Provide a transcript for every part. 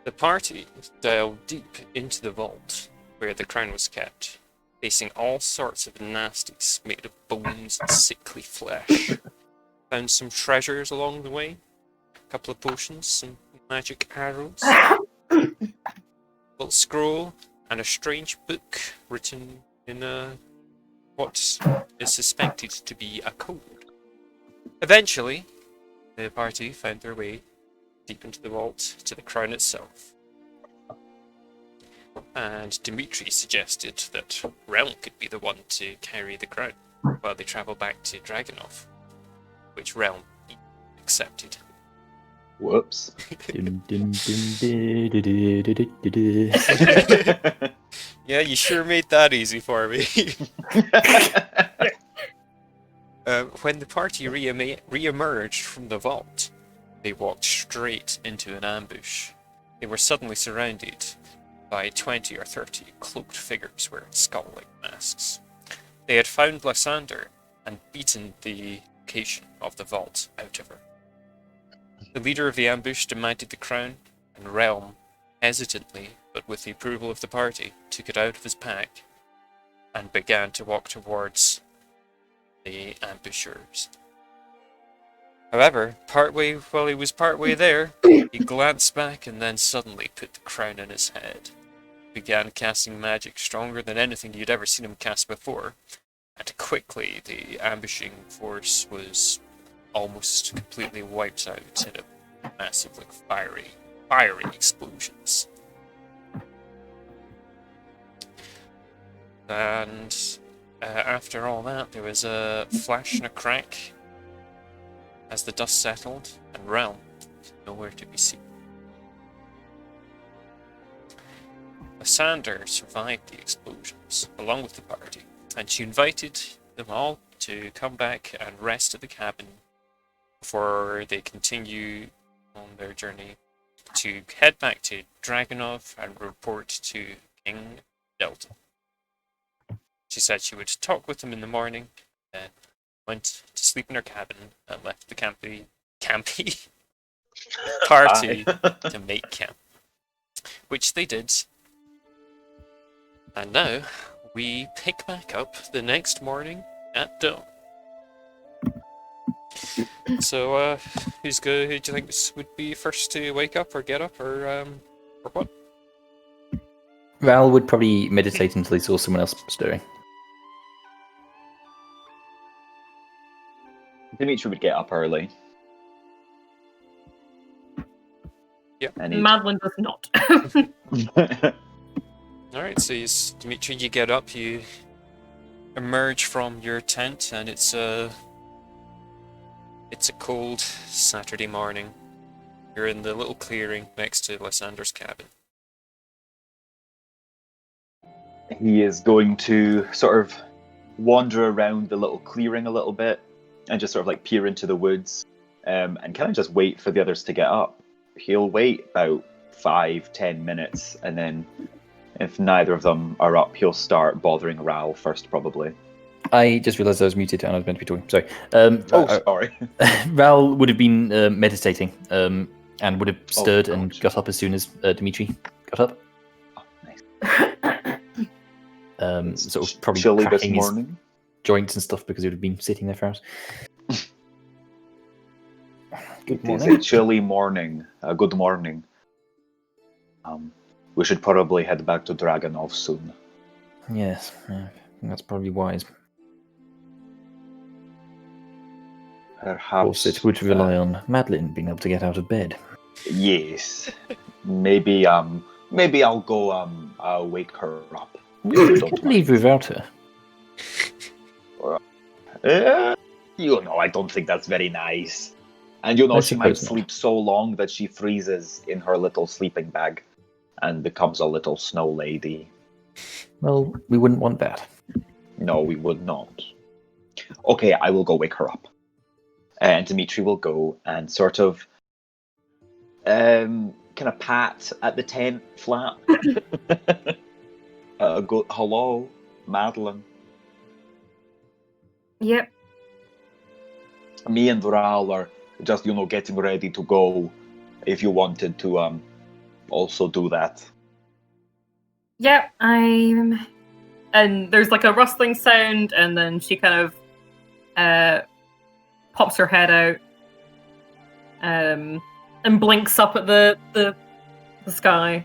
The party delved deep into the vault where the crown was kept, facing all sorts of nasties made of bones and sickly flesh. Found some treasures along the way, a couple of potions, some magic arrows, a little scroll, and a strange book written in what is suspected to be a code. Eventually, the party found their way deep into the vault to the crown itself. And Dimitri suggested that Relm could be the one to carry the crown while they travel back to Dragonov, which Relm accepted. Whoops. Yeah, you sure made that easy for me. When the party re-emerged from the vault, they walked straight into an ambush. They were suddenly surrounded by 20 or 30 cloaked figures wearing skull-like masks. They had found Lysander and beaten the location of the vault out of her. The leader of the ambush demanded the crown, and Relm, hesitantly but with the approval of the party, took it out of his pack and began to walk towards the ambushers. However, while he was partway there, he glanced back and then suddenly put the crown in his head. He began casting magic stronger than anything you'd ever seen him cast before, and quickly the ambushing force was almost completely wiped out in a massive, fiery explosions. And after all that, there was a flash and a crack as the dust settled, and Relm was nowhere to be seen. Lysander survived the explosions, along with the party, and she invited them all to come back and rest at the cabin before they continue on their journey to head back to Dragonov and report to King Delta. She said she would talk with them in the morning, then went to sleep in her cabin and left the campy party to make camp, which they did. And now we pick back up the next morning at dawn. So, who do you think would be first to wake up or get up or what? Val would probably meditate until he saw someone else stirring. Dimitri would get up early. Yep. Madeline does not. Alright, so Dimitri, you get up, you emerge from your tent, and it's a cold Saturday morning. You're in the little clearing next to Lysander's cabin. He is going to sort of wander around the little clearing a little bit and just sort of like peer into the woods and kind of just wait for the others to get up. He'll wait about 5-10 minutes, and then if neither of them are up, he'll start bothering Ral first, probably. I just realised I was muted and I was meant to be talking. Sorry. Sorry. Ral would have been meditating and would have stirred and got up as soon as Dimitri got up. Oh, nice. Sort of probably chilly this cracking morning. his joints and stuff because he would have been sitting there for hours. Good morning. It's a chilly morning. Good morning. We should probably head back to Dragonov soon. Yes, that's probably wise. Perhaps. Of course, it would rely on Madeline being able to get out of bed. Yes. Maybe I'll go wake her up. You can't leave without her. I don't think that's very nice. And she might sleep so long that she freezes in her little sleeping bag and becomes a little snow lady. Well, we wouldn't want that. No, we would not. Okay, I will go wake her up. And Dimitri will go and sort of kind of pat at the tent flap. Go, hello, Madeline. Yep. Me and Ral are just, getting ready to go. If you wanted to also do that. Yeah, I'm. And there's like a rustling sound, and then she kind of pops her head out, and blinks up at the sky.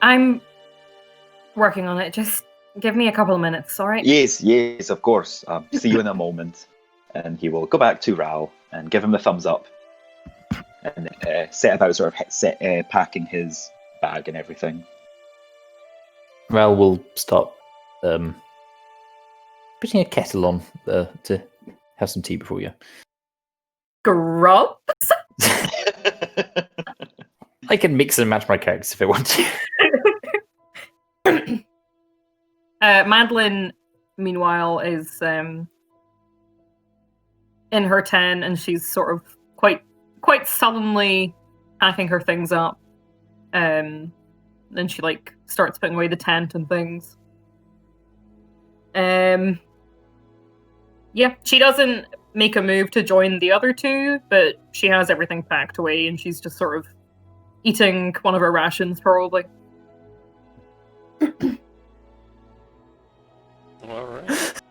I'm working on it. Just give me a couple of minutes, all right? Yes, of course. See you in a moment. And he will go back to Ral and give him the thumbs up, and set about sort of packing his bag and everything. Ral will start putting a kettle on to have some tea before you. Grub. I can mix and match my characters if I want to. Madeline, meanwhile, is in her tent, and she's sort of quite sullenly packing her things up. Then she like starts putting away the tent and things. Yeah, she doesn't make a move to join the other two, but she has everything packed away, and she's just sort of eating one of her rations, probably. All right.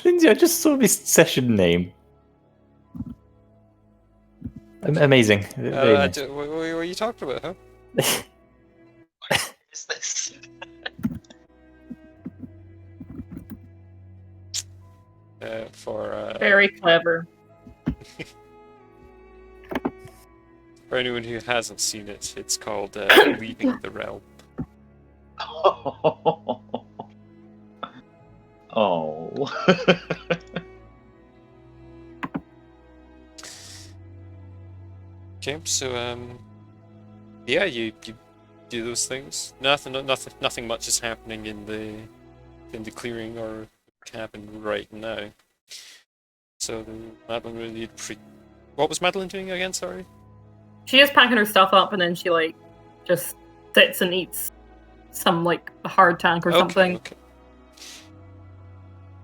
Lindsay, I just saw this session name. Amazing. Very nice. What are you talking about, huh? What is this? Very clever. For anyone who hasn't seen it, it's called Leaving the Realm. Oh. Okay, so yeah, you do those things. Nothing much is happening in the clearing or cabin right now. So Madeline really What was Madeline doing again? Sorry. She is packing her stuff up, and then she like just sits and eats some like a hard tank or something. Okay.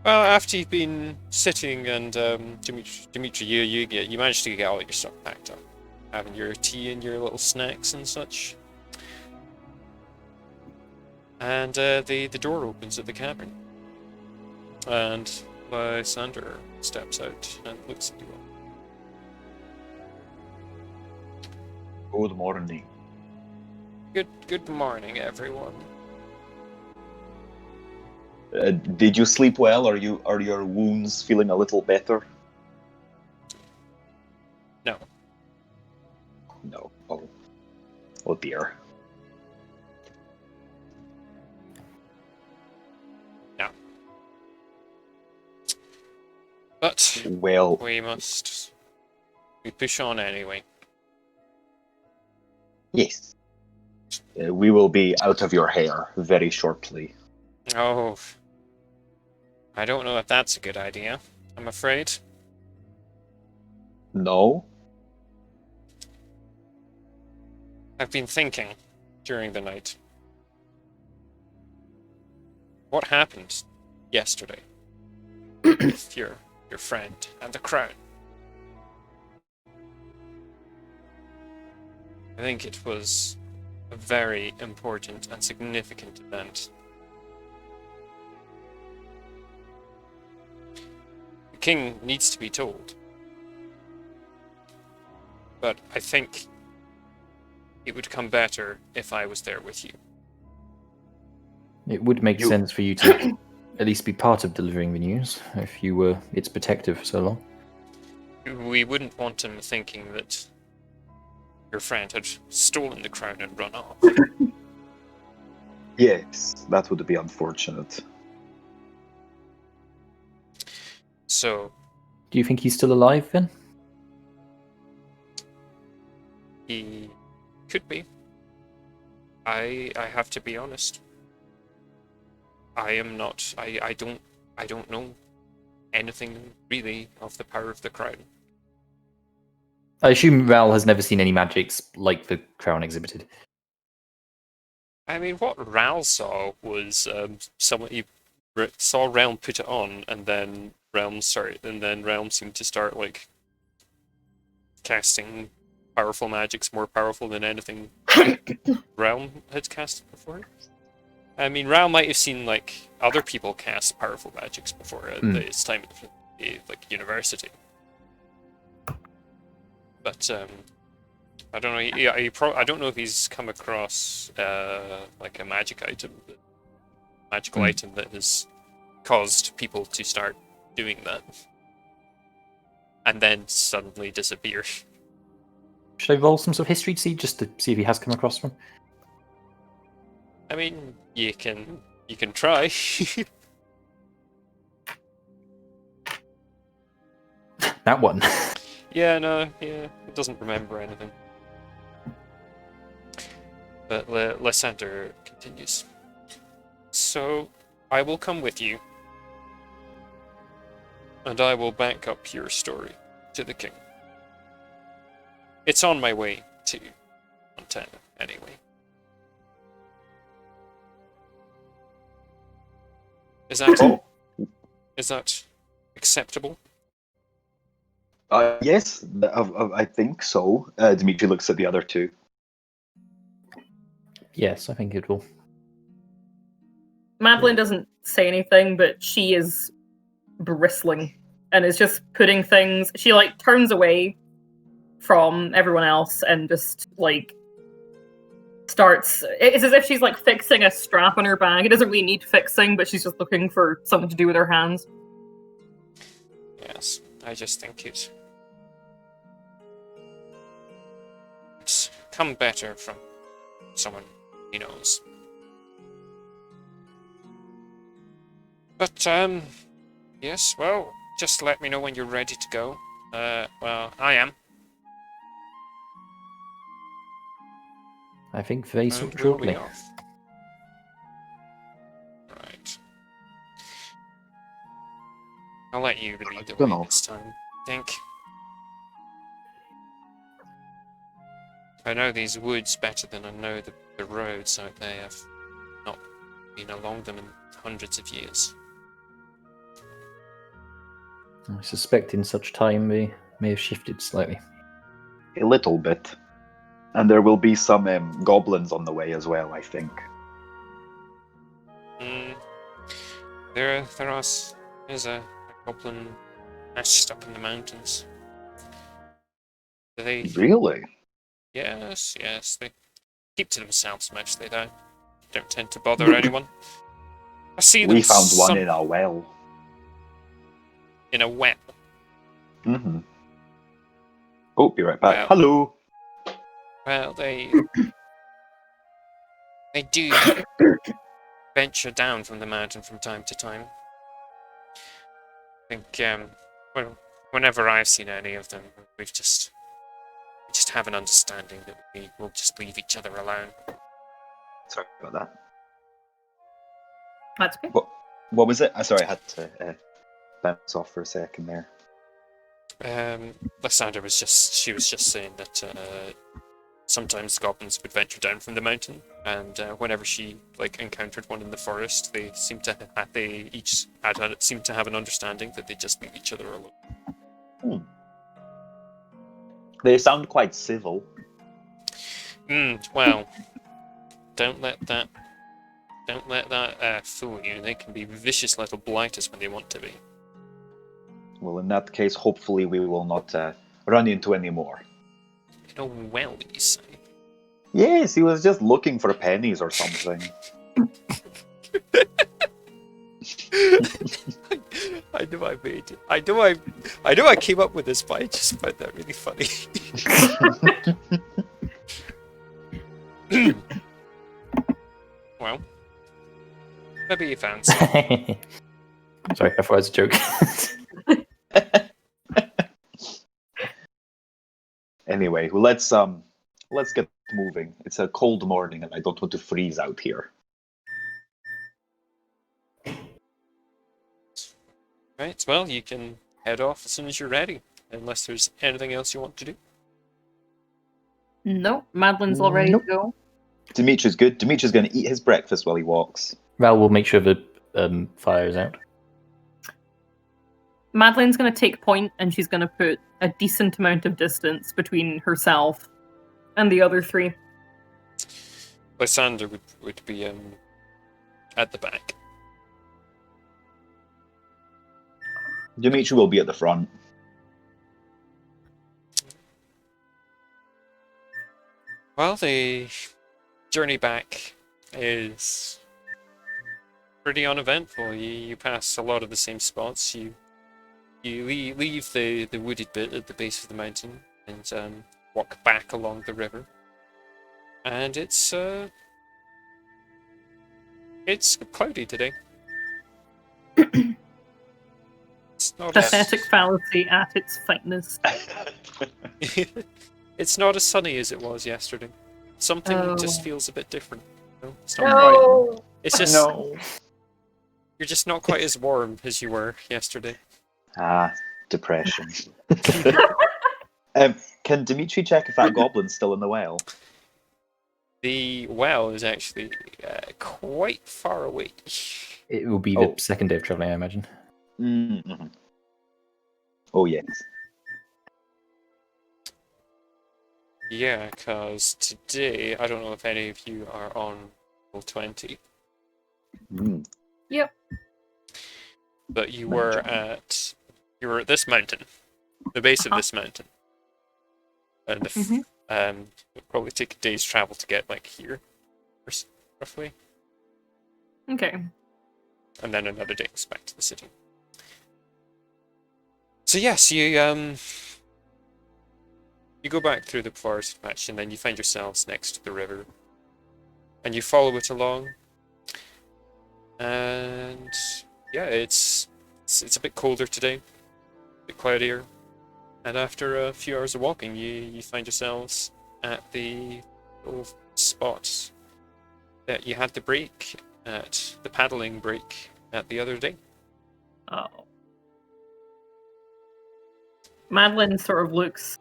Well, after you've been sitting and Dimitri, you managed to get all your stuff packed up, having your tea and your little snacks and such. And the door opens at the cabin, and Lysander steps out and looks at you all. Good morning. Good morning, everyone. Did you sleep well? Are your wounds feeling a little better? No. No. Oh dear. No. But Well, we push on anyway. yes. We will be out of your hair very shortly. Oh, I don't know if that's a good idea, I'm afraid. No? I've been thinking during the night. What happened yesterday with your friend and the crown? I think it was a very important and significant event. The king needs to be told. But I think it would come better if I was there with you. It would make sense for you to at least be part of delivering the news if you were its protector for so long. We wouldn't want him thinking that your friend had stolen the crown and run off. Yes, that would be unfortunate. So, Do you think he's still alive then? he could be. I have to be honest. I am not. I don't know anything really of the power of the crown. I assume Ral has never seen any magics like the crown exhibited. I mean, what Ral saw was somebody saw Relm put it on, and then Relm seemed to start like casting powerful magic's more powerful than anything Relm had casted before. I mean, Relm might have seen like other people cast powerful magics before at its time at the university. But I don't know. I don't know if he's come across like a magical item that has caused people to start doing that, and then suddenly disappear. Should I roll some sort of history to see if he has come across one? I mean, you can try. That one. Yeah, it doesn't remember anything. But Lysander continues. So, I will come with you, and I will back up your story to the king. It's on my way to Montana, anyway. Is that acceptable? Yes, I think so. Dimitri looks at the other two. Yes, I think it will. Madeline doesn't say anything, but she is bristling and is just putting things. She like turns away from everyone else and just like starts. It's as if she's like fixing a strap on her bag. It doesn't really need fixing, but she's just looking for something to do with her hands. Yes, I just think it's come better from someone he knows. But, yes, well, just let me know when you're ready to go. Well, I am. I think very We'll be shortly. off. Right. I'll let you lead the way this time. Think. I know these woods better than I know the roads out there. I've not been along them in hundreds of years. I suspect in such time we may have shifted slightly. A little bit. And there will be some goblins on the way as well, I think. There's a goblin nest up in the mountains. Do they? Really? Yes, they keep to themselves mostly. They don't tend to bother anyone. I see them. We found one in a well. In a well. Mm-hmm. Oh, be right back. Well, Hello. Well, they do venture down from the mountain from time to time. I think, whenever I've seen any of them, we just have an understanding that we will just leave each other alone. Sorry about that. That's good. What was it? Sorry, I had to bounce off for a second there. Lysander was just saying that sometimes goblins would venture down from the mountain, and whenever she encountered one in the forest, they seemed to have an understanding that they just leave each other alone. They sound quite civil. Well, don't let that fool you. They can be vicious little blighters when they want to be. Well, in that case, hopefully we will not run into any more. In a well, you say? Yes, he was just looking for pennies or something. I know I made it. I know I came up with this, but I just found that really funny. Well, maybe you fancy. Sorry, I thought it was a joke. Anyway, let's get moving. It's a cold morning, and I don't want to freeze out here. Right, well, you can head off as soon as you're ready, unless there's anything else you want to do. Nope, Madeline's all ready to go. Dimitri's good. Dimitri's going to eat his breakfast while he walks. Val will make sure the fire is out. Madeline's going to take point, and she's going to put a decent amount of distance between herself and the other three. Lysander would be at the back. Dimitri will be at the front. Well, the journey back is pretty uneventful. You pass a lot of the same spots. You leave the wooded bit at the base of the mountain and walk back along the river. And it's cloudy today. It's not Pathetic fallacy at its finest. It's not as sunny as it was yesterday. Something just feels a bit different. You know? It's not quite. It's just you're just not quite as warm as you were yesterday. Ah, depression. Can Dimitri check if that goblin's still in the well? The well is actually quite far away. It will be the second day of travelling, I imagine. Mm-hmm. Oh, yes. Yeah, because today, I don't know if any of you are on level 20. Mm. Yep. But you were at this mountain, the base of this mountain. And it'll probably take a day's travel to get like here, roughly. Okay. And then another day's back to the city. So yes, you go back through the forest patch, and then you find yourselves next to the river, and you follow it along. And yeah, it's a bit colder today, a bit cloudier, and after a few hours of walking, you find yourselves at the little spot that you had the break at, the paddling break at the other day. Oh. Madeline sort of looks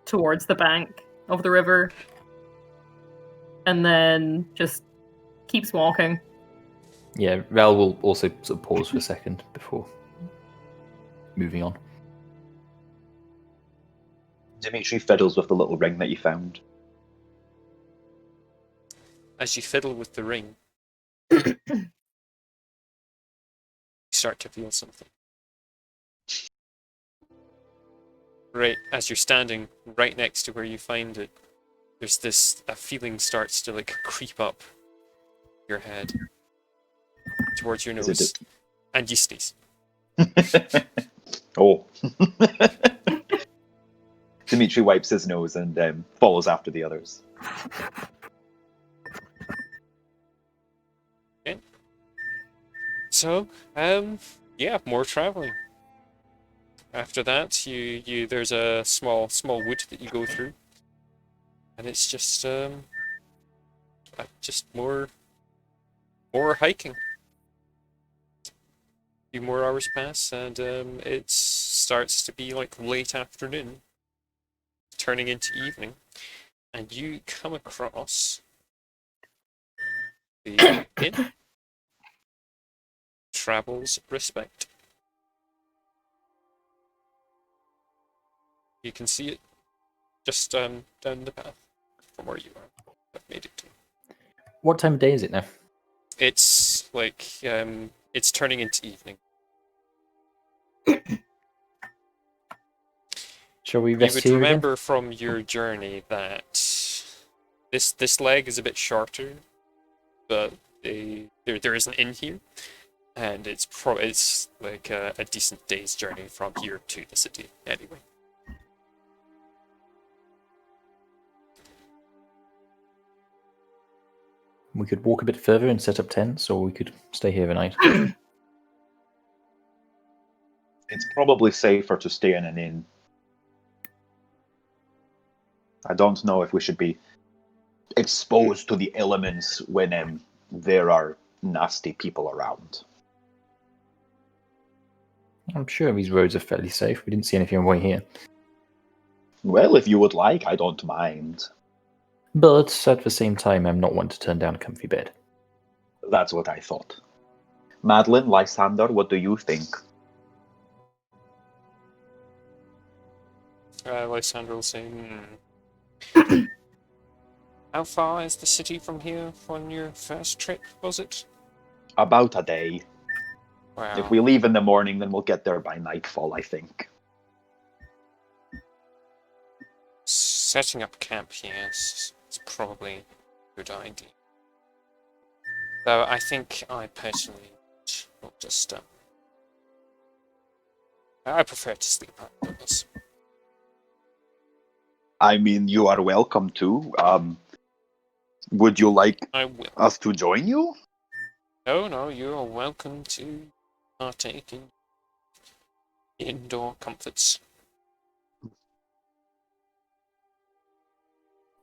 towards the bank of the river and then just keeps walking. Yeah, Val will also sort of pause for a second before moving on. Dimitri fiddles with the little ring that you found. As you fiddle with the ring, you start to feel something. Right as you're standing right next to where you find it, there's a feeling starts to like creep up your head towards your nose, and you sneeze. Oh. Dimitri wipes his nose and follows after the others. Okay. So, yeah, more traveling. After that, you there's a small wood that you go through, and it's just more hiking. A few more hours pass, and it starts to be like late afternoon, turning into evening, and you come across the inn. Travels Respect. You can see it just down the path from where you are. I've made it to. What time of day is it now? It's like it's turning into evening. Shall we You rest would here remember from your journey that this leg is a bit shorter, but there is an inn here, and it's like a decent day's journey from here to the city anyway. We could walk a bit further and set up tents, or we could stay here overnight. It's probably safer to stay in an inn. I don't know if we should be exposed to the elements when there are nasty people around. I'm sure these roads are fairly safe. We didn't see anything on the way here. Well, if you would like, I don't mind. But at the same time, I'm not one to turn down a comfy bed. That's what I thought. Madeline, Lysander, what do you think? Lysander will say, How far is the city from here on your first trip, was it? About a day. Wow. If we leave in the morning, then we'll get there by nightfall, I think. Setting up camp here is probably a good idea. Though I think I personally will just I prefer to sleep outdoors. I mean, you are welcome to. Would you like I will. us to join you? No, you are welcome to partake in indoor comforts.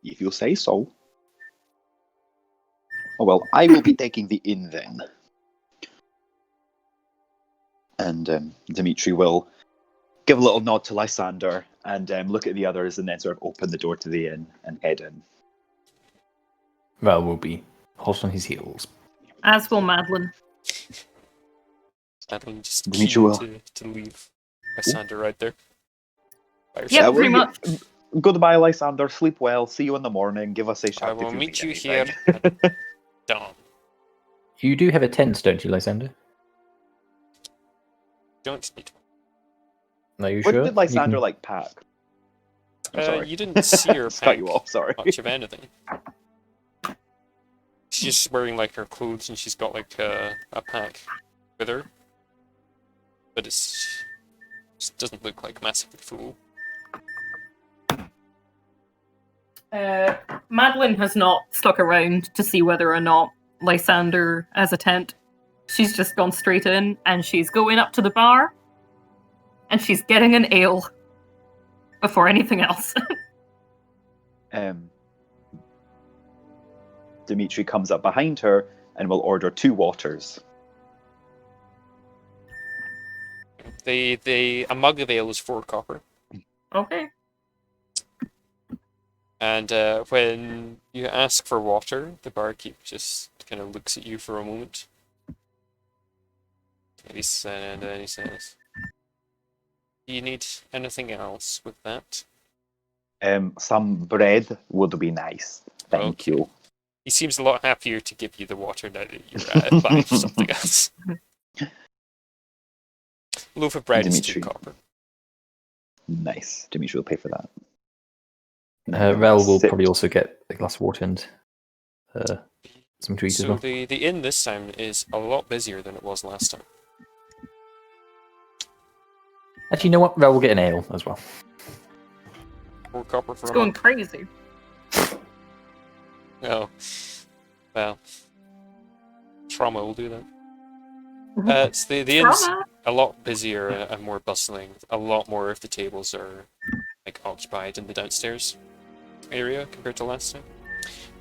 If you say so. Oh, well, I will be taking the inn then. And Dimitri will give a little nod to Lysander and look at the others and then sort of open the door to the inn and head in. Val will be hot on his heels. As will Madeline. Madeline just Dimitri keen will. to leave Lysander right there. By Yep, herself. pretty much. Goodbye, Lysander. Sleep well. See you in the morning. Give us a shout I will if you meet need you here anything. at dawn. You do have a tent, don't you, Lysander? Don't need Are you What sure? did Lysander You pack? I'm one. sorry. You didn't see her Just cut pack you off. Sorry. much of anything. She's just wearing like her clothes and she's got like a pack with her. But it doesn't look like massively full. Madeline has not stuck around to see whether or not Lysander has a tent. She's just gone straight in and she's going up to the bar and she's getting an ale before anything else. Dimitri comes up behind her and will order 2 waters. A mug of ale is 4 copper. Okay. And when you ask for water, the barkeep just kind of looks at you for a moment. And then he says, "Do you need anything else with that?" Some bread would be nice. Thank Okay. you. He seems a lot happier to give you the water now that you're buying for something else. Loaf of bread is 2 Dimitri. copper. Nice. Dimitri will pay for that. Val will Sit. probably also get a glass of water and some treats as So well. the inn this time is a lot busier than it was last time. Actually, you know what? Val will get an ale as well. 4 copper for It's a going mug. crazy. Oh, well, trauma will do that. It's the inn's Drama. a lot busier and more bustling. A lot more of the tables are like occupied in the downstairs area compared to last time.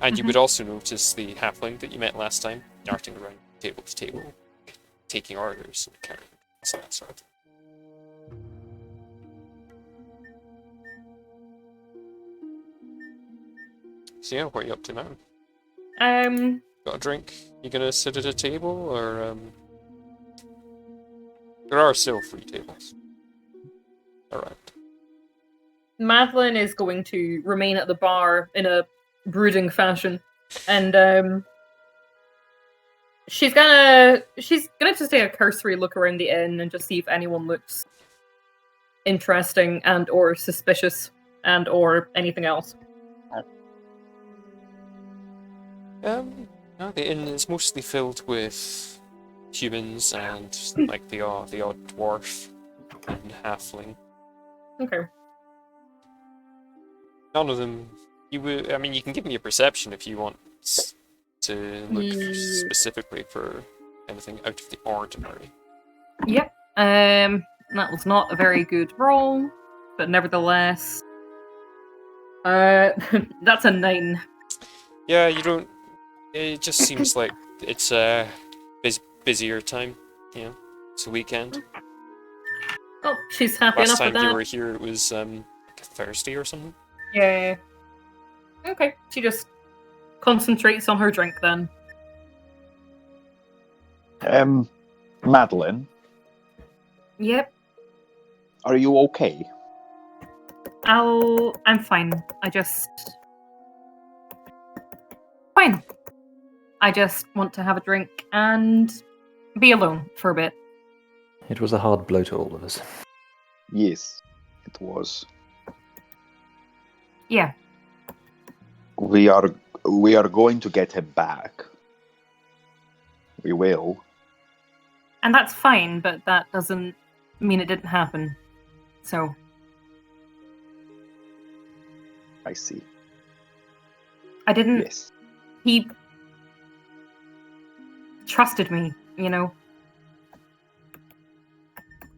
And you would also notice the halfling that you met last time darting around table to table, taking orders and carrying that sort of thing. So yeah, what are you up to now? Got a drink? You gonna sit at a table, or there are still free tables around. Madeline is going to remain at the bar in a brooding fashion, and she's gonna just take a cursory look around the inn and just see if anyone looks interesting and or suspicious and or anything else. No, the inn is mostly filled with humans and like the odd dwarf and halfling. Okay. None of them. You would. I mean, you can give me a perception if you want to look Yeah. specifically for anything out of the ordinary. Yep. That was not a very good roll, but nevertheless, that's a 9. Yeah, you don't. It just seems like it's a busier time. You know, it's a weekend. Oh, she's happy Last enough time with you that. were here, it was like a Thursday or something. Yeah. Okay, she just concentrates on her drink then. Madeline, Yep. are you okay? I'm fine. Fine. I just want to have a drink and be alone for a bit. It was a hard blow to all of us. Yes, it was. Yeah. We are going to get him back. We will. And that's fine, but that doesn't mean it didn't happen. So, I see. I didn't. Yes. He trusted me, you know.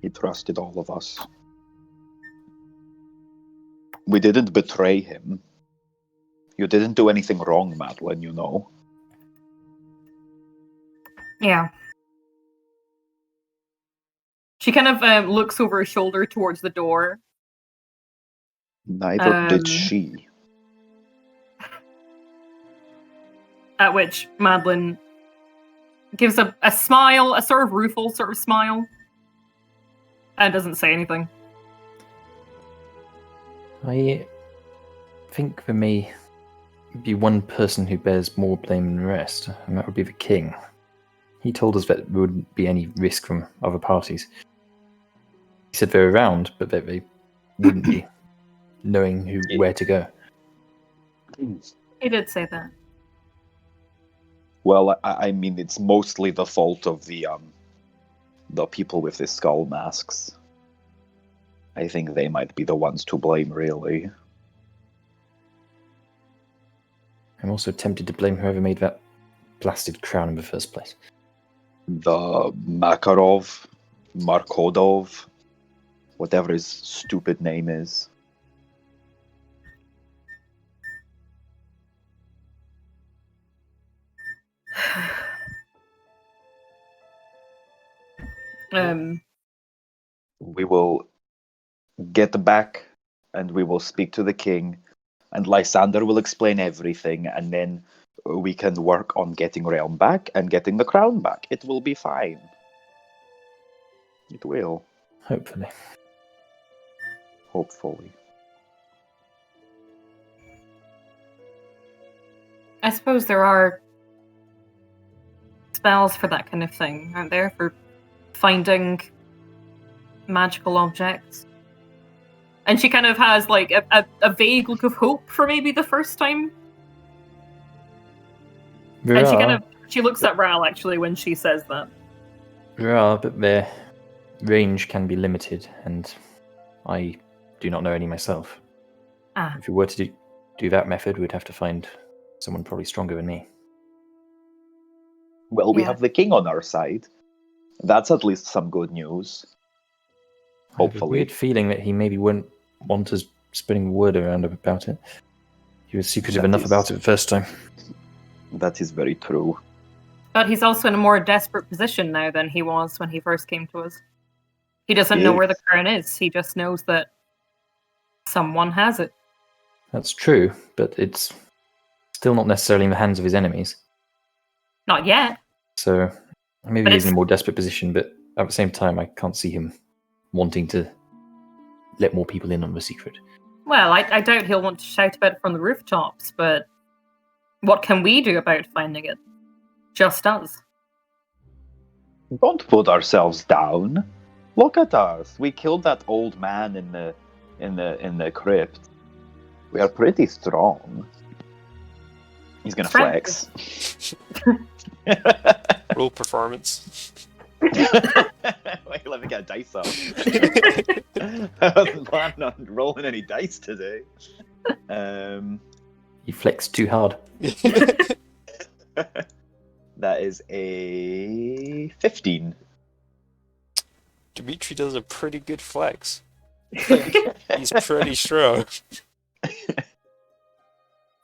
He trusted all of us. We didn't betray him. You didn't do anything wrong, Madeline, you know. Yeah. She kind of looks over her shoulder towards the door. Neither did she. At which Madeline gives a smile, a sort of rueful sort of smile, and doesn't say anything. I think there may be one person who bears more blame than the rest, and that would be the king. He told us that there wouldn't be any risk from other parties. He said they're around, but that they wouldn't be knowing where to go. He did say that. Well, I mean, it's mostly the fault of the people with the skull masks. I think they might be the ones to blame, really. I'm also tempted to blame whoever made that blasted crown in the first place. The Makarov, Markodov, whatever his stupid name is. We will get back and we will speak to the king, and Lysander will explain everything, and then we can work on getting Relm back and getting the crown back. It will be fine. It will. Hopefully. Hopefully. I suppose there are spells for that kind of thing, aren't there? For finding magical objects. And she kind of has like a vague look of hope for maybe the first time. She looks at Ral actually when she says that. There are, but their range can be limited, and I do not know any myself. If we were to do that method, we'd have to find someone probably stronger than me. Well, we have the king on our side. That's at least some good news. I have a Hopefully. weird feeling that he maybe wouldn't want us spinning word around about it. He was secretive enough about it the first time. That is very true. But he's also in a more desperate position now than he was when he first came to us. He doesn't know where the crown is. He just knows that someone has it. That's true, but it's still not necessarily in the hands of his enemies. Not yet. So maybe he's in a more desperate position, but at the same time, I can't see him wanting to let more people in on the secret. Well, I doubt he'll want to shout about it from the rooftops, but what can we do about finding it? Just us. Don't put ourselves down. Look at us. We killed that old man in the crypt. We are pretty strong. He's gonna flex. Roll performance. Wait, let me get a dice out. I wasn't planning on rolling any dice today. You flexed too hard. That is a 15. Dimitri does a pretty good flex. He's pretty strong.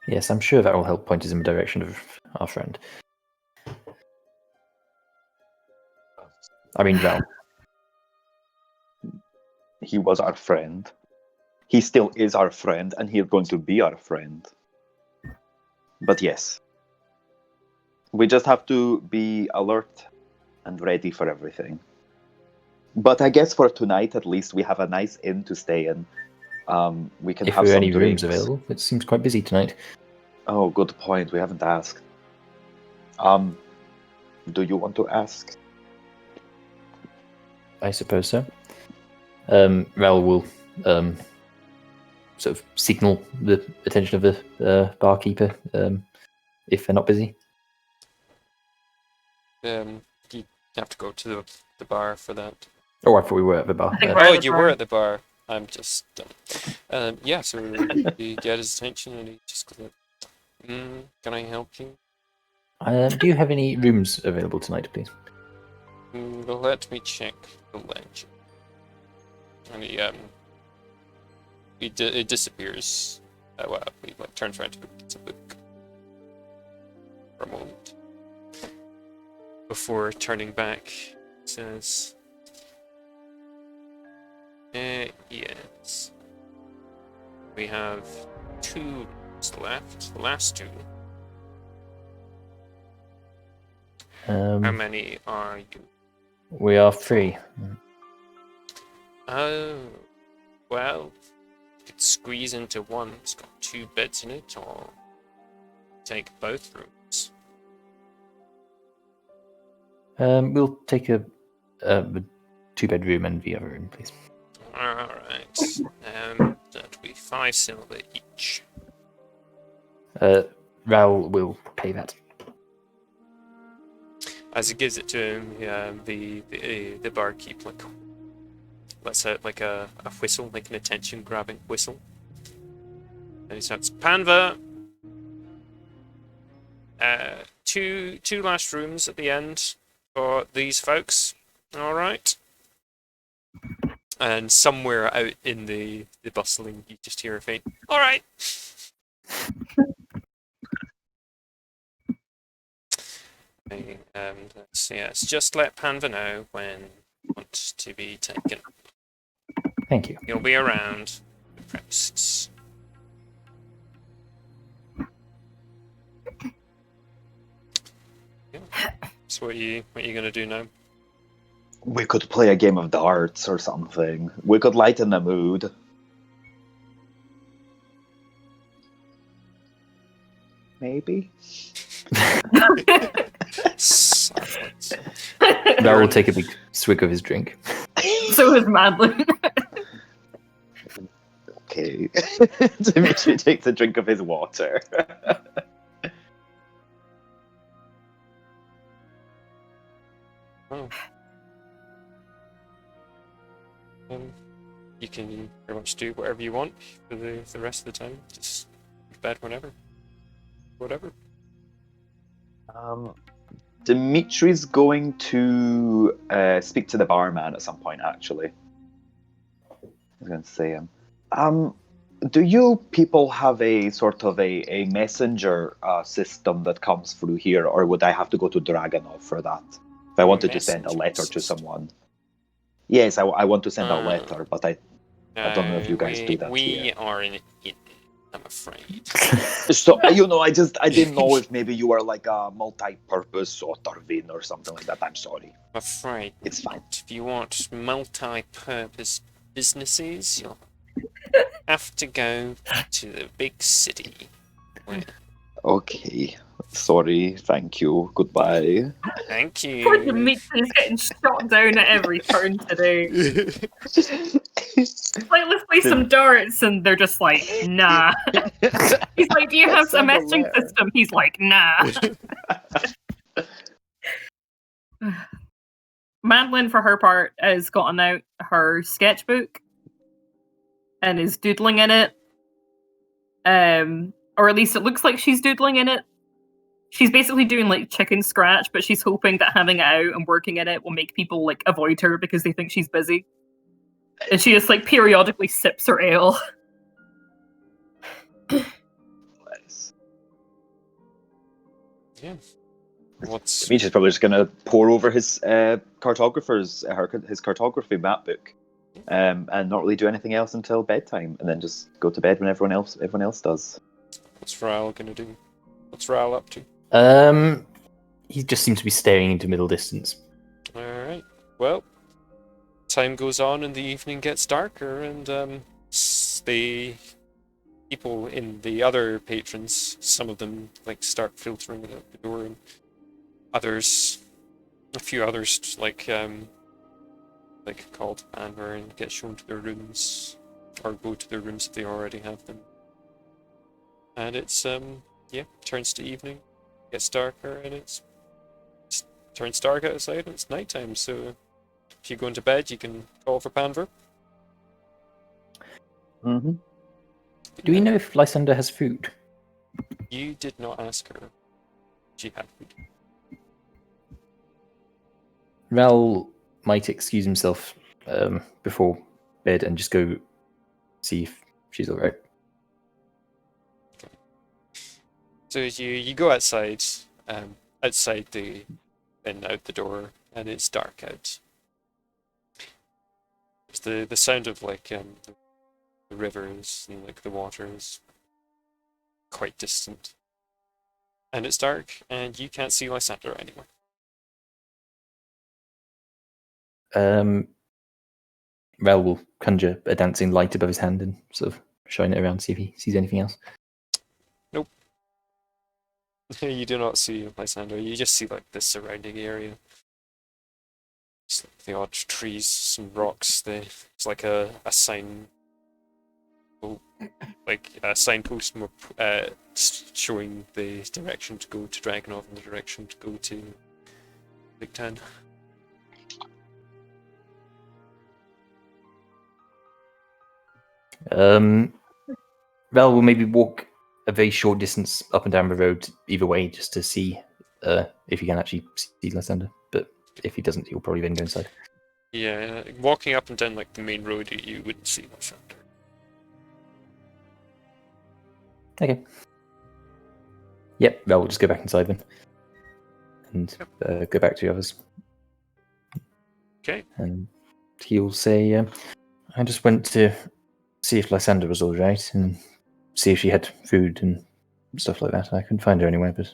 Yes, I'm sure that will help point us in the direction of our friend. I mean, Val. He was our friend. He still is our friend, and he's going to be our friend. But yes. We just have to be alert and ready for everything. But I guess for tonight, at least, we have a nice inn to stay in. We can If have there are some any rooms drinks. available, it seems quite busy tonight. Oh, good point. We haven't asked. Do you want to ask? I suppose so. Rel will sort of signal the attention of the barkeeper if they're not busy. You have to go to the bar for that. Oh, I thought we were at the bar. I think Uh, we're- Oh, at the you bar. were at the bar. I'm just dumb. Yeah, so you get his attention and he just goes, can I help you? do you have any rooms available tonight, please? Well, let me check the legend. And he disappears. Well, he like turns around to get a book for a moment before turning back. Says, yes, we have 2 rooms left. The last 2. How many are you? We are free. Oh, well, you could squeeze into one. It's got 2 beds in it, or take both rooms. We'll take a 2-bedroom and the other room, please. Alright. That'll be 5 silver each. Raoul will pay that. As he gives it to him, the barkeep lets out like a whistle, like an attention-grabbing whistle. And he starts, Panva! Two last rooms at the end for these folks. Alright? And somewhere out in the bustling, you just hear a faint, alright! And so yes, just let Panva know when you want to be taken. Thank you. He'll be around the premises. Yeah. So what are you gonna do now? We could play a game of darts or something. We could lighten the mood. Maybe? Silence. Raoul will take a big swig of his drink. So is Madeline. Okay. Dimitri takes a drink of his water. Oh. You can pretty much do whatever you want for the rest of the time. Just go to bed whenever. Whatever. Dimitri's going to speak to the barman at some point, actually. I was going to say do you people have a sort of a messenger system that comes through here, or would I have to go to Dragonov for that? If I wanted to send a Messenger letter to system. someone. Yes, I want to send a letter, but I don't know if you guys do that we here. are in it, I'm afraid. So, I didn't know if maybe you were like a multi-purpose or Tarvin or something like that. I'm sorry. I'm afraid. It's fine. If you want multi-purpose businesses, you'll have to go to the big city. Where... Okay. Sorry. Thank you. Goodbye. Thank Poor you. Dimitri's getting shot down at every turn today. Like, let's play some darts, and they're just like, nah. He's like, do you have a Send a messaging letter. system? He's like, nah. Madeline, for her part, has gotten out her sketchbook and is doodling in it. Or at least it looks like she's doodling in it. She's basically doing like chicken scratch, but she's hoping that having it out and working in it will make people like avoid her because they think she's busy. And she just like periodically sips her ale. Nice. Yeah. What's Dimitri's probably just gonna pour over his his cartography map book, and not really do anything else until bedtime, and then just go to bed when everyone else does. what's Raoul gonna do? What's Raoul up to? He just seems to be staring into middle distance. Alright. Well, time goes on and the evening gets darker and the people in the other patrons, some of them like start filtering out the door, and a few others call to Banver and get shown to their rooms, or go to their rooms if they already have them. And it's turns to evening, gets darker, and it turns dark outside, and it's nighttime. So if you go into bed, you can call for Panver. Mm-hmm. Do we know if Lysander has food? You did not ask her. She had food. Ral might excuse himself before bed and just go see if she's all right. So you go outside, outside and out the door, and it's dark out. It's the sound of the rivers and like the water is quite distant, and it's dark, and you can't see Lysander anywhere. Ral will conjure a dancing light above his hand and sort of shine it around, see if he sees anything else. Nope. You do not see Lysander. You just see like the surrounding area. Just like the odd trees, some rocks. It's like a sign, like a signpost showing the direction to go to Dragonov and the direction to go to Big Town. Val will maybe walk a very short distance up and down the road either way just to see if he can actually see Lysander. But if he doesn't, he'll probably then go inside. Yeah, walking up and down like the main road, you wouldn't see Lysander. Okay. Yep, Val will just go back inside then. And go back to the others. Okay. And he'll say, I just went to see if Lysander was all right and see if she had food and stuff like that. I couldn't find her anywhere, but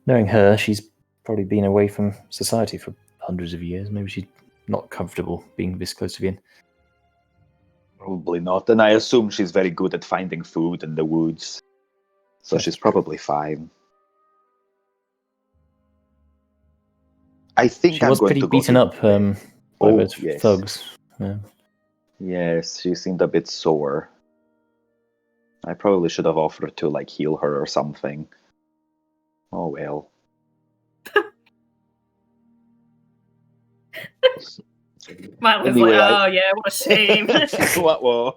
knowing her, she's probably been away from society for hundreds of years. Maybe she's not comfortable being this close to the inn. Probably not. And I assume she's very good at finding food in the woods. So she's probably fine. I think She I'm was going pretty to go beaten to... up by those yes. thugs. Yeah. Yes, she seemed a bit sore. I probably should have offered to heal her or something. Oh well. Matt was Anyway, oh yeah, what a shame. Whoa.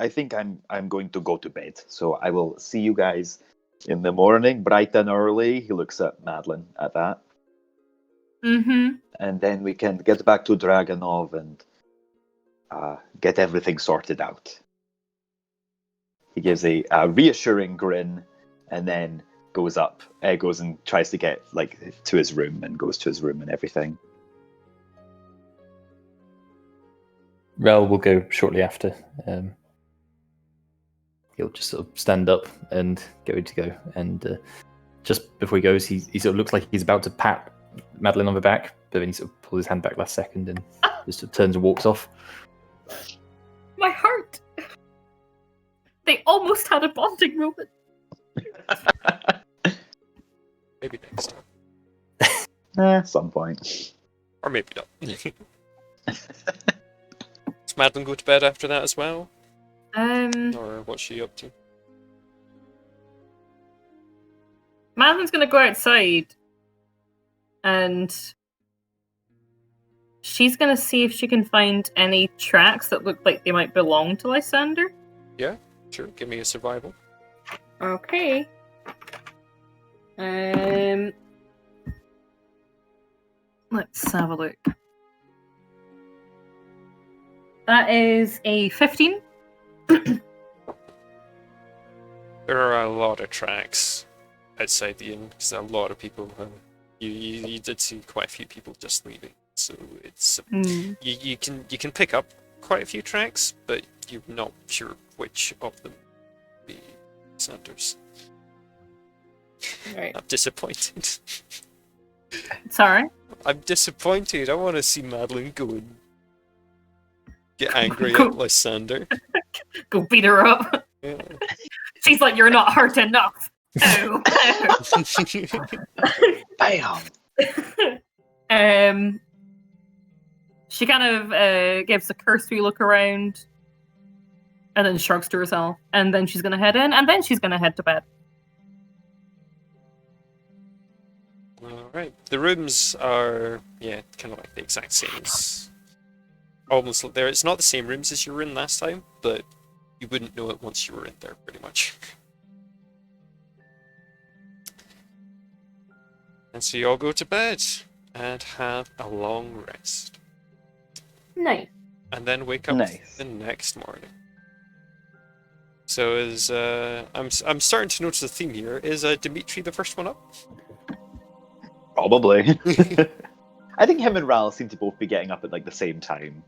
I think I'm going to go to bed. So I will see you guys in the morning, bright and early. He looks at Madeline at that. Mm-hmm. And then we can get back to Dragonov and get everything sorted out. He gives a reassuring grin and then goes and tries to get to his room and goes to his room and everything. Rel will go shortly after. He'll just sort of stand up and go. And just before he goes, he sort of looks like he's about to pat Madeline on the back, but then he sort of pulls his hand back last second and just sort of turns and walks off. My heart. They almost had a bonding moment. Maybe next time. At some point. Or maybe not. Does Madeline go to bed after that as well? Or what's she up to? Madeline's gonna go outside and she's gonna see if she can find any tracks that look like they might belong to Lysander. Yeah, sure. Give me a survival. Okay. Let's have a look. That is a 15. There are a lot of tracks outside the inn because a lot of people. You did see quite a few people just leaving, so it's you can pick up quite a few tracks, but you're not sure which of them be Sanders. Right. I'm disappointed. Sorry. I'm disappointed. I want to see Madeline going. Get angry Cool. at Lysander. Go beat her up. Yeah. She's like, you're not hurt enough. Oh. Bam! She kind of gives a cursory look around, and then shrugs to herself, and then she's gonna head in, and then she's gonna head to bed. Alright. The rooms are, kind of like the exact same as... Almost there. It's not the same rooms as you were in last time, but you wouldn't know it once you were in there, pretty much. And so you all go to bed and have a long rest. Nice. And then wake up Nice. the next morning. So is I'm starting to notice a theme here. Is Dimitri the first one up? Probably. I think him and Ral seem to both be getting up at like the same time.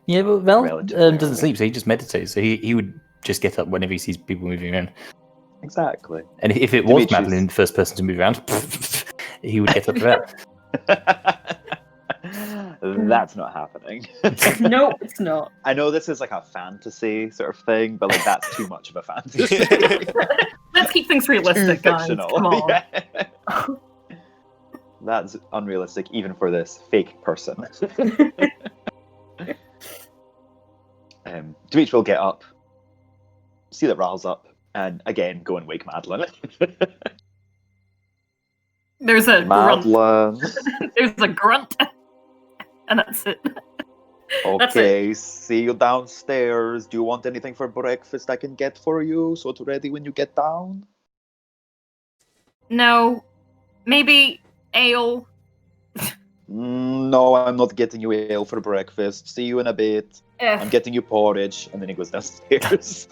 Yeah, but Val Relatively doesn't early. sleep, so he just meditates. So he would just get up whenever he sees people moving around. Exactly. And if it was Dimitri's- Madeline, the first person to move around, he would get up for that. That's not happening. No, it's not. I know this is like a fantasy sort of thing, but like that's too much of a fantasy. Let's keep things realistic, Too guys. fictional. Come on. Yeah. That's unrealistic even for this fake person. Dimitri will get up, see that Ral's up, and again go and wake Madeline. There's a grunt. Madeline. There's a grunt. And that's it. That's Okay, see you downstairs. Do you want anything for breakfast I can get for you so it's ready when you get down? No. Maybe ale. No, I'm not getting you ale for breakfast. See you in a bit. I'm getting you porridge. And then he goes downstairs.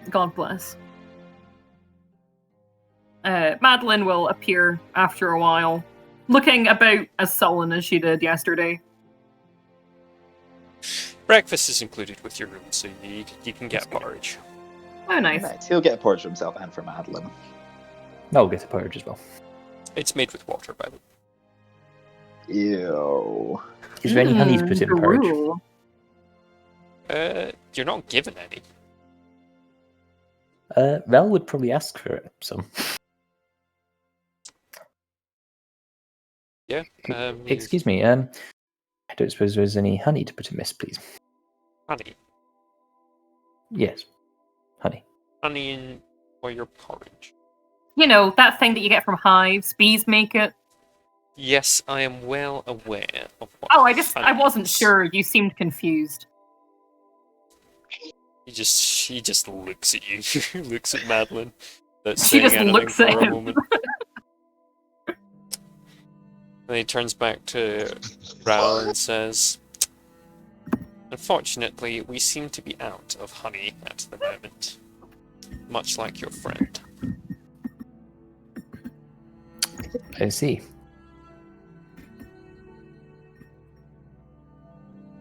God bless. Madeline will appear after a while, looking about as sullen as she did yesterday. Breakfast is included with your room, so you can get porridge. Oh, nice. Right, he'll get porridge for himself and for Madeline. I'll get a porridge as well. It's made with water, by the way. Ew. Is there any honey to put in porridge? Drool. You're not given any. Val would probably ask for it. So, Yeah. excuse me. I don't suppose there's any honey to put in this, please. Honey. Yes, honey. Honey in for your porridge. You know, that thing that you get from hives. Bees make it. Yes, I am well aware of what Oh, I honey wasn't is. sure. You seemed confused. He just looks at you. Looks at Madeline. That's She saying just anything looks for at a him. moment. Then he turns back to Ral and says, "Unfortunately, we seem to be out of honey at the moment. Much like your friend." I see.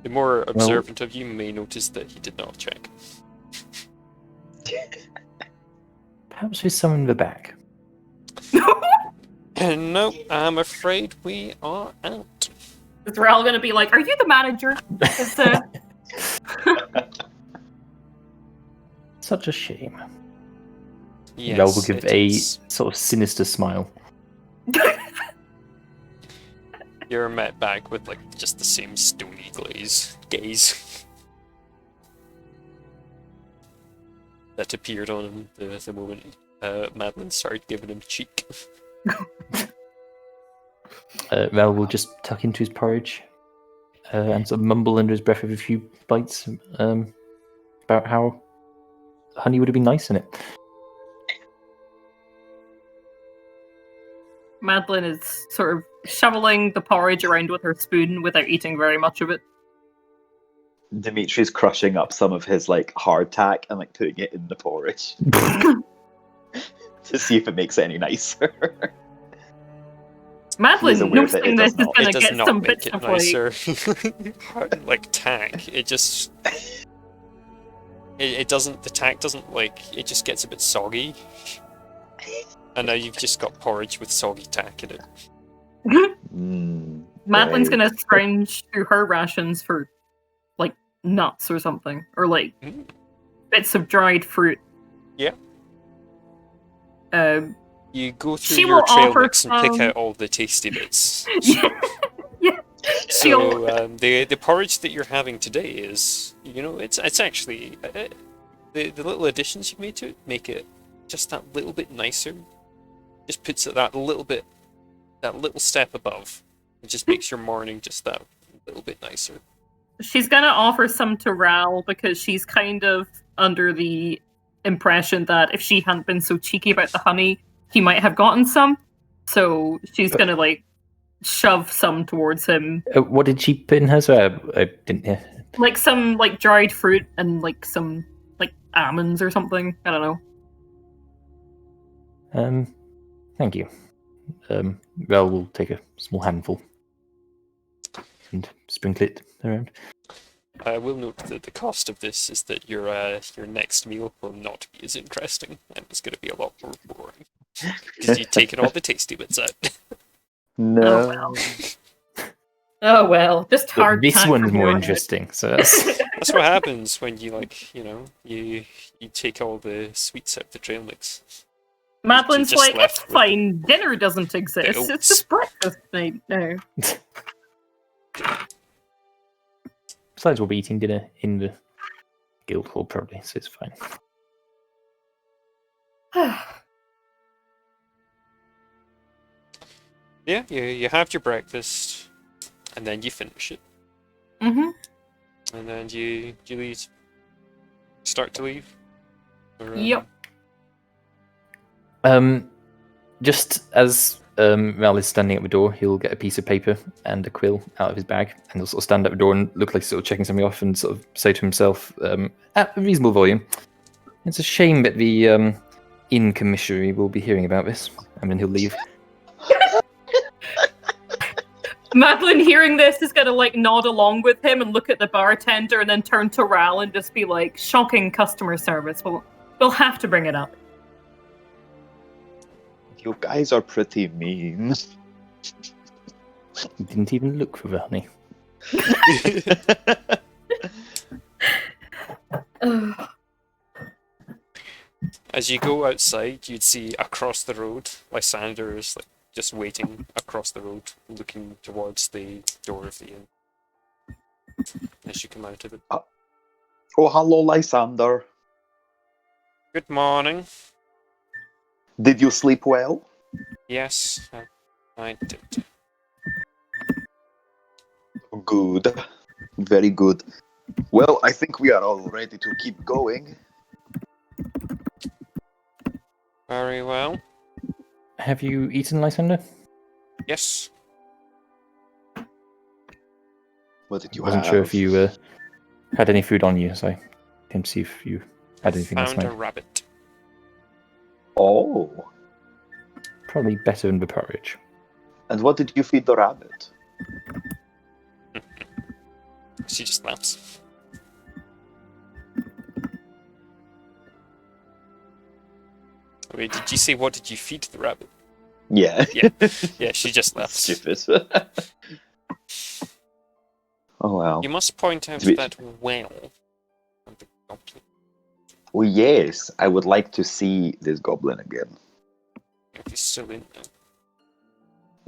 The more observant of you may notice that he did not check. Perhaps there's some in the back. And no, I'm afraid we are out. Is Rael gonna be like, "Are you the manager?" It's, Such a shame. Yes, Val will give it a is. sort of sinister smile. You're met back with like just the same stony gaze that appeared on him the moment Madeline started giving him cheek. Val will just tuck into his porridge and sort of mumble under his breath with a few bites about how honey would have been nice in it. Madeline is sort of shoveling the porridge around with her spoon without eating very much of it. Dimitri's crushing up some of his like hardtack and like putting it in the porridge to see if it makes it any nicer. Madeline, He's aware that noticing it this, does is not- gonna It does get not some make bits it of like. nicer. Like tack, it just it doesn't. The tack doesn't like. It just gets a bit soggy. And now you've just got porridge with soggy tack in it. Madeline's Right. gonna scrounge through her rations for, like, nuts or something. Or, like, Mm. bits of dried fruit. Yeah. You go through She your will trail offer mix and pick some- out all the tasty bits. yeah. Yeah. She'll- So the porridge that you're having today is, you know, it's actually the little additions you made to it make it just that little bit nicer. Just puts it that little step above. It just makes your morning just that little bit nicer. She's gonna offer some to Ral because she's kind of under the impression that if she hadn't been so cheeky about the honey, he might have gotten some. So she's gonna like shove some towards him, What did she put in hers? I didn't hear. like some like dried fruit and like some like almonds or something. I don't know. Thank you. Well, we'll take a small handful and sprinkle it around. I will note that the cost of this is that your next meal will not be as interesting, and it's going to be a lot more boring because you've taken all the tasty bits out. No. Oh well, just But hard. this tack one's from more your head. interesting, so that's That's what happens when you you take all the sweets out the trail mix. Madeline's just like, left it's with fine. Dinner doesn't exist. oats. It's just breakfast night now. besides we'll be eating dinner in the guild hall probably, so it's fine. Yeah, you have your breakfast, and then you finish it, Mm-hmm. and then you leave, start to leave. Or, Yep. Just as Ral is standing at the door, he'll get a piece of paper and a quill out of his bag, and he'll sort of stand at the door and look like he's sort of checking something off, and sort of say to himself, at a reasonable volume, "It's a shame that the inn commissary will be hearing about this," and then he'll leave. Madeline, hearing this, is gonna like nod along with him and look at the bartender, and then turn to Ral and just be like, "Shocking customer service. We'll have to bring it up." You guys are pretty mean. He didn't even look for the honey. As you go outside, you'd see across the road, Lysander is like just waiting across the road, looking towards the door of the inn. As you come out of it. Oh, hello, Lysander. Good morning. Did you sleep well? Yes, I did. Good. Very good. Well, I think we are all ready to keep going. Very well. Have you eaten, Lysander? Yes. What did you I wasn't have? sure if you had any food on you, so I came to see if you had anything last Found a night. rabbit. Oh. Probably better than the porridge. And what did you feed the rabbit? She just laughs. Wait, did you say what did you feed the rabbit? Yeah. Yeah, she just laughs. Stupid. Oh well. You must point out Sweet. that well. of the goblin. Oh yes, I would like to see this goblin again. If he's still in there.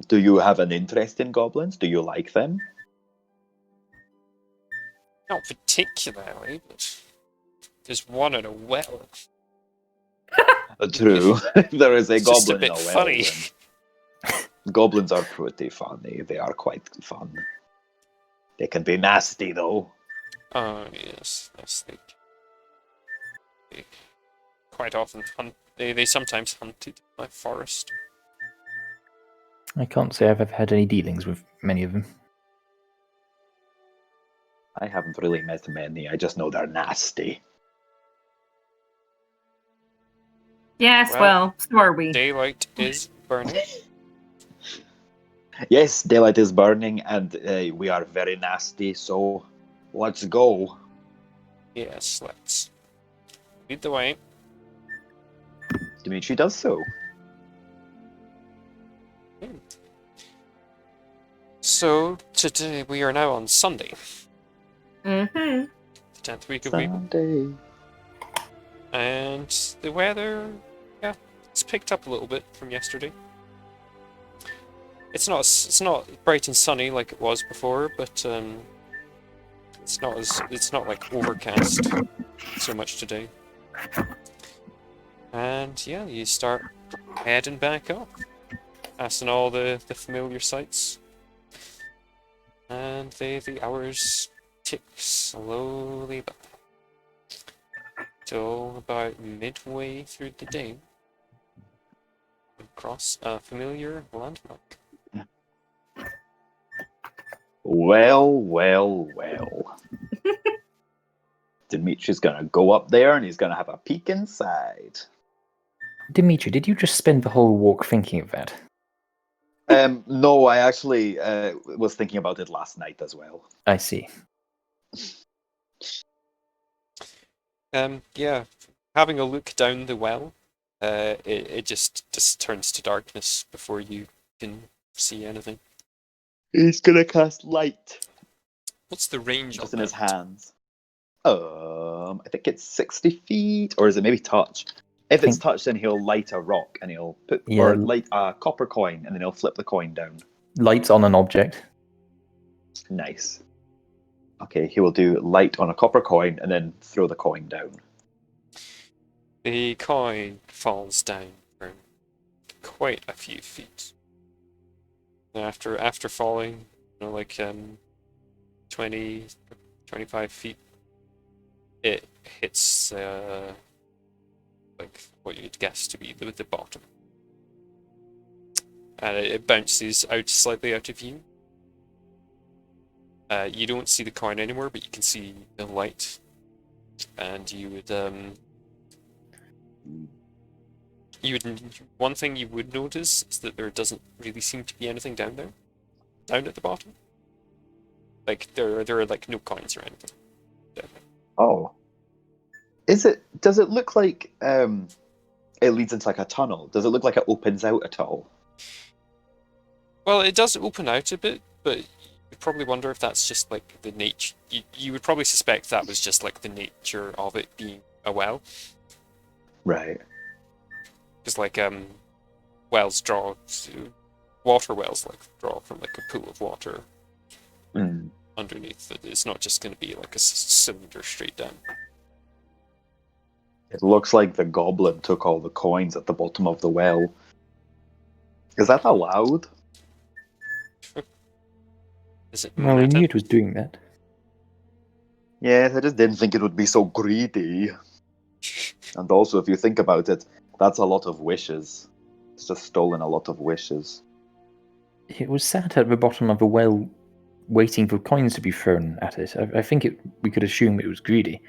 Do you have an interest in goblins? Do you like them? Not particularly, but there's one in a well. True. There is a It's just a goblin in bit a well. funny. then. Goblins are pretty funny. They are quite fun. They can be nasty though. Oh yes, they quite often hunt. They sometimes hunted my forest. I can't say I've ever had any dealings with many of them. I haven't really met many. I just know they're nasty. Yes, well, so are we. Daylight is burning. Yes, daylight is burning, and we are very nasty. So, let's go. Yes, let's lead the way. Dimitri does so. So today we are now on Sunday, Mm-hmm. the 10th week of April, Sunday. and the weather, yeah, it's picked up a little bit from yesterday. It's not bright and sunny like it was before, but it's not like overcast so much today. And yeah, you start heading back up, passing all the familiar sights, and the hours tick slowly by. Till about midway through the day, you cross a familiar landmark. Well. Dimitri's gonna go up there and he's gonna have a peek inside. Dimitri, did you just spend the whole walk thinking of that? No, I actually was thinking about it last night as well. I see. Yeah, having a look down the well, it just turns to darkness before you can see anything. He's gonna cast light What's the range just on in his that? hands. I think it's 60 feet, or is it maybe touch? If it's think- touch, then he'll light a rock and he'll put Yeah. or light a copper coin, and then he'll flip the coin down. Lights on an object. Nice. Okay, he will do light on a copper coin and then throw the coin down. The coin falls down for quite a few feet. And after falling, like 20, 25 feet, it hits like what you'd guess to be the bottom. And it bounces out slightly out of view. You don't see the coin anymore, but you can see the light. And you would one thing you would notice is that there doesn't really seem to be anything down there, down at the bottom. Like there are like no coins or anything down there. Oh. Does it look like it leads into like a tunnel? Does it look like it opens out at all? Well, it does open out a bit, but you probably wonder if that's just like the nature. You would probably suspect that was just like the nature of it being a well, Right. because like wells draw, water wells like draw from like a pool of water Mm. underneath. It's not just going to be like a cylinder straight down. It looks like the goblin took all the coins at the bottom of the well. Is that allowed? Is it? Well, we meta? knew it was doing that. Yes, I just didn't think it would be so greedy. And also, if you think about it, that's a lot of wishes. It's just stolen a lot of wishes. It was sat at the bottom of a well, waiting for coins to be thrown at it. I think we could assume it was greedy.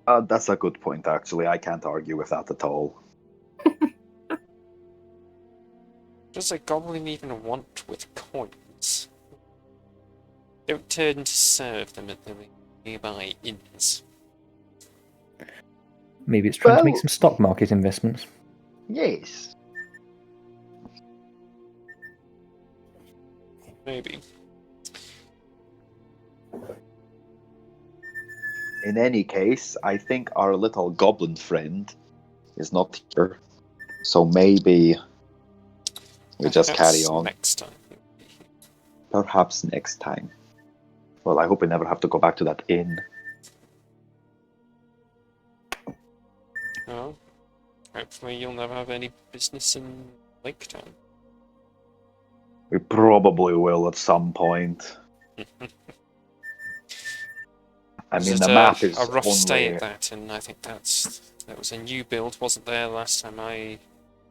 That's a good point, actually. I can't argue with that at all. Does a goblin even want with coins? Don't tend to serve them at the nearby inns. Maybe it's trying to make Well- some stock market investments. Yes. Maybe. In any case, I think our little goblin friend is not here. So maybe we just Perhaps carry on. next time. Perhaps next time. Well, I hope we never have to go back to that inn. Well, hopefully you'll never have any business in Lake Town. We probably will at some point. I mean, the map is a rough stay only... at that, and I think that was a new build, wasn't there last time I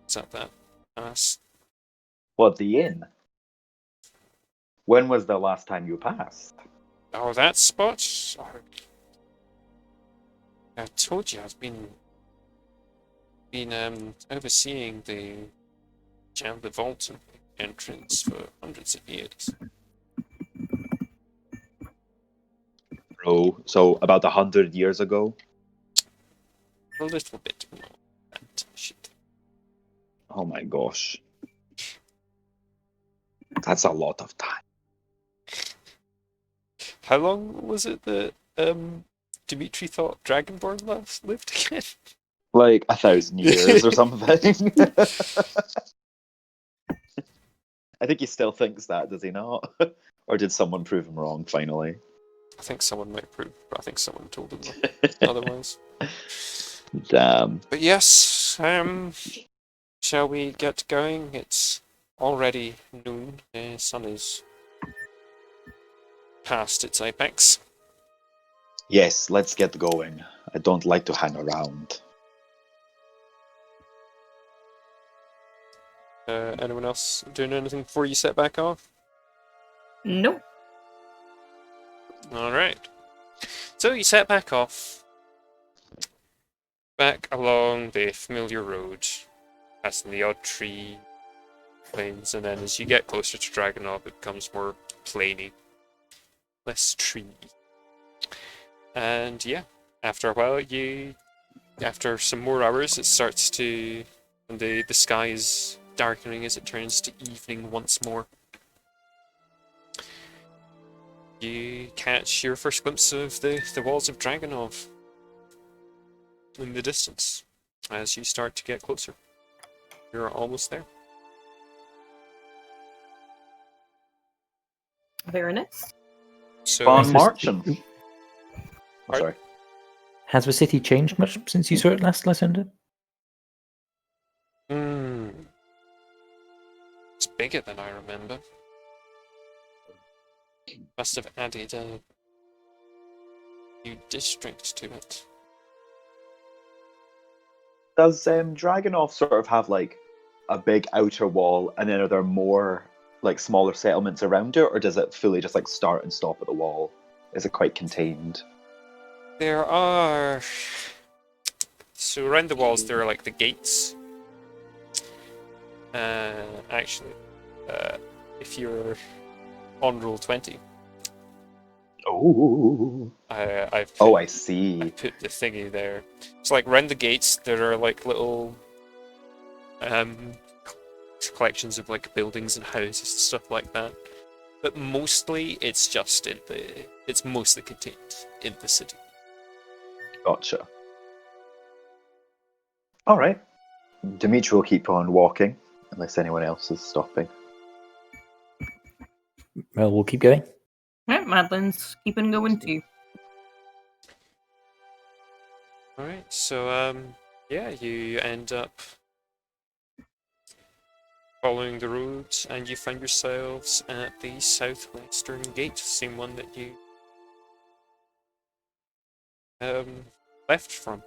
was at that pass? What, the inn? When was the last time you passed? Oh, that spot? Oh, I told you I've been overseeing the vault entrance for hundreds of years. Oh, so about 100 years ago? A little bit more than that, I should think. Oh my gosh. That's a lot of time. How long was it that Dimitri thought Dragonborn lived again? Like 1,000 years or something. I think he still thinks that, does he not? Or did someone prove him wrong finally? I think someone might prove, but I think someone told him otherwise. Damn. But yes, shall we get going? It's already noon. The sun is past its apex. Yes, let's get going. I don't like to hang around. Anyone else doing anything before you set back off? Nope. Alright. So you set back off. Back along the familiar road. Passing the odd tree plains, and then as you get closer to Dragonov, it becomes more plainy. Less tree. And yeah, after a while, after some more hours, it starts to, and the sky is darkening as it turns to evening once more. You catch your first glimpse of the walls of Dragonov in the distance as you start to get closer. You're almost there. Very nice. So, On Has the marching. city- Oh, sorry. Has the city changed much since you saw it last, Lysander? It's bigger than I remember. Must have added a new district to it. Does Dragonov sort of have like a big outer wall, and then are there more like smaller settlements around it, or does it fully just like start and stop at the wall? Is it quite contained? There are... So around the walls there are like the gates. Actually, if you're on roll 20, Oh. I've Oh, put, I see. put the thingy there. So like around the gates there are like little collections of like buildings and houses and stuff like that. But mostly it's just it's mostly contained in the city. Gotcha. All right. Dimitri will keep on walking unless anyone else is stopping. Well, we'll keep going. Yeah, Madeline's keeping going too. Alright, so yeah, you end up following the roads and you find yourselves at the southwestern gate, same one that you left from.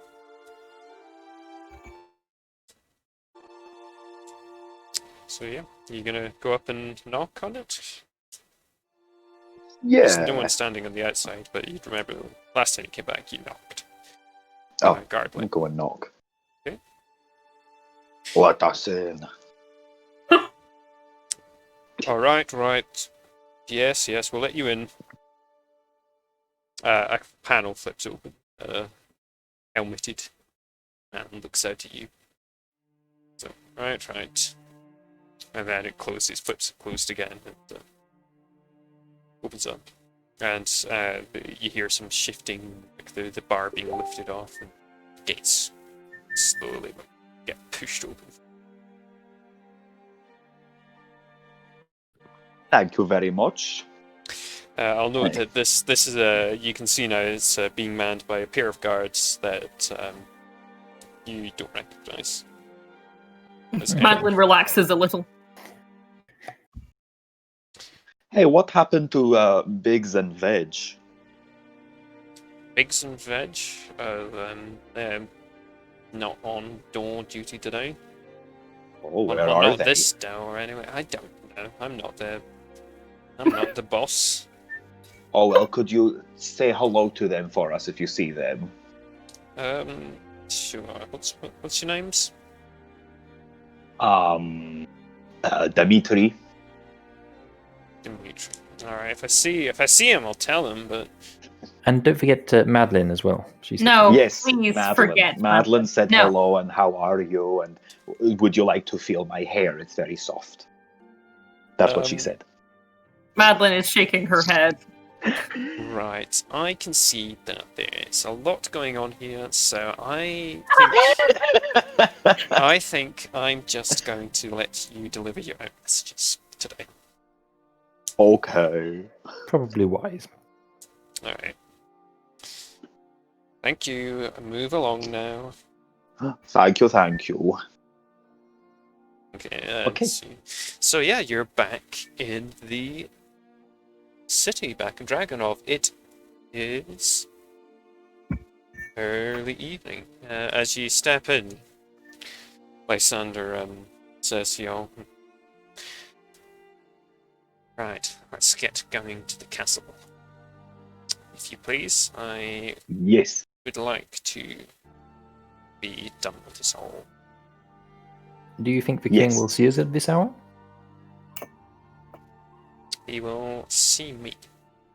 So yeah, you gonna go up and knock on it? There's no one Yeah. standing on the outside, but you'd remember the last time you came back, you knocked. Oh, Guard I'll went. go and knock. Okay. Let us in. Alright, right. Yes, we'll let you in. A panel flips open. Helmeted man looks out at you. So, right. And then it closes, flips closed again, and opens up. And you hear some shifting, like the bar being lifted off, and gates slowly get pushed open. Thank you very much. I'll note Hey. that this is you can see now it's being manned by a pair of guards that you don't recognize. as any. Madeline relaxes a little. Hey, what happened to Biggs and Veg? Biggs and Veg, not on door duty today. Oh, where Well, are not they? this door anyway. I don't know. I'm not the boss. Oh well, could you say hello to them for us if you see them? Sure. What's your names? Dimitri. Dimitri. All right. If I see him, I'll tell him. But And don't forget Madeline as well. She's No, Yes, please Madeline. forget. Madeline said No. hello and how are you and would you like to feel my hair? It's very soft. That's what she said. Madeline is shaking her head. Right, I can see that there's a lot going on here, so I think I'm just going to let you deliver your own messages today. Okay. Probably wise. Alright. Thank you. Move along now. Thank you, thank you. Okay, Okay. so yeah, you're back in the city, back in Dragonov. It is early evening. As you step in, Lysander says, right, let's get going to the castle. If you please, I Yes. would like to be done with this all. Do you think the Yes. king will see us at this hour? He will see me,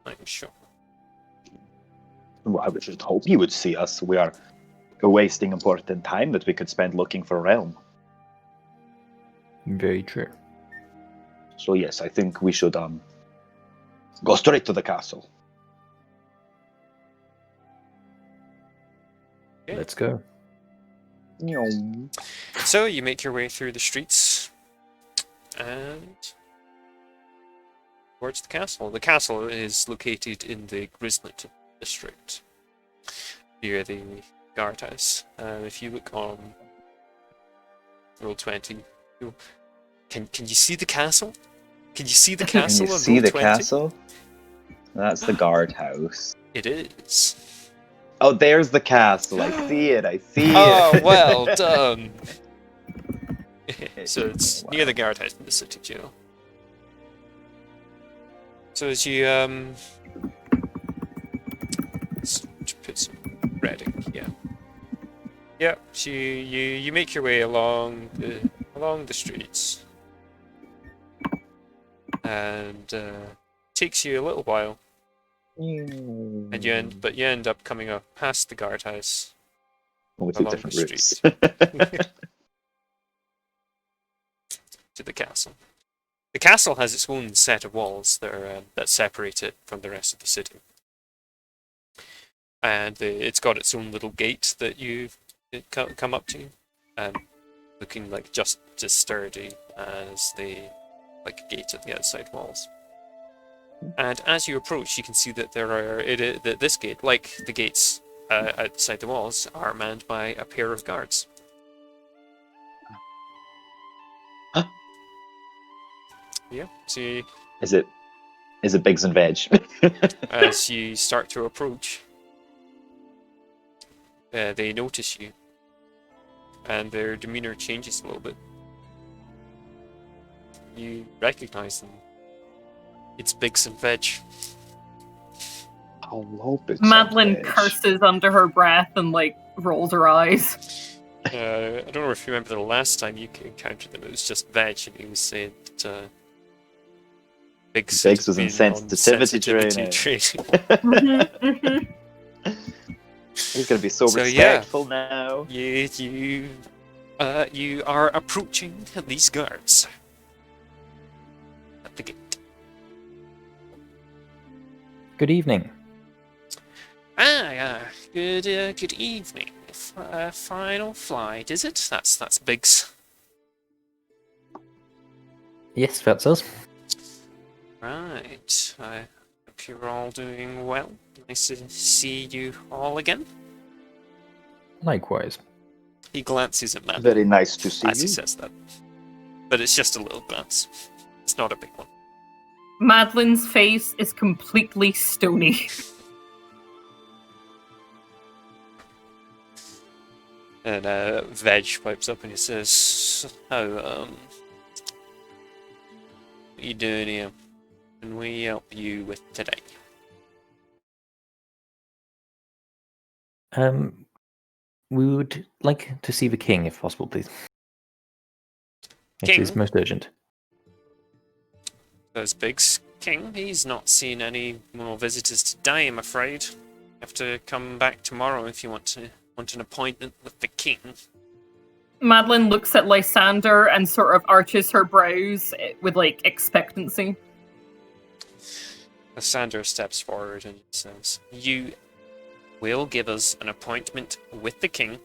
I'm sure. Well, I would just hope he would see us. We are wasting important time that we could spend looking for Relm. Very true. So yes, I think we should go straight to the castle. Okay. Let's go. So you make your way through the streets and towards the castle. The castle is located in the Grizzlet district, near the guardhouse. If you look on roll 20, can you see the castle? Can you see the Can castle you on see roll the 20? castle? That's the guardhouse. It is. Oh, there's the castle. I see it. I see Oh, it. well done. So it's near the guardhouse in the city jail. So as you let's put some reading, yeah. Yeah, so you make your way along the streets. And takes you a little while. And you end up coming up past the guardhouse. Oh, we took along different the routes. street. To the castle. The castle has its own set of walls that separate it from the rest of the city. And it's got its own little gate that you come up to, looking like just as sturdy as the gate at the outside walls. And as you approach, you can see that that this gate, like the gates outside the walls, are manned by a pair of guards. Huh? Yeah. So Is it Biggs and Veg? as you start to approach, they notice you, and their demeanor changes a little bit. You recognize them. It's Biggs and Veg. Hello, Biggs Madeline and Veg. curses under her breath and rolls her eyes. I don't know if you remember the last time you encountered them. It was just Veg, and he was saying that Biggs was had in been on sensitivity training. He's gonna be so So, yeah. respectful now. You are approaching these guards at the gate. Good evening. Good evening. Final flight, is it? That's Biggs. Yes, that's us. Right. I hope you're all doing well. Nice to see you all again. Likewise. He glances at Madeline Very nice to see as he you. says that. But it's just a little glance. It's not a big one. Madeline's face is completely stony. And Veg pipes up and he says, "Oh, what you doing here? Can we help you with today?" We would like to see the king, if possible, please. It is King? most urgent. There's Biggs. King, he's not seen any more visitors today, I'm afraid. You have to come back tomorrow if you want an appointment with the king. Madeline looks at Lysander and sort of arches her brows with expectancy. Lysander steps forward and says, "You will give us an appointment with the king,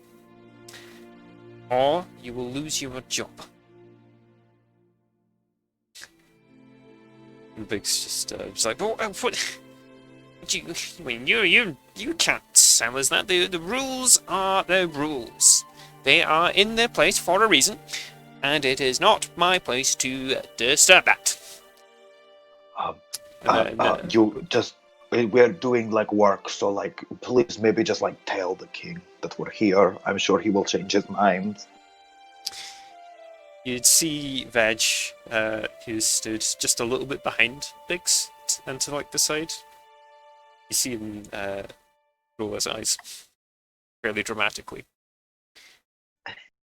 or you will lose your job." And Big's just like, "Oh, what? I mean, you can't tell us that. The rules are the rules. They are in their place for a reason, and it is not my place to disturb that." You just we're doing like work, so like please maybe just like tell the king that we're here. I'm sure he will change his mind. You'd see Veg, who stood just a little bit behind Biggs and to like the side. You see him roll his eyes fairly dramatically.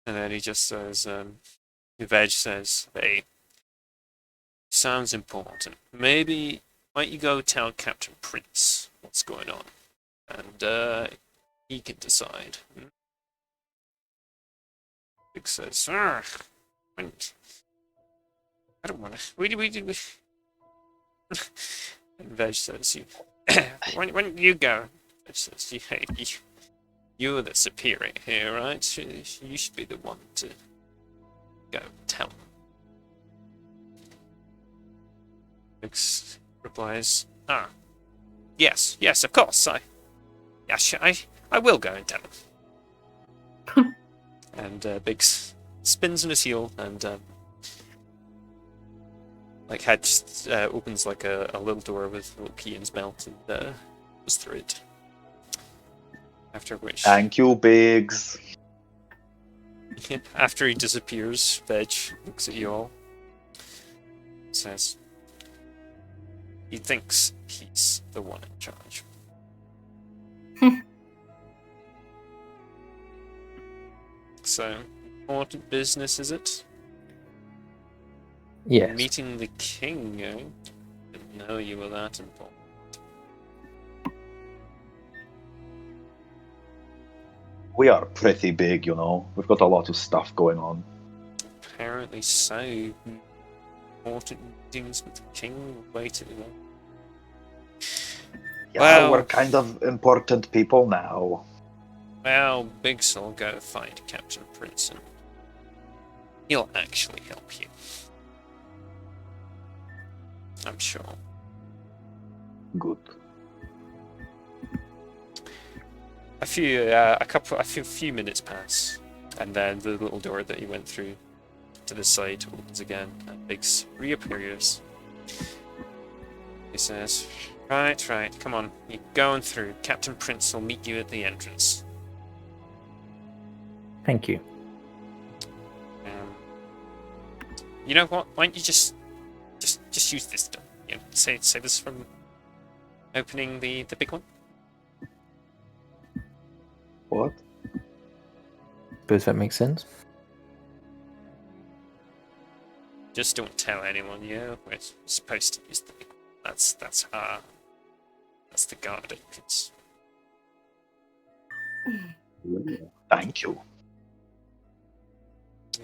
And then he just says, Veg says, "Hey, sounds important. Maybe, might you go tell Captain Prince what's going on? And he can decide." Biggs says, I don't want to. We. And Veg says, when you go, Veg says, hey, you're the superior here, right? You should be the one to go tell them. Vix replies, yes, of course, I will go and tell them. And Biggs spins on his heel and opens like a little door with a little key in his belt and goes through it. After which, Thank you, Biggs. after he disappears, Veg looks at you all, says he thinks he's the one in charge. So, important business, is it? Yes. Meeting the king, eh? Didn't know you were that important. We are pretty big, you know. We've got a lot of stuff going on. Apparently so. Important meetings with the king. Wait a minute. Yeah, Well- we're kind of important people now. Well, Biggs will go find Captain Prince and he'll actually help you. I'm sure. Good. A few minutes pass, and then the little door that you went through to the side opens again, and Biggs reappears. He says, Right, come on, you're going through. Captain Prince will meet you at the entrance. Thank you. You know what? Why don't you just use this door? You know, say this from opening the big one. What? Suppose that makes sense. Just don't tell anyone. We're supposed to use the big one. That's the guard entrance. Thank you.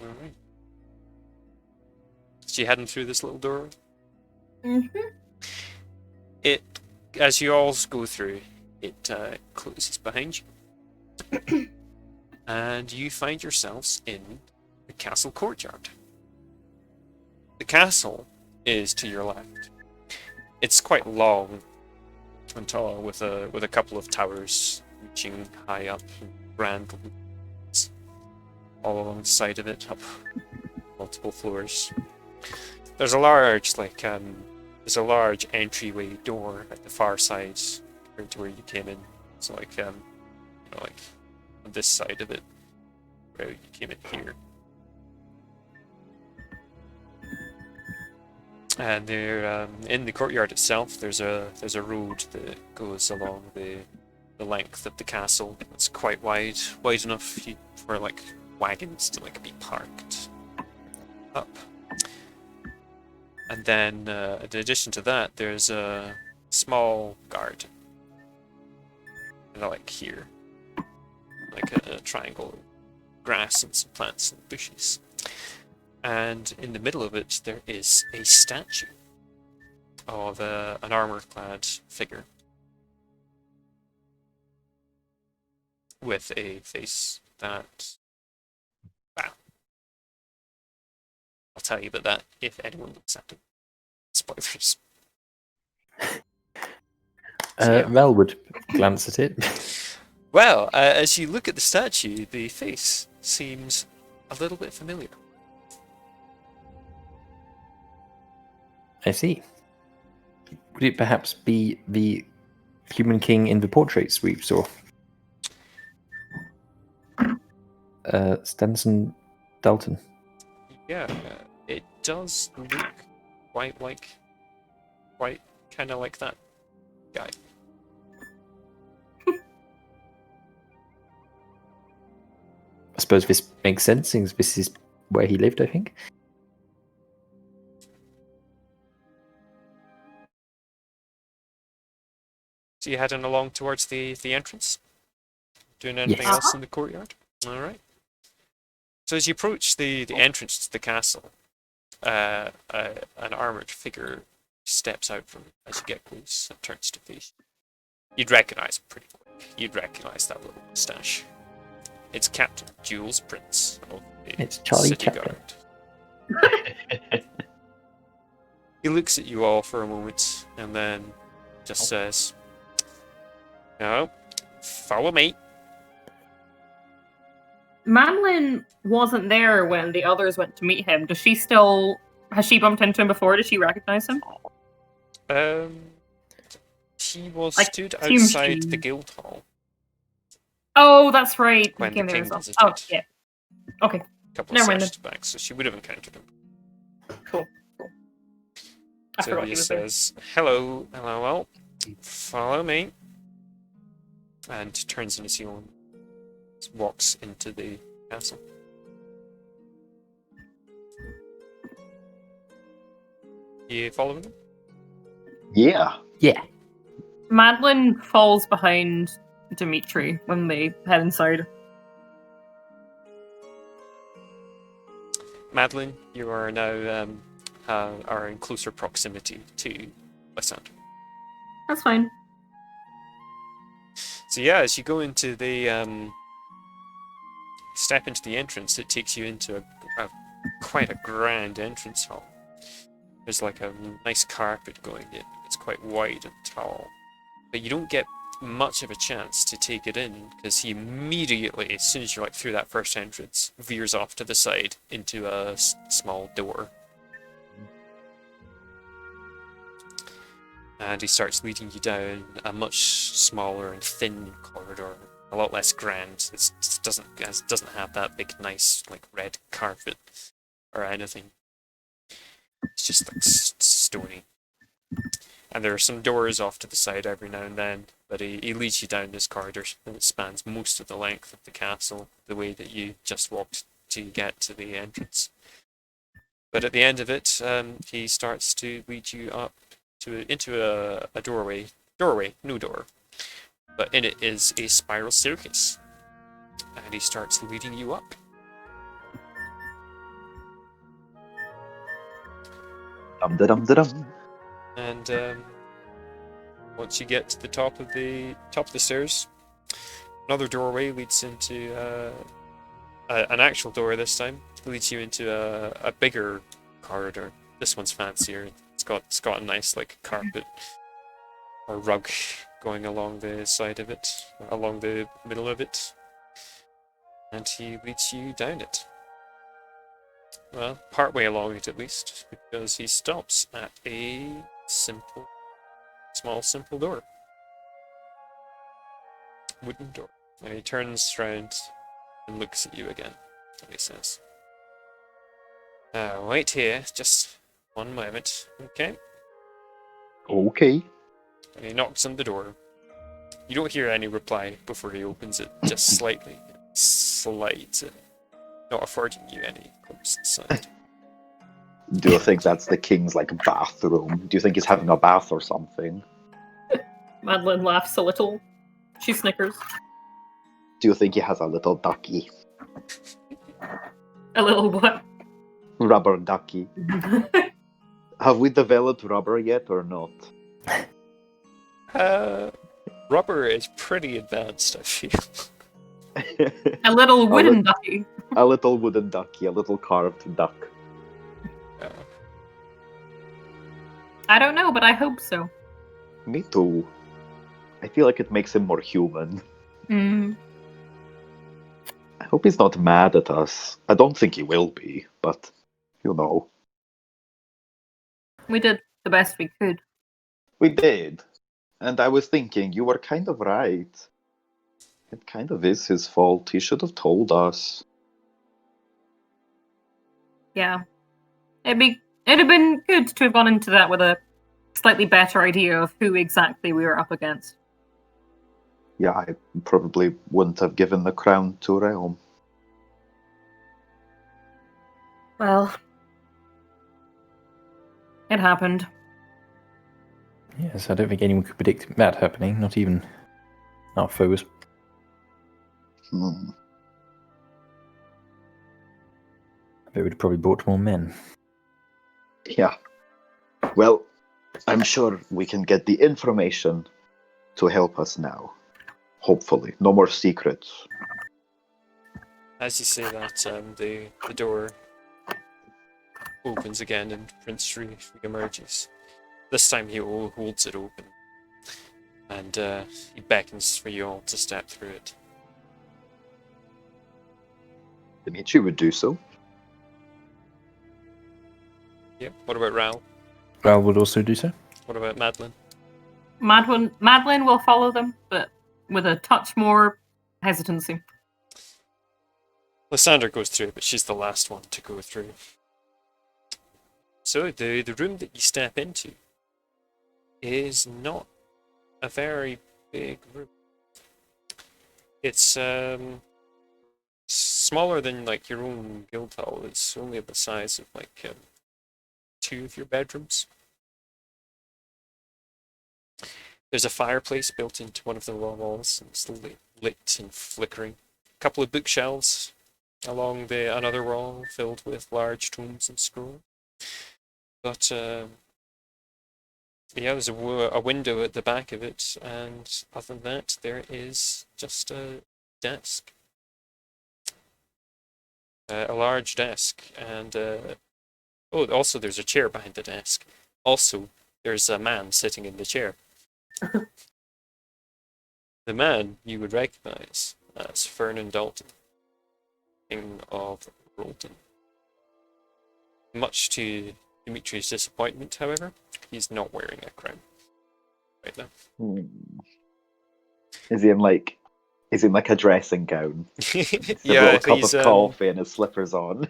All right. So you heading through this little door? It, as you all go through, it closes behind you, and you find yourselves in the castle courtyard. The castle is to your left. It's quite long and tall, with a couple of towers reaching high up and grand all along the side of it, up multiple floors. There's a large entryway door at the far side compared to where you came in. So like on this side of it, where you came in here. And there, in the courtyard itself, there's a road that goes along the length of the castle. It's quite wide enough for like wagons to like be parked up. And then, in addition to that, there's a small garden, like here, like a triangle of grass and some plants and bushes. And in the middle of it, there is a statue of an armor-clad figure with a face that, well, I'll tell you about that if anyone looks at it. Spoilers. So, yeah. Mel would glance at it. Well, as you look at the statue, the face seems a little bit familiar. I see. Would it perhaps be the human king in the portraits we saw? Stenson Dalton. Yeah, it does look quite kind of like that guy. I suppose this makes sense, since this is where he lived, I think. So you heading along towards the entrance? Doing anything Yes. else in the courtyard? Alright. So as you approach the entrance to the castle, an armoured figure steps out from as you get close and turns to face you. You'd recognise him pretty quick. You'd recognise that little moustache. It's Captain Jules Prince of the It's Charlie City Chaplin. Guard. He looks at you all for a moment and then just says, "No, follow me." Madeline wasn't there when the others went to meet him. Has she bumped into him before? Does she recognize him? He was I stood assume outside she- the guild hall Oh, that's right. He when the came there king as well. visited. Oh, yeah. Okay, A couple Never of mind sessions back, so she would have encountered him. cool. I So forgot he he was there. says, "Hello, LOL, follow me," and turns on his heel and walks into the castle. You following him? Yeah. Yeah. Madeline falls behind Dimitri when they head inside. Madeline, you are now are in closer proximity to Lysander. That's fine. So yeah, as you go into the step into the entrance, it takes you into a quite a grand entrance hall. There's like a nice carpet going in. It's quite wide and tall, but you don't get much of a chance to take it in because he immediately, as soon as you're like through that first entrance, veers off to the side into a small door. And he starts leading you down a much smaller and thin corridor, a lot less grand. It doesn't have that big, nice, like red carpet or anything. It's just like stony. And there are some doors off to the side every now and then, but he leads you down this corridor, and it spans most of the length of the castle, the way that you just walked to get to the entrance. But at the end of it, he starts to lead you up into a doorway. No door. But in it is a spiral staircase. And he starts leading you up. Dum-da-dum-da-dum. And once you get to the top of the stairs, another doorway leads into an actual door this time. Leads you into a bigger corridor. This one's fancier. It's got a nice like carpet or rug going along the side of it, along the middle of it. And he leads you down it. Well, partway along it at least, because he stops at a small simple door. Wooden door. And he turns around and looks at you again. And he says, wait here, just one moment, okay? Okay. And he knocks on the door. You don't hear any reply before he opens it, just slightly. Slight. Not affording you any close sight. Do you think that's the king's like bathroom? Do you think he's having a bath or something? Madeline laughs a little. She snickers. Do you think he has a little ducky? A little what? Rubber ducky. Have we developed rubber yet or not? Rubber is pretty advanced, I feel. A little wooden lit- ducky. A little wooden ducky, a little carved duck. I don't know, but I hope so. Me too. I feel like it makes him more human. Mm. I hope he's not mad at us. I don't think he will be, but you know. We did the best we could. We did. And I was thinking, you were kind of right. It kind of is his fault. He should have told us. Yeah. It'd have been good to have gone into that with a slightly better idea of who exactly we were up against. Yeah, I probably wouldn't have given the crown to Relm. Well, it happened. Yes, I don't think anyone could predict that happening, not even our foes. Hmm. They would have probably brought more men. Yeah. Well, I'm sure we can get the information to help us now. Hopefully. No more secrets. As you say that, the door opens again and Prince re-emerges. This time he holds it open. And he beckons for you all to step through it. Dimitri would do so. Yeah. What about Ral? Ral would also do so. What about Madeline? Madeline will follow them, but with a touch more hesitancy. Lysander goes through, but she's the last one to go through. So the room that you step into is not a very big room. It's smaller than like your own guild hall. It's only the size of like 2 of your bedrooms. There's a fireplace built into one of the walls, and it's lit and flickering. A couple of bookshelves along another wall filled with large tomes and scrolls. But yeah, there's a window at the back of it, and other than that, there is just a desk. A large desk, and also there's a chair behind the desk. Also, there's a man sitting in the chair. The man you would recognize as Fernan Dalton, King of Rolton. Much to Dimitri's disappointment, however, he's not wearing a crown right now. Is he in like a dressing gown? Yeah, a little cup he's of coffee and his slippers on.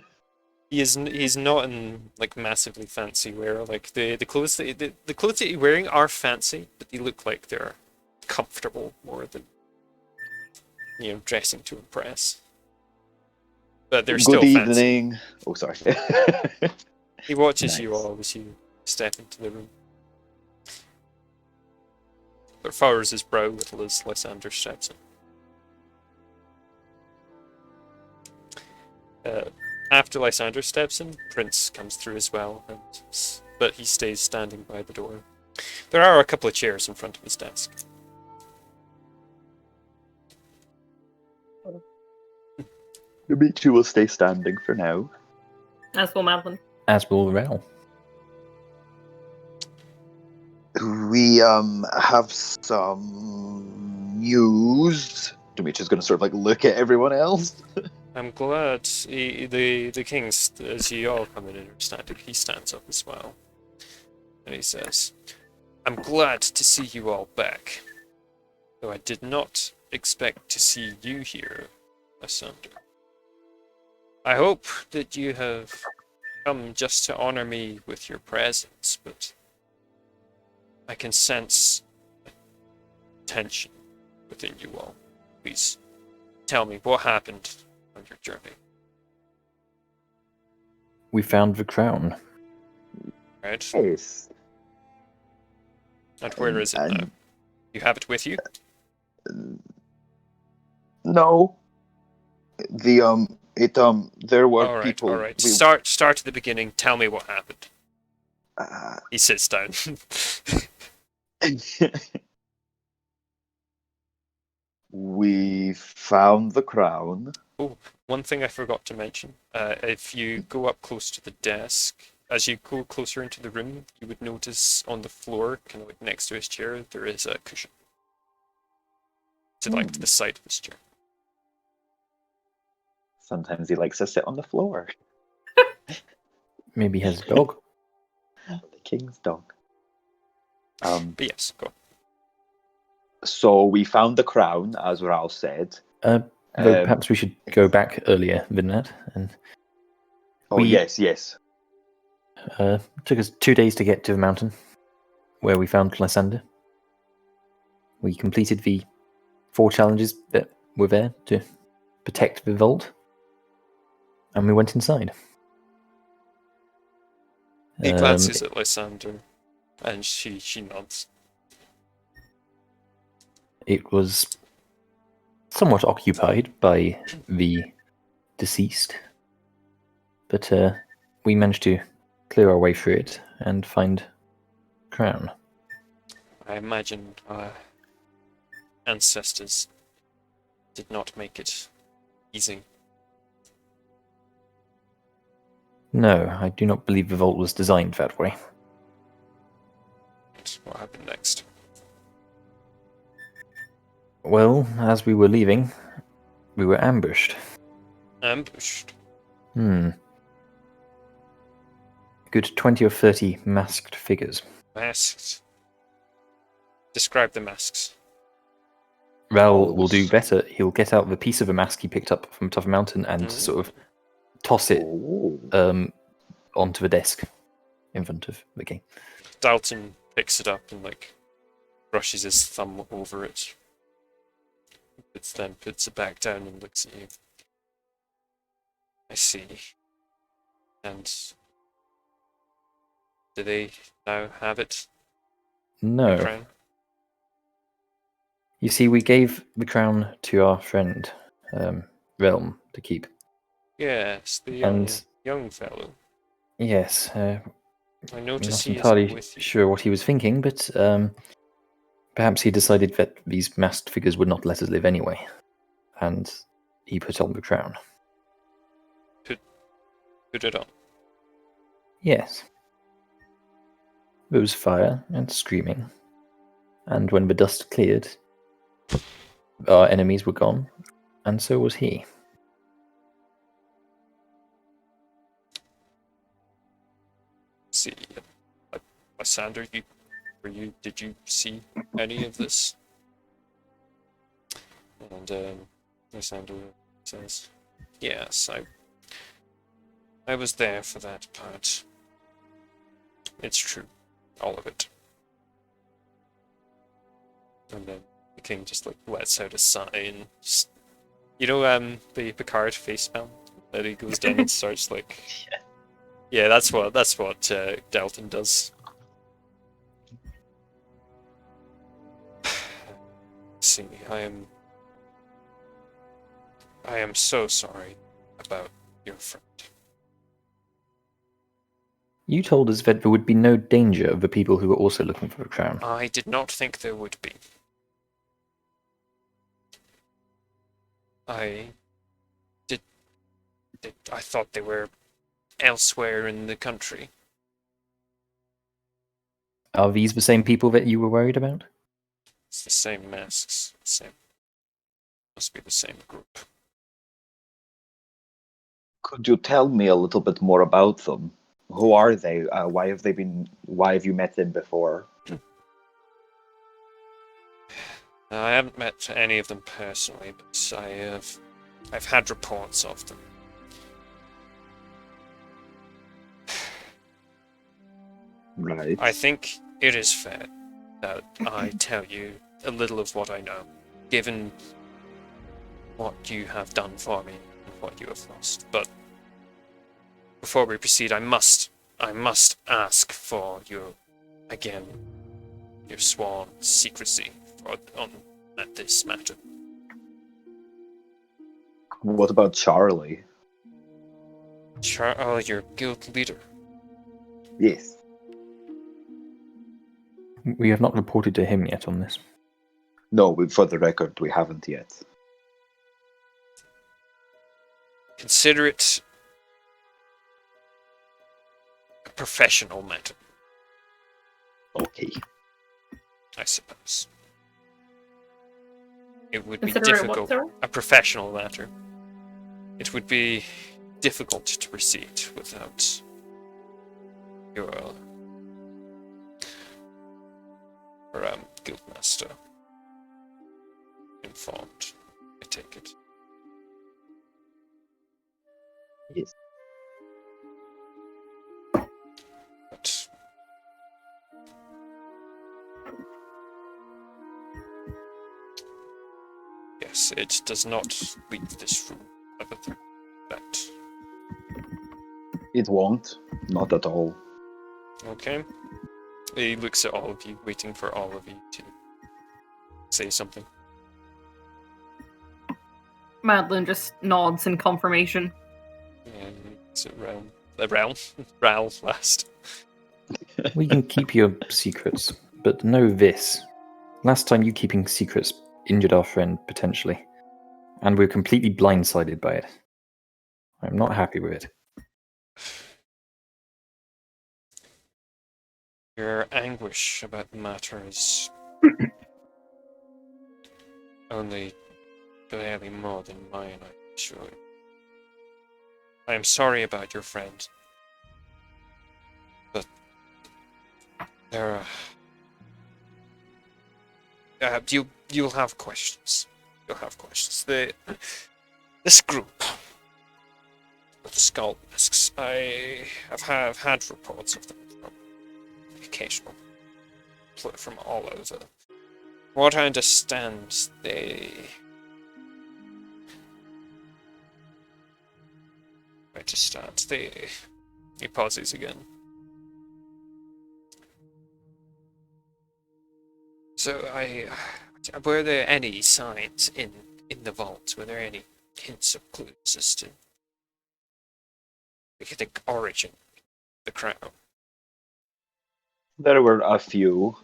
he's not in like massively fancy wear. Like the clothes that you're wearing are fancy, but they look like they're comfortable more than dressing to impress. But they're still Good fancy. evening. Oh, sorry. He watches Nice. you all as you step into the room. But furrows his brow little as Lysander steps in. After Lysander steps in, Prince comes through as well, but he stays standing by the door. There are a couple of chairs in front of his desk. Dimitri will stay standing for now. As will Madeline. As will Ral. We have some news. Dimitri's going to sort of like look at everyone else. I'm glad the king, as you all come in and are standing, he stands up as well. And he says, I'm glad to see you all back. Though I did not expect to see you here, Lysander. I hope that you have come just to honor me with your presence, but I can sense tension within you all. Please tell me what happened on your journey. We found the crown. Right? Yes. And where is it now? You have it with you? No. There were All right, people. all right. Start at the beginning. Tell me what happened. He sits down. We found the crown. Oh, one thing I forgot to mention. If you go up close to the desk, as you go closer into the room, you would notice on the floor, kind of like next to his chair, there is a cushion. To the side of his chair. Sometimes he likes to sit on the floor. Maybe he has a dog. The king's dog. But yes, go. So we found the crown, as Raoul said. Though perhaps we should go back earlier than that. And Oh, we- yes. took us 2 days to get to the mountain where we found Lysander. We completed the 4 challenges that were there to protect the vault, and we went inside. He glances at Lysander, and she nods. It was somewhat occupied by the deceased, but we managed to clear our way through it and find crown. I imagine our ancestors did not make it easy. No, I do not believe the vault was designed that way. What happened next? Well, as we were leaving, we were ambushed. Ambushed. Good 20 or 30 masked figures. Masked. Describe the masks. Ral will do better. He'll get out the piece of a mask he picked up from top of the mountain and sort of toss it Oh. onto the desk in front of the king. Dalton picks it up and brushes his thumb over it. Then puts it back down and looks at you. I see. And do they now have it? No. The crown? You see, we gave the crown to our friend, Relm, to keep. Yes, the young fellow. Yes, I I'm notice not he entirely isn't with you. sure what he was thinking, but perhaps he decided that these masked figures would not let us live anyway, and he put on the crown. Put it on. Yes. There was fire and screaming, and when the dust cleared, our enemies were gone, and so was he. See, Lysander, did you see any of this? And Lysander says, yes, I was there for that part. It's true, all of it. And then the king just lets out a sigh and just, the Picard face palm that he goes down and starts yeah, that's what Dalton does. See, I am so sorry about your friend. You told us that there would be no danger of the people who were also looking for the crown. I did not think there would be. I thought they were elsewhere in the country. Are these the same people that you were worried about? It's the same masks. Must be the same group. Could you tell me a little bit more about them? Who are they? Why have you met them before? I haven't met any of them personally, but I've had reports of them. Right. I think it is fair that I tell you a little of what I know, given what you have done for me and what you have lost. But before we proceed, I must ask for your sworn secrecy at this matter. What about Charlie? Your guild leader. Yes. We have not reported to him yet on this. No, for the record, we haven't yet. Consider it a professional matter, Okay. I suppose. It would Consider be it what, difficult. sir? A professional matter. It would be difficult to proceed without your guildmaster informed. I take it. Yes. But yes, it does not leave this room other than that. It won't. Not at all. Okay. He looks at all of you, waiting for all of you to say something. Madeline just nods in confirmation. And he looks at Relm. Ral last. We can keep your secrets, but know this. Last time you keeping secrets injured our friend, potentially. And we're completely blindsided by it. I'm not happy with it. Your anguish about the matter is only barely more than mine, I'm sure. I am sorry about your friend, but there are... you'll have questions. You'll have questions. This group, the Skull Masks, I have had reports of them from occasional from all over. What I understand, he pauses again. So were there any signs in the vault? Were there any hints of clues as to the origin of the crown? There were a few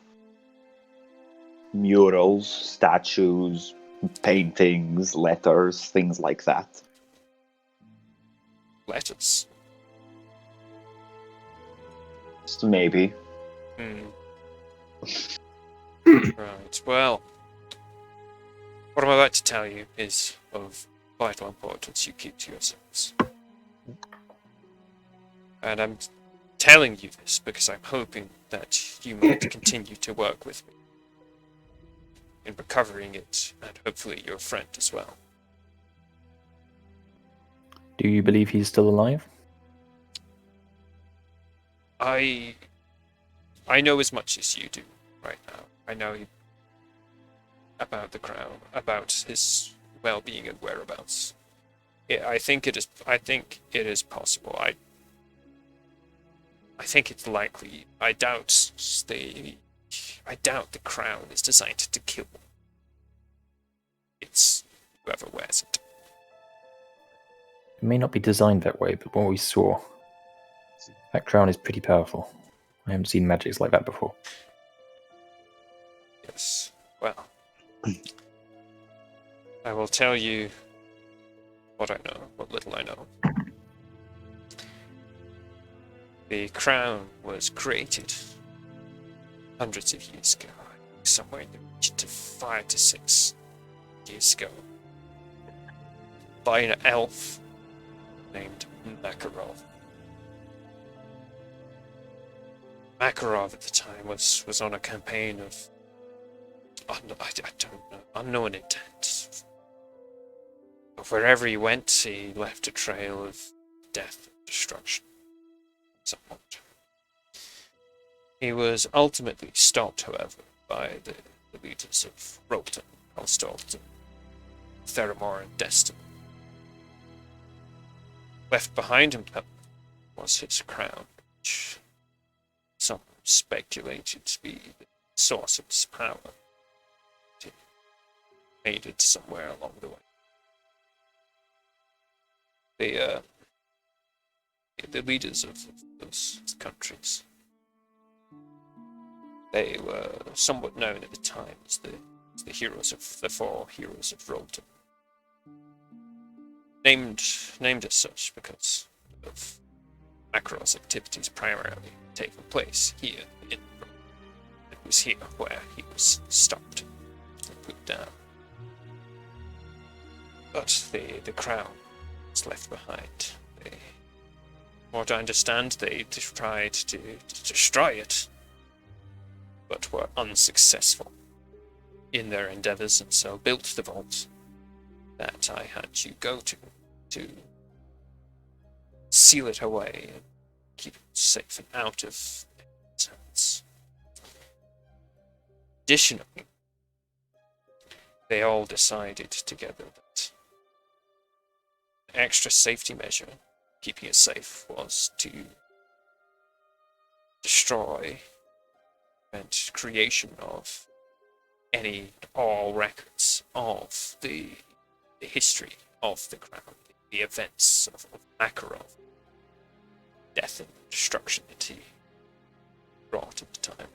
murals, statues, paintings, letters, things like that. Letters. So maybe. Right. Well, what I'm about to tell you is of vital importance. You keep to yourselves. And I'm telling you this because I'm hoping that you might continue to work with me in recovering it, and hopefully your friend as well. Do you believe he's still alive? I know as much as you do right now. I know about the crown, about his well-being and whereabouts. I think it is possible. I think it's likely. I doubt the crown is designed to kill. It's whoever wears it. It may not be designed that way, but what we saw, that crown is pretty powerful. I haven't seen magics like that before. Yes. Well, I will tell you what I know, what little I know. The crown was created hundreds of years ago, somewhere in the region of 5 to 6 years ago, by an elf named Makarov. Makarov at the time was on a campaign of unknown intent. But wherever he went, he left a trail of death and destruction. Somewhat. He was ultimately stopped, however, by the leaders of Roten, Alstolt, Theramore, and Destin. Left behind him, though, was his crown, which some speculated to be the source of his power. He made it somewhere along the way. The leaders of those countries They were somewhat known at the time as the heroes of the four heroes of Relm. Named as such because of Makar's activities primarily taking place here in Relm. It was here where he was stopped and put down. But the crown was left behind. What I understand, they tried to destroy it, but were unsuccessful in their endeavors, and so built the vault that I had you go to seal it away and keep it safe and out of anyone's hands. Additionally, they all decided together that an extra safety measure keeping it safe was to destroy and creation of any and all records of the history of the crown, the events of Makarov, death and destruction that he brought at the time.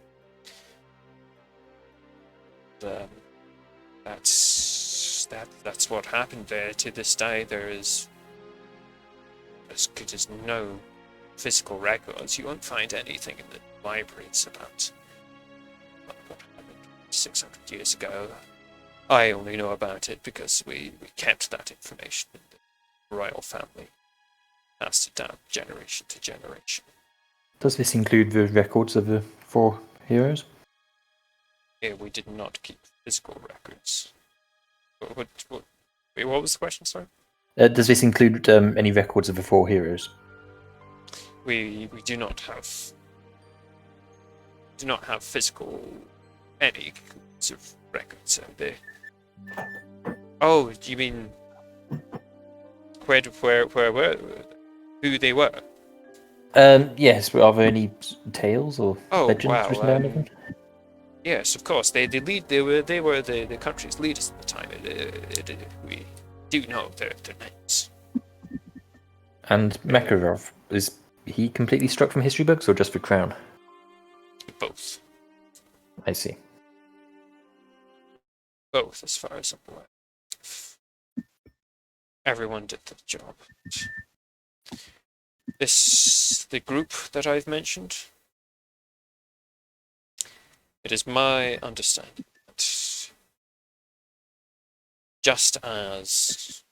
That's what happened there. To this day, there is as good as no physical records. You won't find anything in the libraries about what happened 600 years ago. I only know about it because we kept that information in the royal family, passed it down generation to generation. Does this include the records of the four heroes? Here we did not keep physical records. What was the question, sorry? Does this include any records of the four heroes? We do not have physical any sort of records. So oh, do you mean where were who they were? Yes. Are there any tales or legends written down of them? Yes, of course. They were the country's leaders at the time. We do know their names. And Makarov, is he completely struck from history books or just the crown? Both. I see. Both, as far as I'm aware. Everyone did the job. The group that I've mentioned, it is my understanding that just as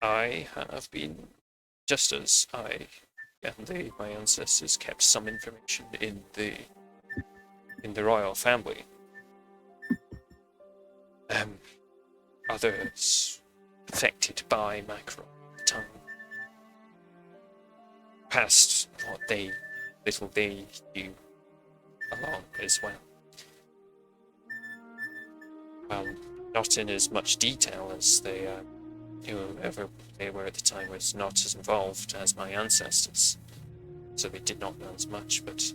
I and my ancestors kept some information in the royal family, others affected by Macro at the time passed what little they knew along as well. Not in as much detail as whoever they were at the time was not as involved as my ancestors, so they did not know as much, but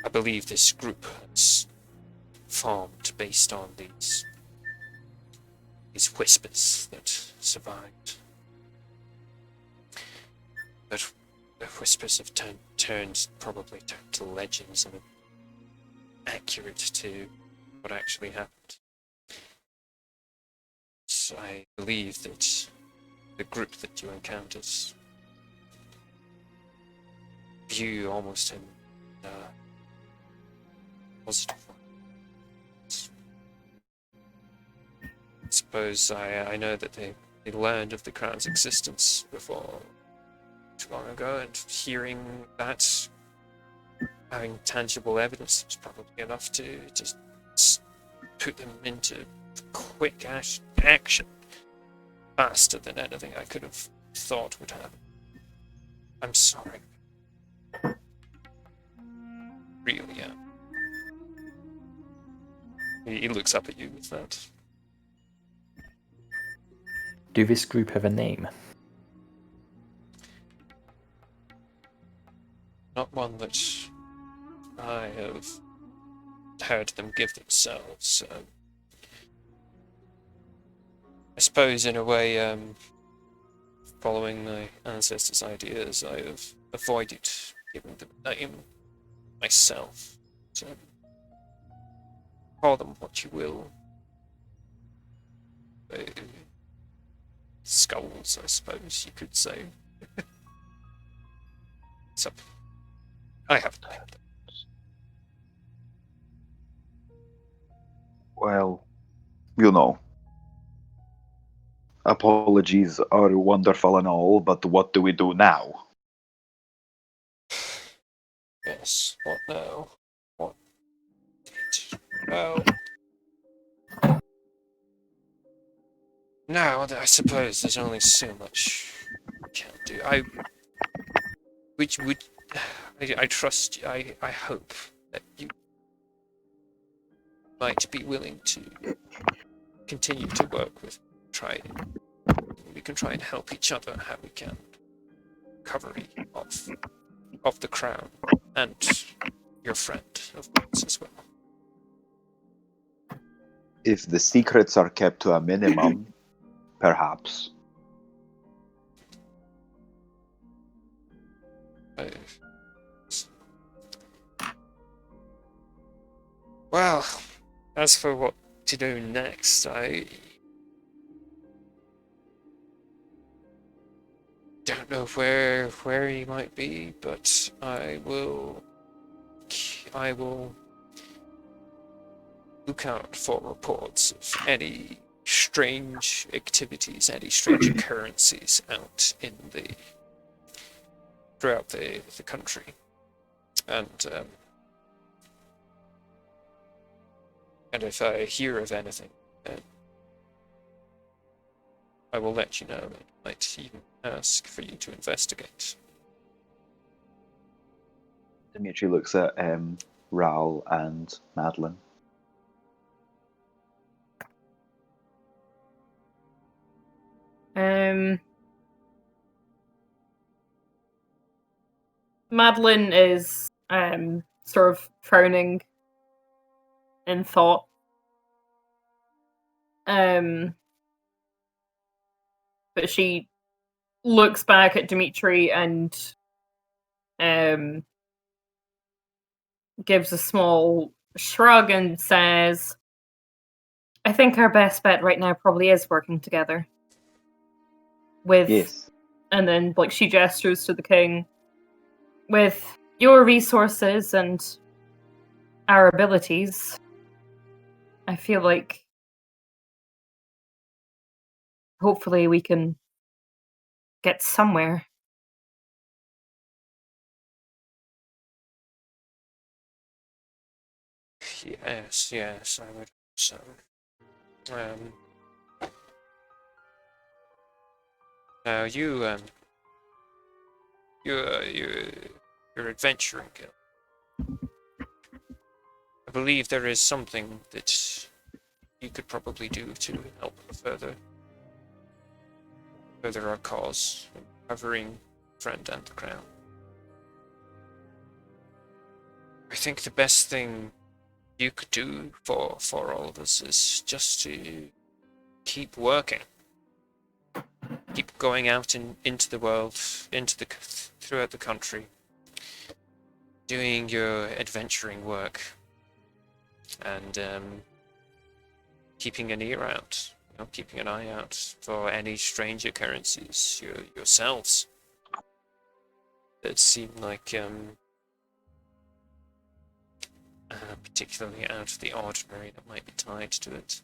I believe this group has formed based on these whispers that survived. But the whispers have turned to legends and accurate to what actually happened. So I believe that the group that you encountered view almost in positive way. I suppose I know that they learned of the crown's existence before too long ago, and hearing that, having tangible evidence was probably enough to just put them into quick action faster than anything I could have thought would happen. I'm sorry. Really, yeah. He looks up at you with that. Do this group have a name? Not one that I have heard them give themselves. I suppose, in a way, following my ancestors' ideas, I have avoided giving them a name. myself. So, call them what you will. Skulls, I suppose you could say. So, I haven't named them. Well, you know, apologies are wonderful and all, but what do we do now? Yes, what now? What did? Well, now I suppose there's only so much we can do. I trust, I hope that you might be willing to continue to work with, we can try and help each other how we can. Recovery of the crown and your friend, of course, as well. If the secrets are kept to a minimum, perhaps. Well, as for what to do next, I don't know where he might be, but I will look out for reports of any strange activities, any strange occurrences out in throughout the country, and if I hear of anything, I will let you know. I might even ask for you to investigate. Dimitri looks at Raoul and Madeline. Madeline is sort of frowning in thought. But she looks back at Dimitri and gives a small shrug and says, I think our best bet right now probably is working together. Yes. And then she gestures to the king. With your resources and our abilities, I feel like hopefully we can get somewhere. Yes, I would hope so. Now you're adventuring. I believe there is something that you could probably do to help further our cause, recovering friend and the crown. I think the best thing you could do for all of us is just to keep working, keep going out into the world, throughout the country, doing your adventuring work, and keeping an ear out, keeping an eye out for any strange occurrences yourselves that seem like particularly out of the ordinary, that might be tied to it.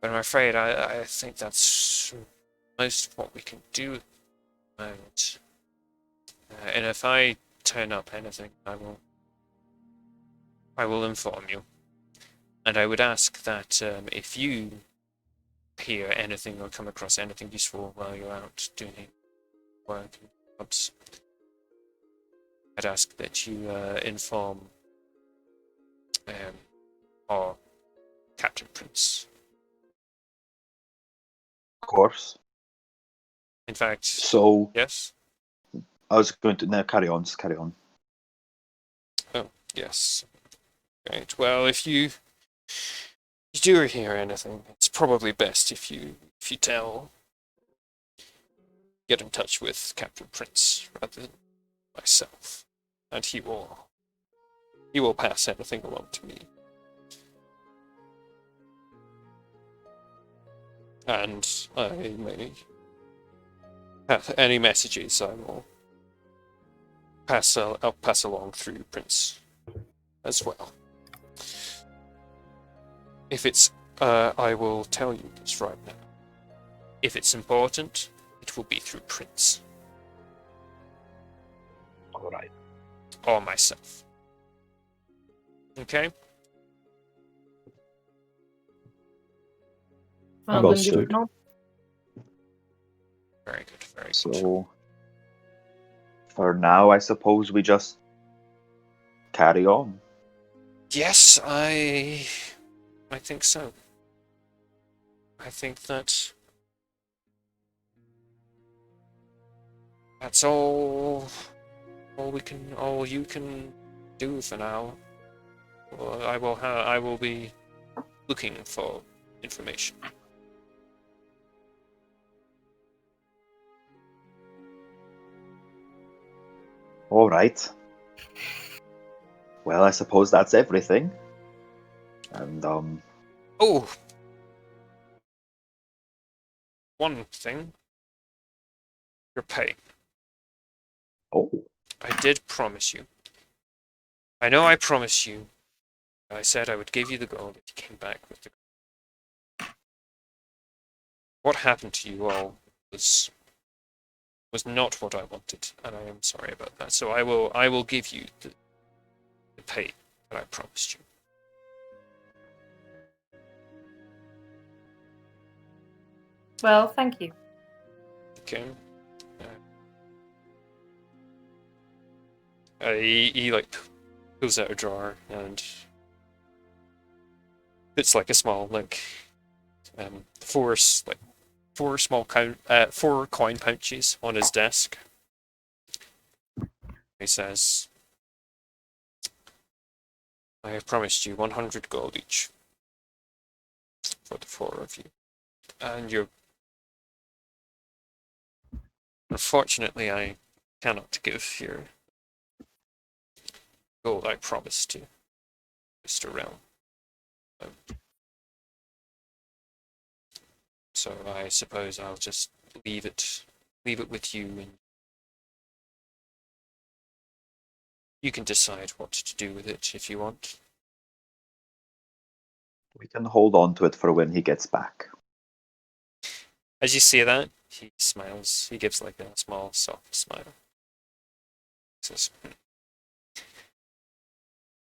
But I'm afraid I think that's most of what we can do at the moment. And if I turn up anything, I will inform you. And I would ask that if you hear anything or come across anything useful while you're out doing work in pubs, I'd ask that you inform our Captain Prince. Of course. In fact, So, yes? I was going to... No, carry on, just carry on. Oh, yes. Right, well, if you do hear anything, it's probably best if you get in touch with Captain Prince rather than myself. and he will pass anything along to me. And I may have any messages I will I'll pass along through Prince as well. If it's, I will tell you this right now. If it's important, it will be through Prince. All right. Or myself. Okay? Well, Well then give stood. it no. Very good, very good. So, for now, I suppose we just carry on. Yes, I think so. I think that's all you can do for now. Well, I will be looking for information. All right. Well, I suppose that's everything. And Oh, one thing. Your pay. oh, I did promise you. I know I promised you. I said I would give you the gold if you came back with the gold. What happened to you all was not what I wanted, and I am sorry about that. So I will give you the pay that I promised you. Well, thank you. Okay. He like pulls out a drawer and puts like a small four coin pouches on his desk. He says, "I have promised you 100 gold each for the four of you, and you're unfortunately I cannot give your gold I promised to Mr. Relm. So I suppose I'll just leave it with you, and you can decide what to do with it if you want." we can hold on to it for when he gets back. As you say that, he smiles. He gives like a small, soft smile. He says,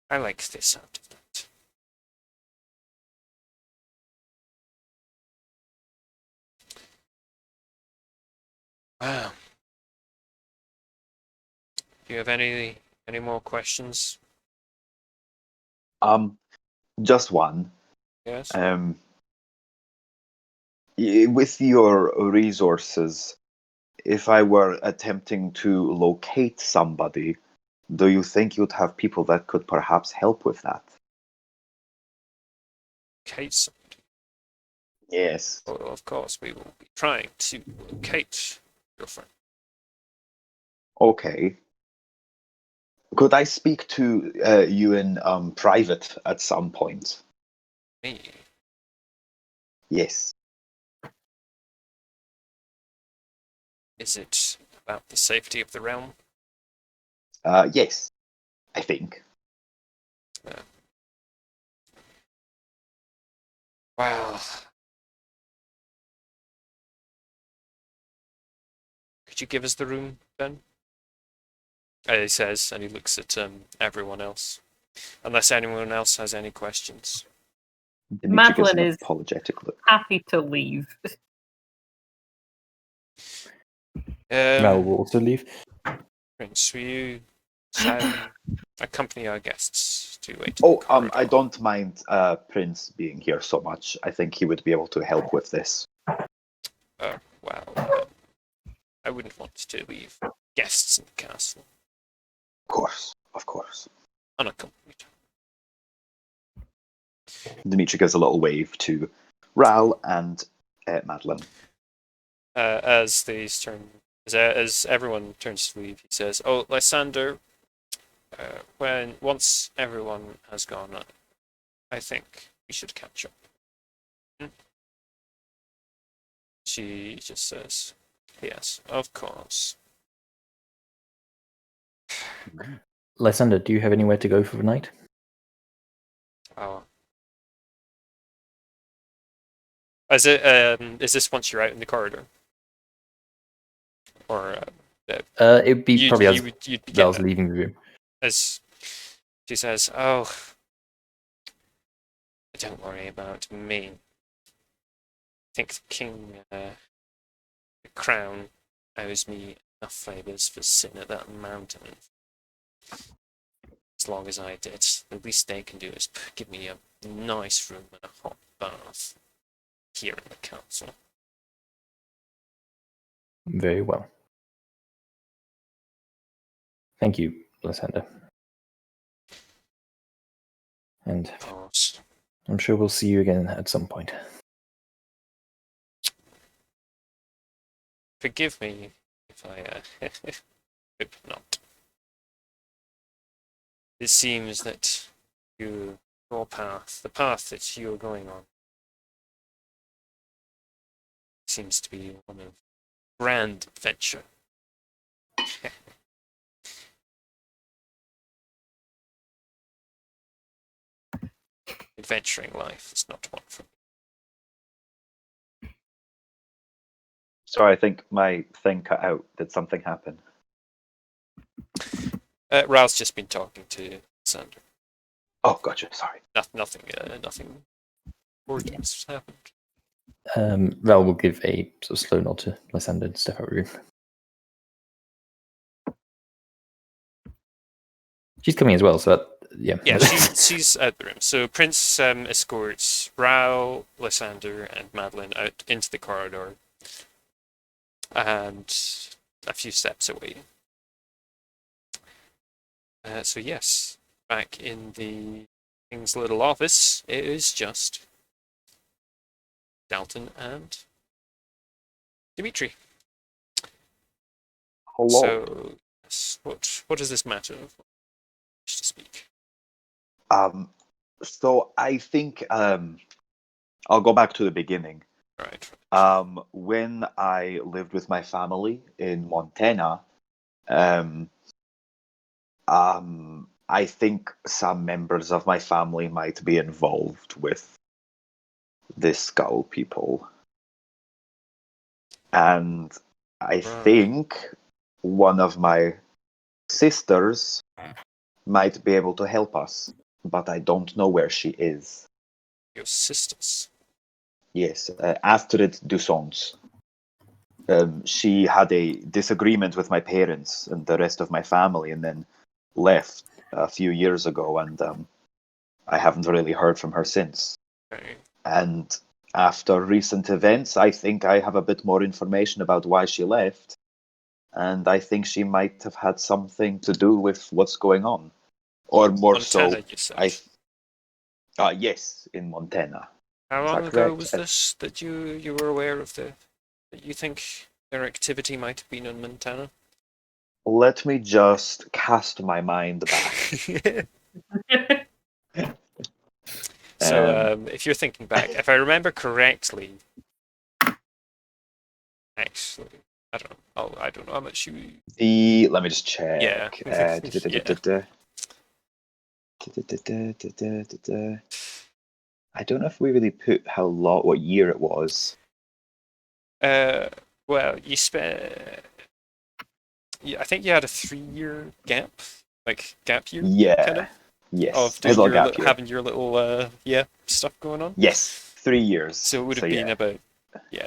"I like the sound of that." Wow. Do you have any more questions? Just one. Yes. With your resources, if I were attempting to locate somebody, do you think you'd have people that could perhaps help with that? Locate. Yes. Well, of course, we will be trying to locate your friend. Okay. Could I speak to you in private at some point? Me. Yes. Is it about the safety of the realm? Yes, I think. Wow. Could you give us the room, Ben? He says, and he looks at everyone else. Unless anyone else has any questions. Dimitri gives Madeline an is apologetic look. happy to leave. Mel will also leave. Prince, will you accompany our guests to wait in the Oh, corridor? I don't mind Prince being here so much. I think he would be able to help with this. Wow. I wouldn't want to leave guests in the castle Of course. unaccompanied. Dimitri gives a little wave to Ral and Madeline. As everyone turns to leave, he says, "Oh, Lysander, Once everyone has gone, I think we should catch up. She just says, "Yes, of course." Lysander, do you have anywhere to go for the night? Oh. Is this once you're out in the corridor, or It'd be probably as you'd be I was getting leaving the room. as she says, "Oh, don't worry about me. I think the king, the crown, owes me enough favours for sitting at that mountain. As long as I did, the least they can do is give me a nice room and a hot bath here in the council." Very well. Thank you, Lysander. And Of course. I'm sure we'll see you again at some point. Forgive me if I hope not. It seems that your path, the path that you're going on, seems to be one of grand adventure. Adventuring life is not one for me. Sorry, I think my thing cut out. Did something happen? Ral's just been talking to Sander. Oh, gotcha. Sorry. Nothing important has happened. Val will give a sort of slow nod to Lysander and step out of the room. She's coming as well, so that, yeah. Yeah, she's out the room. So Prince escorts Ral, Lysander, and Madeline out into the corridor, and a few steps away. So yes, back in the king's little office, it is just Dalton and Dimitri. Hello. So, yes, what does this matter? Wish to speak. So I think I'll go back to the beginning. Right. When I lived with my family in Montana, I think some members of my family might be involved with the Skull people. And I think one of my sisters might be able to help us, but I don't know where she is. Your sisters. Yes, Astrid Dusons. She had a disagreement with my parents and the rest of my family, and then left a few years ago, and I haven't really heard from her since. Okay. And after recent events, I think I have a bit more information about why she left, and I think she might have had something to do with what's going on, or more Montana, so, you said. yes, in Montana. How Is long that ago correct? was this that you were aware of that you think their activity might have been in Montana? Let me just cast my mind back. So, if you're thinking back, if I remember correctly, actually, I don't know. Oh, I don't know how much you. Let me just check. Yeah. I don't know if we really put what year it was. Well, you spent. Yeah, I think you had a 3-year gap, like gap year. Yeah. Kind of. Yes. Of doing little gap year. having your little stuff going on. Yes, 3 years. So it would have been about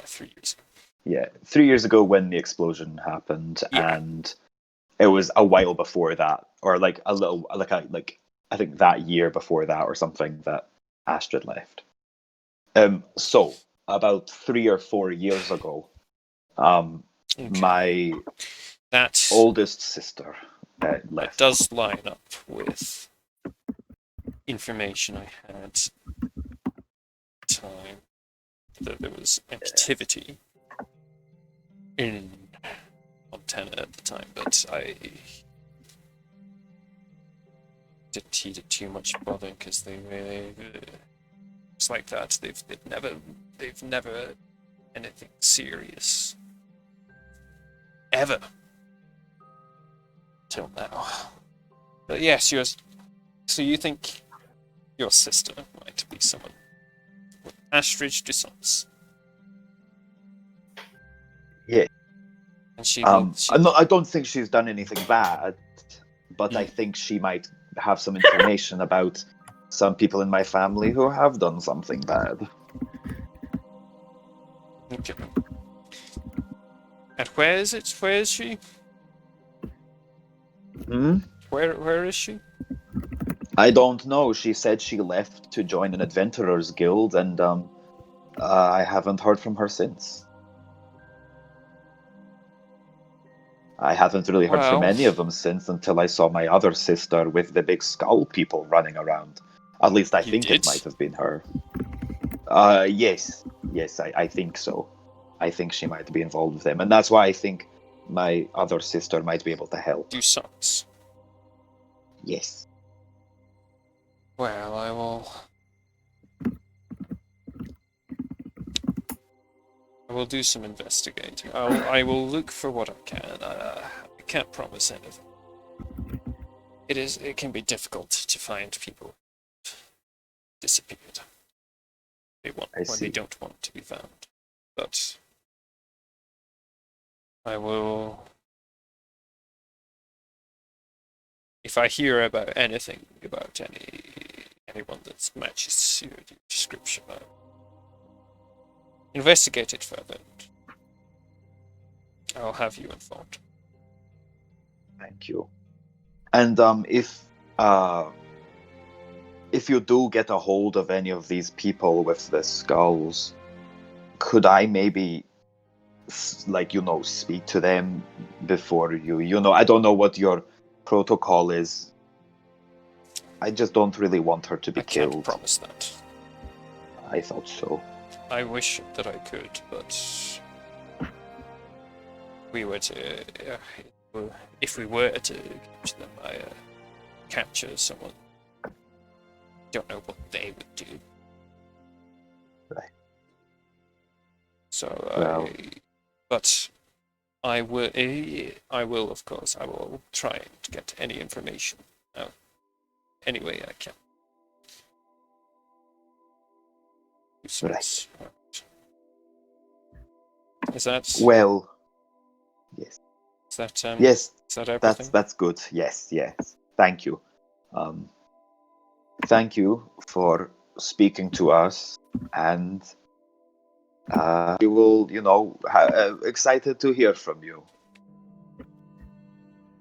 3 years. Yeah, 3 years ago when the explosion happened, and it was a while before that, or like a little, I think that year before that or something that Astrid left. So about 3 or 4 years ago, my oldest sister left. That does line up with information I had time that there was activity in Montana at the time, but didn't heed it too much, bothering because it's like that. They've never anything serious ever till now. But yes, so you think your sister might be someone with Astridge Dissonance? Yeah. And she I don't think she's done anything bad, but I think she might have some information about some people in my family who have done something bad. Okay. And where is it? Where is she? Hmm? Where is she? I don't know. She said she left to join an adventurers guild, and I haven't heard from her since. I haven't really heard from Well, any of them since until I saw my other sister with the big skull people running around. At least I you think did? it might have been her. Yes, I think so. I think she might be involved with them, and that's why I think my other sister might be able to help. Do sons. Yes. Well, I will do some investigating. I will look for what I can. I can't promise anything. It can be difficult to find people disappeared. When they don't want to be found. But I will. If I hear about anything about anyone that matches your description, I'll investigate it further. I'll have you informed. Thank you. And if you do get a hold of any of these people with the skulls, could I maybe, speak to them before I don't know what your protocol is. I just don't really want her to be killed. I can't promise that. I thought so. I wish that I could, but if we were to catch them, capture someone, don't know what they would do. Right. So, but I will, of course, I will try to get any information out any way I can. Right. Is that? Well, yes. Is that yes. Is that everything? That's good. Yes. Thank you. Thank you for speaking to us, and we will, excited to hear from you.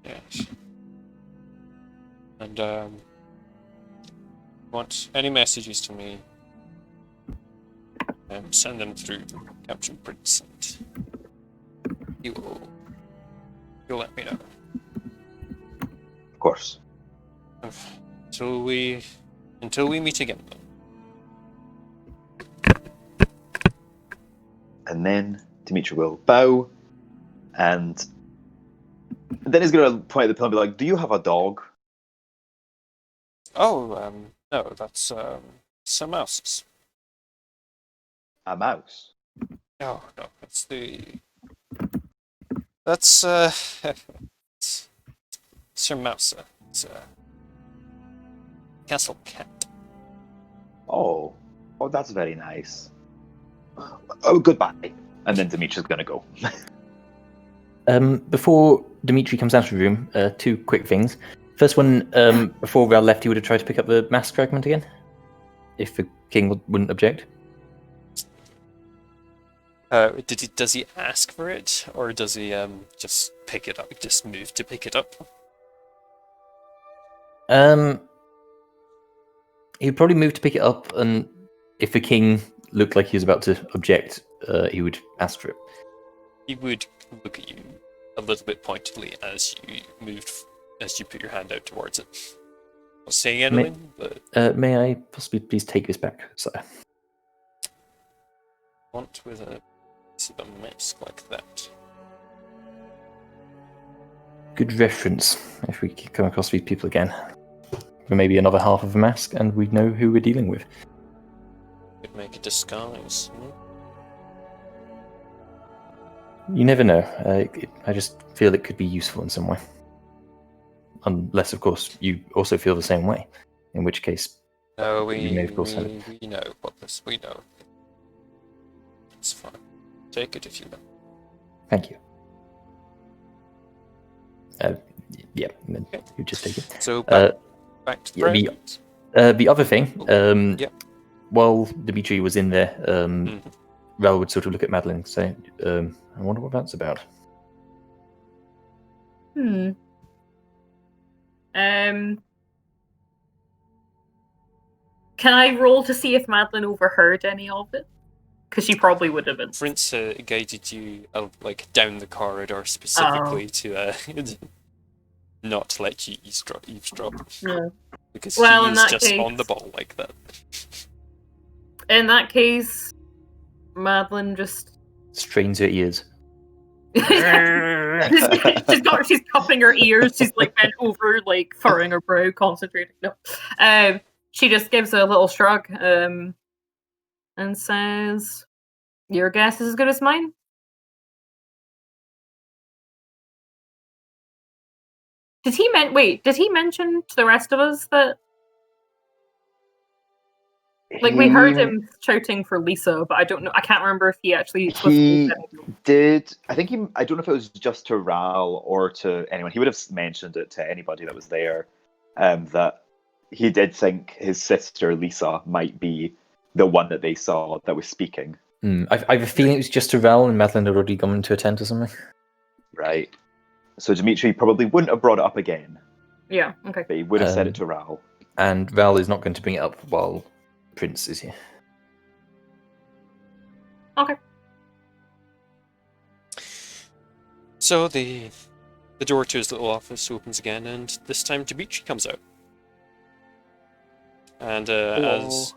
Yes. And want any messages to me? Send them through Captain Prince, and you'll let me know. Of course. Until we meet again. And then Dimitri will bow, and then he's going to point at the pill and be like, "Do you have a dog?" Oh, no, that's some mouses. A mouse. No, that's it's Sir Mouser. It's a castle cat. Oh, that's very nice. Oh, goodbye. And then Dimitri's going to go. Before Dimitri comes out of the room, two quick things. First one, before Ral left, he would have tried to pick up the mask fragment again, if the king wouldn't object. Does he ask for it, or does he just pick it up? Just move to pick it up? He'd probably move to pick it up, and if the king looked like he was about to object, he would ask for it. He would look at you a little bit pointedly as you put your hand out towards it. Not saying anything, but may I possibly please take this back, sire? Want with a mask like that. Good reference, if we come across these people again. for maybe another half of a mask, and we'd know who we're dealing with. Could make a disguise. You never know. I just feel it could be useful in some way. Unless, of course, you also feel the same way. In which case, No, you may, of course, have it. we know what this. We know. It's fine. Take it if you want. Thank you. Yeah, then you just take it. So back to the yeah, present. The other thing, yeah. while Dimitri was in there, Mhm. Ral would sort of look at Madeline and say, I wonder what that's about. Can I roll to see if Madeline overheard any of it? Because she probably would have been. Prince guided you like down the corridor specifically to not let you eavesdrop. Yeah. Because Well, he in is that just case- on the ball like that. In that case, Madeline just Strains her ears. she's cupping her ears. She's like bent over, like furrowing her brow, concentrating. No, she just gives a little shrug, and says, "Your guess is as good as mine." Did he mention to the rest of us that? Like, we heard him shouting for Lisa, but I don't know. I can't remember if he actually explicitly He said it. did. I think he. I don't know if it was just to Ral or to anyone. He would have mentioned it to anybody that was there. That he did think his sister Lisa might be the one that they saw that was speaking. I have a feeling it was just to Ral, and Madeline had already gone to attend to something. Right. So Dimitri probably wouldn't have brought it up again, Yeah. Okay. but he would have said it to Ral. And Val is not going to bring it up while Prince is here. Okay. So the door to his little office opens again, and this time Dimitri comes out. And Dimitri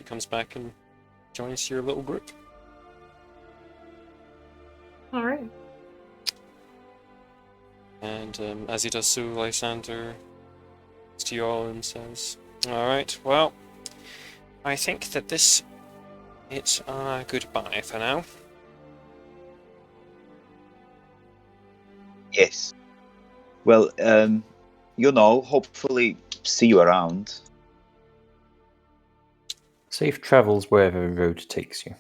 comes back and joins your little group. All right. And as he does so, Lysander looks to you all and says, "Alright, well, I think that it's goodbye for now." Yes. Well, hopefully see you around. Safe travels wherever the road takes you.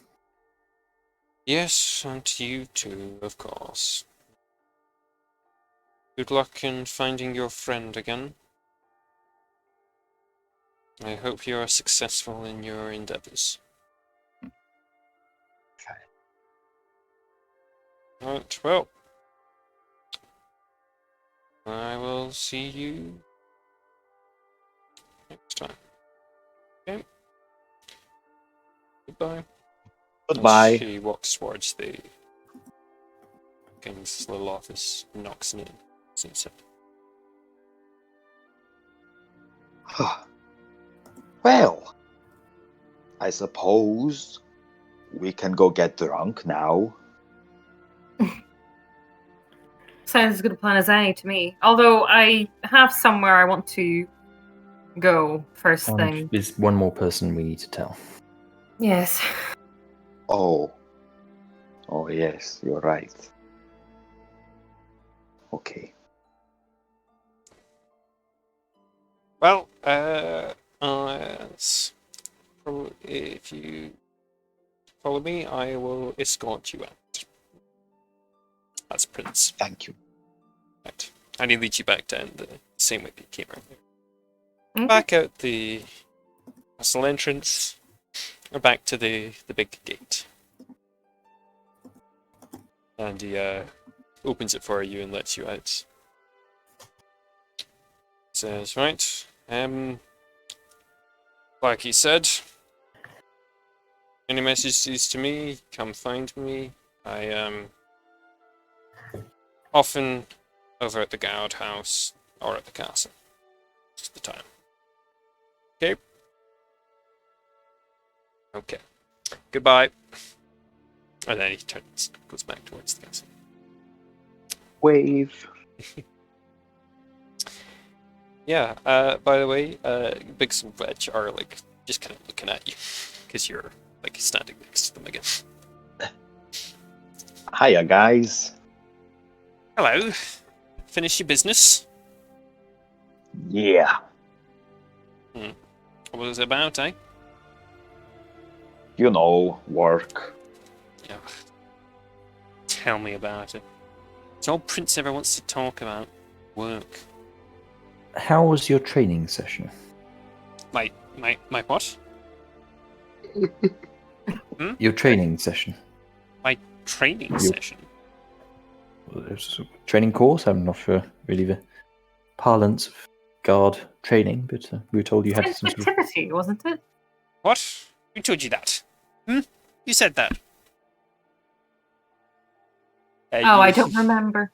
Yes, and you too, of course. Good luck in finding your friend again. I hope you are successful in your endeavors. Right, well, I will see you next time. Okay. Goodbye. Goodbye. And she walks towards the king's little office, knocks it in. Seems it. Well, I suppose we can go get drunk now. Sounds as good a plan as any to me. Although I have somewhere I want to go first And thing. there's one more person we need to tell. Yes. Oh, yes, you're right. Okay. Well, if you follow me, I will escort you out. As Prince. Thank you. Right. And he leads you back down the same way you came around. Okay. Back out the castle entrance, or back to the big gate. And he opens it for you and lets you out. Says, right, like he said, any messages to me, come find me. I am often over at the guardhouse or at the castle. Just the time. Okay? Okay. Goodbye. And then he goes back towards the castle. Wave. Yeah, by the way, Biggs and Wedge are, like, just kind of looking at you, because you're, like, standing next to them again. Hiya, guys. Hello. Finish your business? Yeah. What was it about, eh? You know, work. Yeah. Tell me about it. It's all Prince ever wants to talk about. Work. How was your training session? My what? Your training session? My training You- session? Well, it was a training course. I'm not sure really the parlance of guard training, but we were told you had some sort of... Sensitivity, wasn't it? What? Who told you that? You said that. Oh, I don't remember.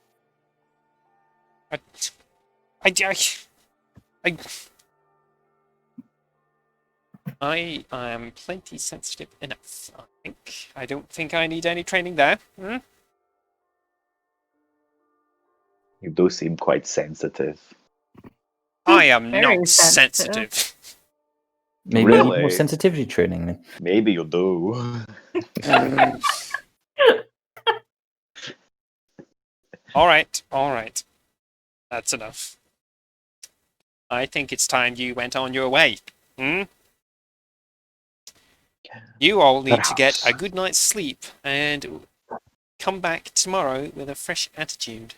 I am plenty sensitive enough, I think. I don't think I need any training there. You do seem quite sensitive. I am Very not sensitive. sensitive. Maybe you need more Really? sensitivity training then. Maybe you do. All right. That's enough. I think it's time you went on your way. You all need to get a Perhaps. good night's sleep and come back tomorrow with a fresh attitude.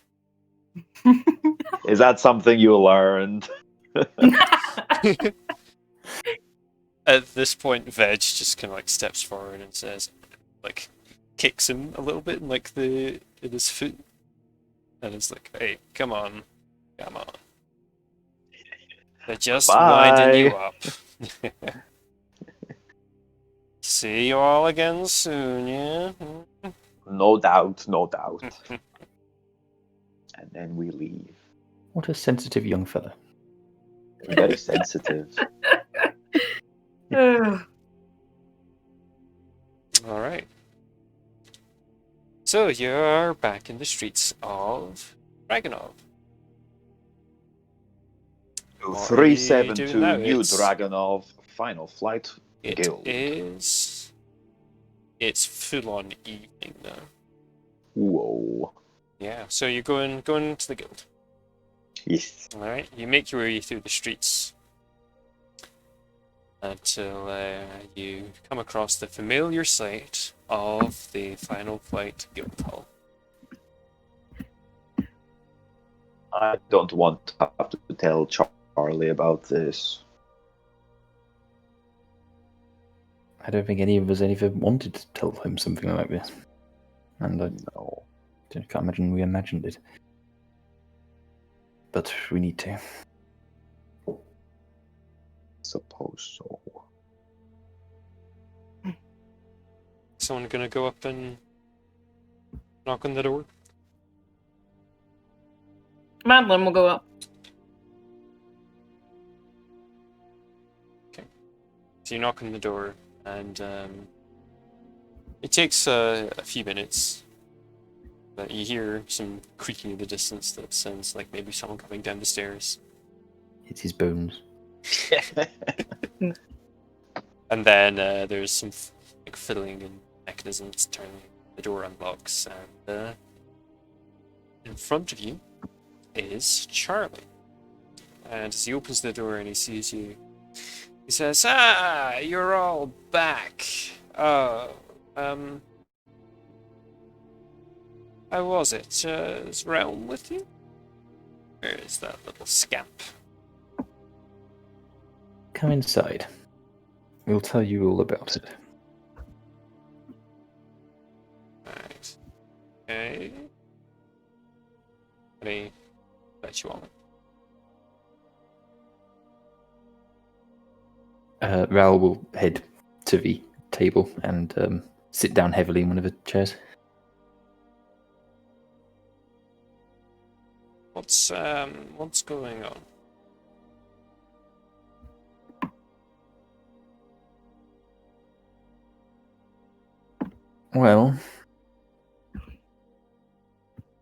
Is that something you learned? At this point, Veg just kind of like steps forward and says, like, kicks him a little bit in like in his foot, and it's like, "Hey, come on. They're just winding you up." See you all again soon, yeah? No doubt. And then we leave. What a sensitive young fella. Very sensitive. Ugh. Alright. So you're back in the streets of Dragonov. What are you 372 doing now? New It's- Dragonov Final Flight Guild. It's full on evening now. Whoa. Yeah, so you're going to the guild. Yes. Alright, you make your way through the streets until you come across the familiar sight of the Final Flight Guild Hall. I don't want to have to tell Charlie about this. I don't think any of us ever wanted to tell him something like this. And I No. can't imagine we imagined it. But we need to. Suppose so. Someone gonna go up and knock on the door? Madeline will go up. So you knock on the door, and it takes a few minutes, but you hear some creaking in the distance that sounds like maybe someone coming down the stairs. It's his bones. And then there's some like fiddling and mechanisms turning. The door unlocks, and in front of you is Charlie. And as he opens the door and he sees you, he says, "Ah, you're all back. Oh, how was it? Is Relm with you? Where is that little scamp?" Come inside. We'll tell you all about it. Right. Okay. And he lets you on. Raoul will head to the table and sit down heavily in one of the chairs. What's going on? Well,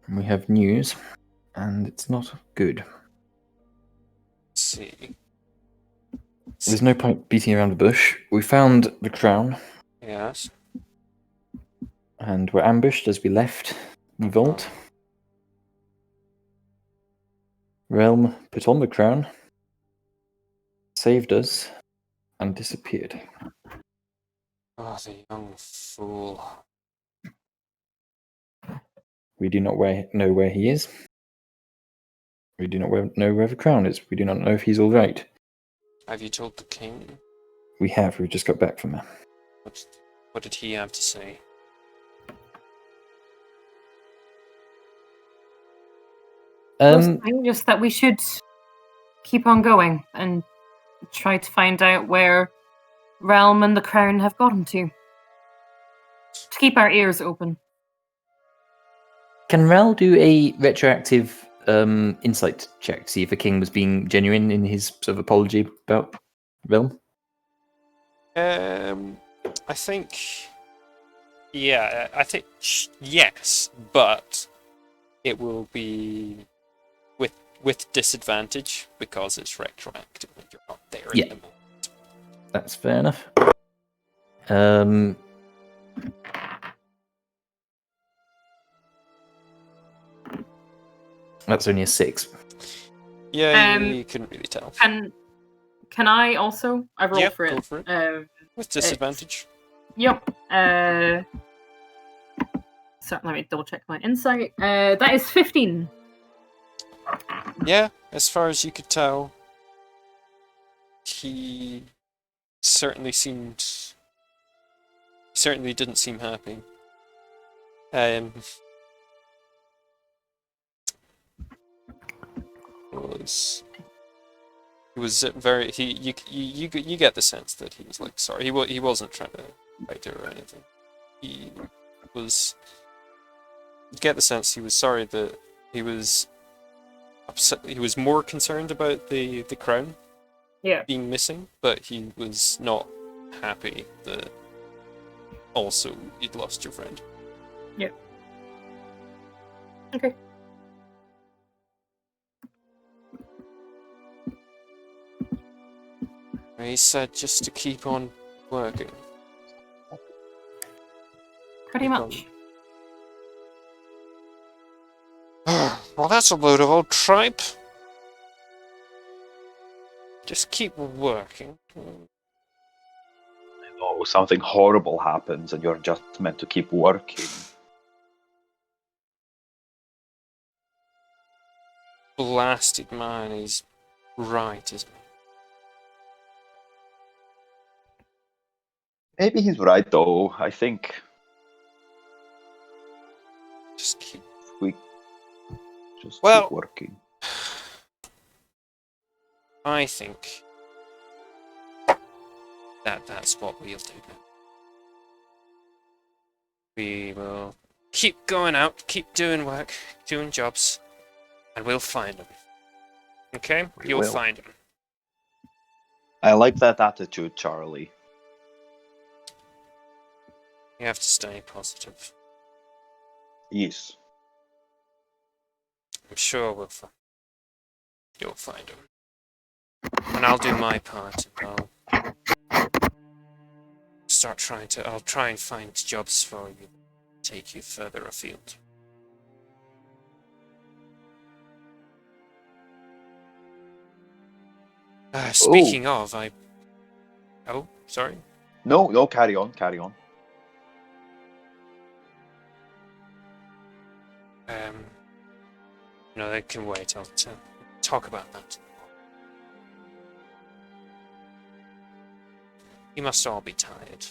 we have news, and it's not good. see. There's no point beating around the bush. We found the crown, Yes. and were ambushed as we left the vault. Relm put on the crown, saved us, and disappeared. Oh, the young fool. We do not know where he is. We do not know where the crown is. We do not know if he's all right. Have you told the king? We have. We just got back from him. What did he have to say? Just that we should keep on going and try to find out where Relm and the Crown have gotten to. To keep our ears open. Can Rel do a retroactive insight check to see if the king was being genuine in his sort of apology about Relm? I think. Yeah, I think yes, but it will be with disadvantage because it's retroactive and you're not there Yeah. in the moment. That's fair enough. That's only a 6. Yeah, you couldn't really tell. Can I also? I've rolled for it. Go for it. With disadvantage. Yep. So let me double check my insight. That is 15. Yeah, as far as you could tell, he certainly didn't seem happy. He was very you get the sense that he was like sorry. He wasn't trying to fight her or anything. He was. You get the sense he was sorry that he was upset. He was more concerned about the crown being missing, but he was not happy that also you'd lost your friend. Yeah. Okay. He said just to keep on working. Pretty much. Well, that's a load of old tripe. Just keep working. Oh, something horrible happens and you're just meant to keep working. Blasted man, he's right, isn't he? Maybe he's right though. I think Just keep keep working. I think that's what we'll do now. We will keep going out, keep doing work, doing jobs, and we'll find him. Okay? You'll find him. I like that attitude, Charlie. You have to stay positive. Yes. I'm sure you'll find him. And I'll do my part, and I'll try and find jobs for you, take you further afield. Speaking of, Oh, sorry? No, carry on. No, they can wait. I'll talk about that. You must all be tired.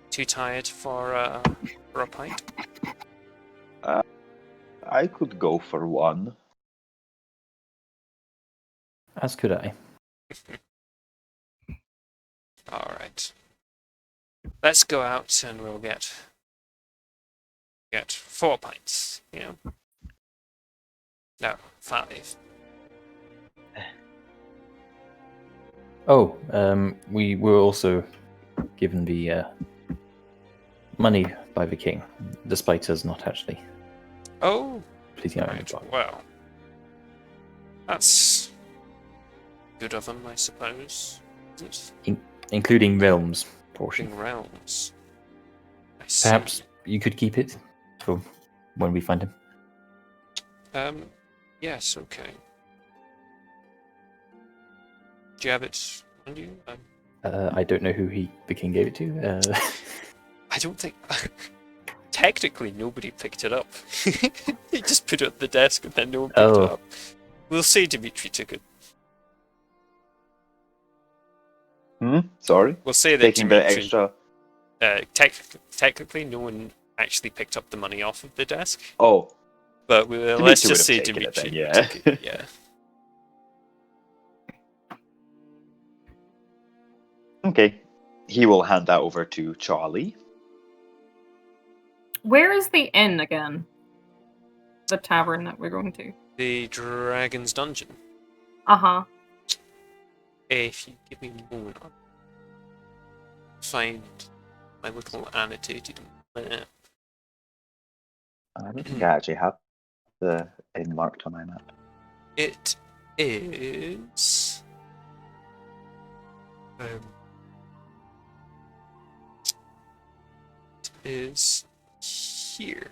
Too tired for a pint? I could go for one. As could I. Alright. Let's go out and we'll get 4 pints, you know? No, 5. Oh, we were also given the money by the king, despite us not actually Oh, pleasing our right. own. Well, That's good of him, I suppose. Is it? Including Realm's portion. King Realms. I see. Perhaps you could keep it for when we find him. Yes, okay. Do you have it on you? I don't know who the king gave it to. I don't think... Technically, nobody picked it up. He just put it at the desk and then no one picked it up. We'll say Dimitri took it. Sorry? We'll say that Taking the Dimitri... extra... technically, no one actually picked up the money off of the desk. Oh, But let's just say taken it Dimitri then, took it, yeah. okay. He will hand that over to Charlie. Where is the inn again? The tavern that we're going to. The Dragon's Dungeon. Uh-huh. If you give me a moment, I'll find my little annotated map. I don't think I actually have the inn marked on my map. It is... it is here.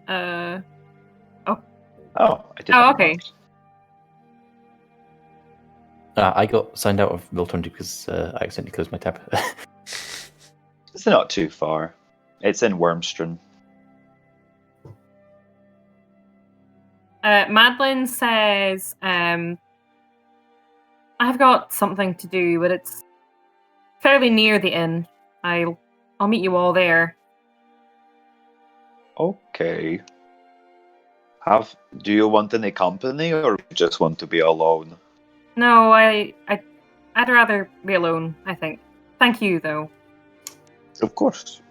Oh, I did. Oh, have it okay. marked. I got signed out of Roll20 because I accidentally closed my tab. It's not too far. It's in Wormstron. Madeline says, I've got something to do, but it's fairly near the inn. I'll meet you all there. Okay. Do you want any company or you just want to be alone? No, I'd rather be alone, I think. Thank you, though. Of course.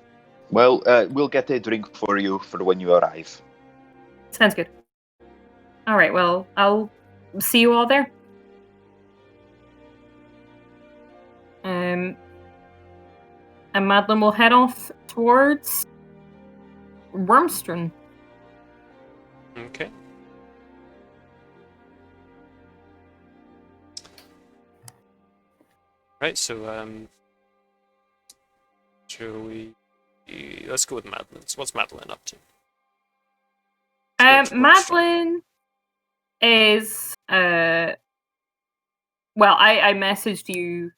Well, we'll get a drink for you for when you arrive. Sounds good. All right, well, I'll see you all there. And Madeline will head off towards Wormstron. Okay. Right, so, shall we... Let's go with Madeline. So what's Madeline up to? Madeline is... well, I messaged you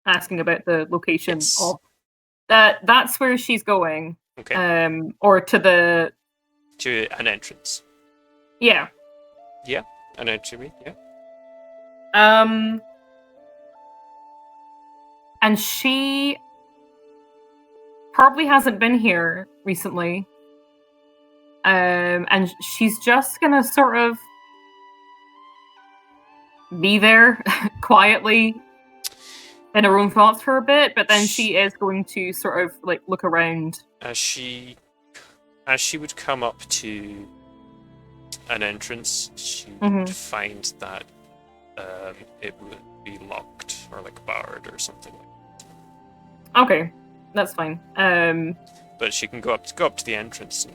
asking about the location Yes. of... That's where she's going. Okay. Or to the... To an entrance. Yeah. Yeah, an entry, yeah. And she probably hasn't been here recently. And she's just gonna sort of be there quietly in her own thoughts for a bit, but then she is going to sort of like look around. As she would come up to an entrance, she would find that it would be locked or like barred or something like that. Okay, that's fine. But she can go up to the entrance and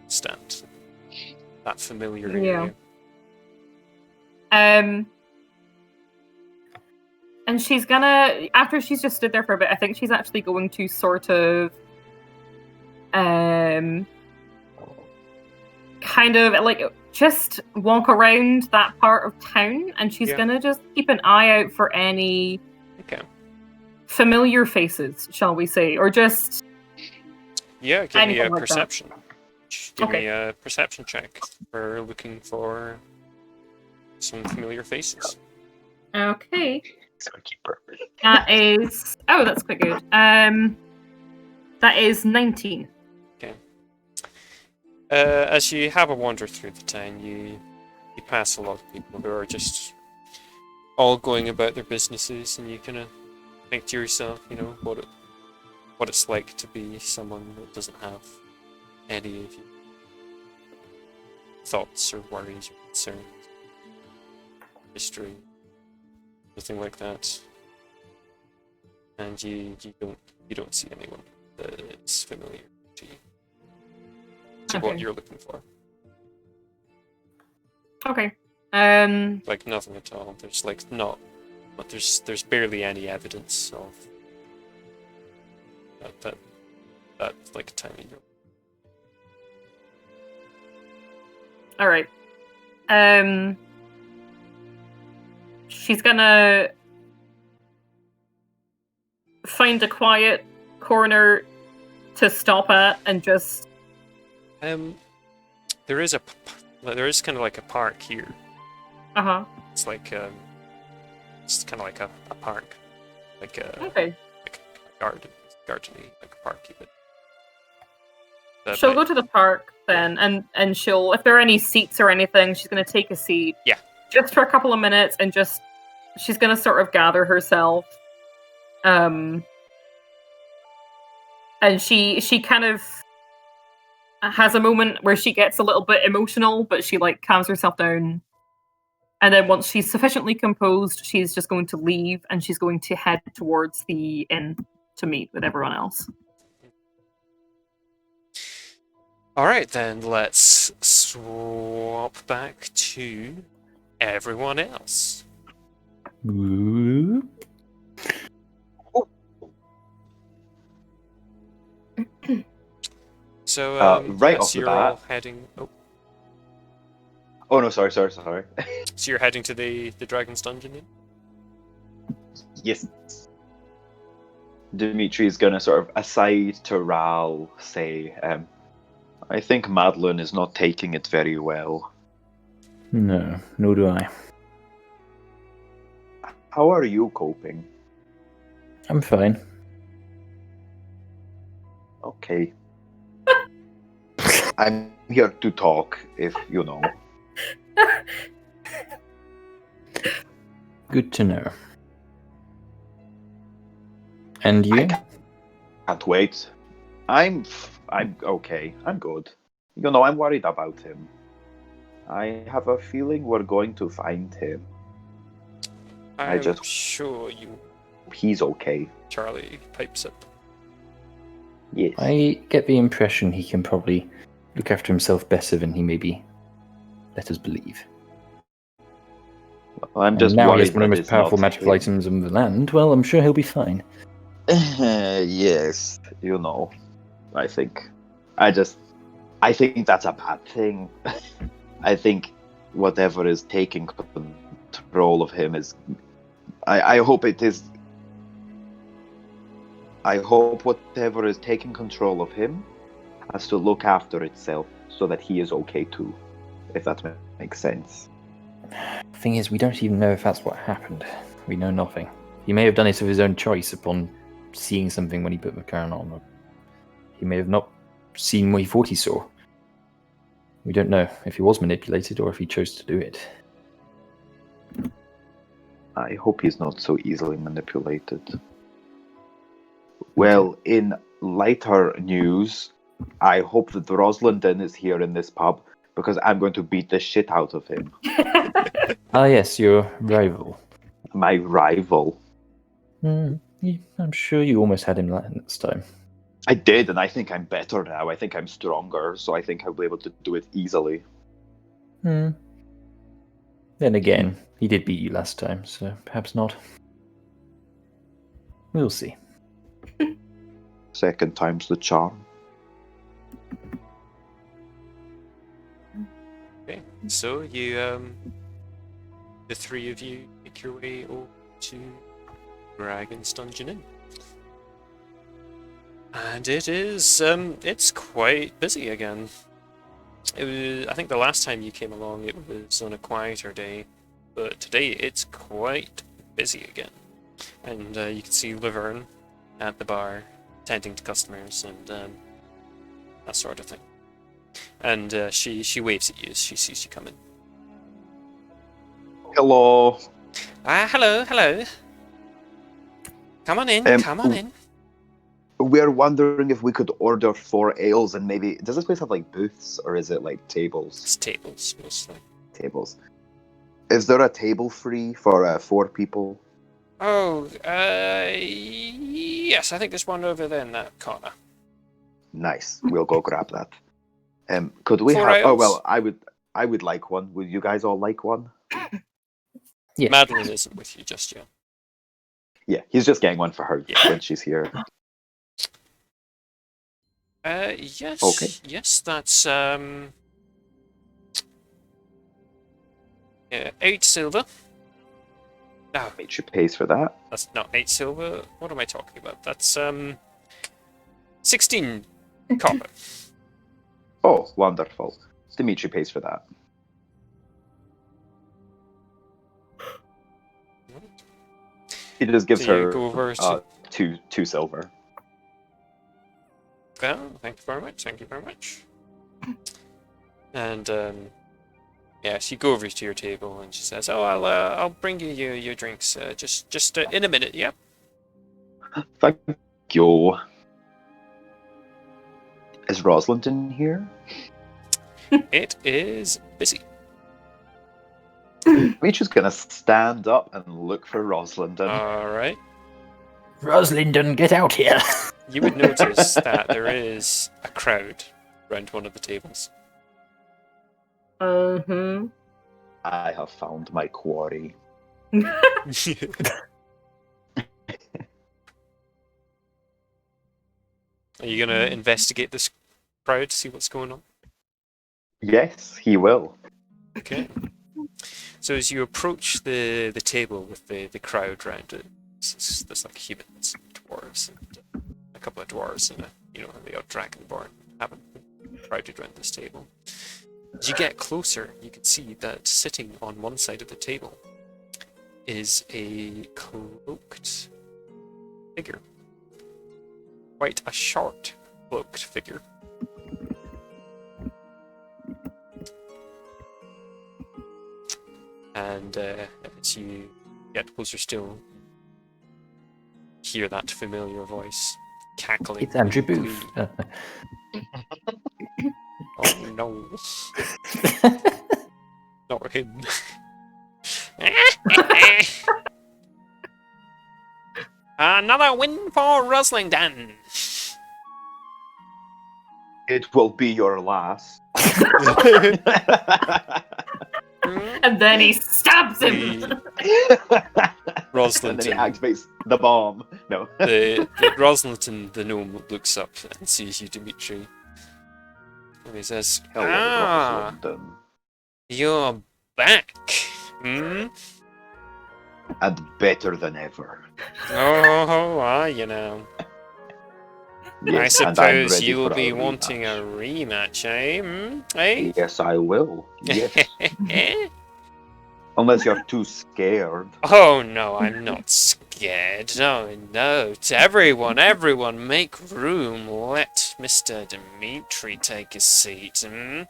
stand. That familiar area. And she's gonna, after she's just stood there for a bit, I think she's actually going to sort of kind of like just walk around that part of town, and she's gonna just keep an eye out for any familiar faces, shall we say, or just give me a like perception. Give me a perception check for looking for some familiar faces. Okay. Scorekeeper. That is that's quite good. That is 19. Okay. As you have a wander through the town, you pass a lot of people who are just all going about their businesses, and you kind of think to yourself, you know, what it's like to be someone that doesn't have any of your thoughts or worries or concerns, history, nothing like that. And you don't see anyone that is familiar to you. to what Okay. you're looking for. Okay. Like nothing at all. There's like not, but there's barely any evidence of that like tiny. All right. She's gonna find a quiet corner to stop at and just. There is kind of like a park here. Uh-huh. It's like it's kind of like a park, like a Okay. like a gardeny, like a park even. She'll go to the park then, and she'll, if there are any seats or anything, she's gonna take a seat. Yeah. Just for a couple of minutes, and she's gonna sort of gather herself. And she kind of has a moment where she gets a little bit emotional, but she like calms herself down. And then once she's sufficiently composed, she's just going to leave, and she's going to head towards the inn to meet with everyone else. Alright then, let's swap back to everyone else. Whoop. So, right yeah, off so the you're all bat- heading. Oh no, sorry. So you're heading to the Dragon's Dungeon then? Yes. Dimitri's gonna sort of aside to Ral say, I think Madeline is not taking it very well. No, nor do I. How are you coping? I'm fine. Okay. I'm here to talk, if you know. Good to know. And you? I can't wait. I'm okay. I'm good. You know, I'm worried about him. I have a feeling we're going to find him. I'm just- sure you. He's okay. Charlie pipes up. Yes. I get the impression he can probably look after himself better than he maybe let us believe. I'm And just now he worried has one of the that most it's powerful not magical him. items in the land. Well, I'm sure he'll be fine. Yes, you know. I think that's a bad thing. I think whatever is taking control of him is. I hope it is. I hope whatever is taking control of him has to look after itself so that he is okay too, if that makes sense. Thing is, we don't even know if that's what happened. We know nothing. He may have done it of his own choice upon seeing something when he put the crown on. Or he may have not seen what he thought he saw. We don't know if he was manipulated or if he chose to do it. I hope he's not so easily manipulated. Well, in lighter news, I hope that Roslindon is here in this pub because I'm going to beat the shit out of him. Ah, yes, your rival. My rival. I'm sure you almost had him last time. I did, and I think I'm better now. I think I'm stronger, so I think I'll be able to do it easily. Then again, he did beat you last time, so perhaps not. We'll see. Second time's the charm. Okay, so you the three of you make your way over to Dragon's Dungeon Inn. And it is it's quite busy again. It was, I think the last time you came along it was on a quieter day, but today it's quite busy again. And you can see Laverne at the bar tending to customers and that sort of thing. And she waves at you as she sees you coming. Hello. Hello. Come on in, come on in. We're wondering if we could order 4 ales and maybe... Does this place have, like, booths, or is it, like, tables? It's tables, mostly. Tables. Is there a table free for 4 people? Oh, yes, I think there's one over there in that corner. Nice. We'll go grab that. Could we 4 have? Oh ales? well, I would like one. Would you guys all like one? Yeah. Madeline isn't with you just yet. Yeah, he's just getting one for her Yeah. when she's here. Yes. Okay. Yes, that's 8 silver. No, She pays for that. that's not 8 silver. What am I talking about? That's 16 copper. Oh, wonderful. Dimitri pays for that. He just gives So you her go over to- two silver. Well, thank you very much. Thank you very much. And yes, you go over to your table, and she says, "Oh, I'll bring you your drinks. Just in a minute. Yep." Thank you. Is Rosalind in here? It is busy. Dimitri's gonna stand up and look for Rosalind. All right. Rosalind, get out here! You would notice that there is a crowd around one of the tables. Uh-huh. I have found my quarry. Are you gonna investigate this crowd, see what's going on? Yes, he will. Okay. So as you approach the table with the crowd around it, there's like humans and dwarves and a couple of dwarves and the odd dragonborn haven't crowded around this table. As you get closer, you can see that sitting on one side of the table is a cloaked figure. Quite a short cloaked figure. And as you get closer still, hear that familiar voice cackling. It's Andrew in Booth. glee. Oh no. Not him. Another win for Roslington. It will be your last. And then he stabs him. And then Roslington. he activates the bomb. No. the Roslington, the gnome, looks up and sees you, Dimitri. And he says, Hello, "Ah, Rosalind. you're back. Hmm? And better than ever. Oh, are you now? Yes, I and I'm suppose ready you will for be a wanting a rematch. rematch, eh? Hmm? Eh? Yes, I will. Yes. Unless you're too scared. Oh no, I'm not scared. No, no. To everyone, make room. Let Mr. Dimitri take his seat. Hmm?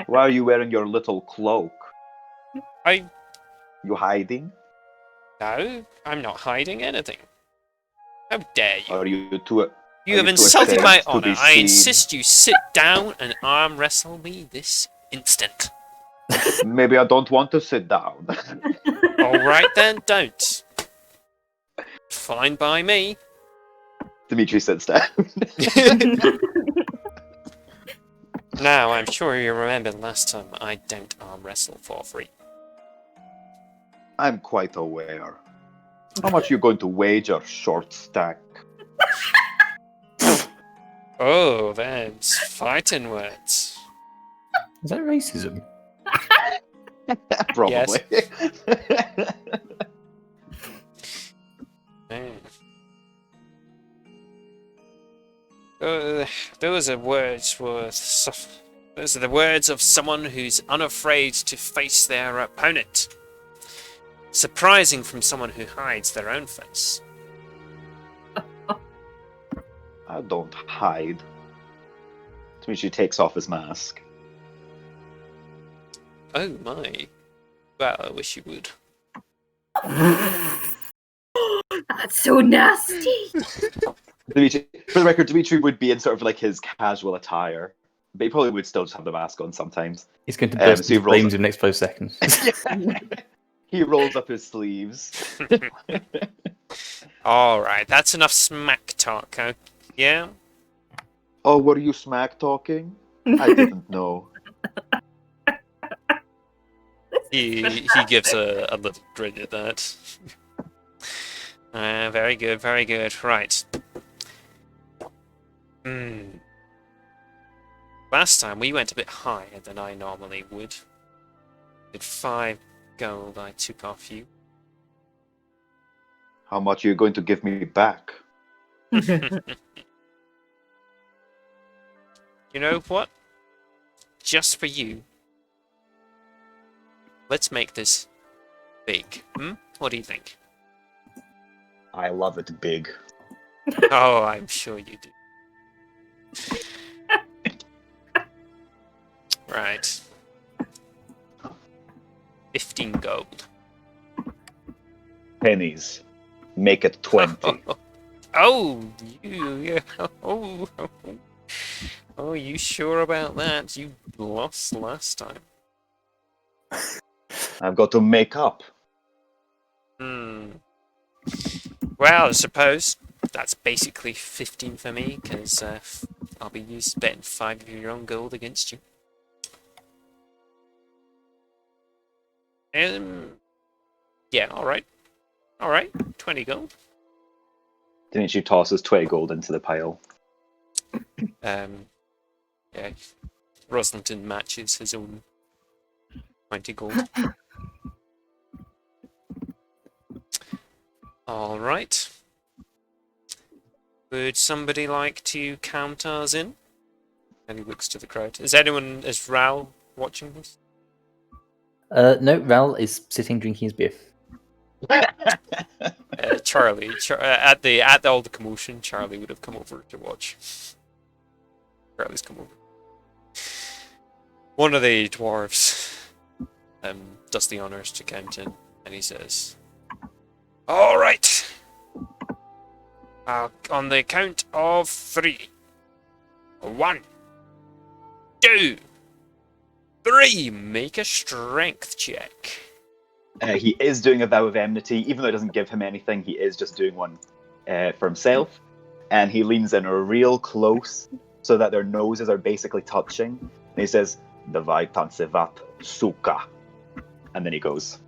Why are you wearing your little cloak? You hiding? No, I'm not hiding anything. How dare you? Are you too? You have too insulted my ashamed to honor. be I seen? insist you sit down and arm wrestle me this instant. Maybe I don't want to sit down. Alright then, don't. Fine by me. Dimitri sits down. Now, I'm sure you remember last time I don't arm wrestle for free. I'm quite aware. How much are you going to wager, short stack? Oh, that's fighting words. Is that racism? Probably. Man. Those are the words of someone who's unafraid to face their opponent. Surprising from someone who hides their own face. I don't hide. Dimitri takes off his mask. Oh my. Well, I wish you would. That's so nasty. Dimitri, for the record, Dimitri would be in sort of like his casual attire, but he probably would still just have the mask on sometimes. He's going to burst so he into rolls flames in the next 5 seconds. He rolls up his sleeves. Alright, that's enough smack talk, huh? Yeah? Oh, were you smack talking? I didn't know. He gives a little grin at that. Very good, very good. Right. Last time we went a bit higher than I normally would. Did 5 gold I took off you. How much are you going to give me back? You know what? Just for you. Let's make this big. What do you think? I love it big. Oh, I'm sure you do. Right. 15 gold. Pennies. Make it 20. Oh, oh, you sure about that? You lost last time. I've got to make up. Well, I suppose that's basically 15 for me, because I'll be betting 5 of your own gold against you. Yeah, alright. Alright, 20 gold. Dimitri tosses 20 gold into the pile. Yeah, Roslington matches his own 20 gold. Alright. Would somebody like to count us in? And he looks to the crowd. Is Ral watching this? No, Val is sitting drinking his beer. Charlie, at all the commotion, Charlie would have come over to watch. Charlie's come over. One of the dwarves does the honors to count in, and he says, "All right. On the count of 3. 1, 2, 3. Make a strength check." He is doing a vow of enmity, even though it doesn't give him anything. He is just doing one for himself, and he leans in real close so that their noses are basically touching. And he says, "Davai tansevat suka," and then he goes.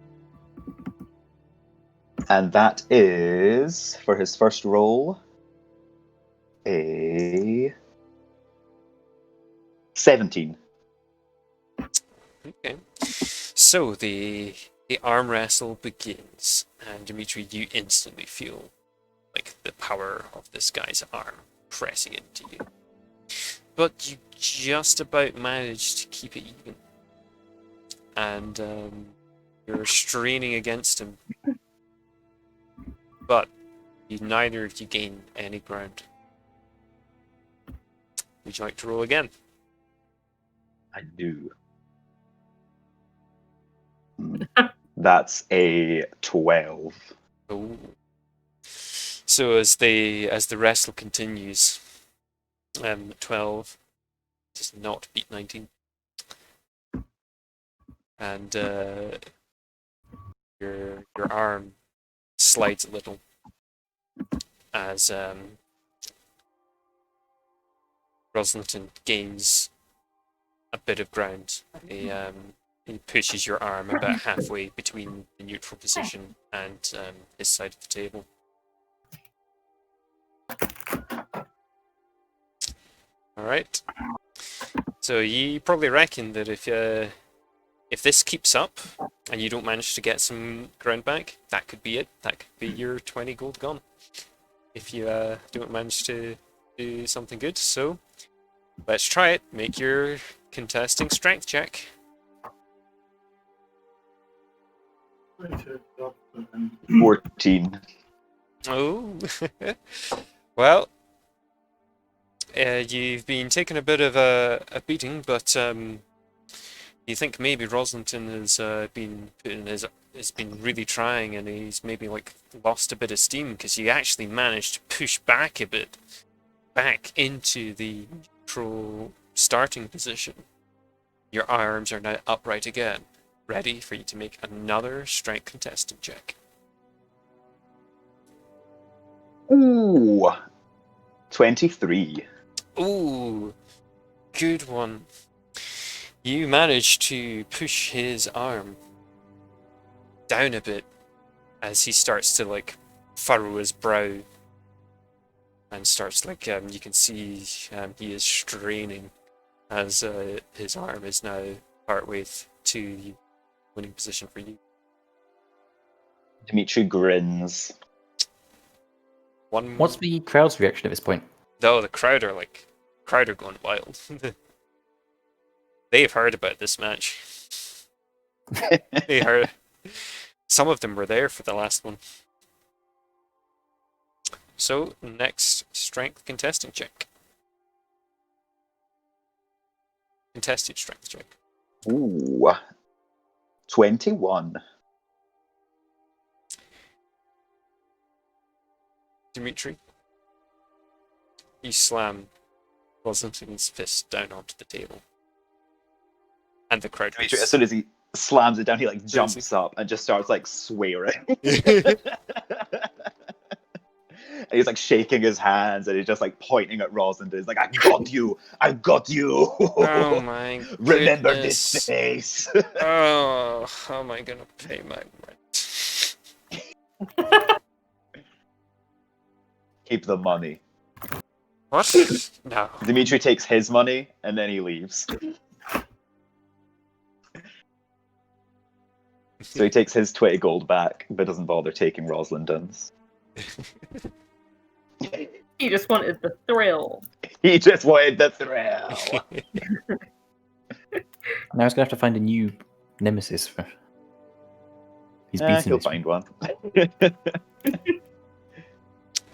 And that is, for his first roll, a 17. Okay. So the arm wrestle begins, and Dimitri, you instantly feel like the power of this guy's arm pressing into you. But you just about manage to keep it even. And you're straining against him. But neither of you gain any ground. Would you like to roll again? I do. That's a 12. Oh. So as the wrestle continues, 12 does not beat 19, and your arm slides a little as Roslington gains a bit of ground. He pushes your arm about halfway between the neutral position and his side of the table. Alright. So you probably reckon that if this keeps up and you don't manage to get some ground back, that could be it. That could be your 20 gold gone. If you don't manage to do something good. So let's try it. Make your contesting strength check. 14. Oh, well, you've been taking a bit of a beating, but you think maybe Roslington has been really trying, and he's maybe like lost a bit of steam because you actually managed to push back a bit, back into the neutral starting position. Your arms are now upright again, ready for you to make another strength contesting check. Ooh, 23. Ooh, good one. You manage to push his arm down a bit as he starts to like furrow his brow and starts like you can see he is straining as his arm is now partway to the winning position for you. Dimitri grins. What's the crowd's reaction at this point? No, the crowd are going wild. They've heard about this match. They heard. Some of them were there for the last one. So, next strength contesting check. Contested strength check. Ooh. 21. Dimitri, you slam Rosalind's fist down onto the table. And the crowd Dimitri, as soon as he slams it down, he like jumps up and just starts like swearing. And he's like shaking his hands and he's just like pointing at Rosalind. He's like, I got you! I got you! Oh my Remember goodness. this face! Oh, how am I gonna pay my rent? Keep the money. What? No. Dimitri takes his money and then he leaves. So he takes his 20 gold back, but doesn't bother taking Rosalind's. He just wanted the thrill. He just wanted the thrill. Now he's going to have to find a new nemesis for. He's beaten He'll this find one.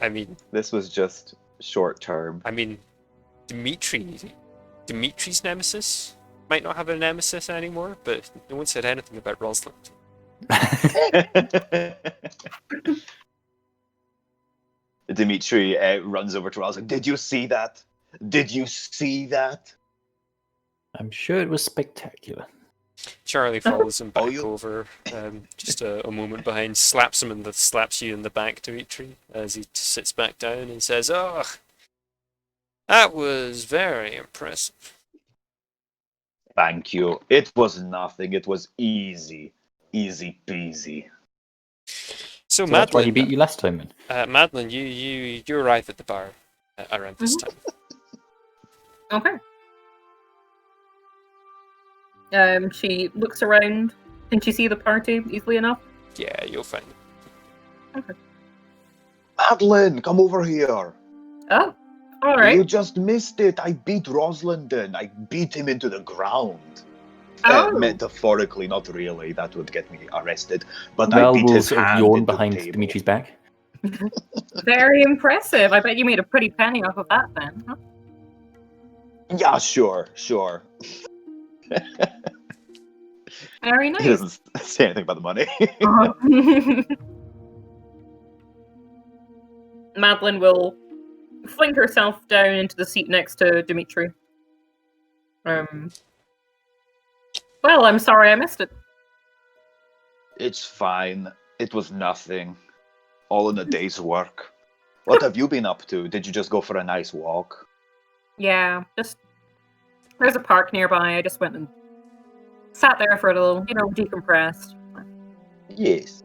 I mean, This was just short term. Dimitri's nemesis might not have a nemesis anymore, but no one said anything about Rosalind. Dimitri runs over to Rosalind. Did you see that? Did you see that? I'm sure it was spectacular. Charlie follows him back Oh, you- over, just a moment behind, slaps you in the back, Dimitri, as he sits back down and says, "Oh, that was very impressive." Thank you. It was nothing. It was easy. Easy peasy. So, So that's why he Madeline, beat you last time, then. Madeline, you arrive at the bar around this time. Okay. She looks around. Can she see the party easily enough? Yeah, you'll find it. Madeline, come over here. Oh, all right. You just missed it. I beat Roslindon. I beat him into the ground. Oh. Metaphorically, not really. That would get me arrested. But I Ral beat will his sort of hand yawn into the behind table. Dimitri's back. Very impressive. I bet you made a pretty penny off of that then, huh? Yeah, sure. Very He nice. doesn't say anything about the money. Madeline will fling herself down into the seat next to Dimitri. Well, I'm sorry I missed it. It's fine. It was nothing. All in a day's work. What have you been up to? Did you just go for a nice walk? Yeah, just there's a park nearby. I just went and sat there for a little, decompressed. Yes.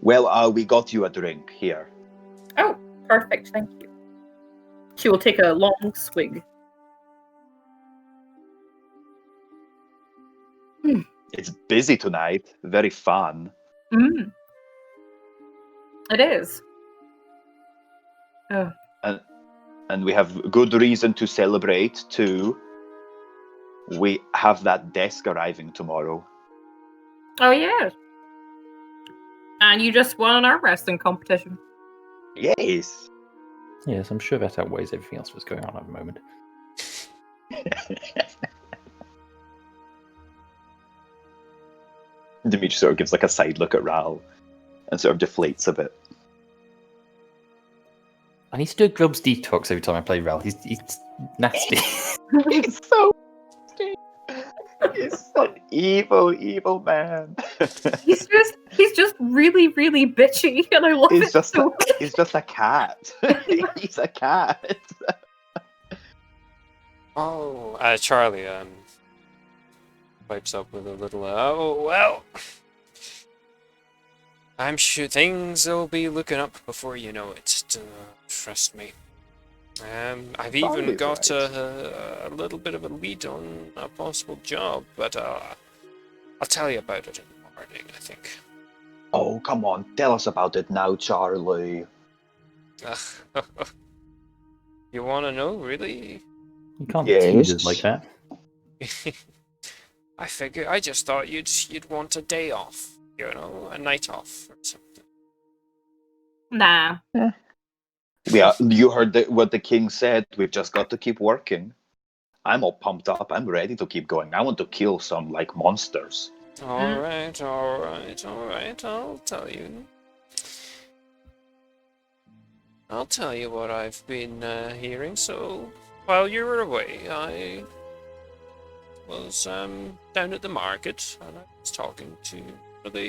Well, we got you a drink here. Oh, perfect, thank you. She will take a long swig. It's busy tonight. Very fun. Mm. It is. Oh. And we have good reason to celebrate, too. We have that desk arriving tomorrow. Oh, yeah. And you just won an arm wrestling competition. Yes. Yes, I'm sure that outweighs everything else that's going on at the moment. Dimitri sort of gives like a side look at Ral and sort of deflates a bit. I need to do a Grubs detox every time I play Ral. He's nasty. He's so He's an evil, evil man. He's just really, really bitchy, and I love He's it just so much. he's just a cat. He's a cat. Oh, Charlie pipes up with a little. Oh well, I'm sure things will be looking up before you know it. Trust me. I've even Charlie's got right. a little bit of a lead on a possible job, but I'll tell you about it in the morning, I think. Oh, come on, tell us about it now, Charlie. You want to know, really? You can't tease us like Yes. that. I just thought you'd want a day off, a night off or something. Nah. Yeah, you heard what the king said. We've just got to keep working. I'm all pumped up. I'm ready to keep going. I want to kill some like monsters. All right, all right, all right. I'll tell you. I'll tell you what I've been hearing. So, while you were away, I was down at the market and I was talking to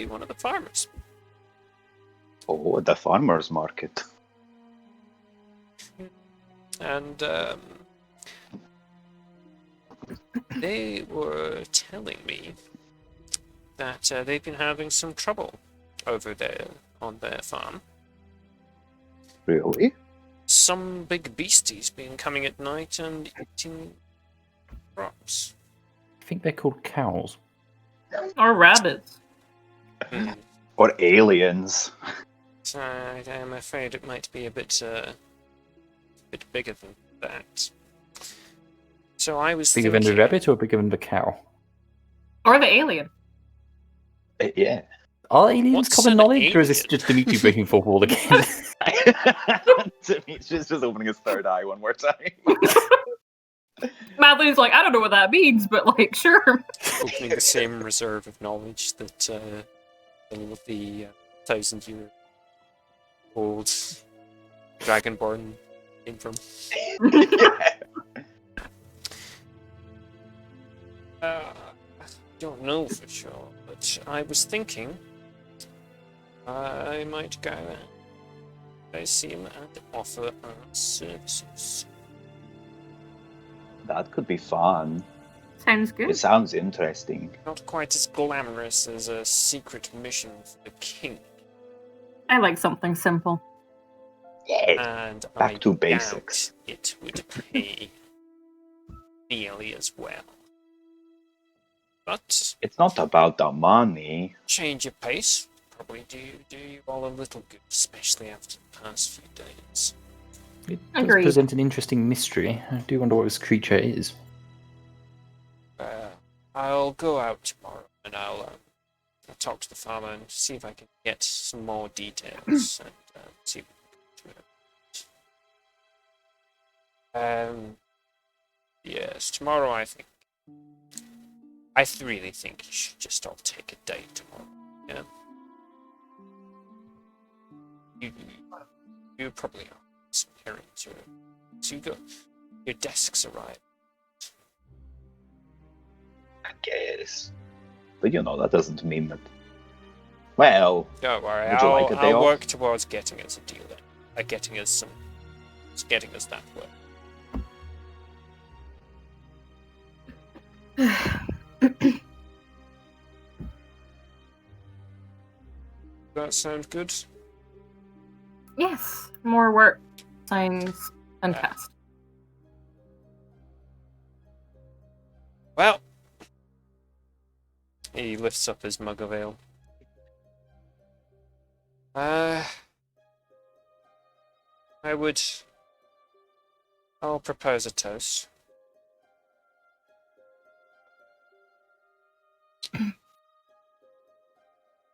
one of the farmers. Oh, the farmers market. And they were telling me that they've been having some trouble over there on their farm. Really? Some big beastie's been coming at night and eating crops. I think they're called cows. Or rabbits. Or aliens? So I'm afraid it might be a bit bigger than that. So I was Bigger thinking... than the rabbit or bigger than the cow? Or the alien. Yeah. Are aliens What's common an knowledge, or is this alien? just Dimitri breaking fourth wall again? She's just opening his third eye one more time. Madeline's like, I don't know what that means, but like, sure. Opening the same reserve of knowledge that all of the 1,000-year-old Dragonborn came from. I don't know for sure, but I was thinking I might go and I see him and offer our services. That could be fun. Sounds good. It sounds interesting. Not quite as glamorous as a secret mission for the king. I like something simple. Yeah. And Back I to doubt basics. it would pay nearly as well. But It's not about the money. change of pace probably do you all a little good, especially after the past few days. It does Agreed. present an interesting mystery. I do wonder what this creature is. I'll go out tomorrow and I'll talk to the farmer and see if I can get some more details and see if we can do it. Yes, tomorrow I think. I really think you should just all take a day tomorrow. Yeah. You probably are some errands or so you go. Your desks arrive. I guess. But that doesn't mean that. Well, Don't worry, Would you like a day I'll off? work towards getting us a deal then. Getting us that way. That sound good? Yes. More work, signs, and cast. Well, he lifts up his mug of ale. I'll propose a toast.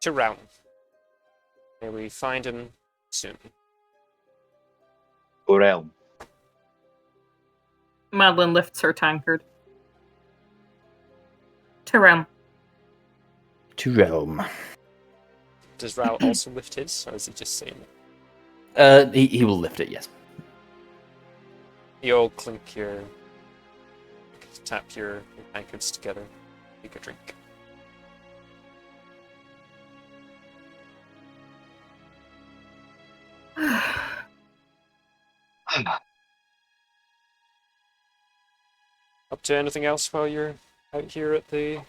To Relm. May we find him soon. Relm. Madeline lifts her tankard. To Relm. To Relm. Does Ral also lift his, or is he just saying it? He will lift it, yes. You all tap your tankards together, take a drink. Up to anything else while you're out here at the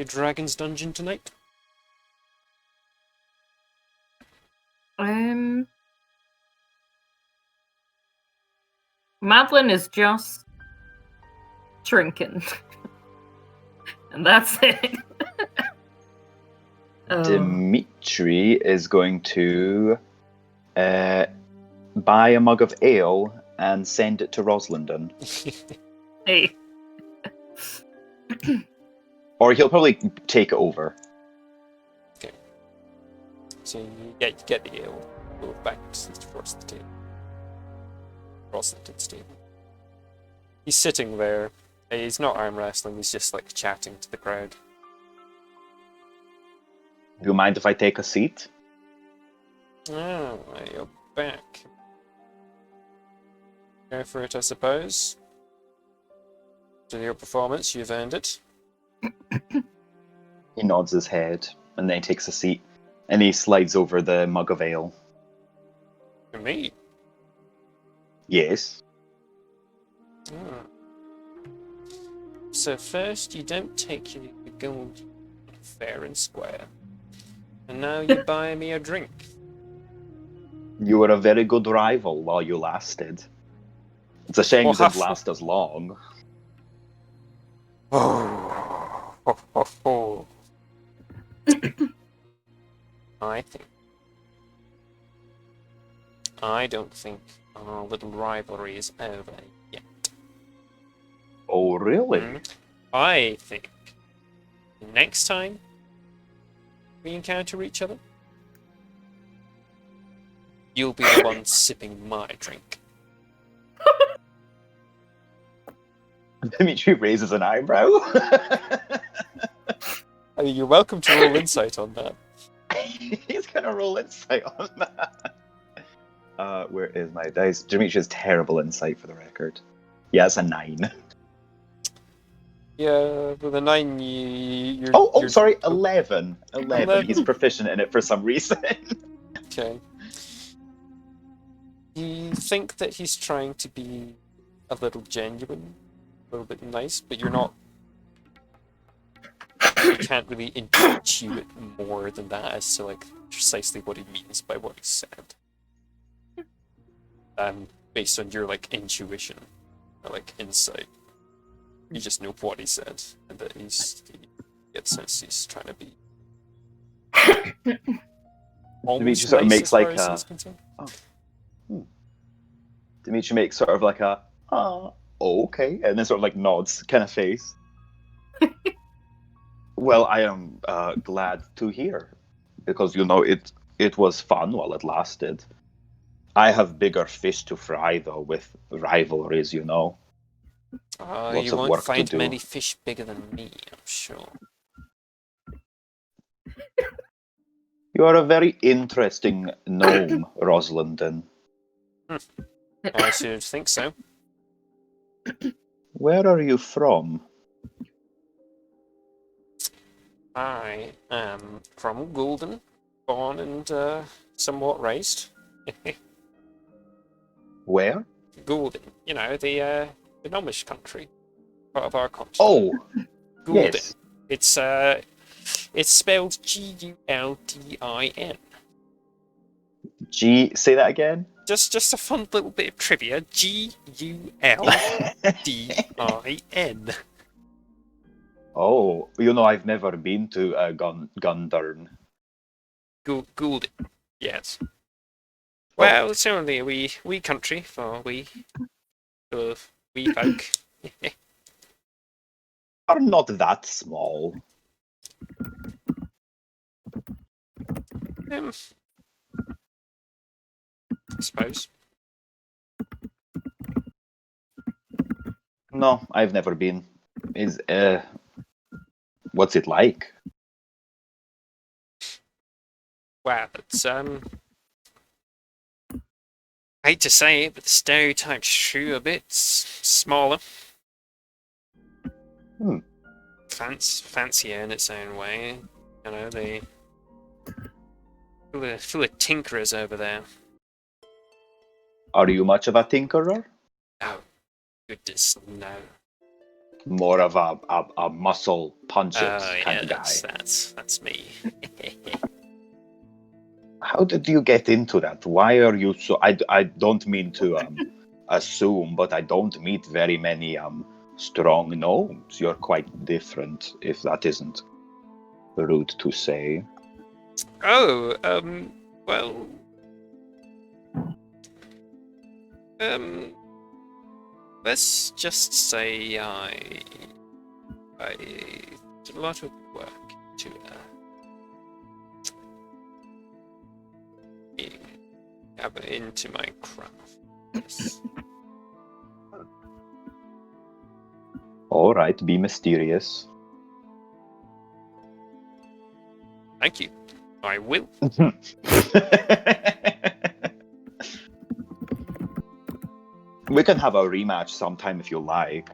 Dragon's Dungeon tonight? Madeline is just drinking. And that's it. Dimitri is going to buy a mug of ale and send it to Roslindon. Hey. Or he'll probably take it over. Okay. So you get the ale, go back towards the table. Roslington's table. He's sitting there. He's not arm wrestling, he's just like chatting to the crowd. Do you mind if I take a seat? Oh, you're back. Go for it, I suppose. To your performance, you've earned it. He nods his head and then he takes a seat and he slides over the mug of ale. For me? Yes. Oh. So first you don't take your gold fair and square. And now you buy me a drink. You were a very good rival while you lasted. It's a shame you didn't Oh, last as long. Oh, ho, ho, ho. I don't think our little rivalry is over yet. Oh, really? I think next time we encounter each other, you'll be the one sipping my drink. Dimitri raises an eyebrow. I mean, you're welcome to roll insight on that. He's gonna roll insight on that. Where is my dice? Dimitri has terrible insight for the record. Yeah, it's a 9. Yeah, with a 9, you're... Oh, you're... sorry, 11. 11. 11. He's proficient in it for some reason. Okay. You think that he's trying to be a little genuine, a little bit nice, but you're not... You can't really intuit more than that as to, like, precisely what he means by what he said. Based on your, like, intuition, or, like, insight. You just know what he said, and that he gets sense he's trying to be... Dimitri sort of nice makes as far like as a... he's concerned. Dimitri makes sort of like a, oh, okay, and then sort of like nods kind of face. Well, I am glad to hear, because you know it was fun while it lasted. I have bigger fish to fry though with rivalries, you know. Lots You of won't work to find do. many fish bigger than me, I'm sure. You are a very interesting gnome, Roslindon. I should think so. Where are you from? I am from Golden, born and somewhat raised. Where? Golden, you know, the Gnomish country, part of our continent. Oh, Golden. yes. It's spelled Guldin. Say that again? Just a fun little bit of trivia. Guldin. Oh, you know, I've never been to Gundern. Golden. Yes. Well, it's only a wee country for wee folk. Are not that small. I suppose. No, I've never been. What's it like? Well, it's I hate to say it, but the stereotype's true a bit. Smaller. Fancier in its own way. You know, they full of tinkerers over there. Are you much of a tinkerer? Oh, goodness, no. more of a muscle punches kind yeah, of guy. that's me. How did you get into that? Why are you so? I don't mean to assume, but I don't meet very many strong gnomes. You're quite different, if that isn't rude to say. Oh, well, let's just say I did a lot of work to into my craft. Yes. All right, be mysterious. Thank you. I will. We can have a rematch sometime if you like.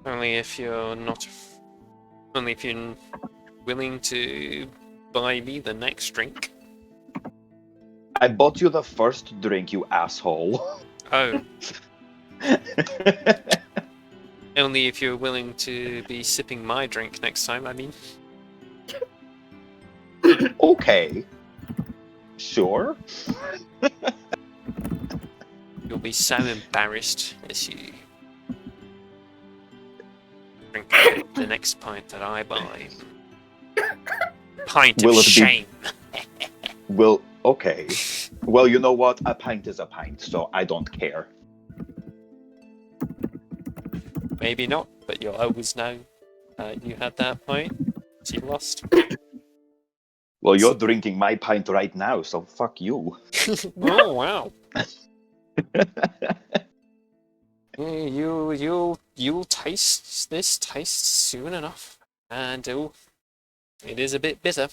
Only if you're not. Only if you're willing to buy me the next drink. I bought you the first drink, you asshole. Oh, only if you're willing to be sipping my drink next time. I mean. Okay. Sure. You'll be so embarrassed as you drink the next pint that I buy. Pint of Will it be- shame. Well, okay. Well, you know what? A pint is a pint, so I don't care. Maybe not, but you'll always know you had that pint. So you lost. Well, you're drinking my pint right now, so fuck you. Oh wow. Yeah, you'll taste this taste soon enough, and it is a bit bitter.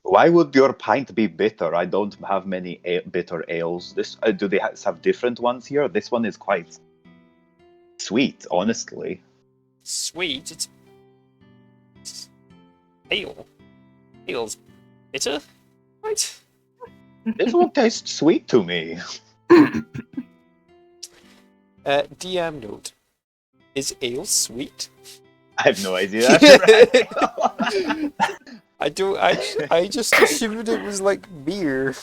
Why would your pint be bitter? I don't have many bitter ales. This do they have different ones here? This one is quite sweet, honestly. Sweet. It's ale. Ale's bitter, right? This one tastes sweet to me. DM note: is ale sweet? I have no idea. I just assumed it was like beer.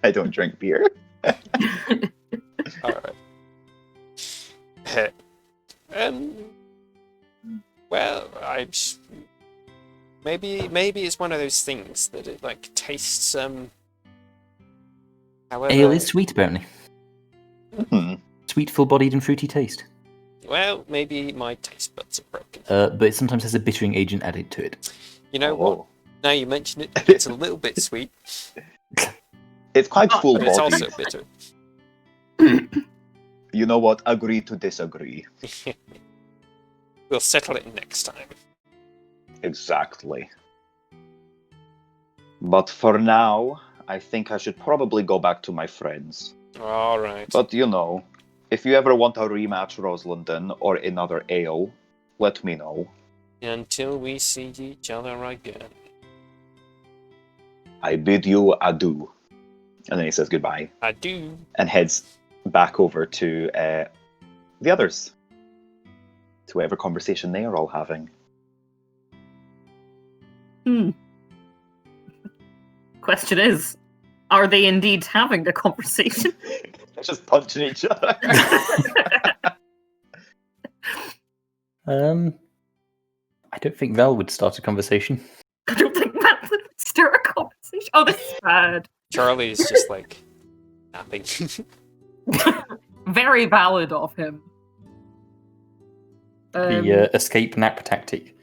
I don't drink beer. Alright. Well, maybe it's one of those things that it like tastes however Ale is sweet, apparently. Hmm. Sweet, full-bodied, and fruity taste. well, maybe my taste buds are broken. But it sometimes has a bittering agent added to it. You know what? Oh. Now you mention it, it's a little bit sweet, It's quite Oh, full but it's bodied. also bitter. You know what? Agree to disagree. We'll settle it next time. Exactly. But for now, I think I should probably go back to my friends. Alright. But you know, if you ever want a rematch, Roslanden, or another ale, let me know. Until we see each other again. I bid you adieu. And then he says goodbye I do. and heads back over to the others. To whatever conversation they are all having. Question is, are they indeed having a conversation? They're just punching each other. I don't think Val would start a conversation. I don't think that would start a conversation. Oh, this is bad. Charlie's just like napping. Very valid of him. The escape nap tactic.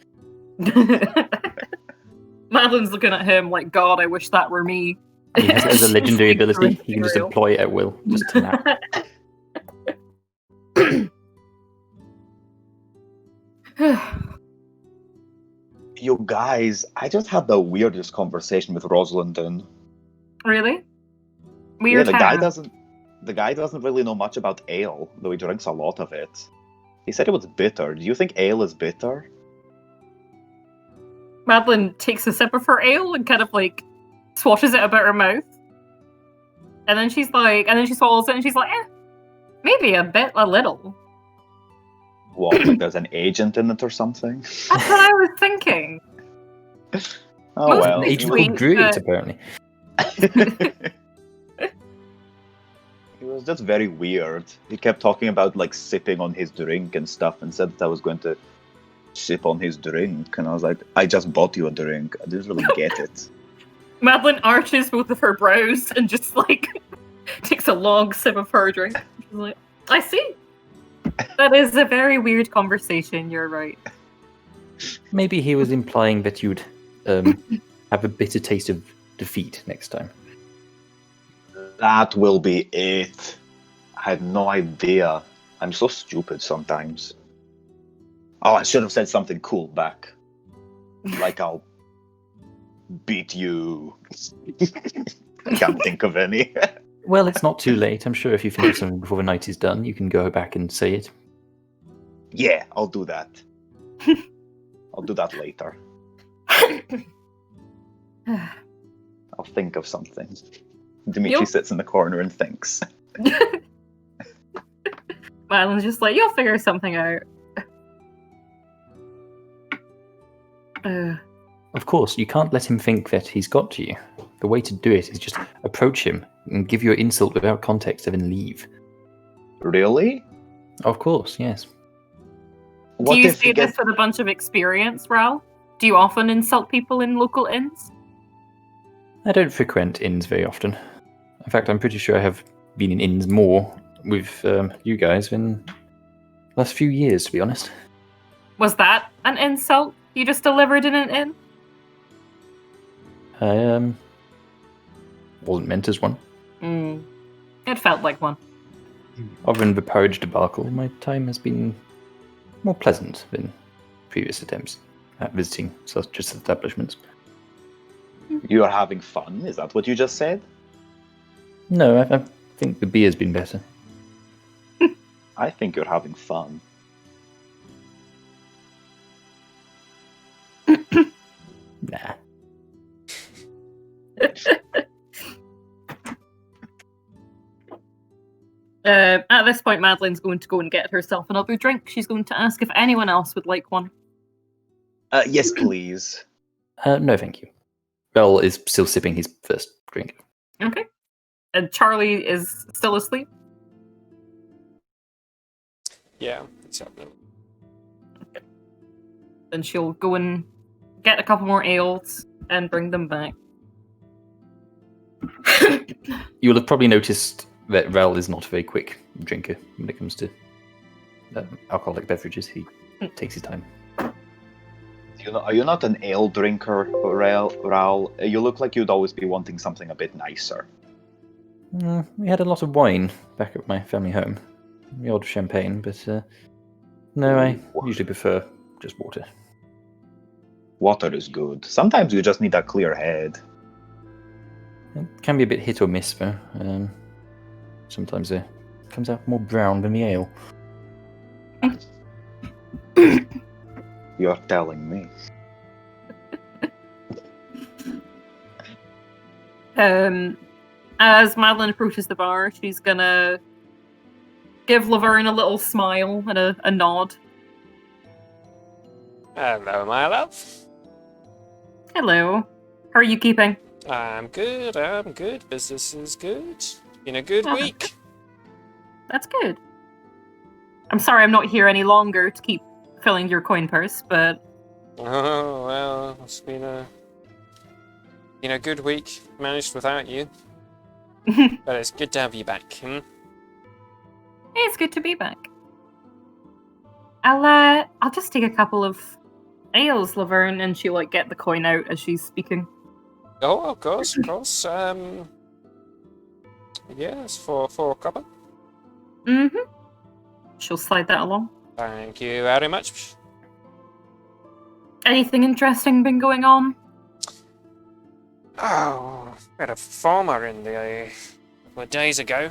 Madeline's looking at him like, God, I wish that were me. He has it as a legendary Sleep ability. through He can just material. employ it at will, just to nap. You guys, I just had the weirdest conversation with Roslanden. Really? Yeah, Weird. the how? guy doesn't really know much about ale, though he drinks a lot of it. He said it was bitter. Do you think ale is bitter? Madeline takes a sip of her ale and kind of like swashes it about her mouth. And then she swallows it and she's like, maybe a little. What, like there's an agent in it or something? That's what I was thinking. Oh Most well. things Agent sweet, called Druid, but- apparently. It was just very weird. He kept talking about like sipping on his drink and stuff and said that I was going to sip on his drink. And I was like, I just bought you a drink. I didn't really get it. Madeline arches both of her brows and just like takes a long sip of her drink. She's like, I see. That is a very weird conversation, you're right. Maybe he was implying that you'd have a bitter taste of defeat next time. That will be it. I had no idea. I'm so stupid sometimes. Oh, I should have said something cool back. Like I'll beat you. I can't think of any. Well, it's not too late. I'm sure if you finish something before the night is done, you can go back and say it. Yeah, I'll do that. I'll do that later. I'll think of something. Dimitri Yup. sits in the corner and thinks. Madeline's just like, you'll figure something out. Of course, you can't let him think that he's got to you. The way to do it is just approach him and give your insult without context and then leave. Really? Of course, yes. What Do you if say he this gets... with a bunch of experience, Ral? Do you often insult people in local inns? I don't frequent inns very often. In fact, I'm pretty sure I have been in inns more with you guys in the last few years, to be honest. Was that an insult you just delivered in an inn? I wasn't meant as one. It felt like one. Other than the porridge debacle, my time has been more pleasant than previous attempts at visiting such establishments. You are having fun? Is that what you just said? No, I think the beer's been better. I think you're having fun. Nah. At this point, Madeline's going to go and get herself another drink. She's going to ask if anyone else would like one. Yes, please. No, thank you. Bell is still sipping his first drink. Okay. And Charlie is still asleep. Yeah, exactly. Then she'll go and get a couple more ales and bring them back. You'll have probably noticed that Val is not a very quick drinker when it comes to alcoholic beverages. He takes his time. Are you not an ale drinker, Raul? You look like you'd always be wanting something a bit nicer. We had a lot of wine back at my family home. The odd champagne, but no, I usually prefer just water. Water is good. Sometimes you just need a clear head. It can be a bit hit or miss, though. Sometimes it comes out more brown than the ale. You're telling me. As Madeline approaches the bar, she's gonna give Laverne a little smile and a nod. Hello, my love. Hello. How are you keeping? I'm good. Business is good. Been a good Oh. week. That's good. I'm sorry I'm not here any longer to keep filling your coin purse, but Oh, well, it's been a good week. Managed without you. But it's good to have you back. it's good to be back. I'll just take a couple of ales, Laverne, and she'll like get the coin out as she's speaking. Oh, of course. Yes, for a couple. Mm-hmm. She'll slide that along. Thank you very much. Anything interesting been going on? Oh, we had a farmer in a couple of days ago.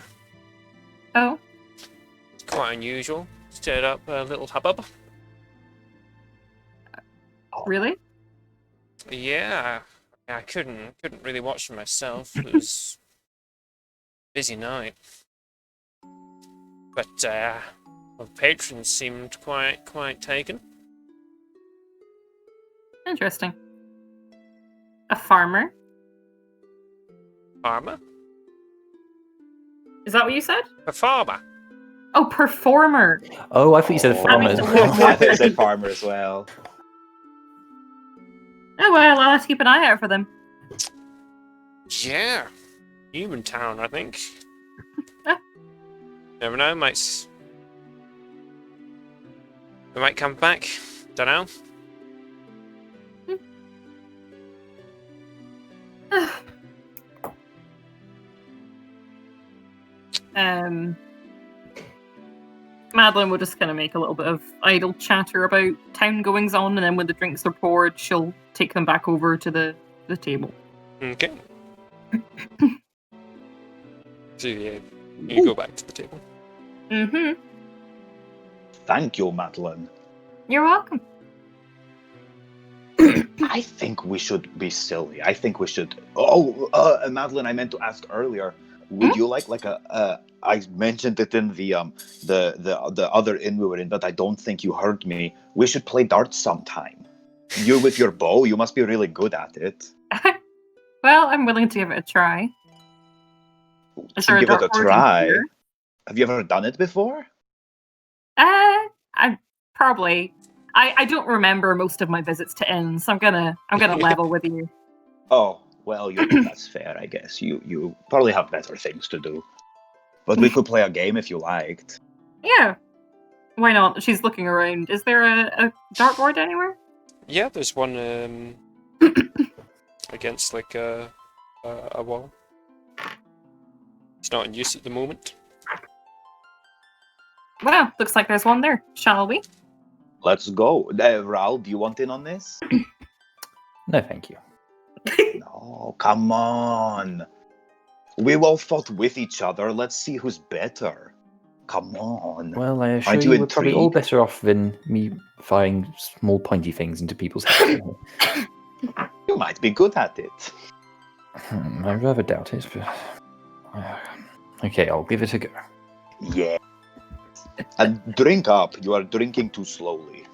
Oh, It's quite unusual. Stirred up a little hubbub. really? Yeah, I couldn't really watch them myself. It was a busy night. But the patrons seemed quite taken. Interesting. A farmer? Farmer? Is that what you said? A farmer. Oh, performer. Oh, I thought you said That farmer. makes a lot more I think I said sense. farmer as well. Oh well, I'll have to keep an eye out for them. Yeah. Human town, I think. Ah. Never know, they might come back. Don't know. Madeline will just kind of make a little bit of idle chatter about town goings on, and then when the drinks are poured, she'll take them back over to the table. Okay. So yeah, you go back to the table. Mm-hmm. Thank you, Madeline. You're welcome. I think we should be silly. I think we should. Madeline, I meant to ask earlier. Would you like a? I mentioned it in the other inn we were in, but I don't think you heard me. We should play darts sometime. You with your bow, you must be really good at it. Well, I'm willing to give it a try. Is there a Give it a dartboard in try. here? Have you ever done it before? I probably. I don't remember most of my visits to inns, so I'm gonna level with you. Oh, well, that's fair, I guess. You probably have better things to do. But we could play a game if you liked. Yeah. Why not? She's looking around. Is there a dartboard anywhere? Yeah, there's one against like a wall. It's not in use at the moment. Well, looks like there's one there. Shall we? Let's go. Raul, do you want in on this? No, thank you. No, come on. We all fought with each other. Let's see who's better. Come on. Well, I assure Aren't you, you we're probably all intrigued? better off than me firing small pointy things into people's heads. You might be good at it. I rather doubt it, but... Okay, I'll give it a go. Yeah. And drink up. You are drinking too slowly.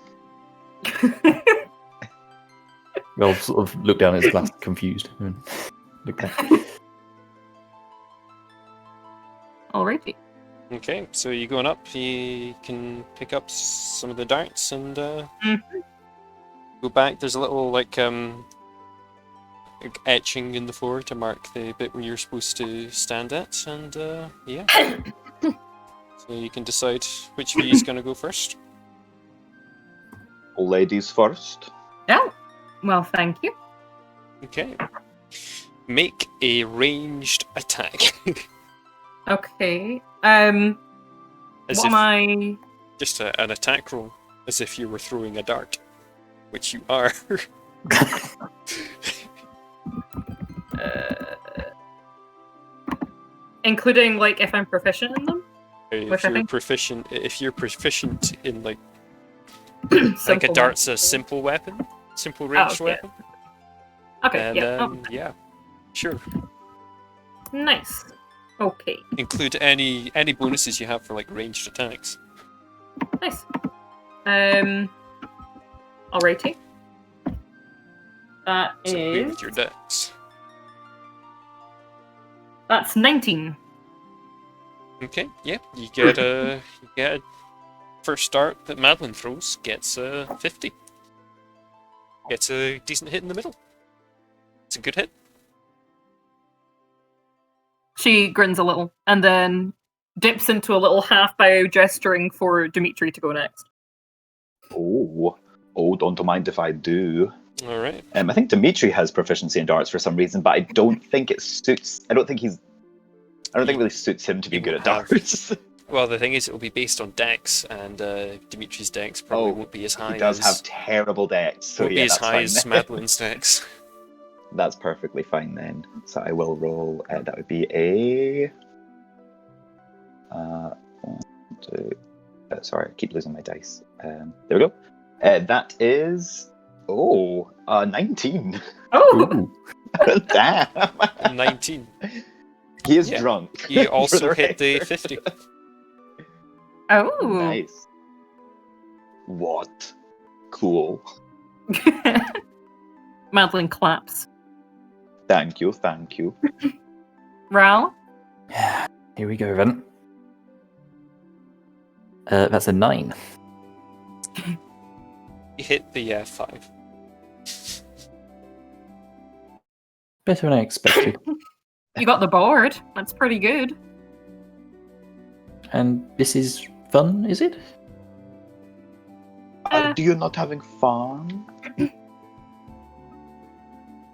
I'll sort of look down at his glass, confused. And look back. Alrighty. Okay, so you're going up. You can pick up some of the darts and go back. There's a little like etching in the floor to mark the bit where you're supposed to stand at, and yeah. So you can decide which of you is going to go first. Ladies first. Oh, well, thank you. Okay. Make a ranged attack. Okay. As What am I? Just an attack roll, as if you were throwing a dart, which you are. Including like if I'm proficient in them. If you're proficient in like a Simple dart's a ones. simple weapon, simple ranged okay. weapon. Okay. And Yeah. yeah, sure. Nice. Okay. Include any bonuses you have for like ranged attacks. Nice. Alrighty. That So agree is. with your dex. That's 19. Okay, yeah, you get a first dart that Madeline throws gets a 50. Gets a decent hit in the middle. It's a good hit. She grins a little and then dips into a little half bow, gesturing for Dimitri to go next. Oh, don't mind if I do. All right. I think Dimitri has proficiency in darts for some reason, but I don't think it suits. I don't think it really suits him to be He good will at have- darts. Well, the thing is, it will be based on dex, and Dimitri's dex probably won't be as high. He does as, have terrible dex, so won't yeah, be as that's high fine. as Madeline's dex. That's perfectly fine then. So I will roll. That would be a. Sorry, I keep losing my dice. There we go. That is Oh, 19. Oh, Ooh. Damn. 19. He is Yeah. drunk. You for also the hit the record. 50. oh. Nice. What? Cool. Madeline claps. Thank you, thank you. Ral? Here we go then. That's a 9. You hit the 5. Better than I expected. You got the board. That's pretty good. And this is fun, is it? Do you not having fun?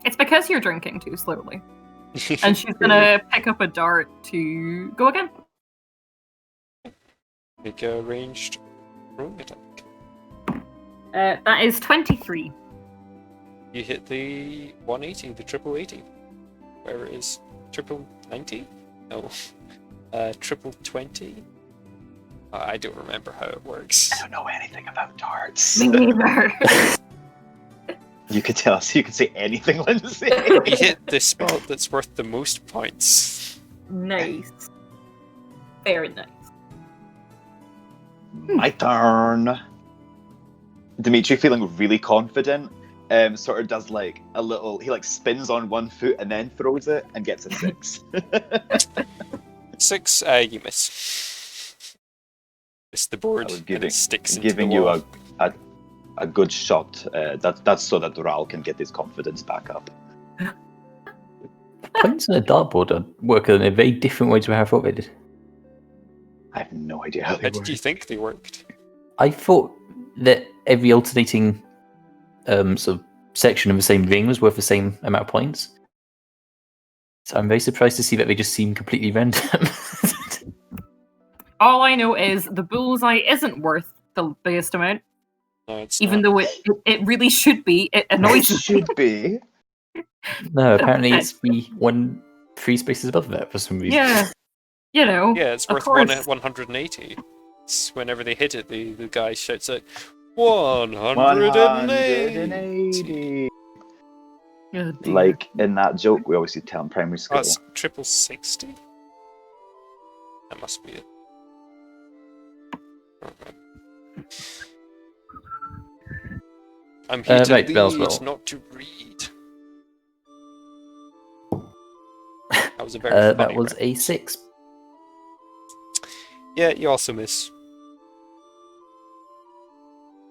It's because you're drinking too slowly. And she's gonna pick up a dart to go again. Make a ranged throwing attack. That is 23. You hit the 180, the triple 80. Where it is triple 90? No. Triple 20? I don't remember how it works. I don't know anything about darts. Me neither. You could tell us. You could say anything, Lindsay. You hit the spot that's worth the most points. Nice. Very nice. My turn. Dimitri, feeling really confident, sort of does like a little. He like spins on one foot and then throws it and gets a 6. 6, you miss. It's the board, I was and it sticks into giving the you wall. a good shot. That's so that Ral can get his confidence back up. Points on a dartboard work in a very different way to how I thought they did. I have no idea how How they did work. you think they worked? I thought that every alternating sort of section of the same ring was worth the same amount of points. So I'm very surprised to see that they just seem completely random. All I know is the bullseye isn't worth the biggest amount, No, it's even not. though it really should be. It It annoys me. should be. No, apparently it's the 3 spaces above that for some reason. Yeah. You know. Yeah, it's of worth course. 180. It's whenever they hit it, the guy shouts out, 180! 180. Oh, dear. Like in that joke we always used to tell in primary Oh, school. it's triple 60? That must be it. I'm here to right, lead, Bellswell. not to read. That was a very funny That was a reference. 6. Yeah, you also miss.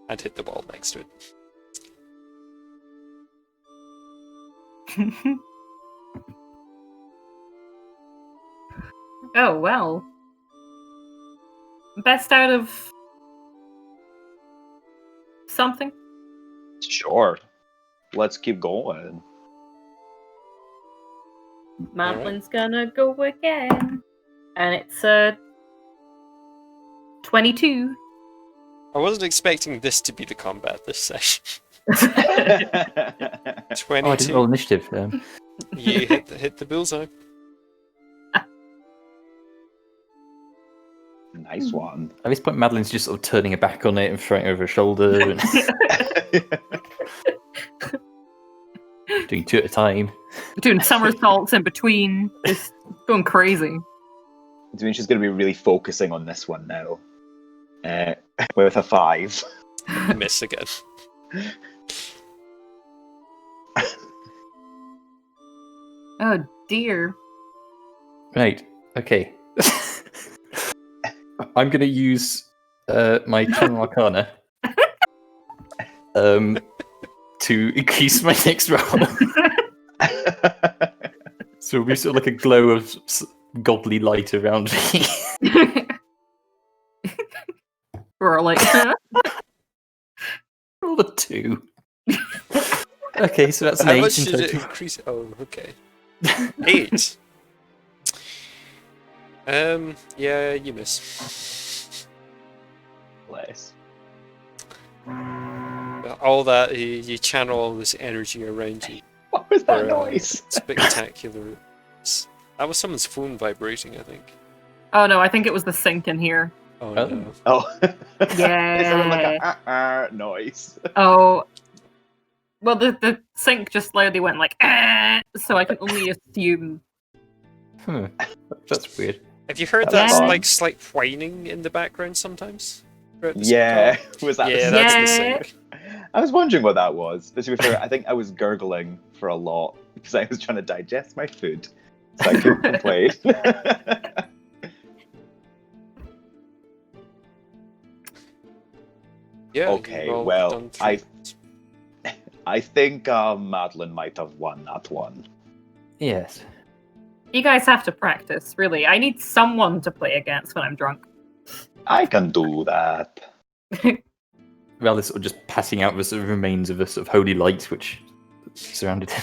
And hit the ball next to it. Oh, well. Best out of something? Sure. Let's keep going. Madeline's gonna go again. And it's a 22. I wasn't expecting this to be the combat this session. Oh, I 22. didn't roll initiative. You hit the bullseye. Nice one. At this point, Madeline's just sort of turning her back on it and throwing it over her shoulder and doing 2 at a time. Doing somersaults in between. Just going crazy. Dimitri's going to be really focusing on this one now. With a 5. You miss again. Oh dear. Right, okay. I'm going to use my Channel Arcana to increase my next roll. So it'll be sort of like a glow of godly light around me. We're like, Roll a 2. Okay, so that's an How 8 much in did it total. increase? Oh, okay. 8. Yeah, you miss. Bless. All that, you channel all this energy around you. What was that for, noise? Spectacular. That was someone's phone vibrating, I think. oh no, I think it was the sink in here. Oh, Oh. no. Oh. It sounded like Yeah. a noise. Oh, Well, the sink just loudly went like, ah, so I can only assume. That's weird. Have you heard That's that fine. like slight whining in the background sometimes? Throughout the Yeah, song? was that? Yeah, the that's the Yeah. same. I was wondering what that was. But to be fair, I think I was gurgling for a lot because I was trying to digest my food, so I couldn't complain. Yeah. Okay, you've all well, done three. I think Madeline might have won that one. Yes. You guys have to practice, really. I need someone to play against when I'm drunk. I can do that. Rather sort of just passing out the sort of remains of a sort of holy light which surrounded him.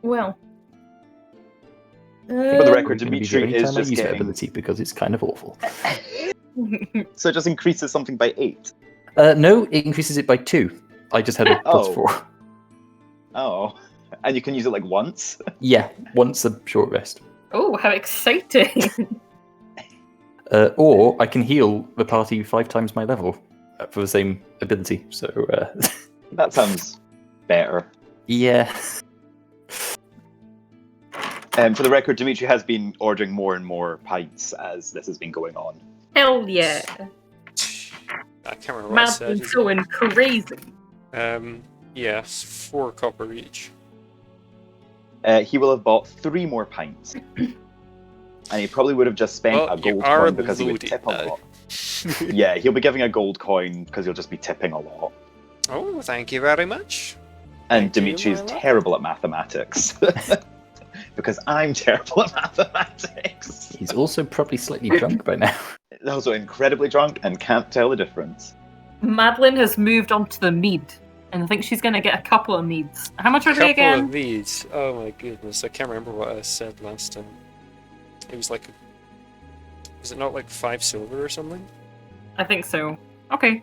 Well. For the record, I'm gonna be Dimitri here is anytime I just use that getting. ability because it's kind of awful. So it just increases something by 8. No, it increases it by 2. I just had a plus Oh. 4. Oh. And you can use it like once? Yeah, once a short rest. Oh, how exciting! Or I can heal the party 5 times my level for the same ability. So, That sounds better. yeah. For the record, Dimitri has been ordering more and more pints as this has been going on. Hell yeah! I can't remember what I said. Madeline's going crazy. Yes, 4 copper each. He will have bought 3 more pints. And he probably would have just spent Well, a you gold are coin because he would loaded tip a now. lot. Yeah, he'll be giving a gold coin because he'll just be tipping a lot. Oh, thank you very much. And Thank you, Dimitri is my love. terrible at mathematics. Because I'm terrible at mathematics. He's also probably slightly drunk by now. Also incredibly drunk and can't tell the difference. Madeline has moved on to the mead, and I think she's going to get a couple of meads. How much are they Couple again? of these. Oh my goodness, I can't remember what I said last time. It was like, was it not like 5 silver or something? I think so. Okay.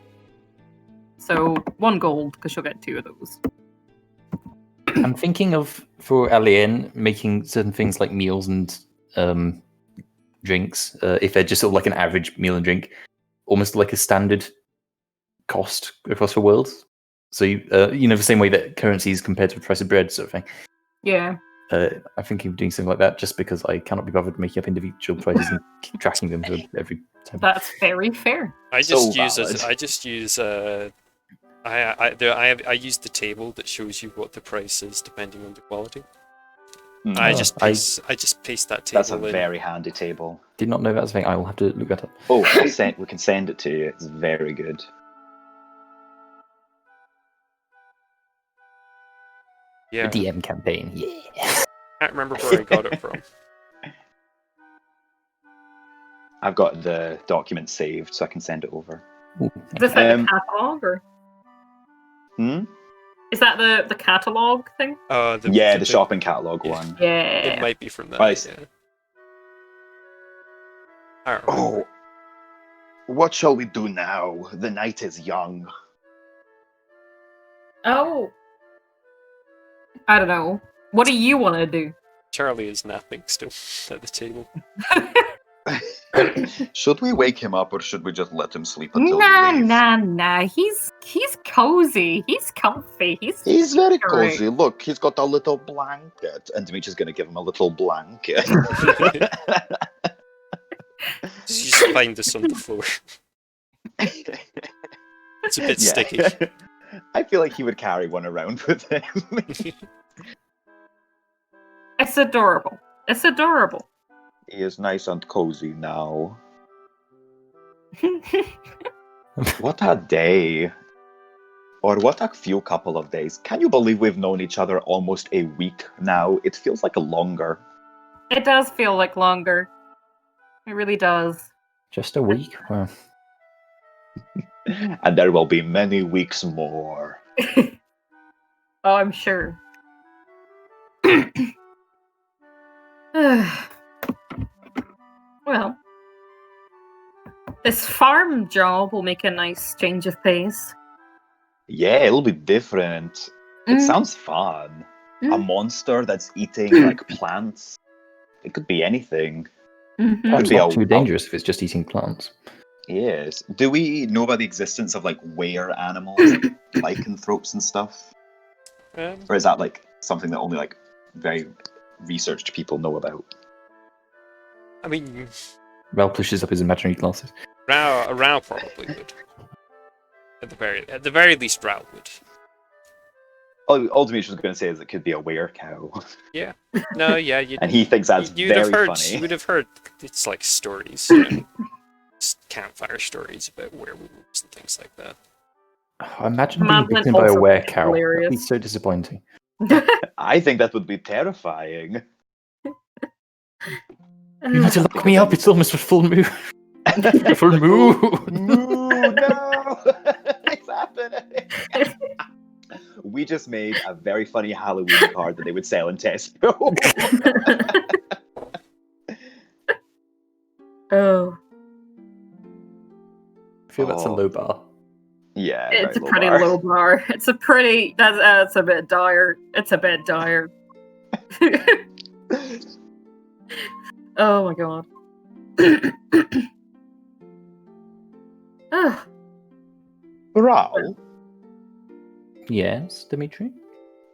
So 1 gold, because she'll get 2 of those. I'm thinking of, for Alien, making certain things like meals and drinks, if they're just sort of like an average meal and drink, almost like a standard cost across the world. So, the same way that currency is compared to the price of bread sort of thing. Yeah. I think of doing something like that just because I cannot be bothered making up individual prices and keep tracking them for every time. That's very fair. I So just use I use the table that shows you what the price is depending on the quality. Hmm. I Oh, just paste that table That's a in. very handy table. Did not know that was a thing. I will have to look that up. Oh, we can send it to you. It's very good. Yeah, The DM campaign, yeah. can't remember where I got it from. I've got the document saved, so I can send it over. Ooh, Is this like the Um, catalogue, or Hmm? is that the catalogue thing? The shopping catalogue yeah. one. It Yeah. might be from that. Right. Yeah. I don't remember. Oh, what shall we do now? The night is young. Oh. I don't know. What do you want to do? Charlie is napping still at the table. Should we wake him up or should we just let him sleep until Nah, he leaves? nah. He's cozy. He's comfy. He's very Great. cozy. Look, he's got a little blanket. And Dimitri's going to give him a little blanket. Just find this on the floor. It's a bit Yeah. sticky. I feel like he would carry one around with him. It's adorable. It's adorable. He is nice and cozy now. What a day. Or what a few couple of days. Can you believe we've known each other almost a week now? It feels like a longer. It does feel like longer. It really does. Just a week? Wow. And there will be many weeks more. Oh, I'm sure. Well, this farm job will make a nice change of pace. Yeah, it'll be different. It Mm. sounds fun. A Mm. monster that's eating like plants. It could be anything. Mhm. Perhaps be not a- too dangerous if it's just eating plants. Yes. Do we know about the existence of like were animals, like lycanthropes and stuff? Or is that like something that only like very researched people know about? I mean, Ral pushes up his imaginary glasses. Rao probably would. At the very least, Rao would. All Demetrius was going to say is it could be a were cow, Yeah. No, yeah, and he thinks that's you'd have very heard. funny. You would have heard. It's like stories, you know, campfire stories about werewolves and things like that. I imagine being Madeline bitten by a also were-cow. That'd be hilarious. so disappointing. I think that would be terrifying. You had to lock me up. It's almost a full moon. Full moon. Moo, no! It's happening! We just made a very funny Halloween card that they would sell in Tesco. Oh, I feel that's a Oh. low bar. Yeah, it's a very pretty bar. low bar. It's a pretty. That's a bit dire. It's a bit dire. Oh my god. Ah, Raul, Yes, Dimitri?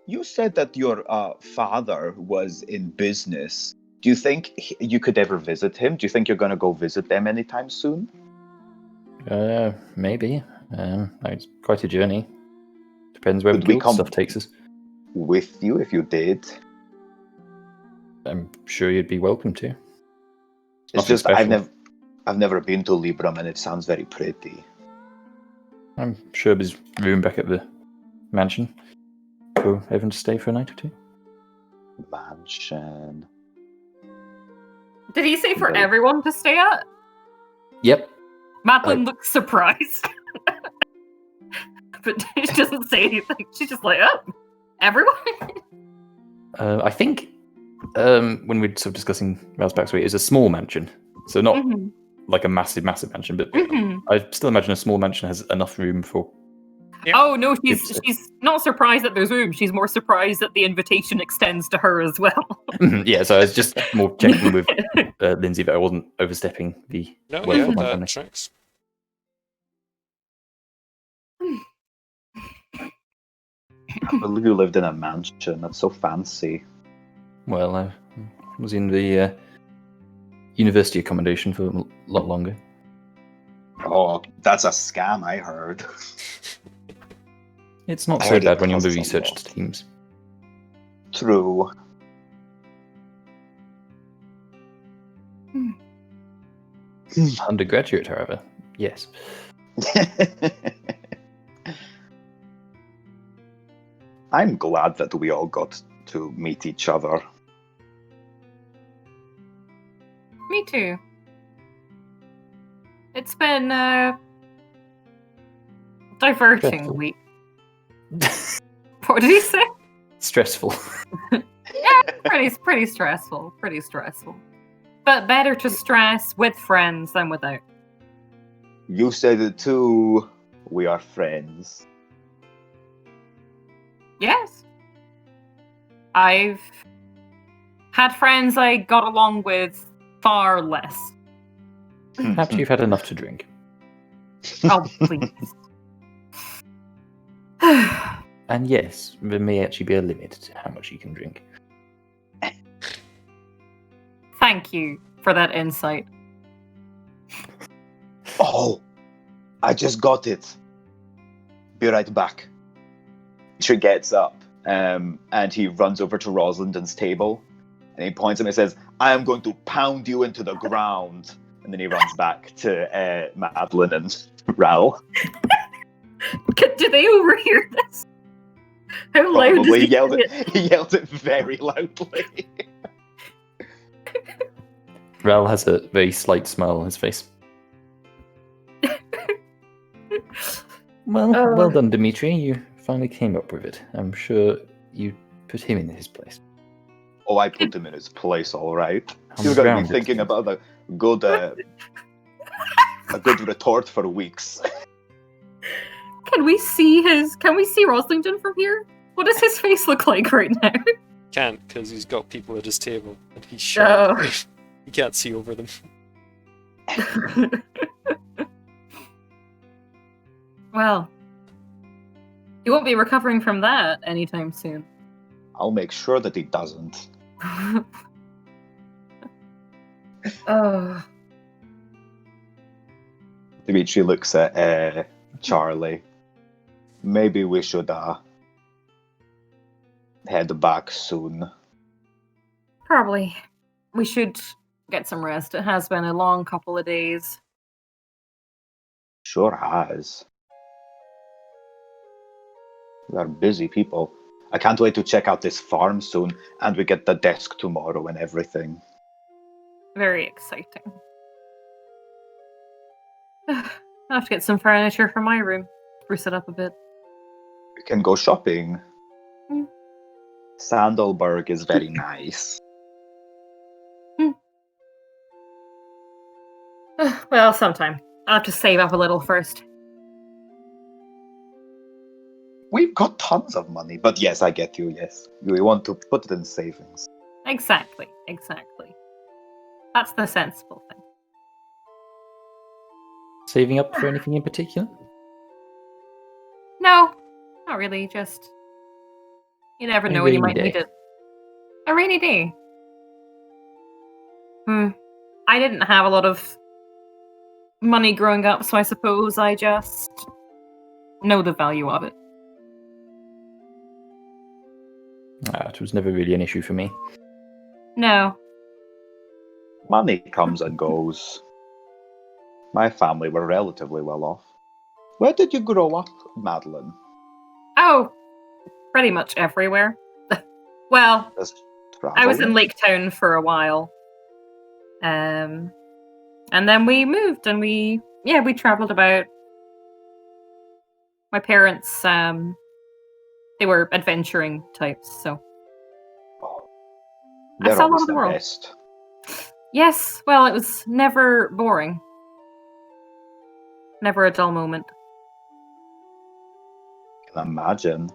you said that your father was in business. Do you think you could ever visit him? Do you think you're going to go visit them anytime soon? Maybe. It's quite a journey. Depends where Could we guild come- stuff takes us. With you, if you did. I'm sure you'd be welcome to. It's Nothing just special. I've never been to Libram, and it sounds very pretty. I'm sure there's room back at the mansion for everyone to stay for a night or two. Mansion. did he say for Right. everyone to stay at? Yep. Madeline looks surprised, but she doesn't say anything. She's just like, "Oh, everyone." I think when we're sort of discussing Ral's backstory, it's a small mansion. So not Mhm, like a massive mansion, but mhm. I still imagine a small mansion has enough room for... Oh no, she's It's- she's not surprised that there's room. She's more surprised that the invitation extends to her as well. Yeah, so I was just more checking with Lindsay that I wasn't overstepping the No, wealth yeah, of my that family. tracks. I believe you lived in a mansion. That's so fancy. Well, I was in the university accommodation for a lot longer. Oh, that's a scam, I heard. It's not I so heard it bad when you're on the costs a research lot. teams. True. Undergraduate, however, yes. I'm glad that we all got to meet each other. Me too. It's been a diverting Stressful. week. What did he say? Stressful. Pretty stressful. Pretty stressful. But better to stress with friends than without. You said it too. We are friends. Yes. I've had friends I got along with far less. Perhaps you've had enough to drink. Oh, please. And yes, there may actually be a limit to how much you can drink. Thank you for that insight. Oh, I just got it. Be right back. She gets up and he runs over to Rosalind's table and he points at him and says, I am going to pound you into the ground. And then he runs back to Madeline and Raoul. Do they overhear this? How loud does Probably he yelled say it? it. He yelled it very loudly. Ral has a very slight smile on his face. Well done, Dimitri. You finally came up with it. I'm sure you put him in his place. Oh, I put him in his place, all right. On He's the going to be ground, thinking about a good retort for weeks. Can we see Roslington from here? What does his face look like right now? Can't, because he's got people at his table and he's shot. Oh. You can't see over them. Well, you won't be recovering from that anytime soon. I'll make sure that he doesn't. Oh, Dimitri looks at Charlie. Maybe we should head back soon. probably. We should get some rest. It has been a long couple of days. Sure has. We are busy people. I can't wait to check out this farm soon, and we get the desk tomorrow and everything. Very exciting. I'll have to get some furniture for my room. Spruce it up a bit. We can go shopping. Mm. Sandalberg is very nice. Well, sometime. I'll have to save up a little first. We've got tons of money, but yes, I get you, yes. We want to put it in savings. Exactly. That's the sensible thing. Saving up for anything in particular? No, not really. Just you never A know when you rainy might need day. it. A rainy day. I didn't have a lot of money growing up, so I suppose I just know the value of it. It was never really an issue for me. No. Money comes and goes. My family were relatively well off. Where did you grow up, Madeline? Oh, pretty much everywhere. Well, Just I was in traveling? Lake Town for a while. And then we moved and we traveled about. My parents, they were adventuring types, so I They're saw a lot always of the the world. best. Yes, well, it was never boring. Never a dull moment. Can imagine.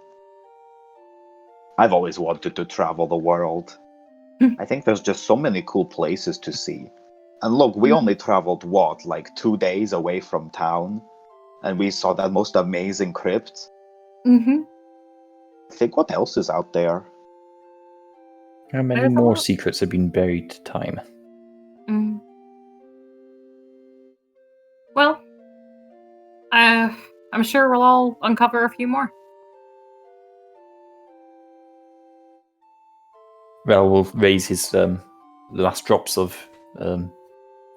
I've always wanted to travel the world. I think there's just so many cool places to see. And look, we only traveled, like 2 days away from town? And we saw that most amazing crypt. Mm-hmm. Think what else is out there? How many There's a more lot. secrets have been buried to time? Mm. Well, I'm sure we'll all uncover a few more. Well, we'll raise his the last drops of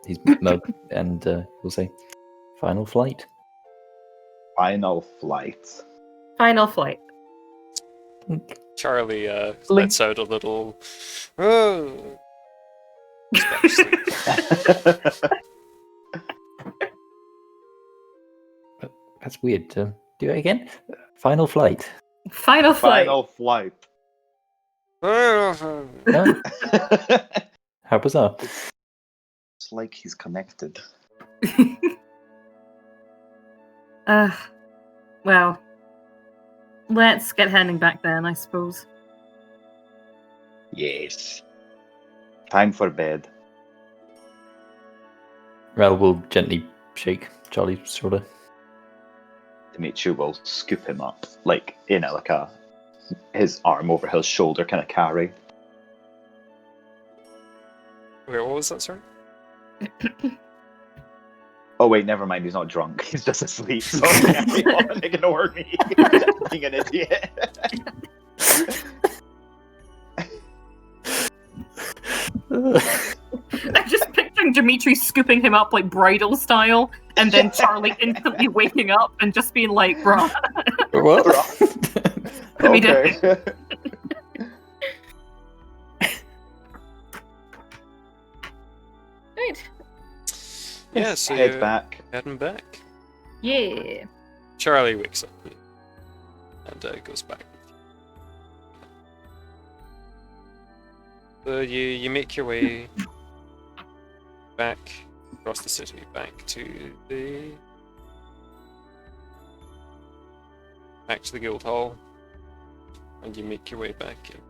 his mug, and we'll say, "Final flight." Final flight. Final flight. Charlie lets out a little. Oh. That's weird. Do it again. Final flight. Final flight. Final flight. No? How bizarre. It's like he's connected. Well, let's get heading back then, I suppose. Yes. Time for bed. Well, we'll gently shake Charlie's shoulder. Dimitri will scoop him up, like his arm over his shoulder kind of carry. Wait, what was that, sorry? Oh wait, never mind. He's not drunk. He's just asleep. So carry on. Ignore me. Being an idiot. I'm just picturing Dimitri scooping him up like bridal style, and then Charlie instantly waking up and just being like, bruh, What? put me down. Right. Yeah, so Head you're back. heading back. Yeah. Charlie wakes up and goes back. So you make your way back across the city, back to the guild hall, and you make your way back in.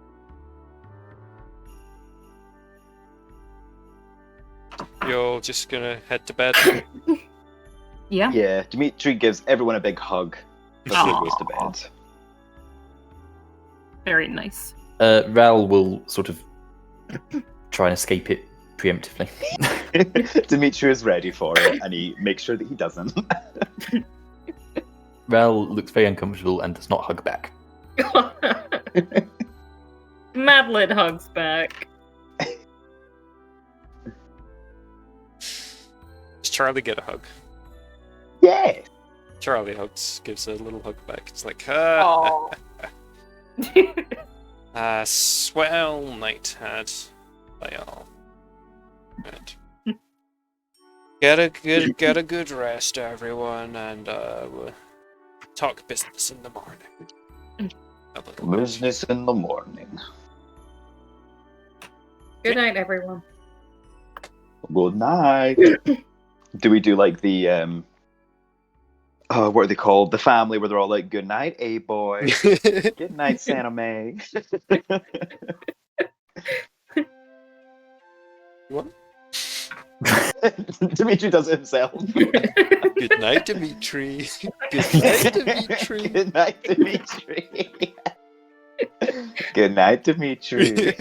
You're just gonna head to bed. Yeah. Yeah, Dimitri gives everyone a big hug before he goes to Aw. bed. Very nice. Ral will sort of try and escape it preemptively. Dimitri is ready for it, and he makes sure that he doesn't. Ral looks very uncomfortable and does not hug back. Madeline hugs back. Does Charlie get a hug? Yeah. Charlie gives a little hug back. It's like, Aw. swell night had by all. Right. Get a good rest, everyone, and we'll talk business in the morning. A little bit. Business in the morning. Good night, everyone. Good night. Do we do like the what are they called? The family where they're all like, "Good night, A boy. Good night, Santa May." What? Dimitri does it himself. Good night, Dimitri. Good night, Dimitri. Good night, Dimitri. Good night, Dimitri.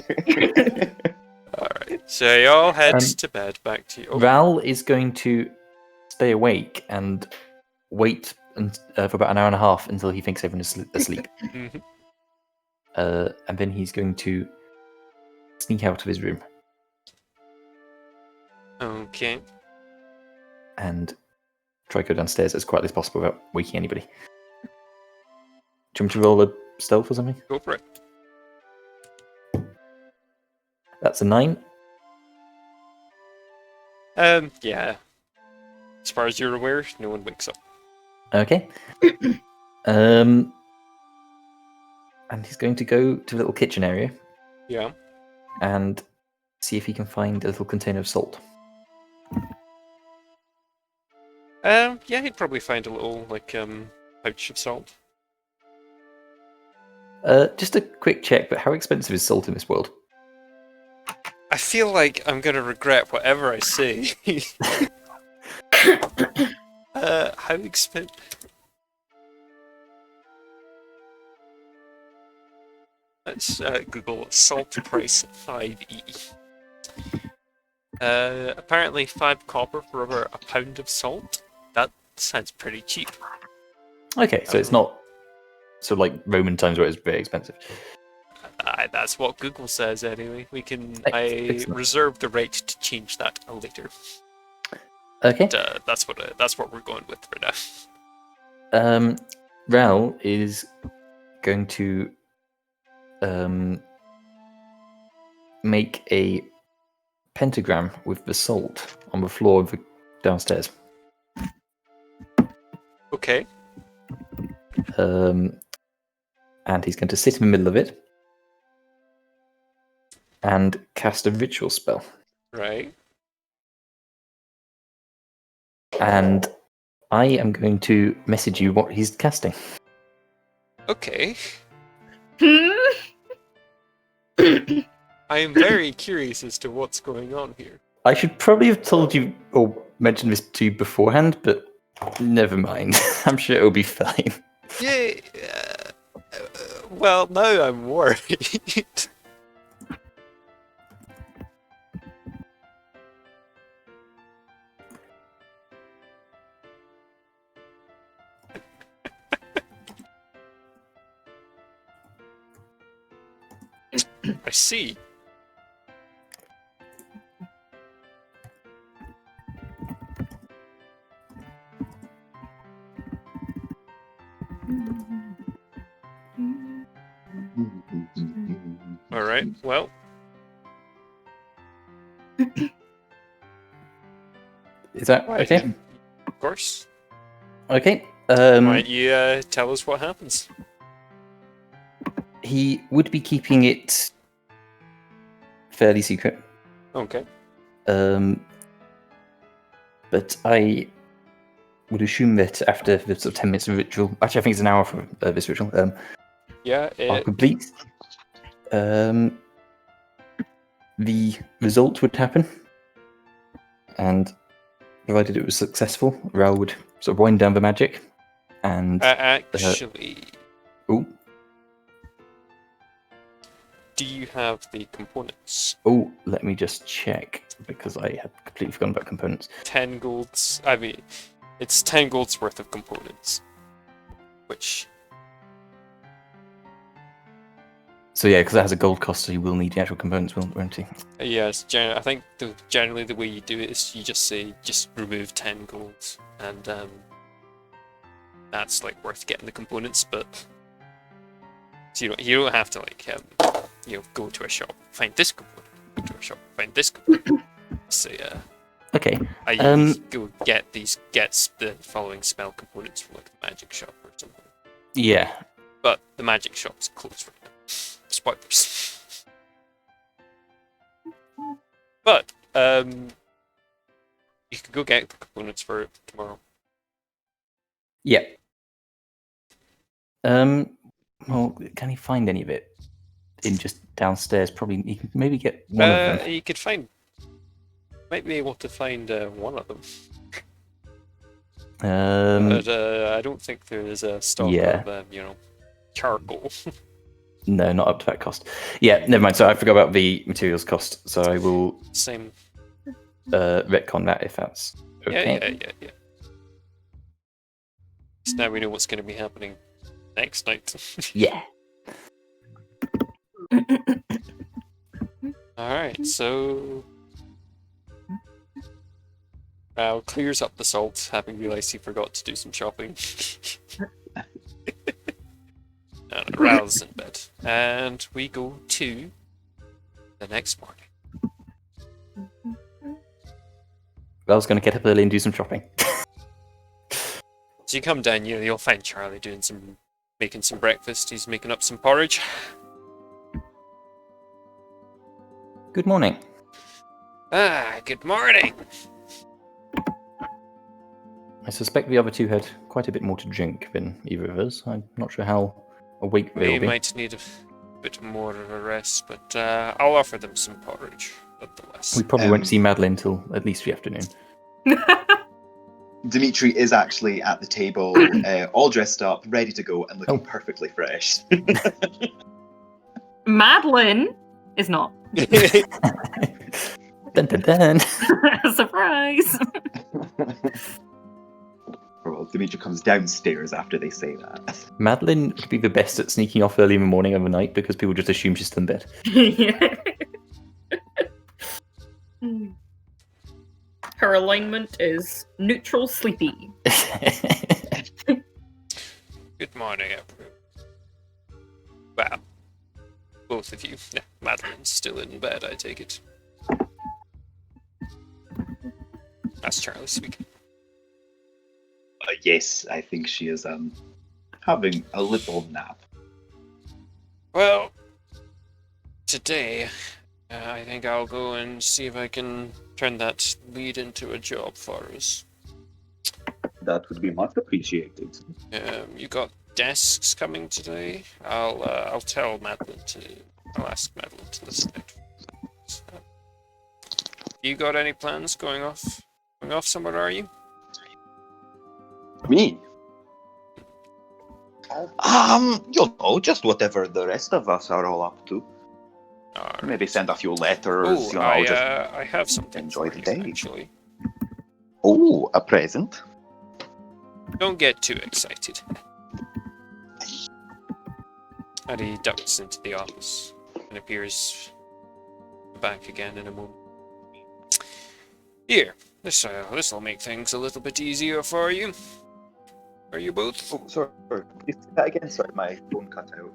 Alright, so y'all head Um, to bed. Back to you. Oh, Ral is going to stay awake and wait for about an hour and a half until he thinks everyone is asleep. mhm. And then he's going to sneak out of his room Okay. and try to go downstairs as quietly as possible without waking anybody. Do you want me to roll a stealth or something? Go for it. That's a 9. Yeah. As far as you're aware, no one wakes up. Okay. And he's going to go to the little kitchen area Yeah. and see if he can find a little container of salt. Yeah, he'd probably find a little, pouch of salt. Just a quick check, but how expensive is salt in this world? I feel like I'm gonna regret whatever I say. How expensive? Let's Google salt price 5e. Apparently 5 copper for over a pound of salt. That sounds pretty cheap. Okay, so it's not so like Roman times where it's very expensive. That's what Google says anyway. I Excellent. reserve the right to change that later. Okay. But, that's what we're going with for now. Ral is going to make a pentagram with the salt on the floor of the downstairs. Okay. And he's going to sit in the middle of it and cast a ritual spell. Right. And I am going to message you what he's casting. Okay. Hmm? I am very curious as to what's going on here. I should probably have told you or mentioned this to you beforehand, but never mind. I'm sure it'll be fine. Yeah. Well, now I'm worried. I see. All right. Well, Is that Right. okay? of course. Okay. Why don't you tell us what happens? He would be keeping it fairly secret. Okay. But I would assume that after the sort of 10 minutes of ritual, actually I think it's an hour for this ritual, Yeah. are complete, the result would happen. and provided it was successful, Raoul would sort of wind down the magic. And Actually, oh, do you have the components? let me just check because I had completely forgotten about components. 10 golds. I mean, it's 10 golds worth of components. Which. So yeah, because that has a gold cost, so you will need the actual components, won't he? Yes, I think generally the way you do it is you just say, just remove 10 golds. And that's like worth getting the components, but. So you don't have to like go to a shop, find this component, go to a shop, find this component. So Okay. I go get the following spell components from like the magic shop or something. Yeah. But the magic shop's closed right now. Spoilers. But you can go get the components for it tomorrow. Yeah. Well, can he find any of it in just downstairs? Probably he can maybe get one of them. You could might be able to find one of them. But I don't think there is a stock of charcoal. No, not up to that cost. Yeah, never mind. So I forgot about the materials cost. So I will Same. retcon that if that's okay. Yeah. So now we know what's going to be happening next night. Yeah. Alright, so Raoul clears up the salt, having realised he forgot to do some shopping. And Raoul's in bed. And we go to the next morning. Raoul's going to get up early and do some shopping. So you come down, you'll find Charlie making some breakfast. He's making up some porridge. Good morning. Good morning. I suspect the other two had quite a bit more to drink than either of us. I'm not sure how awake they'll We be. might need a bit more of a rest, but I'll offer them some porridge, nonetheless. We probably won't see Madeline till at least the afternoon. Dimitri is actually at the table, all dressed up, ready to go, and looking perfectly fresh. Madeline is not. Dun, dun, dun. Surprise! Well, Dimitri comes downstairs after they say that. Madeline would be the best at sneaking off early in the morning overnight because people just assume she's still in bed. Yeah. Her alignment is neutral sleepy. Good morning, everyone. Wow. Both of you. Yeah, Madeline's still in bed, I take it. That's Charlie speaking. Yes, I think she is having a little nap. Well, today, I think I'll go and see if I can turn that lead into a job for us. That would be much appreciated. You got desks coming today? I'll tell Madeline I'll ask Madeline to listen out. You got any plans going off somewhere, are you? Me? Just whatever the rest of us are all up to. Alright. Maybe send a few letters, I have something enjoy for the you, day. actually. Oh, a present? Don't get too excited. And he ducks into the office and appears back again in a moment. Here, this'll make things a little bit easier for you. Are you both? Oh, sorry. Please say that again. Sorry, my phone cut out.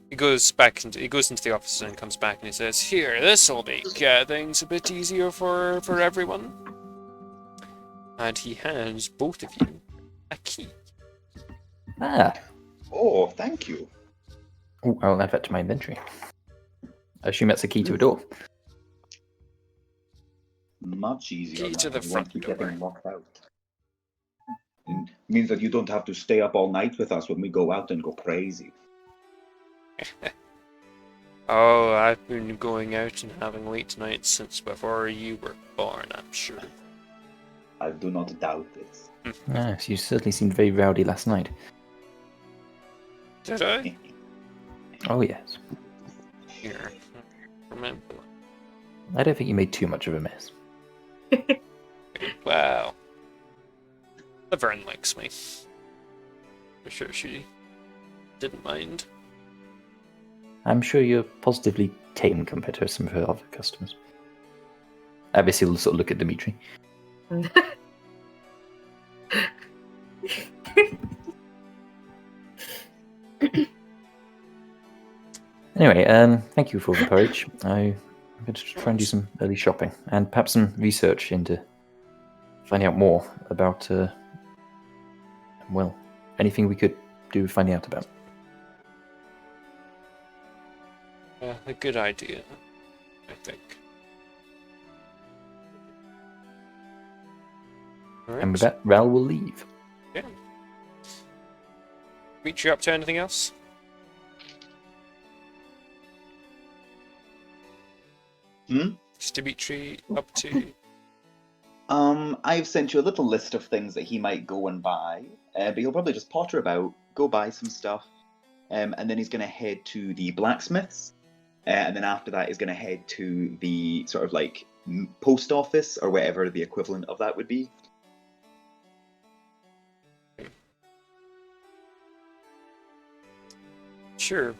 He goes into the office and comes back and he says, "Here, this'll make things a bit easier for everyone." And he hands both of you a key. Ah. Oh, thank you. Oh, I'll add that to my inventory. I assume that's a key to a door. Much easier. Key to the than front keep door. getting locked out. It means that you don't have to stay up all night with us when we go out and go crazy. Oh, I've been going out and having late nights since before you were born, I'm sure. I do not doubt this. Yes, you certainly seemed very rowdy last night. Did I? Oh, yes. Here. Remember. I don't think you made too much of a mess. Wow. Laverne likes me. I'm sure she didn't mind. I'm sure you're positively tame compared to some of her other customers. Obviously, we'll sort of look at Dimitri. Anyway, thank you for the porridge. I'm going to try and do some early shopping and perhaps some research into finding out more about, well, anything we could do with finding out about. A good idea, I think. All And with right. that, Ral will leave. Yeah. Reach you up to anything else? Is Dimitri up to? I've sent you a little list of things that he might go and buy, but he'll probably just potter about, go buy some stuff, and then he's going to head to the blacksmiths, and then after that he's going to head to the sort of like post office or whatever the equivalent of that would be. Sure.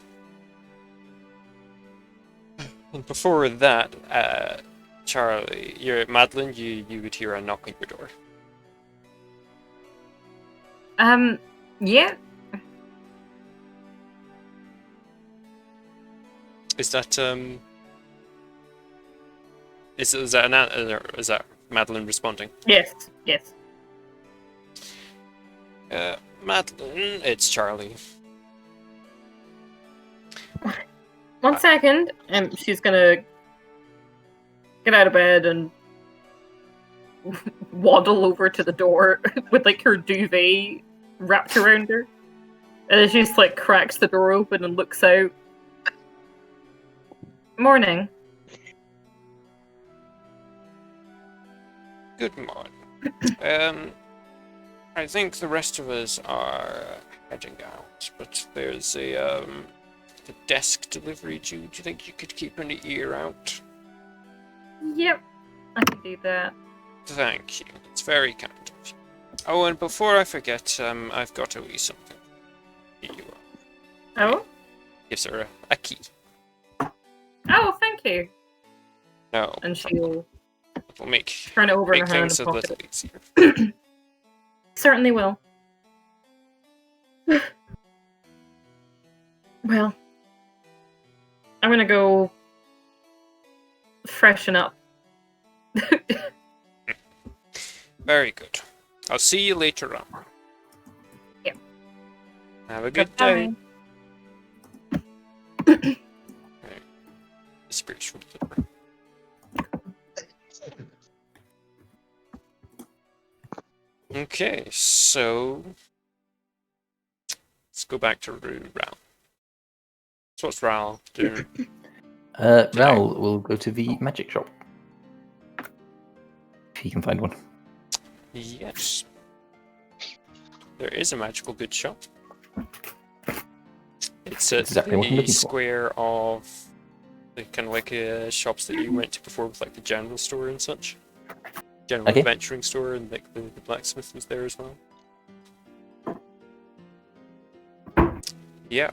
And before that, Charlie, you're at Madeline, you would hear a knock on your door. Yeah. Is that is that is that Madeline responding? Yes. Yes. Madeline, it's Charlie. One second. She's gonna get out of bed and waddle over to the door with like her duvet wrapped around her, and then she just like cracks the door open and looks out. Morning. Good morning. I think the rest of us are heading out, but there's a desk delivery due. Do you think you could keep an ear out? Yep, I can do that. Thank you. It's very kind of you. Oh, and before I forget, I've got a wee something. Here you are. Oh? Gives her a key. Oh, thank you. No. And she'll It'll make turn it over in her hand things and a pocket little it. easier. Certainly will. Well, I'm gonna go freshen up. Very good. I'll see you later on. Yeah. Have a good day. Goodbye. Disappears from the door. Okay, so let's go back to Ral. So what's Ral doing? Ral will go to the magic shop. If he can find one. Yes. There is a magical goods shop. It's at Exactly what I'm the looking for. square of the kind of like shops that you went to before with like the general store and such. General Okay. adventuring store, and like the blacksmith was there as well. Yeah.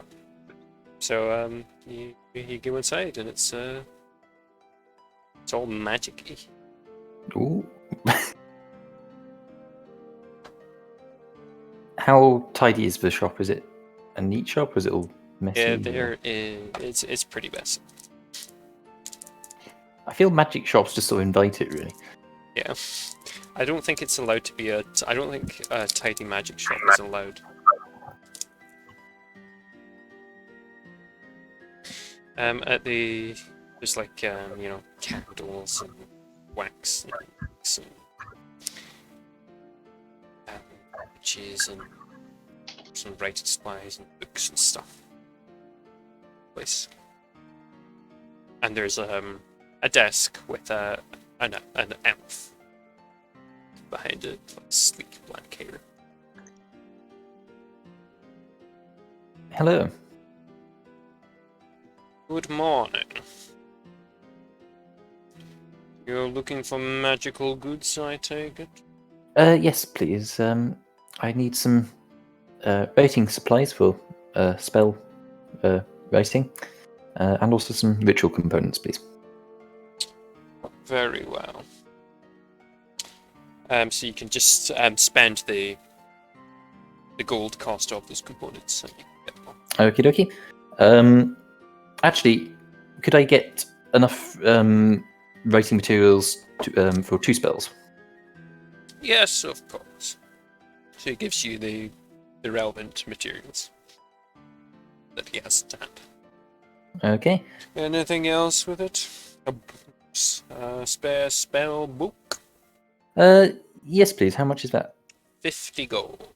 So you go inside and it's all magic-y. Ooh. How tidy is the shop? Is it a neat shop or is it all messy? Yeah, or- it's pretty messy. I feel magic shops just sort of invite it, really. Yeah. I don't think it's allowed to be I don't think a tidy magic shop is allowed. There's like candles and wax and witches and some writing supplies and books and stuff. Place. And there's a desk with an elf behind it, like sleek black hair. Hello. Good morning. You're looking for magical goods, I take it? Yes, please. I need some writing supplies for spell writing, and also some ritual components, please. Very well. So you can just spend the gold cost of those components and you can get them. Okie dokie. Actually, could I get enough writing materials for 2 spells? Yes, of course. So it gives you the relevant materials that he has to hand. Okay. Anything else with it? A spare spell book? Yes, please. How much is that? 50 gold.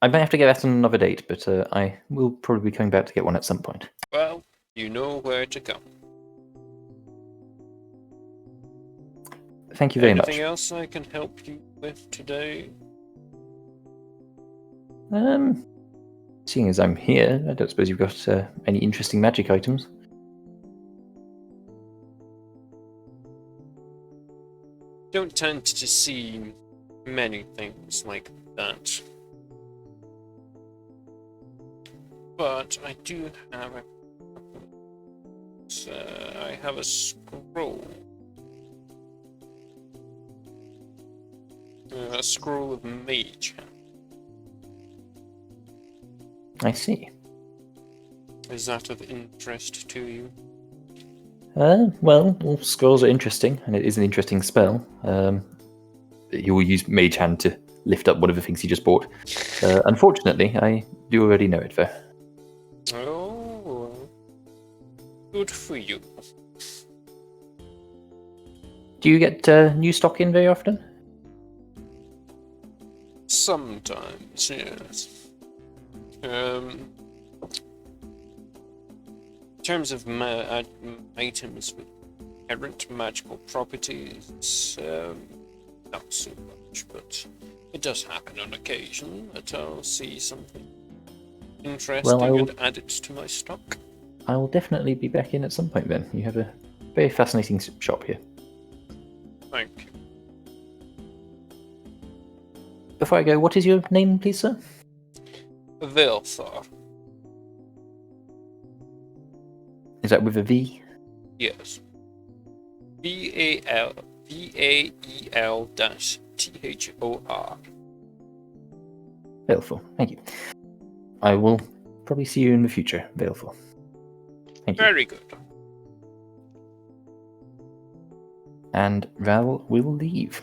I might have to get that on another date, but I will probably be coming back to get one at some point. Well, you know where to come. Thank you very Anything much. else I can help you with today? Seeing as I'm here, I don't suppose you've got any interesting magic items. Don't tend to see many things like that. But I do have I have a scroll. A scroll of mage hand. I see. Is that of interest to you? Well, all scrolls are interesting, and it is an interesting spell. He will use Mage Hand to lift up one of the things he just bought. Unfortunately, I do already know it, though. Oh, good for you. Do you get new stock in very often? Sometimes, yes. In terms of items with inherent magical properties, not so much, but it does happen on occasion that I'll see something interesting and add it to my stock. I will definitely be back in at some point then. You have a very fascinating shop here. Thank you. Before I go, what is your name, please, sir? Vilthar. Is that with a V? Yes. VAEL-THOR. Baleful. Thank you. I will probably see you in the future, Baleful. Thank you. Very good. And Val will leave.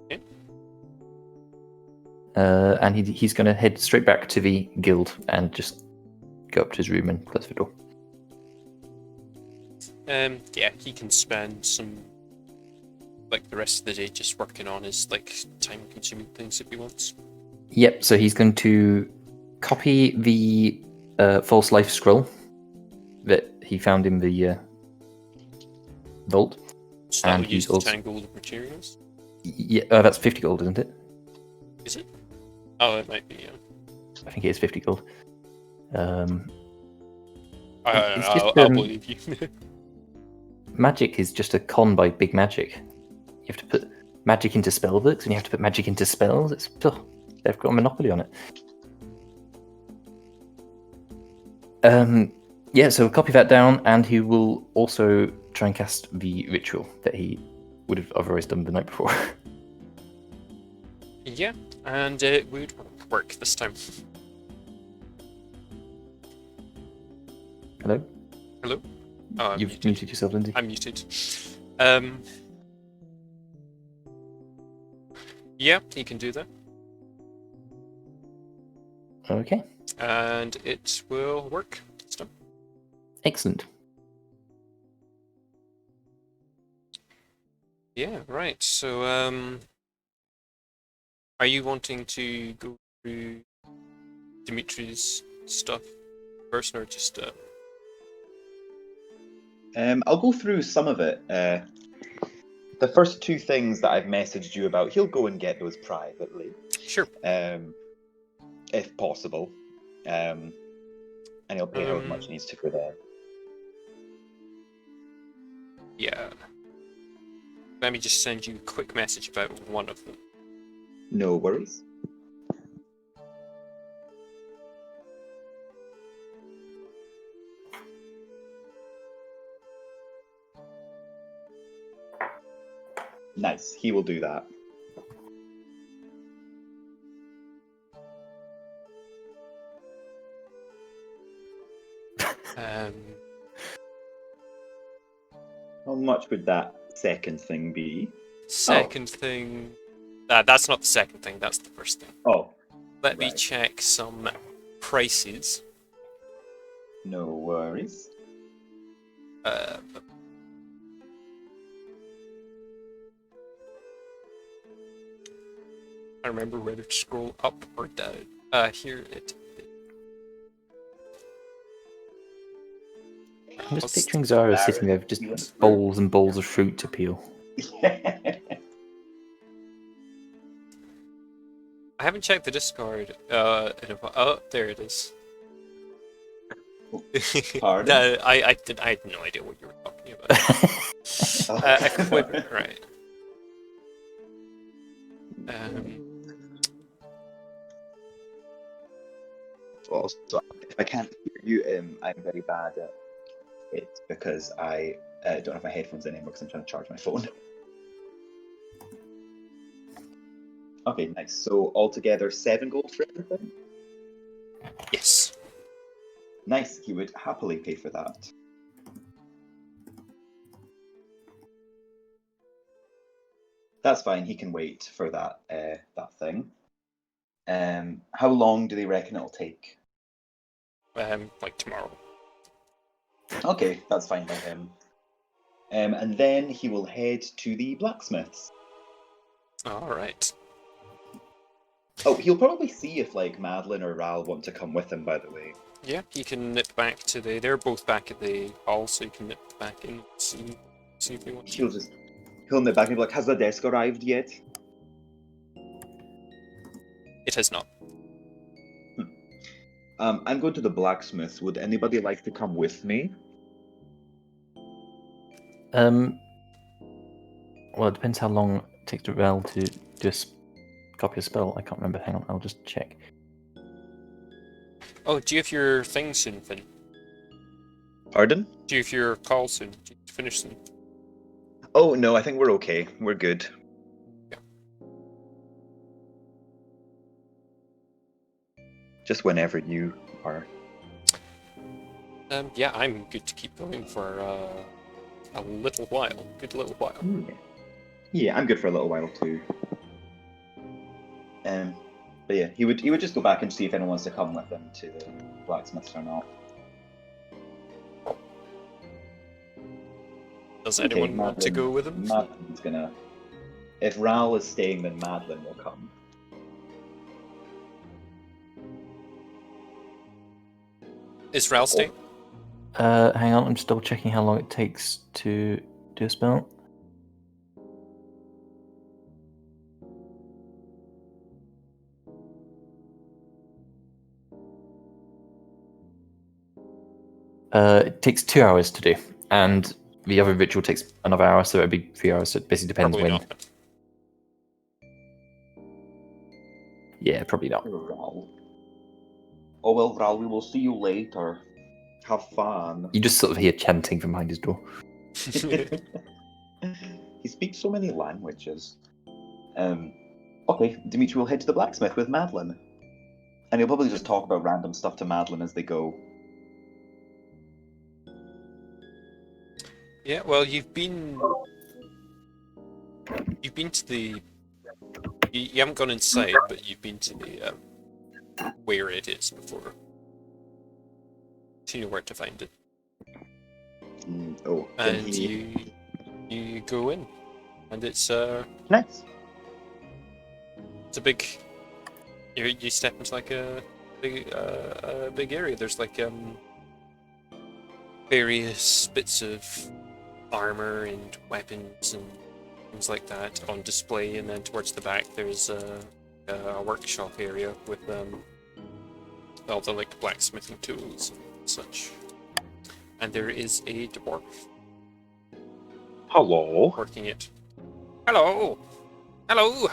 Okay. And he's going to head straight back to the guild and just go up to his room and close the door. Yeah, he can spend some, like, the rest of the day just working on his, like, time-consuming things if he wants. Yep, so he's going to copy the false life scroll that he found in the vault. So that And will use he's the also... 10 gold materials? Yeah, that's 50 gold, isn't it? Is it? Oh, it might be, yeah. I think it is 50 gold. I'll believe you. Magic is just a con by big magic. You have to put magic into spell books, and you have to put magic into spells. They've got a monopoly on it. Yeah, so we'll copy that down, and he will also try and cast the ritual that he would have otherwise done the night before. Yeah, and it would work this time. Hello? Hello? Oh, I'm You've muted yourself, Lindsay. I'm muted. Yeah, he can do that. Okay, And it will work this time. excellent. Yeah, right. So, are you wanting to go through Dimitri's stuff first, or just I'll go through some of it. the first two things that I've messaged you about, he'll go and get those privately, Sure. if possible, and he'll pay however much he needs to for that. Yeah. Let me just send you a quick message about one of them. No worries. Nice. He will do that. How much would that second thing be? Second thing... that's not the second thing, that's the first thing. Oh. Let me right. check some prices. No worries. I remember whether to scroll up or down. Here it is. I'm just picturing Zara sitting there with just bowls and bowls of fruit to peel. I haven't checked the Discord in a while. Oh, there it is. Pardon? No, I had no idea what you were talking about. Equipment, right. Also, if I can't hear you, I'm very bad at it because I don't have my headphones in anymore because I'm trying to charge my phone. Okay, nice. So altogether, 7 gold for everything? Yes. Nice. He would happily pay for that. That's fine. He can wait for that that thing. How long do they reckon it'll take? Like tomorrow. Okay, that's fine by him. And then he will head to the blacksmith's. Alright. Oh, he'll probably see if like Madeline or Ral want to come with him. By the way. Yeah, you can nip back to the... They're both back at the hall, so you can nip back in and see if you want to. He'll nip back and be like, "Has the desk arrived yet?" It has not. I'm going to the blacksmith. Would anybody like to come with me? Well, it depends how long it takes Rel to do copy a spell. I can't remember. Hang on, I'll just check. Oh, do you have your thing soon, Finn? Pardon? Do you have your call soon? Do you finish soon? Oh no, I think we're okay. We're good. Yeah. Just whenever you are. Yeah, I'm good to keep going for a little while. Good little while. Yeah, I'm good for a little while too. But yeah, he would just go back and see if anyone wants to come with him to the blacksmith's or not. Does anyone want to go with him? Madeline's gonna. If Ral is staying, then Madeline will come. Is Ral staying? Hang on, I'm just double checking how long it takes to do a spell. It takes 2 hours to do, and the other ritual takes another hour, so it'd be 3 hours. So it basically depends Probably when. not. Yeah, probably not. Ral. Oh well, Ral, we will see you later. Have fun. You just sort of hear chanting from behind his door. He speaks so many languages. Okay, Dimitri will head to the blacksmith with Madeline. And he'll probably just talk about random stuff to Madeline as they go. Yeah, well, you've been to the... You haven't gone inside, but you've been to the, where it is before. So you know where to find it. And you go in. And it's, Nice. It's a big... You step into like a big area. There's like, various bits of armor and weapons and things like that on display, and then towards the back there's a workshop area with all the like blacksmithing tools and such. And there is a dwarf Hello. working it. Hello! Hello!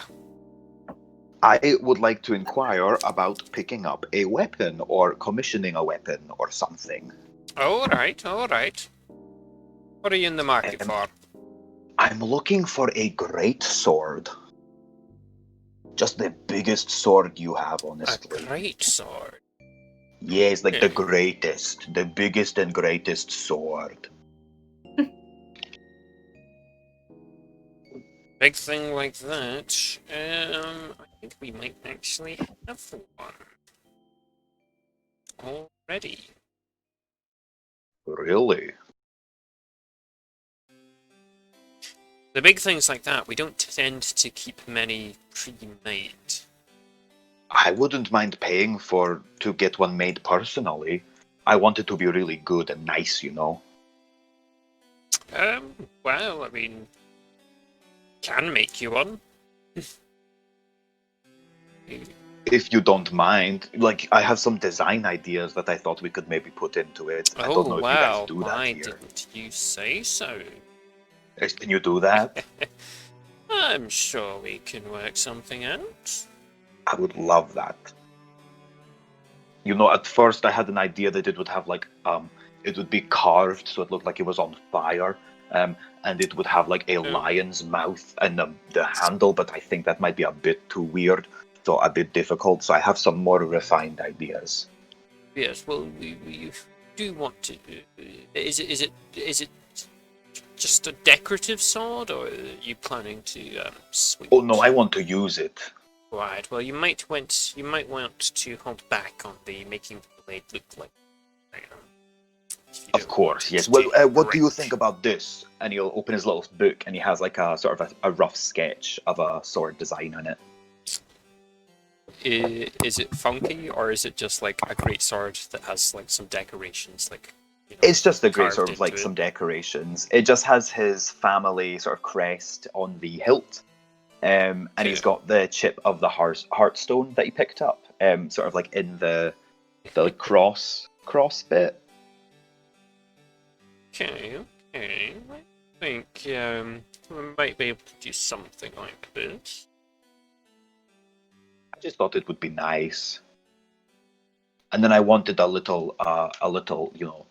I would like to inquire about picking up a weapon or commissioning a weapon or something. Alright, alright. What are you in the market Um, for? I'm looking for a great sword. Just the biggest sword you have, A honestly. great sword. Yes, like the Okay. greatest, the biggest and greatest sword. Big thing like that. I think we might actually have one already. Really? The big things like that, we don't tend to keep many pre-made. I wouldn't mind paying to get one made personally. I want it to be really good and nice, you know. Well, I mean, can make you one. If you don't mind, like I have some design ideas that I thought we could maybe put into it. I don't Oh, know if you guys well, do that why here. didn't you say so? Can you do that? I'm sure we can work something out. I would love that. You know, at first I had an idea that it would have like it would be carved so it looked like it was on fire. And it would have like a lion's mouth and the handle, but I think that might be a bit too weird, so a bit difficult. So I have some more refined ideas. Yes, well, we do want to. Is it just a decorative sword, or are you planning to switch? Oh no, I want to use it. Right. Well, you might want to hold back on the making the blade look like. If you Of don't course, want it yes. to Well, what do you break. think about this? And he'll open his little book, and he has like a sort of a rough sketch of a sword design in it. Is it funky, or is it just like a great sword that has like some decorations, like It's just a great carved sort of like into it? some decorations. It just has his family sort of crest on the hilt, and he's Cool. got the chip of the heartstone that he picked up, sort of like in the like, cross bit. Okay, okay. I think we might be able to do something like this. I just thought it would be nice. And then I wanted a little, you know,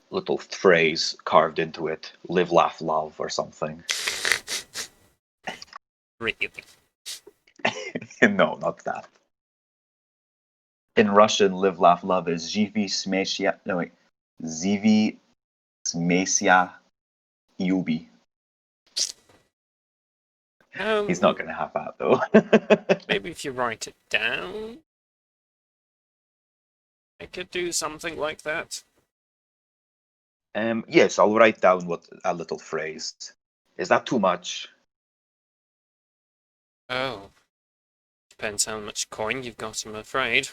little phrase carved into it: "Live, laugh, love," or something. Really. No, not that. In Russian, "live, laugh, love" is "Živi, smesya." No wait, "Zivi, smesya, yubi." He's not gonna have that though. Maybe if you write it down, I could do something like that. Yes, I'll write down what a little phrase. Is that too much? Oh, depends how much coin you've got, I'm afraid.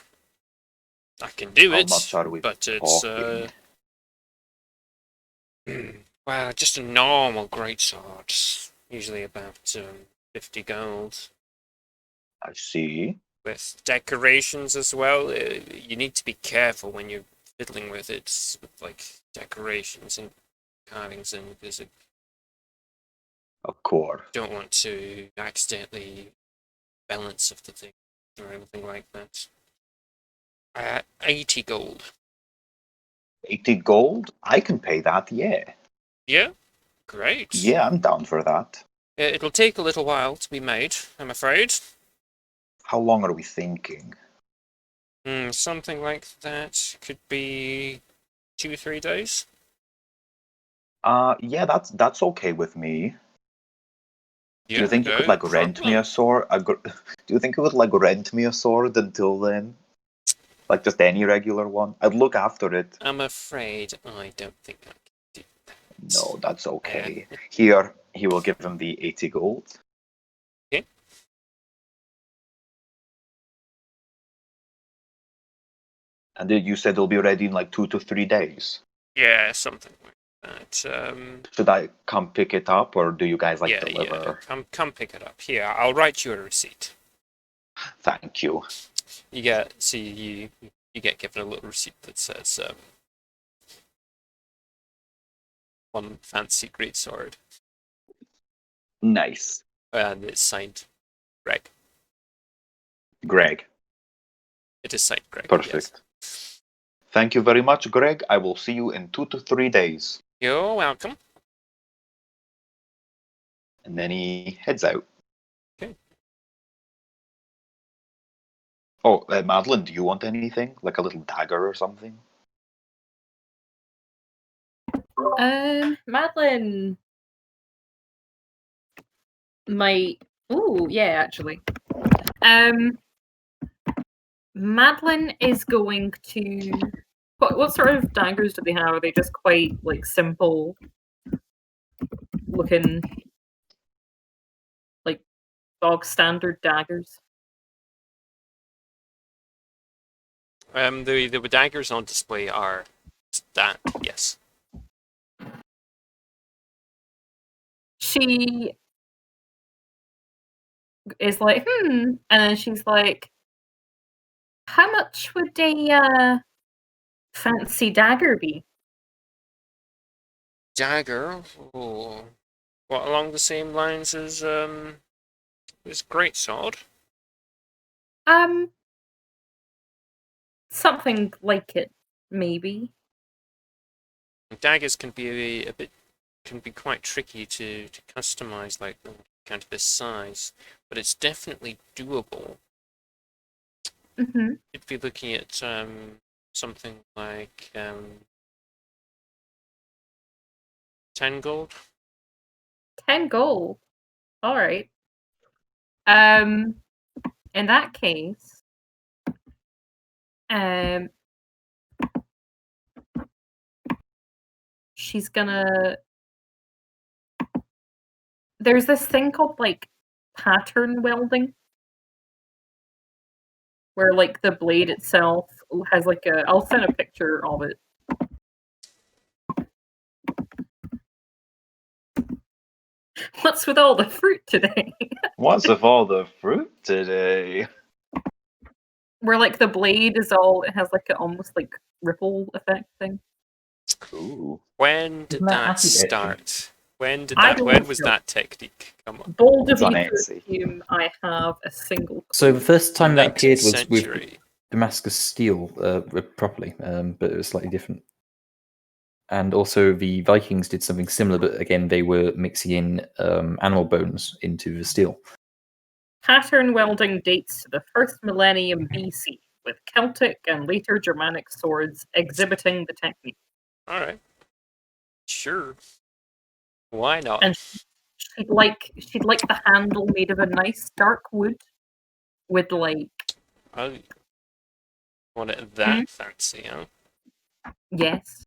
I can do How it, much are we but it's talking? well, just a normal greatsword, usually about 50 gold. I see. With decorations as well, you need to be careful when you're fiddling with it, with like decorations and carvings, and because you Of course. don't want to accidentally balance of the thing or anything like that. 80 gold. 80 gold? I can pay that, yeah. Yeah, great. Yeah, I'm down for that. It'll take a little while to be made, I'm afraid. How long are we thinking? Something like that could be 2 or 3 days. Yeah, that's okay with me. Do you Yeah, think you could no like rent me problem. a sword? Do you think you would like rent me a sword until then? Like just any regular one? I'd look after it. I'm afraid I don't think I can do that. No, that's Yeah. okay. Here, he will give him the 80 gold. Okay. And then you said it'll be ready in like 2 to 3 days. Yeah, something like But Should I come pick it up, or do you guys like yeah, deliver? come pick it up. Here, I'll write you a receipt. Thank you. You get you get given a little receipt that says one fancy greatsword, Nice. and it's signed Greg. Greg. It is signed Greg. Perfect. Yes. Thank you very much, Greg. I will see you in 2 to 3 days. You're welcome. And then he heads out. Okay. Oh, Madeline, do you want anything? Like a little dagger or something? Madeline might. Ooh, yeah, actually. Madeline is going to. What sort of daggers do they have? Are they just quite like simple looking, like bog standard daggers? The daggers on display are that, yes. She is like, and then she's like, how much would a fancy dagger be? Dagger? Oh. What, along the same lines as this greatsword? Something like it, maybe. Daggers can be a bit can be quite tricky to customize, like kind of this size, but it's definitely doable. Mm-hmm. You'd be looking at something like 10 gold. 10 gold. All right. In that case, she's gonna. There's this thing called like pattern welding, where like the blade itself has like a. I'll send a picture of it. What's with all the fruit today? What's with all the fruit today? Where like the blade is all. It has like an almost like ripple effect thing. Ooh. When did Isn't that that acid etching? start? When did I that? don't When was know. that technique? Come on. Bold of It's on me to Etsy. assume I have a single. So the first time that 19th appeared was with century. Damascus steel properly, but it was slightly different. And also the Vikings did something similar, but again they were mixing in animal bones into the steel. Pattern welding dates to the first millennium BC, with Celtic and later Germanic swords exhibiting the technique. All right. Sure. Why not? And she'd like the handle made of a nice dark wood, with like Oh, want it that fancy, huh? yes.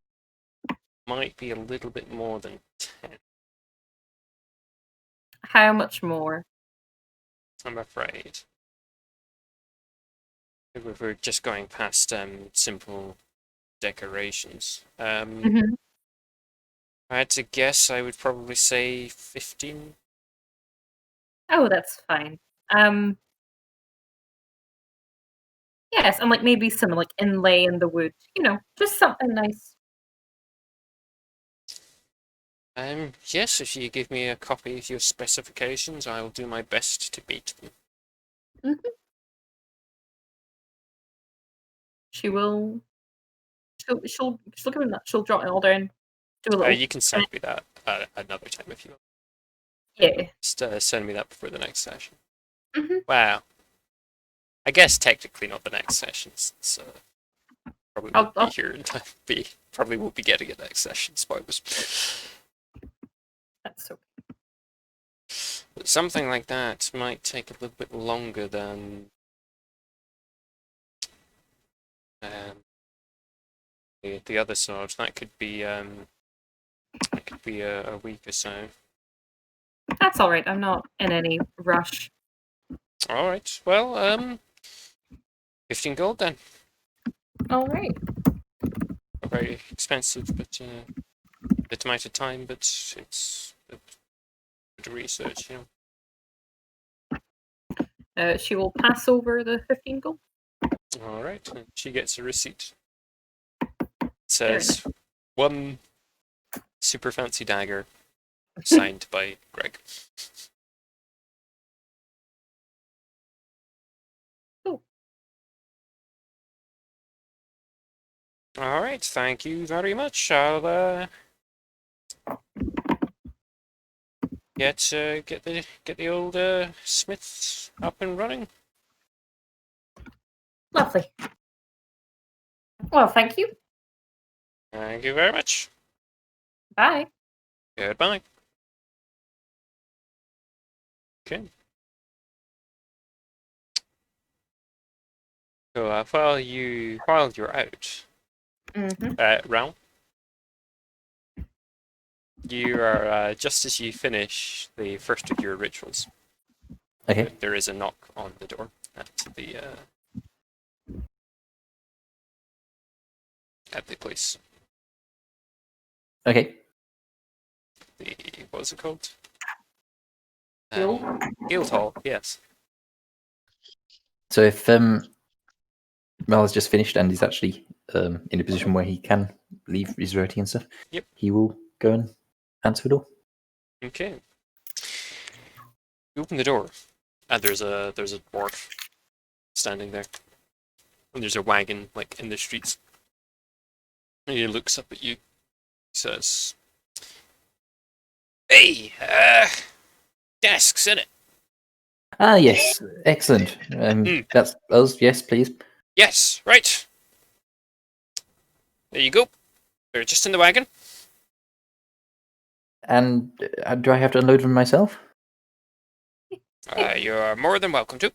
Might be a little bit more than 10, How much more? I'm afraid. If we're just going past simple decorations. Mhm. If I had to guess, I would probably say 15. Oh, that's fine. Yes, and like maybe some like inlay in the wood. Just something nice. Yes, if you give me a copy of your specifications, I will do my best to beat them. Mhm. She will. She'll give him that. She'll jot it all down. Do a little. You can send me that another time if you want. Yeah. Just send me that before the next session. Mhm. Wow. I guess technically not the next session, so probably I'll- won't be here in time. Probably won't be getting it next session. Spoilers. That's okay. But something like that might take a little bit longer than the other sword. That could be a week or so. That's all right. I'm not in any rush. All right. Well, 15 gold then. All right. Very expensive, but bit amount of time, but it's good research, you know. She will pass over the 15 gold. Alright, and she gets a receipt. It Very says, one super fancy dagger, signed by Greg. Cool. Alright, thank you very much. I'll get the old smith up and running. Lovely. Well, thank you. Thank you very much. Bye. Goodbye. Okay. So while you're out, Mm-hmm. Realm, you are just as you finish the first of your rituals. Okay. There is a knock on the door at the place. Okay. The what is it called? Guild? Guild Hall. Yes. So if Mal has just finished and he's actually in a position where he can leave his roti and stuff, Yep. he will go and answer the door. Okay. You open the door, and there's a dwarf standing there, and there's a wagon like in the streets. And he looks up at you, says, "Hey, desks in it." Ah, yes, excellent. That's us. Yes, please. Yes, right. There you go. They're just in the wagon. And do I have to unload them myself? You're more than welcome to.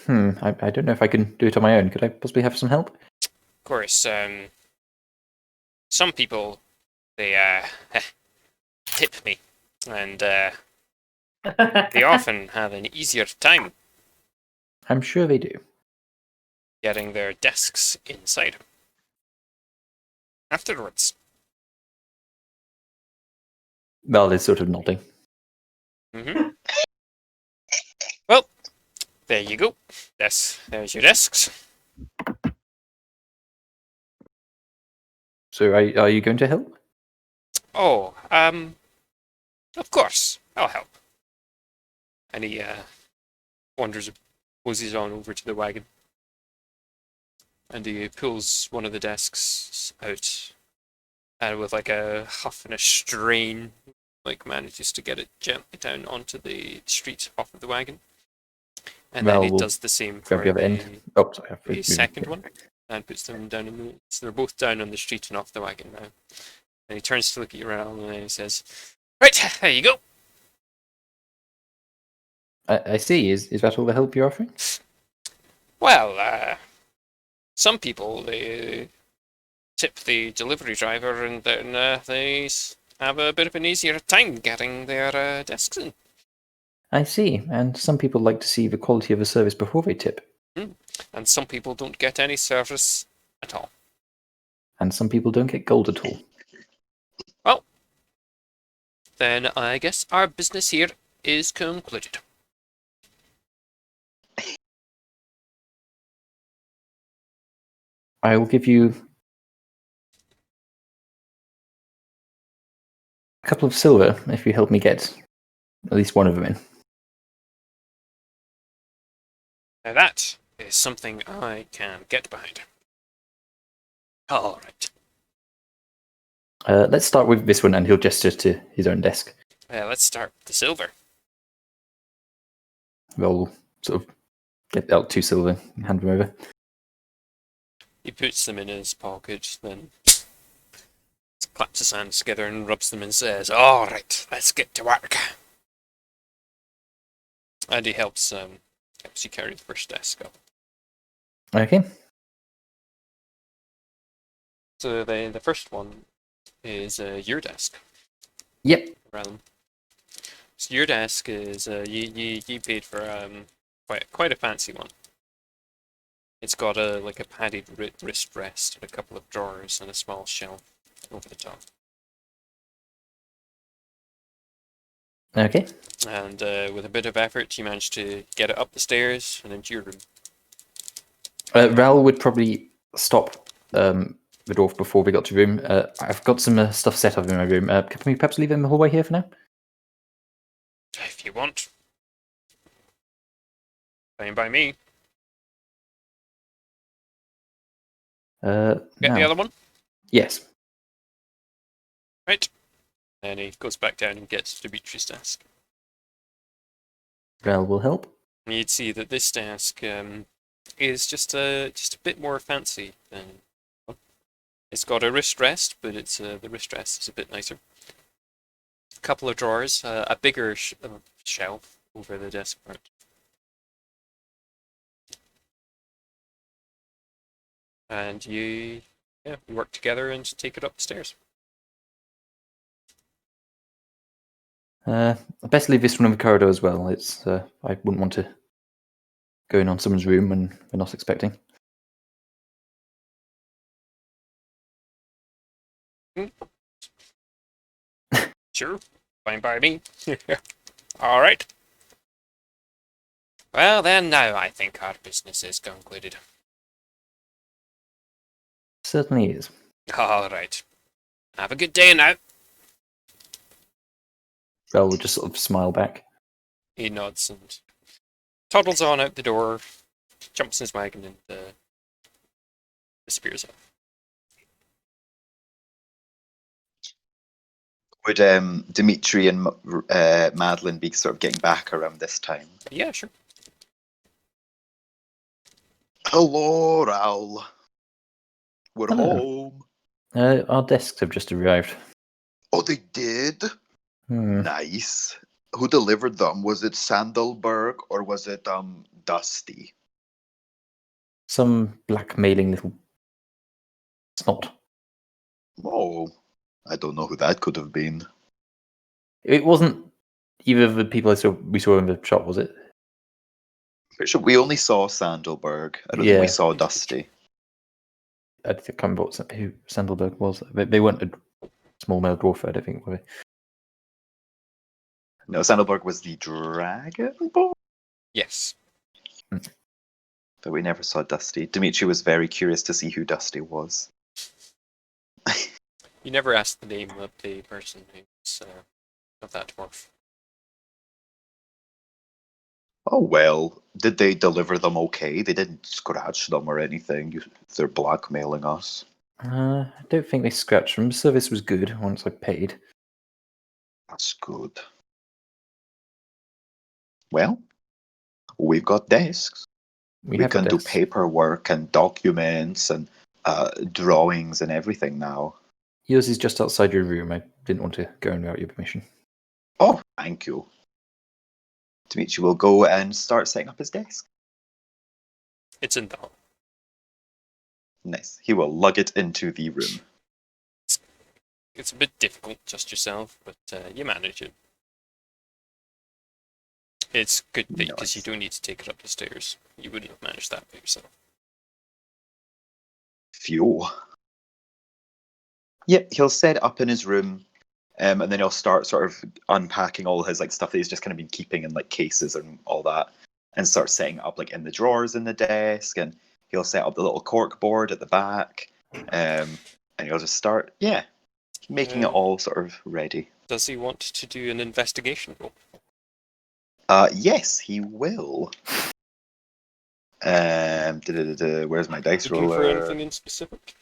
I don't know if I can do it on my own. Could I possibly have some help? Of course, some people, they tip me, and they often have an easier time I'm sure they do. getting their desks inside afterwards. Mal is sort of nodding. Well, there you go. There's your desks. So are you going to help? Oh, of course, I'll help. And he poses on over to the wagon, and he pulls one of the desks out, and with like a huff and a strain, like manages to get it gently down onto the street off of the wagon. And Well, then he we'll does the same Grab for the other end. Oh, sorry. the second one, and puts them down in the. So they're both down on the street and off the wagon now. And he turns to look at you around and he says, "Right, there you go." I see. Is that all the help you're offering? Well, some people they tip the delivery driver, and then they have a bit of an easier time getting their desks in. I see. And some people like to see the quality of the service before they tip. And some people don't get any service at all. And some people don't get gold at all. Well, then I guess our business here is concluded. I will give you a couple of silver if you help me get at least one of them in. Now that is something I can get behind. All right. Let's start with this one, and he'll gesture to his own desk. Let's start with the silver. We'll sort of get out 2 silver and hand them over. He puts them in his pocket, then claps his hands together and rubs them and says, "All right, let's get to work." And he helps you carry the first desk up. Okay. So the first one is your desk. Yep. Realm. So your desk is you paid for quite a fancy one. It's got a padded wrist rest and a couple of drawers and a small shelf. over the top. Okay. And with a bit of effort, you manage to get it up the stairs and into your room. Raoul would probably stop the dwarf before we got to room. I've got some stuff set up in my room. Can we perhaps leave it in the hallway here for now? If you want. Fine by me. Get no. the other one? Yes. Right. And he goes back down and gets Dimitri's desk. Raoul will help. You'd see that this desk is just a bit more fancy than. Well, it's got a wrist rest, but it's the wrist rest is a bit nicer. A couple of drawers, a bigger shelf over the desk part. And you work together and take it upstairs. Best leave this one in the corridor as well. It's I wouldn't want to go in on someone's room when we're not expecting. Sure, fine by me. All right. Well, then, now I think our business is concluded. Certainly is. All right. Have a good day now. Raoul will just sort of smile back. He nods and toddles on out the door, jumps in his wagon, and disappears off. Would Dimitri and Madeline be sort of getting back around this time? Yeah, sure. Hello, Raoul. We're Hello. home. Our desks have just arrived. Oh, they did? Nice. Who delivered them? Was it Sandalberg or was it Dusty? Some blackmailing little snot. Oh, I don't know who that could have been. It wasn't either of the people we saw in the shop, was it? Pretty sure we only saw Sandalberg. I don't think we saw Dusty. I can't remember who Sandelberg was. They weren't a small male dwarf, I don't think, were they? No, Sandalberg was the dragon boy. Yes. But we never saw Dusty. Dimitri was very curious to see who Dusty was. You never asked the name of the person who's of that dwarf. Oh well, did they deliver them okay? They didn't scratch them or anything. They're blackmailing us. I don't think they scratched them. Service was good once I paid. That's good. Well, we've got desks. We have can a do desk. paperwork and documents and drawings and everything now. Yours is just outside your room. I didn't want to go in without your permission. Oh, thank you. Dimitri will go and start setting up his desk. It's in the hall. Nice. He will lug it into the room. It's a bit difficult just yourself, but you manage it. It's good because you don't need to take it up the stairs. You wouldn't have managed that by yourself. Phew. Yep, he'll set it up in his room, and then he'll start sort of unpacking all his stuff that he's just kind of been keeping in cases and all that, and start setting it up in the drawers in the desk, and he'll set up the little cork board at the back, and he'll just start, making it all sort of ready. Does he want to do an investigation roll? Yes, he will. Where's my dice Looking roller? for anything in specific?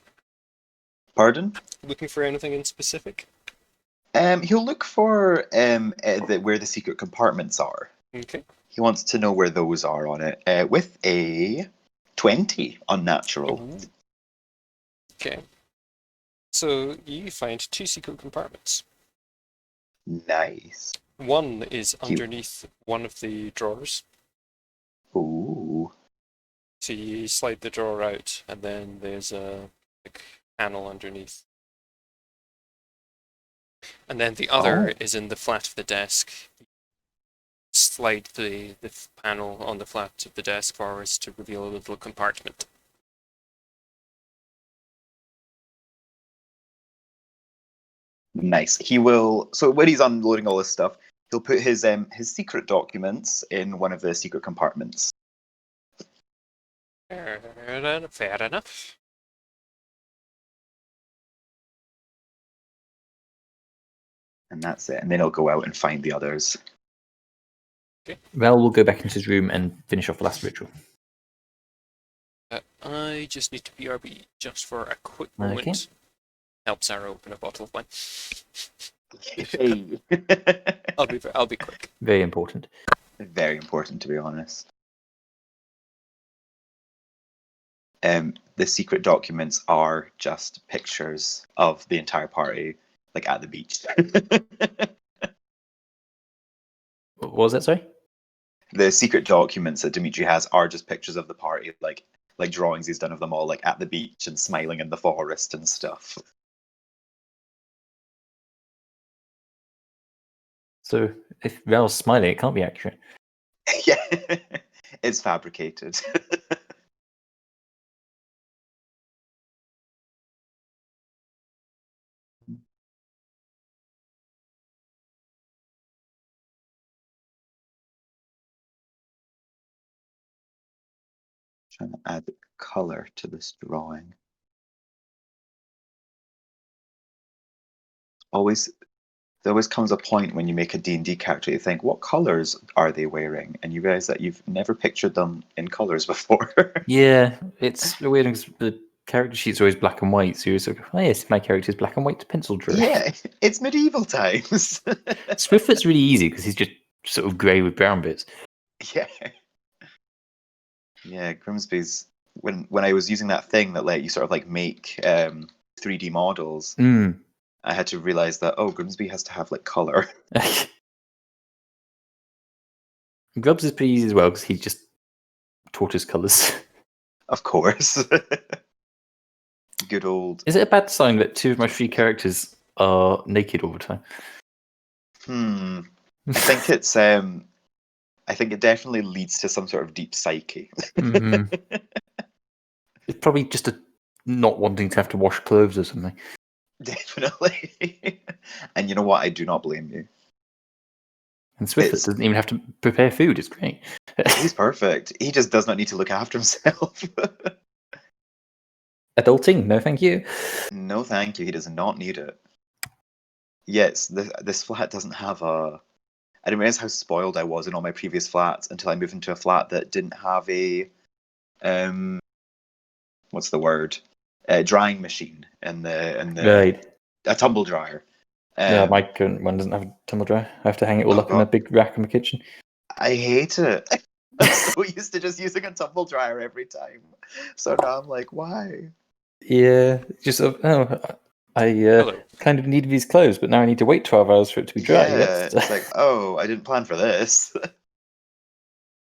Pardon? Looking for anything in specific? He'll look for where the secret compartments are. Okay. He wants to know where those are on it. With a 20 unnatural. Ooh. Okay. So you find 2 secret compartments. Nice. One is underneath one of the drawers. Ooh. So you slide the drawer out, and then there's a panel underneath. And then the other is in the flat of the desk. Slide the panel on the flat of the desk forwards to reveal a little compartment. Nice. He will. So when he's unloading all this stuff, he'll put his secret documents in one of the secret compartments. Fair enough. And that's it. And then he'll go out and find the others. Rel will go back into his room and finish off the last ritual. I just need to BRB just for a quick moment. Okay. Help Sarah open a bottle of wine. Hey. I'll be quick. Very important. Very important, to be honest. The secret documents are just pictures of the entire party, like at the beach. What was that, sorry? The secret documents that Dimitri has are just pictures of the party, like drawings he's done of them all, like at the beach and smiling in the forest and stuff. So if Rel's smiling, it can't be accurate. Yeah, it's fabricated. Trying to add color to this drawing. There always comes a point when you make a D&D character, you think, what colors are they wearing? And you realize that you've never pictured them in colors before. Yeah, it's weird because the character sheet's always black and white, so you're sort of, oh yes, my character's black and white pencil drawing. Yeah, it's medieval times. Swiftfoot's really easy because he's just sort of grey with brown bits. Yeah. Yeah, Grimsby's when I was using that thing that let you sort of like make 3D models, I had to realize that Grimsby has to have like color. Grubbs is pretty easy as well because he just taught us colours. Of course. Good old. Is it a bad sign that two of my three characters are naked all the time? I think it's I think it definitely leads to some sort of deep psyche. It's probably just a not wanting to have to wash clothes or something. Definitely. And you know what? I do not blame you. And Swiftfoot doesn't even have to prepare food. It's great. He's perfect. He just does not need to look after himself. Adulting? No, thank you. No, thank you. He does not need it. Yes, this flat doesn't have a... I didn't realize how spoiled I was in all my previous flats until I moved into a flat that didn't have a... what's the word? A drying machine and Right. a tumble dryer. Yeah, my current one doesn't have a tumble dryer. I have to hang it all up in a big rack in the kitchen. I hate it. I'm so used to just using a tumble dryer every time. So now I'm like, why? Yeah, just I kind of need these clothes, but now I need to wait 12 hours for it to be dry. Yeah, it's like, I didn't plan for this.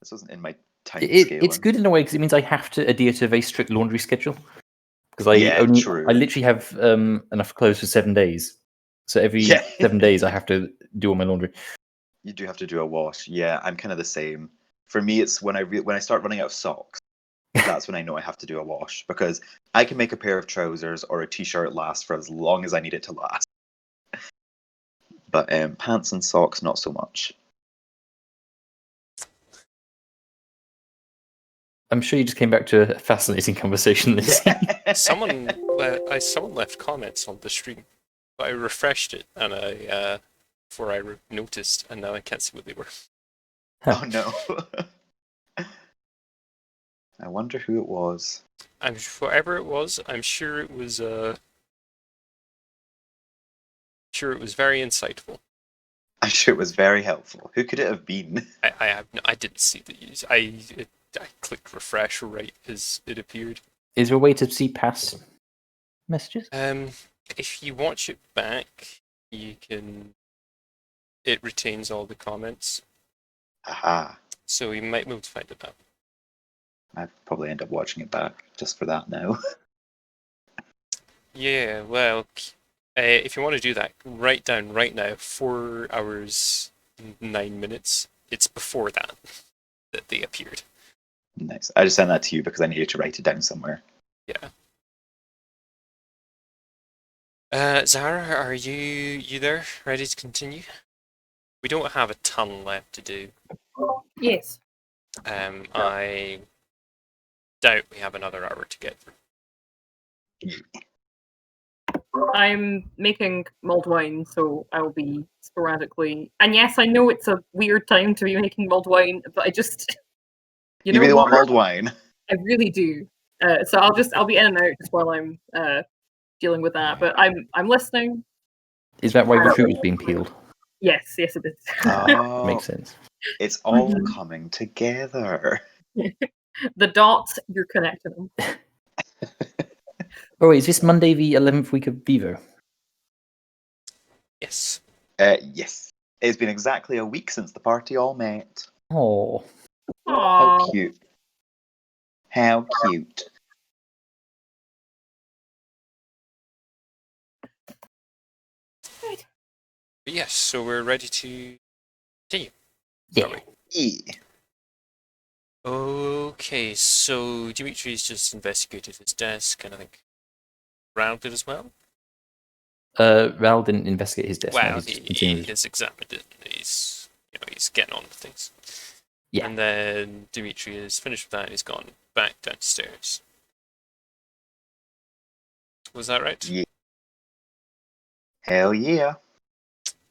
This wasn't in my time scale. It's good in a way because it means I have to adhere to a very strict laundry schedule. Because I literally have enough clothes for 7 days. So every 7 days I have to do all my laundry. You do have to do a wash. Yeah, I'm kind of the same. For me, it's when I start running out of socks. That's when I know I have to do a wash because I can make a pair of trousers or a t-shirt last for as long as I need it to last. But pants and socks, not so much. I'm sure you just came back to a fascinating conversation. Someone left comments on the stream, but I refreshed it and before I noticed, and now I can't see what they were. Oh no. I wonder who it was. Whoever it was, I'm sure it was very insightful. I'm sure it was very helpful. Who could it have been? I didn't see the use. I clicked refresh right as it appeared. Is there a way to see past messages? If you watch it back, you can. It retains all the comments. Aha. So you might be able to find it out. I'd probably end up watching it back just for that now. Yeah, well, if you want to do that, write down right now 4 hours 9 minutes. It's before that they appeared. Nice. I just sent that to you because I needed to write it down somewhere. Yeah. Zara, are you there? Ready to continue? We don't have a ton left to do. Yes. I doubt we have another hour to get through. I'm making mulled wine, so I'll be sporadically. And yes, I know it's a weird time to be making mulled wine, but I just, you know really want what? mulled wine? I really do. So I'll be in and out just while I'm dealing with that. But I'm listening. Is that why the fruit was being peeled? Yes, it is. Oh, Makes sense. it's all Mhm. coming together. The dots, you're connecting them. Oh, wait, is this Monday the 11th week of Vivo? Yes. Yes. It's been exactly a week since the party all met. Oh, How Aww. cute. How cute. But yes, so we're ready to continue. yeah. Are we? E. Okay, so Dimitri's just investigated his desk, and I think Round did as well. Ral didn't investigate his desk. No, Well, he's just he continued. has examined it. He's he's getting on with things. Yeah. And then Dimitri is finished with that, and he's gone back downstairs. Was that right? Yeah. Hell yeah.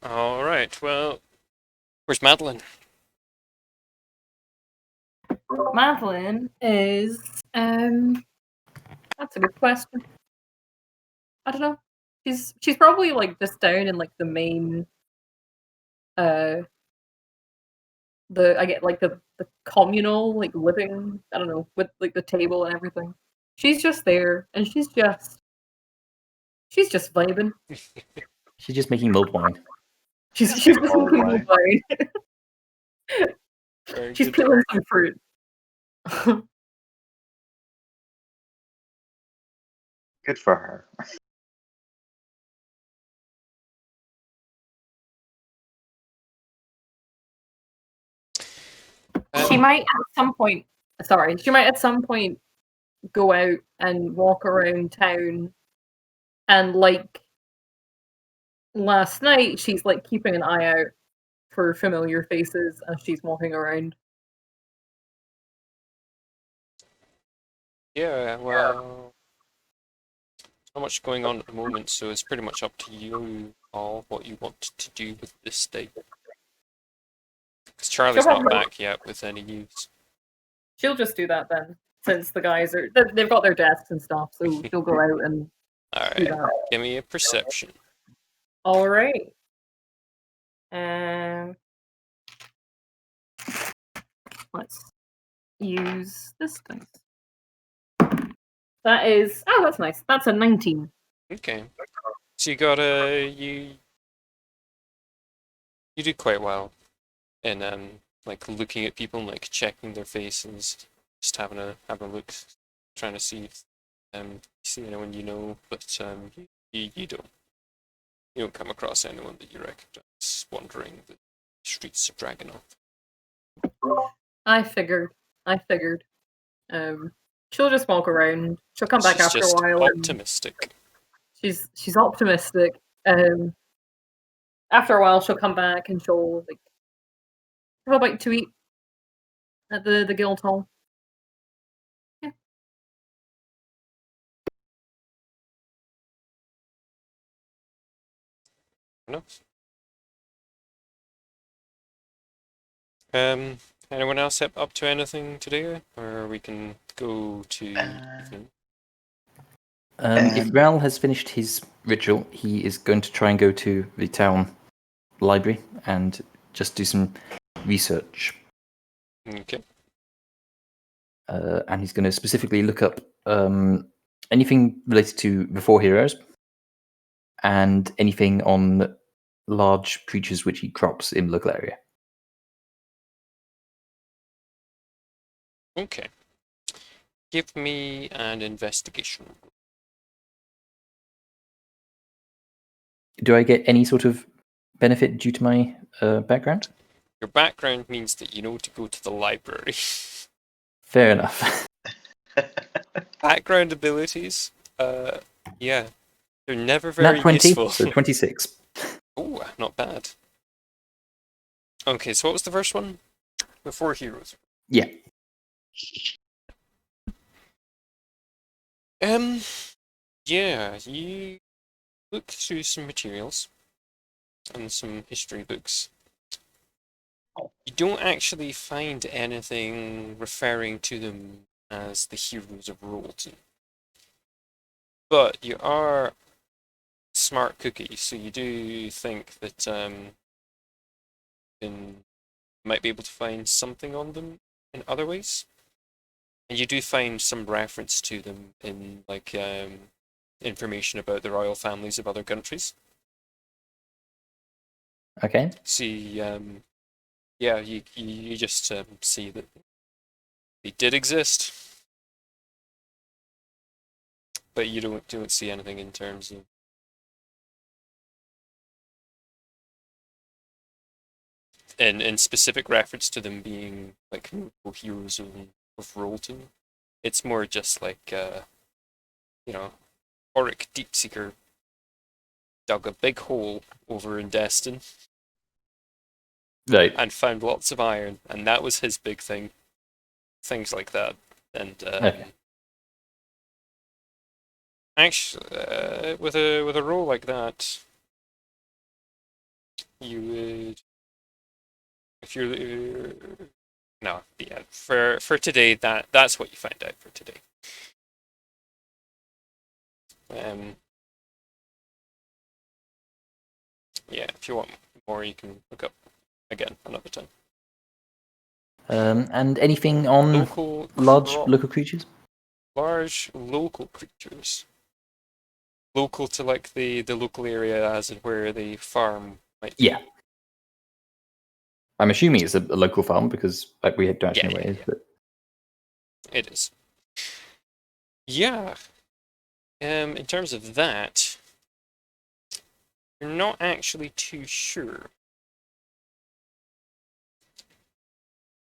All right. Well, where's Madeline? Madeline is that's a good question. I don't know. She's probably like just down in like the main I get like the communal like living, I don't know, with like the table and everything. She's just there and she's just vibing. She's just making mulled wine. She's just Oh, making wow. wine. Very She's good. peeling some fruit. Good for her. She might at some point she might at some point go out and walk around town and like last night she's like keeping an eye out for familiar faces as she's walking around. Yeah. Well, not much going on at the moment, so it's pretty much up to you all what you want to do with this day. Because Charlie's Sure. not back yet with any news. She'll just do that then, since the guys are they've got their desks and stuff, so she'll go out and All do right. that. Give me a perception. All right. Um, let's use this thing. That's nice. That's a 19. Okay. So you got you do quite well in like looking at people and like checking their faces, just having a look, trying to see if you see anyone you know, but you don't. You don't come across anyone that you recognize wandering the streets of Dragonov. I figured. She'll just walk around. She'll come back She's after a just while. optimistic. She's optimistic. After a while, she'll come back and she'll like have a bite to eat at the guild hall. Yeah. Enough. Anyone else up to anything today, or we can go to evening? If Ral has finished his ritual, he is going to try and go to the town library and just do some research. Okay. And he's going to specifically look up anything related to the Four Heroes and anything on large creatures which he crops in the local area. Okay. Give me an investigation. Do I get any sort of benefit due to my background? Your background means that you know to go to the library. Fair enough. Background abilities? Yeah. They're never very Nat 20, useful. so 26. Ooh, not bad. Okay, so what was the first one? The 4 heroes. Yeah. Yeah, you look through some materials and some history books. You don't actually find anything referring to them as the heroes of Royalton. But you are smart cookie, so you do think that you might be able to find something on them in other ways. And you do find some reference to them in like information about the royal families of other countries. Okay. See, yeah, you just see that they did exist, but you don't see anything in terms of in specific reference to them being like heroes of Rolton. It's more just like you know, Auric Deepseeker dug a big hole over in Destin Right. and found lots of iron, and that was his big thing. Things like that, and Okay. actually, with a role like that, you would if you're no, yeah, for today that's what you find out for today. Um, yeah, if you want more, you can look up again another time. And anything on Local large local creatures? large local creatures, local to like the local area as in where the farm might be. Yeah. I'm assuming it's a local farm because like we don't actually know where it is, but It is. Yeah. In terms of that, you're not actually too sure.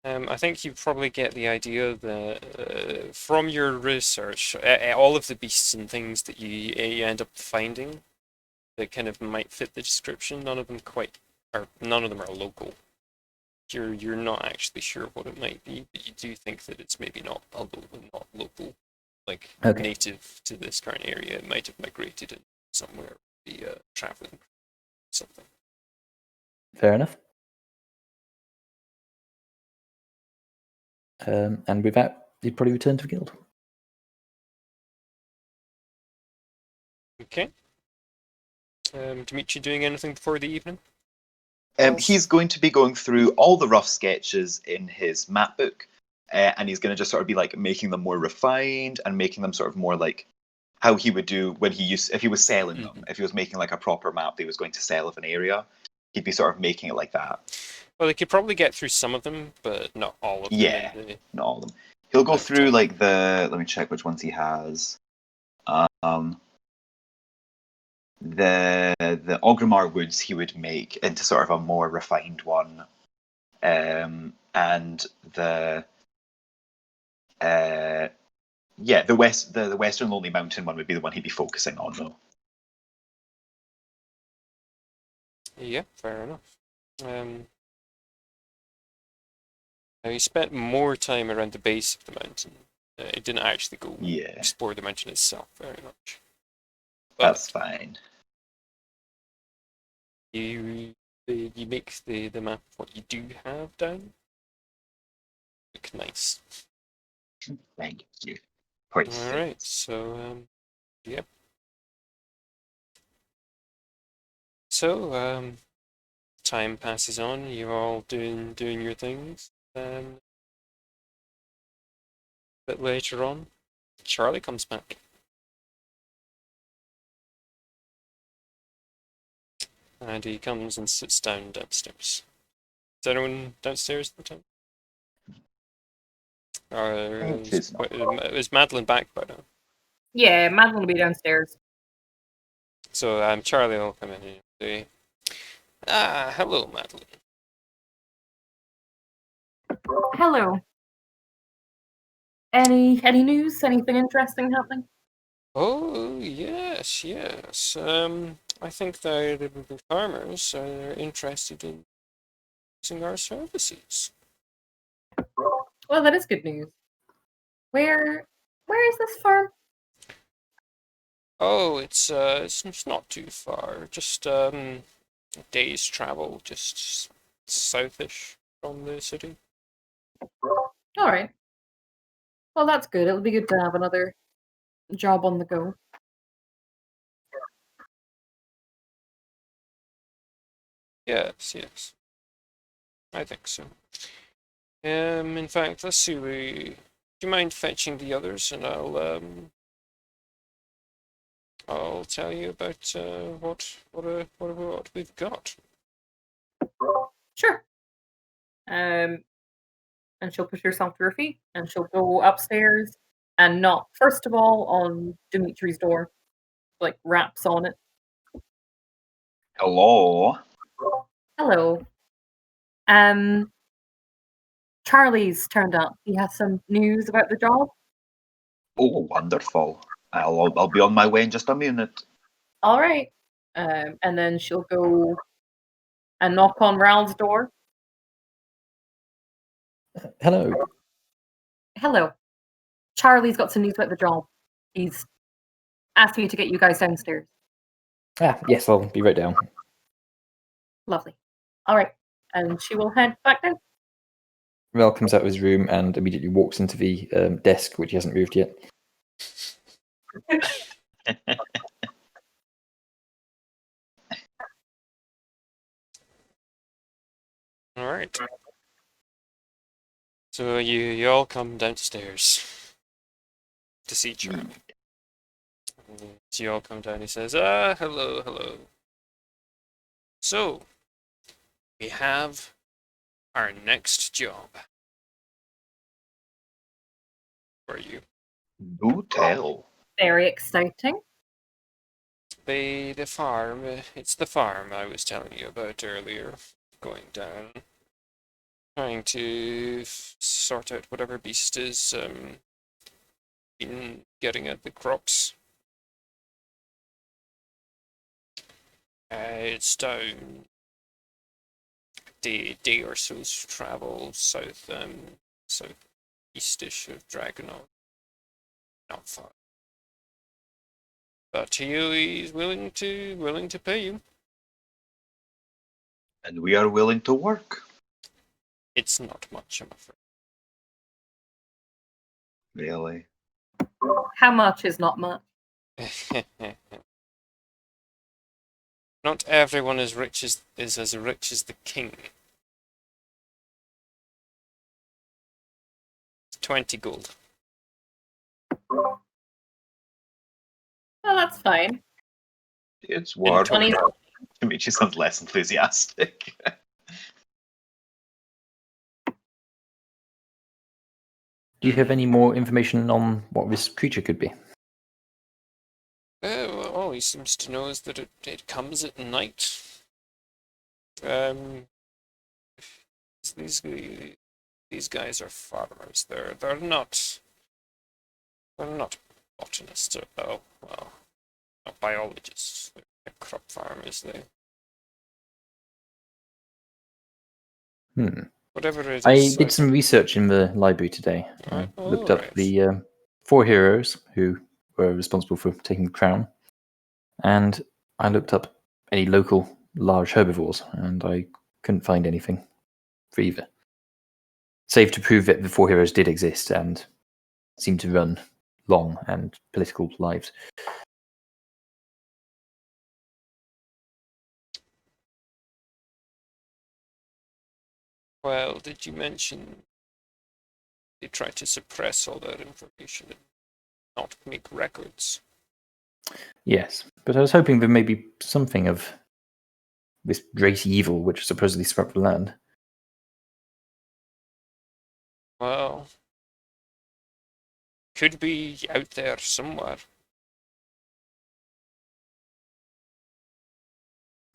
I think you probably get the idea that from your research, all of the beasts and things that you end up finding that kind of might fit the description, none of them are local. You're not actually sure what it might be, but you do think that it's maybe not local, like Okay. native to this current area. It might have migrated in somewhere, be traveling something. fair enough. And with that, you'd probably return to the guild. Okay. Dimitri doing anything before the evening? He's going to be going through all the rough sketches in his map book, and he's going to just sort of be like making them more refined and making them sort of more like how he would do when if he was selling them. If he was making like a proper map that he was going to sell of an area, he'd be sort of making it like that. Well, they could probably get through some of them, but not all of them. Yeah, not all of them. He'll go But, through like let me check which ones he has. The Ogrimmar Woods he would make into sort of a more refined one, and the the Western Lonely Mountain one would be the one he'd be focusing on though. Yeah, fair enough. Now he spent more time around the base of the mountain. He didn't actually go explore the mountain itself very much. But that's fine. You make the map of what you do have down look nice. Thank you. Alright, so yeah. So time passes on, you're all doing your things. A bit later on, Charlie comes back. And he comes and sits down downstairs. Is anyone downstairs at the time? Or is Madeline back by now? Yeah, Madeline will be downstairs. So Charlie will come in and say, hello, Madeline. Hello. Any news? Anything interesting happening? Oh, yes, yes. I think the farmers are interested in using our services. Well, that is good news. Where is this farm? Oh, it's not too far. Just a day's travel, just southish from the city. All right. Well, that's good. It'll be good to have another job on the go. Yes, yes. I think so. In fact, let's see. Do you mind fetching the others, and I'll tell you about what we've got. Sure. And she'll push herself to her feet, and she'll go upstairs and knock first of all on Dimitri's door, like raps on it. Hello. Hello. Charlie's turned up. He has some news about the job. Oh, wonderful. I'll be on my way in just a minute. All right. And then she'll go and knock on Ral's door. Hello. Hello. Charlie's got some news about the job. He's asked me to get you guys downstairs. Ah, yes, I'll be right down. Lovely. All right. And she will head back down. Rel comes out of his room and immediately walks into the desk, which he hasn't moved yet. All right. So you all come downstairs to see Charlie. So you all come down. He says, hello, hello. So we have our next job for you. Do tell. Very exciting. The farm. It's the farm I was telling you about earlier. Going down, trying to sort out whatever beast is been getting at the crops. It's down day or so's travel southeastish of Dragonor. Not far. But he's willing to pay you. And we are willing to work. It's not much, I'm afraid. Really? How much is not much? Not everyone is as rich as the king. 20 gold. Well, that's fine. It's work. 20. Dimitri sounds less enthusiastic. Do you have any more information on what this creature could be? Well, all he seems to know is that it comes at night. These guys are farmers. They're not botanists. Well, not biologists. They're crop farmers. Whatever it is. I did some research in the library today. I looked up the 4 heroes who were responsible for taking the crown, and I looked up any local large herbivores, and I couldn't find anything for either. Save to prove that the 4 heroes did exist and seem to run long and political lives. Well, did you mention they tried to suppress all that information and not make records? Yes, but I was hoping there may be something of this great evil which supposedly swept the land. Well, could be out there somewhere.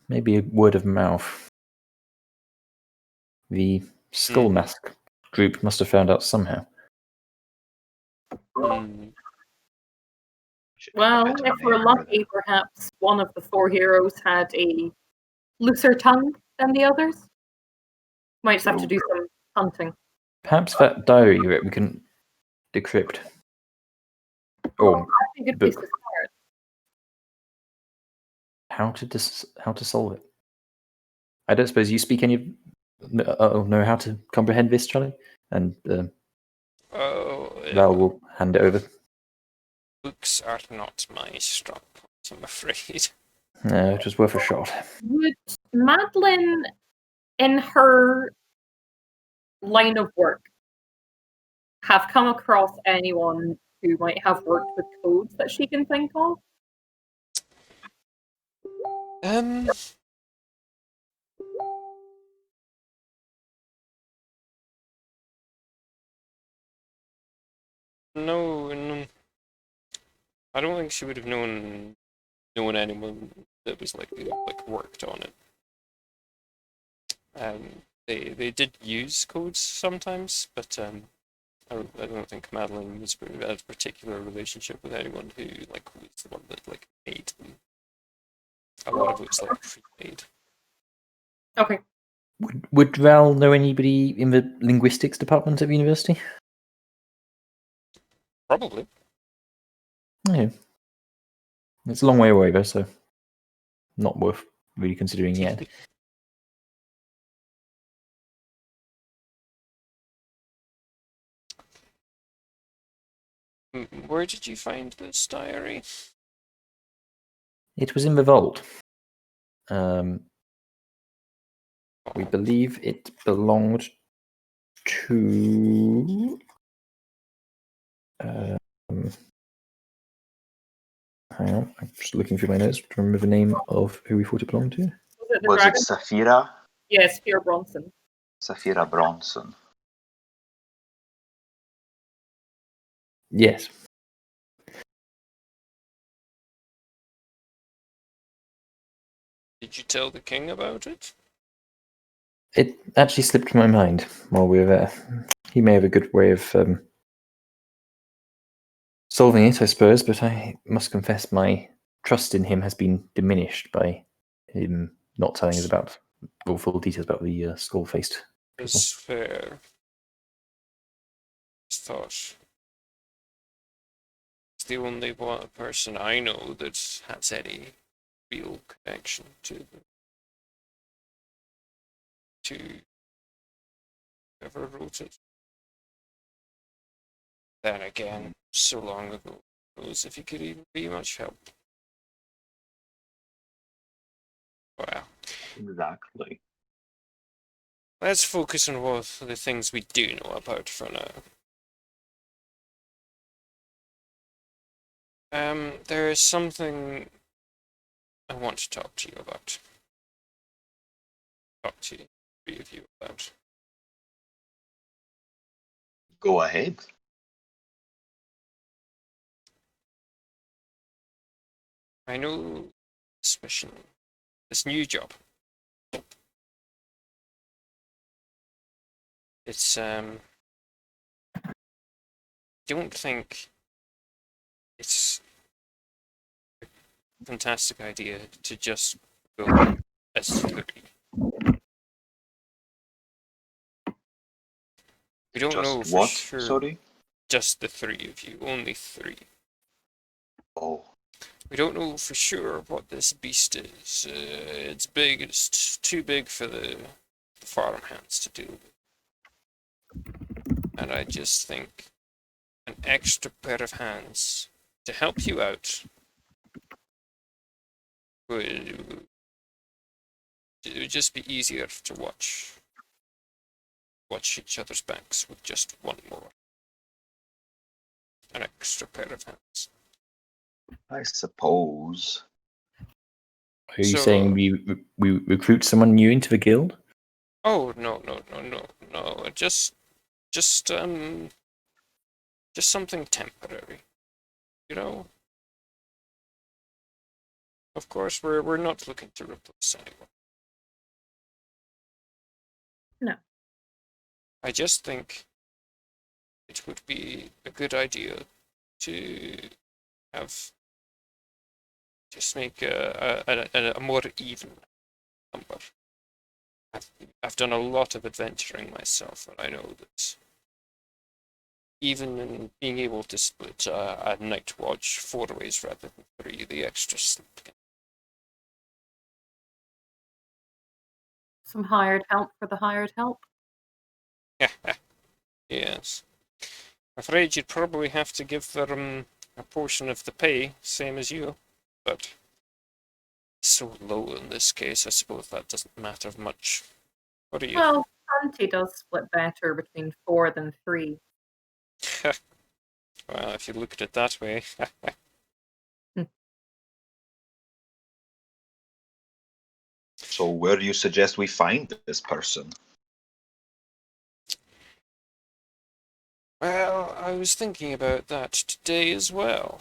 Maybe word of mouth. The Skull Mask group must have found out somehow. Should make a Well, bit of if a we're name for lucky, them. perhaps one of the four heroes had a looser tongue than the others. Might just have to True. do some hunting. Perhaps that diary we can decrypt. Or That's a good place to book. start. How to solve it. I don't suppose you speak any know how to comprehend this, Charlie? And Oh, Val will hand it over. books are not my strong point, I'm afraid. No, it was worth a shot. Would Madeline, in her line of work, have come across anyone who might have worked with codes that she can think of? No, I don't think she would have known anyone that was like worked on it. They did use codes sometimes, but I don't think Madeline was had a particular relationship with anyone who was the one that made them. A lot of it was pre-made. Okay. Would Val know anybody in the linguistics department at the university? Probably. Yeah. It's a long way away though, so not worth really considering yet. Where did you find this diary? It was in the vault. We Oh, believe it belonged to. Hang on, I'm just looking through my notes to remember the name of who we thought it belonged to. Was it the Was it dragon? Saphira? Yes, Pierre Bronson. Saphira Bronson. Yes. did you tell the king about it? It actually slipped my mind while we were there. He may have a good way of solving it, I suppose, but I must confess my trust in him has been diminished by him not telling us about all full details about the skull-faced people. It's fair. Just thought it's the only one person I know that has any real connection to whoever wrote it. Then again, so long ago, who knows if he could even be much help. Well, Exactly. let's focus on what the things we do know about for now. There is something I want to talk to you about. Talk to you, three of you about. Go ahead. I know this mission, this new job. It's don't think it's a fantastic idea to just go as three. We don't Just know for what? sure. Sorry? Just the three of you, only three. Oh. We don't know for sure what this beast is. It's big. It's too big for the farm hands to deal with. And I just think an extra pair of hands to help you out would it would just be easier to watch each other's backs with just one more. An extra pair of hands. I suppose. Are you saying we recruit someone new into the guild? Oh no. Just something temporary. You know? Of course we're not looking to replace anyone. No. I just think it would be a good idea to have Just make a more even number. I've done a lot of adventuring myself, and I know that even in being able to split a night watch 4 ways rather than 3, the extra sleep. Some hired help for the hired help. Yes. I'm afraid you'd probably have to give them a portion of the pay, same as you, but it's so low in this case, I suppose that doesn't matter much. What are you? Well, 20 does split better between 4 than 3. Well, if you look at it that way. So where do you suggest we find this person? Well, I was thinking about that today as well.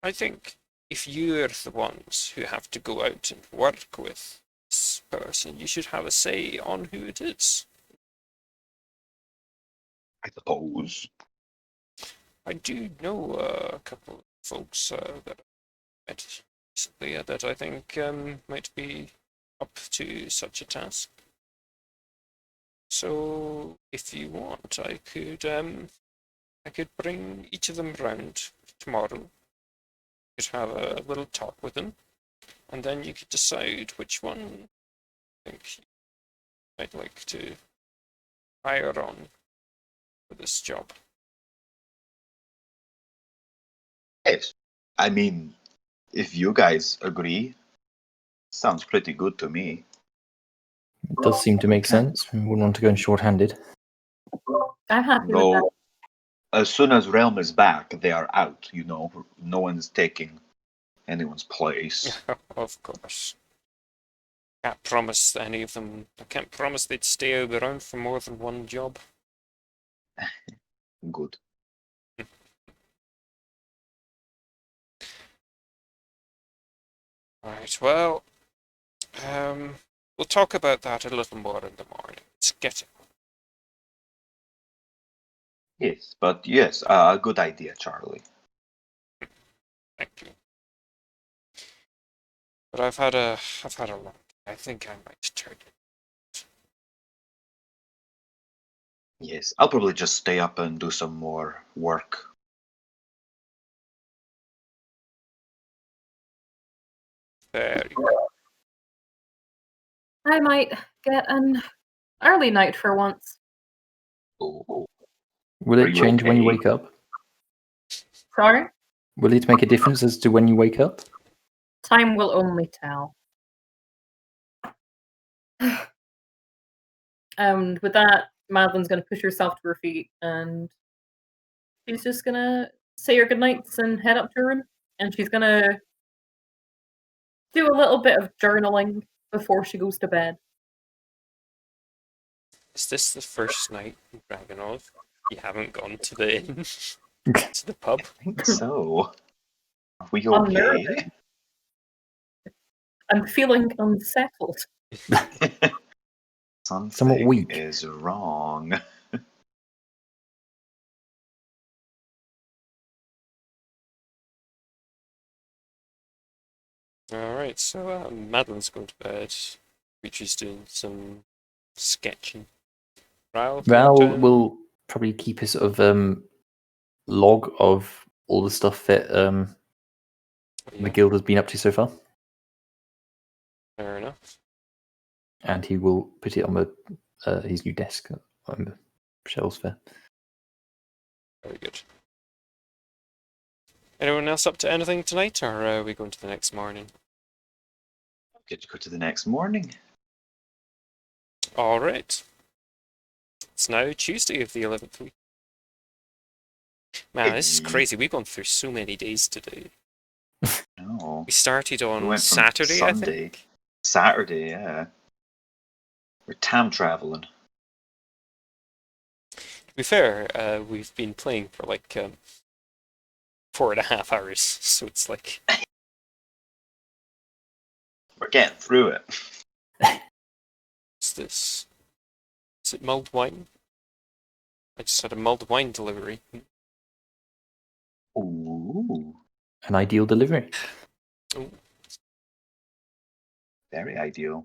I think if you're the ones who have to go out and work with this person, you should have a say on who it is. I suppose. I do know a couple of folks that I met recently that I think might be up to such a task. So, if you want, I could bring each of them round tomorrow. Could have a little talk with them, and then you could decide which one you think you might like to hire on for this job. Yes. I mean, if you guys agree, sounds pretty good to me. It does seem to make sense. We wouldn't want to go in short-handed. I'm happy with that. Though, as soon as Relm is back, they are out, you know. No one's taking anyone's place. Of course. Can't promise any of them. I can't promise they'd stay around for more than one job. Good. Right, well, we'll talk about that a little more in the morning. It's getting. Yes, but yes, a good idea, Charlie. Thank you. But I've had a long. I think I might turn it. Yes, I'll probably just stay up and do some more work. Very good. I might get an early night for once. Oh, Will Are it you change when you okay? wake up? Sorry? Will it make a difference as to when you wake up? Time will only tell. And with that, Madeline's going to push herself to her feet and she's just going to say her goodnights and head up to her room. And she's going to do a little bit of journaling before she goes to bed. Is this the first night in Dragonov you haven't gone to the inn? To the pub? I think so. Are we Unnerving. okay? I'm feeling unsettled. Something weak. is wrong. Alright, so Madeline's going to bed. Beatrice's doing some sketching. Ral, Val will probably keep a sort of log of all the stuff that the guild has been up to so far, Fair enough. and he will put it on his new desk on the shelves there. Very good. Anyone else up to anything tonight, or are we going to the next morning? Get to go to the next morning. Alright. It's now Tuesday of the 11th week. Man, this is Hey. crazy. We've gone through so many days today. No. We started We on went from Saturday, I Sunday. think. Saturday, yeah. We're time traveling. To be fair, we've been playing for like 4.5 hours, so it's like... We're getting through it. What's this? Is it mulled wine? I just had a mulled wine delivery. Ooh. An ideal delivery. Very ideal.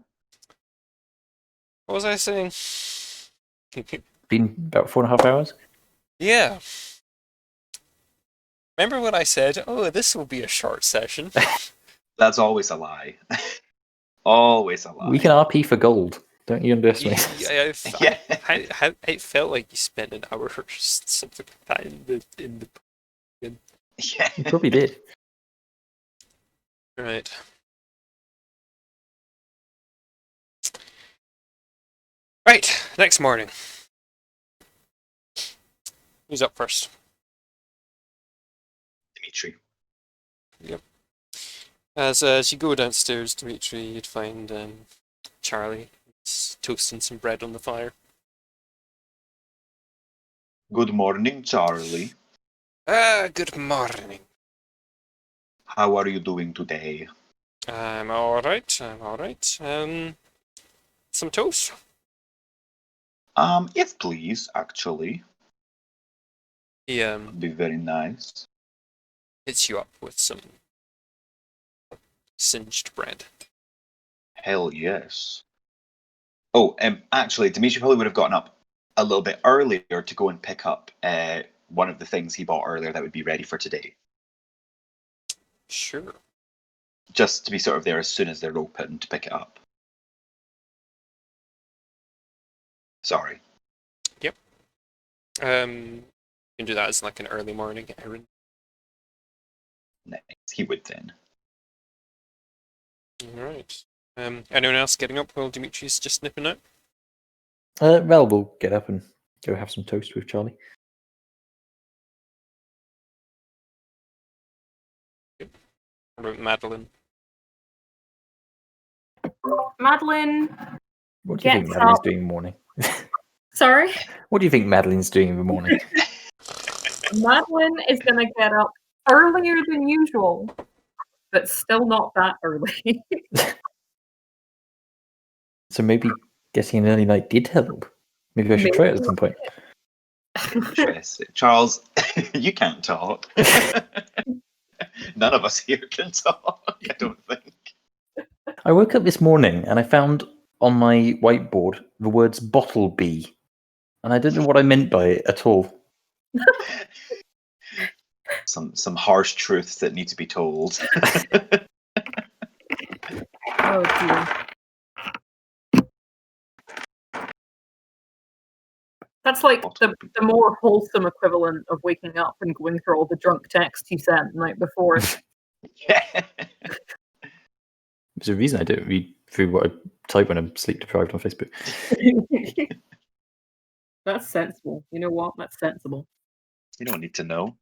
What was I saying? Been about 4.5 hours. Yeah. Remember when I said, "Oh, this will be a short session"? That's always a lie. Always a lie. We can RP for gold. Don't you underestimate us. Yeah. It felt like you spent an hour or something like that in the. Yeah. You probably did. Right. Right. Next morning. Who's up first? Dimitri. Yep. As you go downstairs, Dimitri, you'd find Charlie toasting some bread on the fire. Good morning, Charlie. Good morning. How are you doing today? I'm alright, some toast? Yes, please, actually. He Be very nice. hits you up with some singed bread. Hell yes. Oh, actually, Dimitri probably would have gotten up a little bit earlier to go and pick up one of the things he bought earlier that would be ready for today. Sure. Just to be sort of there as soon as they're open to pick it up. Sorry. You can do that as like an early morning errand. Nice. He would then. Alright. Anyone else getting up while Dimitri's just nipping out? Rel will get up and go have some toast with Charlie. What about Madeline? Madeline What do you think gets Madeline's up. doing in the morning? Sorry? What do you think Madeline's doing in the morning? Madeline is going to get up earlier than usual, but still not that early. So maybe getting an early night did help. Maybe I should try it at some point. Interesting. Charles, you can't talk. None of us here can talk, I don't think. I woke up this morning and I found on my whiteboard the words bottle bee. And I don't know what I meant by it at all. Some harsh truths that need to be told. Oh dear. That's like the more wholesome equivalent of waking up and going through all the drunk text you sent the night before. Yeah. There's a reason I don't read through what I type when I'm sleep deprived on Facebook. That's sensible. You know what? That's sensible. You don't need to know.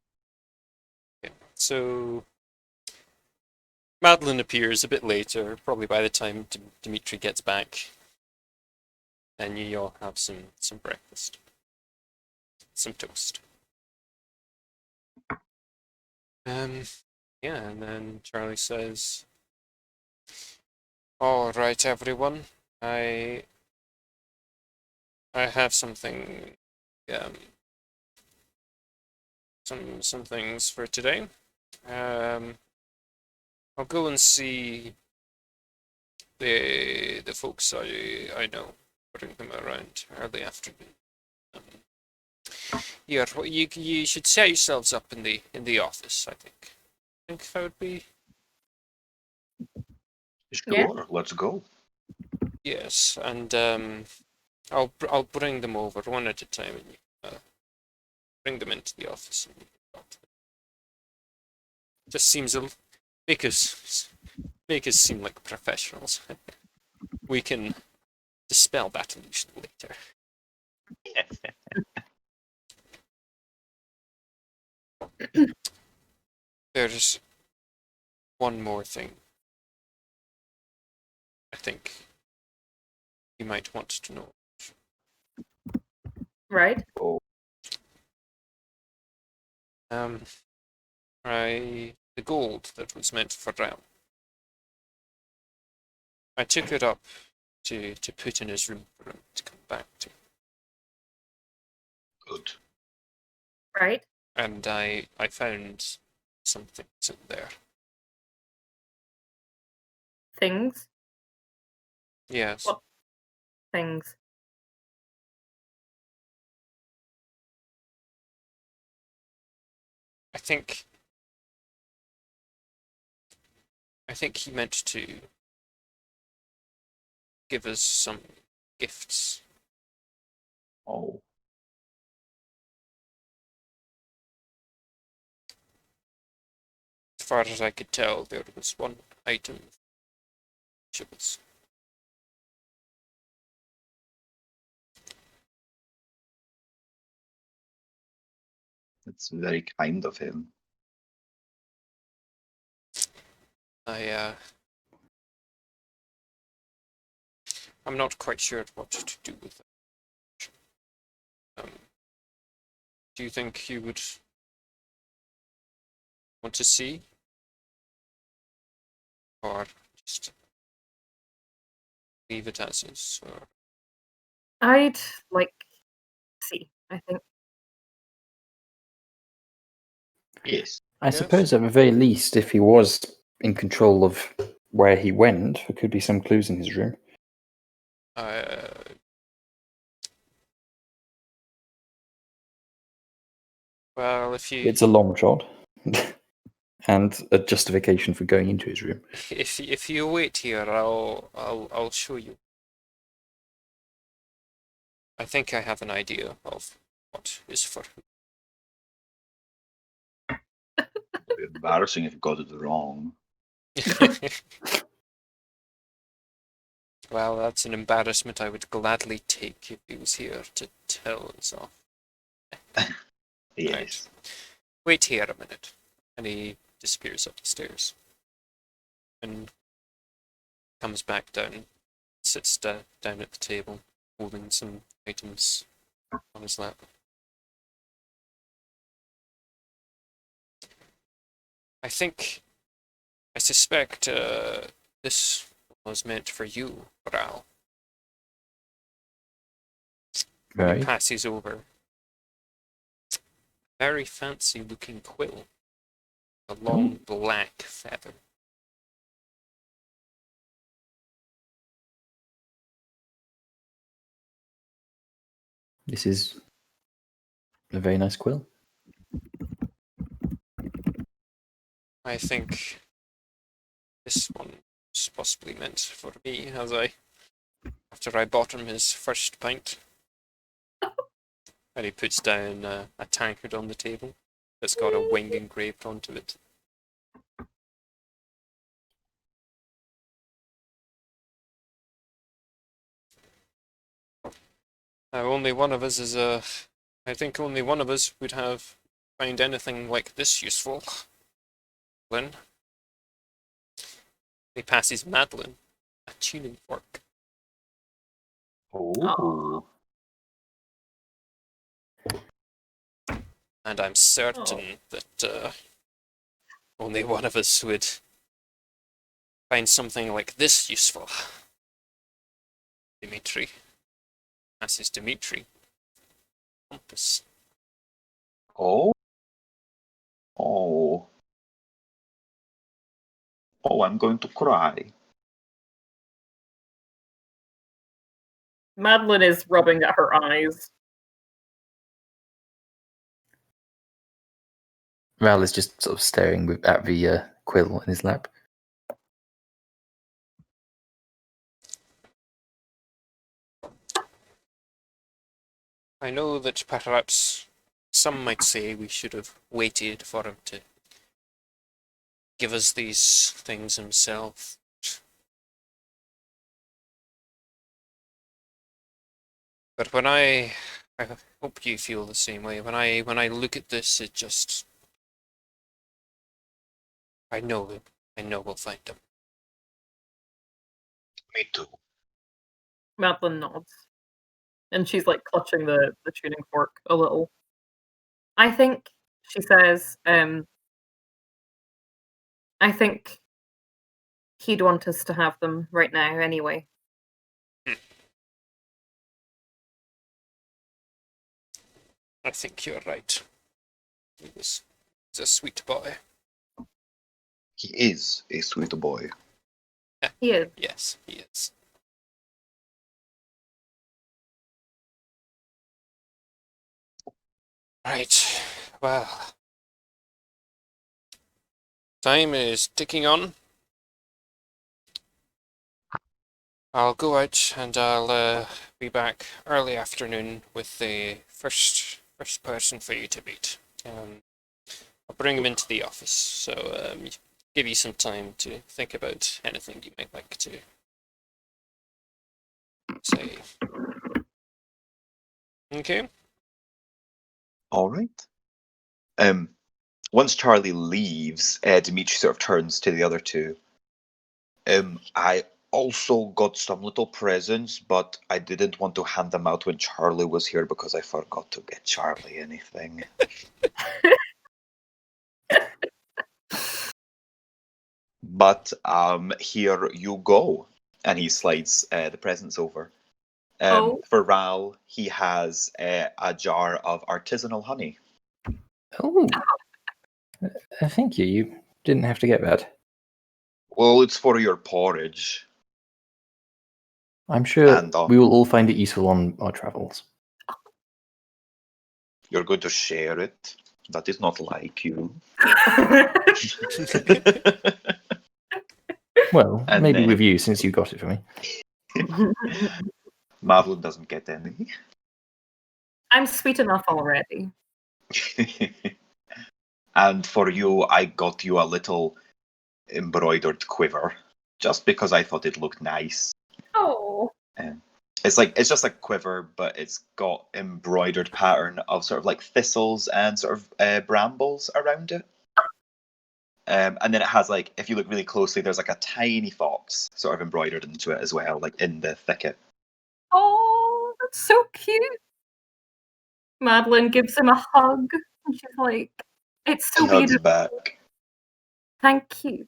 Okay. So Madeline appears a bit later, probably by the time Dimitri gets back. And you all have some breakfast. Some toast. Yeah, and then Charlie says, "All right, everyone. I have something, some things for today. I'll go and see the folks I know, bring them around early afternoon. Yeah, you should set yourselves up in the office. I think that would be Sure, Yeah. let's go. yes, and I'll bring them over one at a time, and you bring them into the office. And you can talk to them. Just seems make us seem like professionals. We can dispel that illusion later. There's one more thing I think you might want to know. Right? Oh, The gold that was meant for Relm. I took it up to put in his room for him to come back to. good. Right? And I found some things in there. Things? Yes. What things? I think he meant to give us some gifts. Oh. As far as I could tell, there was one item which was It's very kind of him. I'm not quite sure what to do with it. Do you think you would want to see? Or just leave it as is? Or... I'd like to see, I think. Yes. I Yes. suppose at the very least, if he was in control of where he went, there could be some clues in his room. Well, if you It's a long shot. And a justification for going into his room. if you wait here, I'll show you. I think I have an idea of what is for It'd be embarrassing if you got it wrong. who. Well, that's an embarrassment I would gladly take if he was here to tell us off. Yes. Right. Wait here a minute. And he disappears up the stairs. And comes back down, sits down at the table, holding some items on his lap. I suspect this was meant for you, Ral. He Right. passes over. Very fancy looking quill. A long black feather. This is a very nice quill. I think this one was possibly meant for me, after I bought him his first pint. And he puts down a tankard on the table that's got a wing engraved onto it. Now, only one of us is I think only one of us would find anything like this useful. Lynn. He passes Madeline a tuning fork. Oh. And I'm certain that only one of us would find something like this useful. Dimitri. Passes Dimitri. Compass. Oh. Oh. Oh, I'm going to cry. Madeline is rubbing at her eyes. Ral is just sort of staring at the quill in his lap. I know that perhaps some might say we should have waited for him to give us these things himself. But I hope you feel the same way. When I look at this, it just, I know we'll find him. Me too. Madeline nods. And she's like clutching the tuning fork a little. I think, she says, I think he'd want us to have them right now anyway. I think you're right. He's a sweet boy. He is a sweet boy. He is. Yes, he is. Right. Well, time is ticking on. I'll go out and I'll be back early afternoon with the first person for you to meet. I'll bring him into the office, so give you some time to think about anything you might like to say. Okay. All right. Once Charlie leaves, Dimitri sort of turns to the other two. I also got some little presents, but I didn't want to hand them out when Charlie was here because I forgot to get Charlie anything. But here you go. And he slides the presents over. Oh. For Ral, he has a jar of artisanal honey. Oh, thank you. You didn't have to get that. Well, it's for your porridge. I'm sure And we will all find it useful on our travels. you're going to share it. That is not like you. Well, And maybe then- with you, since you got it for me. Marlon doesn't get any. I'm sweet enough already. And for you, I got you a little embroidered quiver, just because I thought it looked nice. Oh. It's just a quiver, but it's got embroidered pattern of sort of like thistles and sort of brambles around it. And then it has like, if you look really closely, there's like a tiny fox sort of embroidered into it as well, like in the thicket. Oh, that's so cute. Madeline gives him a hug, and she's like, "It's so He hugs beautiful. back. Thank you."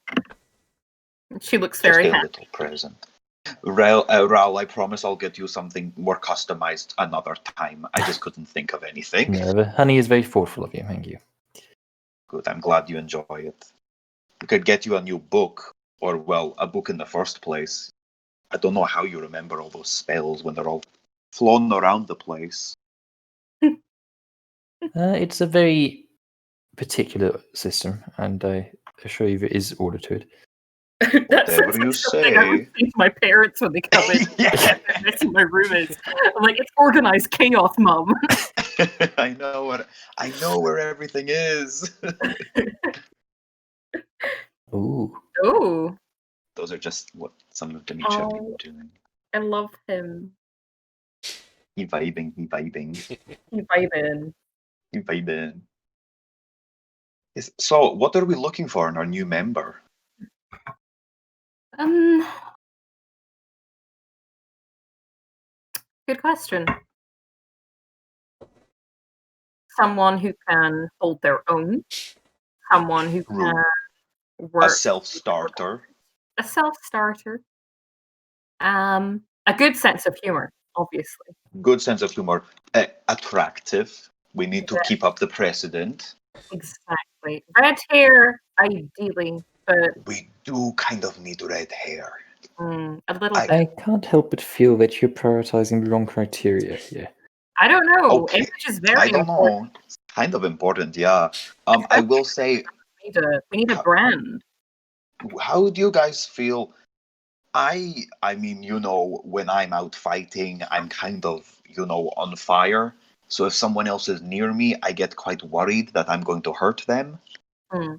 And she looks Just very a happy. little present. Raul, I promise I'll get you something more customized another time. I just couldn't think of anything. No, the honey is very thoughtful of you. Thank you. Good, I'm glad you enjoy it. We could get you a new book, or, well, a book in the first place. I don't know how you remember all those spells when they're all flown around the place. It's a very particular system, and I assure you there is order to it. That sounds Whatever you like something I would say. say to my parents when they come in Yeah. and mess in my room is. I'm like, "It's organized chaos, Mum." I know where everything is. Ooh. Oh, Those are just what some of Dimitri have been Oh. doing. I love him. He vibing. You vibe in. He vibing. So, what are we looking for in our new member? Good question. Someone who can hold their own. Someone who can A work. self-starter. A self-starter. A good sense of humor, obviously. Good sense of humor. Attractive. We need to Yeah. keep up the precedent. Exactly. Red hair, ideally, but We do kind of need red hair. a little I- bit. I can't help but feel that you're prioritizing the wrong criteria here. I don't know. Okay. Image is very I don't important. know. It's kind of important, yeah. I will say, We need a brand. how do you guys feel? I mean, when I'm out fighting, I'm kind of, on fire. So if someone else is near me, I get quite worried that I'm going to hurt them. Hmm.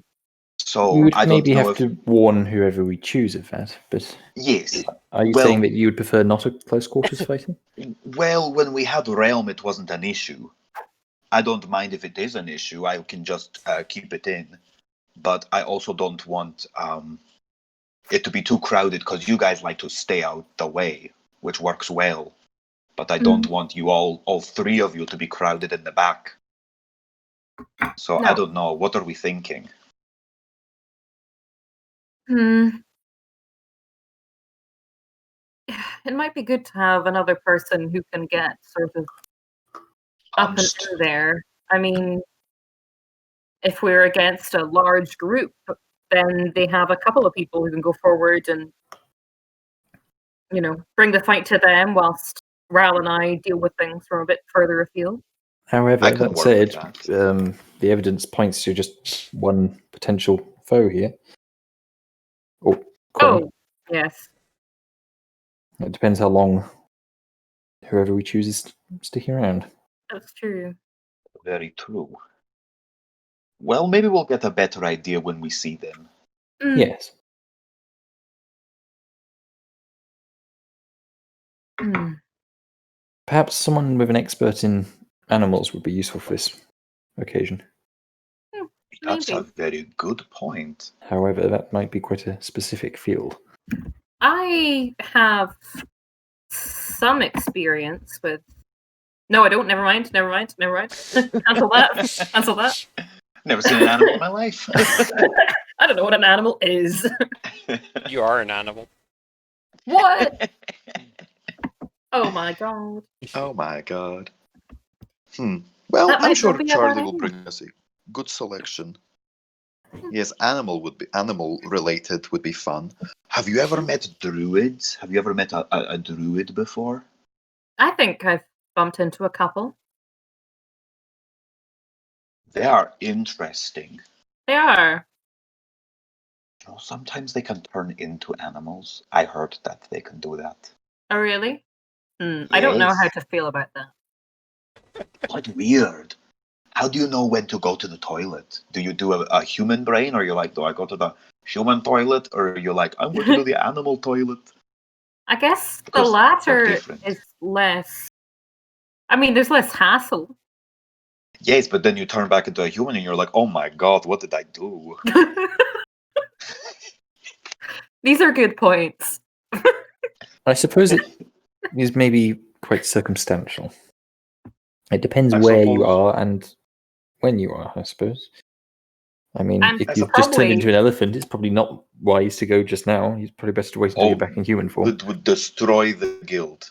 So We would I don't maybe know have if to warn whoever we choose of that, but yes. are you Well- saying that you would prefer not a close quarters fighting? Well, when we had Relm, it wasn't an issue. I don't mind if it is an issue. I can just keep it in. But I also don't want it to be too crowded because you guys like to stay out the way, which works well. But I don't want you all three of you, to be crowded in the back. So I No. don't know. What are we thinking? It might be good to have another person who can get sort of up and Honest. in there. I mean, if we're against a large group, then they have a couple of people who can go forward and, bring the fight to them whilst Ral and I deal with things from a bit further afield. However, I can that work said, with that. the evidence points to just one potential foe here. Oh, Colin. Oh, yes. It depends how long whoever we choose is sticking around. That's true. Very true. Well, maybe we'll get a better idea when we see them. Mm. Yes. Mm. Perhaps someone with an expert in animals would be useful for this occasion. That's a Maybe. very good point. However, that might be quite a specific field. I have some experience with. No, I don't. Never mind. Cancel that. Cancel that. Never seen an animal in my life. I don't know what an animal is. You are an animal. What? Oh my god. Oh my god. Well, That I'm might sure not be a Charlie bad will idea. bring us a good selection. Yes, animal related would be fun. Have you ever met druids? Have you ever met a druid before? I think I've bumped into a couple. They are interesting. They are. You know, sometimes they can turn into animals. I heard that they can do that. Oh, really? I don't know how Yes. to feel about that. What weird. How do you know when to go to the toilet? Do you do a human brain, or you're like, do I go to the human toilet, or you're like, I'm going to do the animal toilet? I guess the Because they're latter different. is less. I mean, there's less hassle. Yes, but then you turn back into a human and you're like, oh my god, what did I do? These are good points. I suppose it is maybe quite circumstantial. It depends I where you suppose- are and when you are, I suppose. I mean, And if I you've suppose- just turned into an elephant, it's probably not wise to go just now. It's probably best to wait until you're back in human form. It would destroy the guild.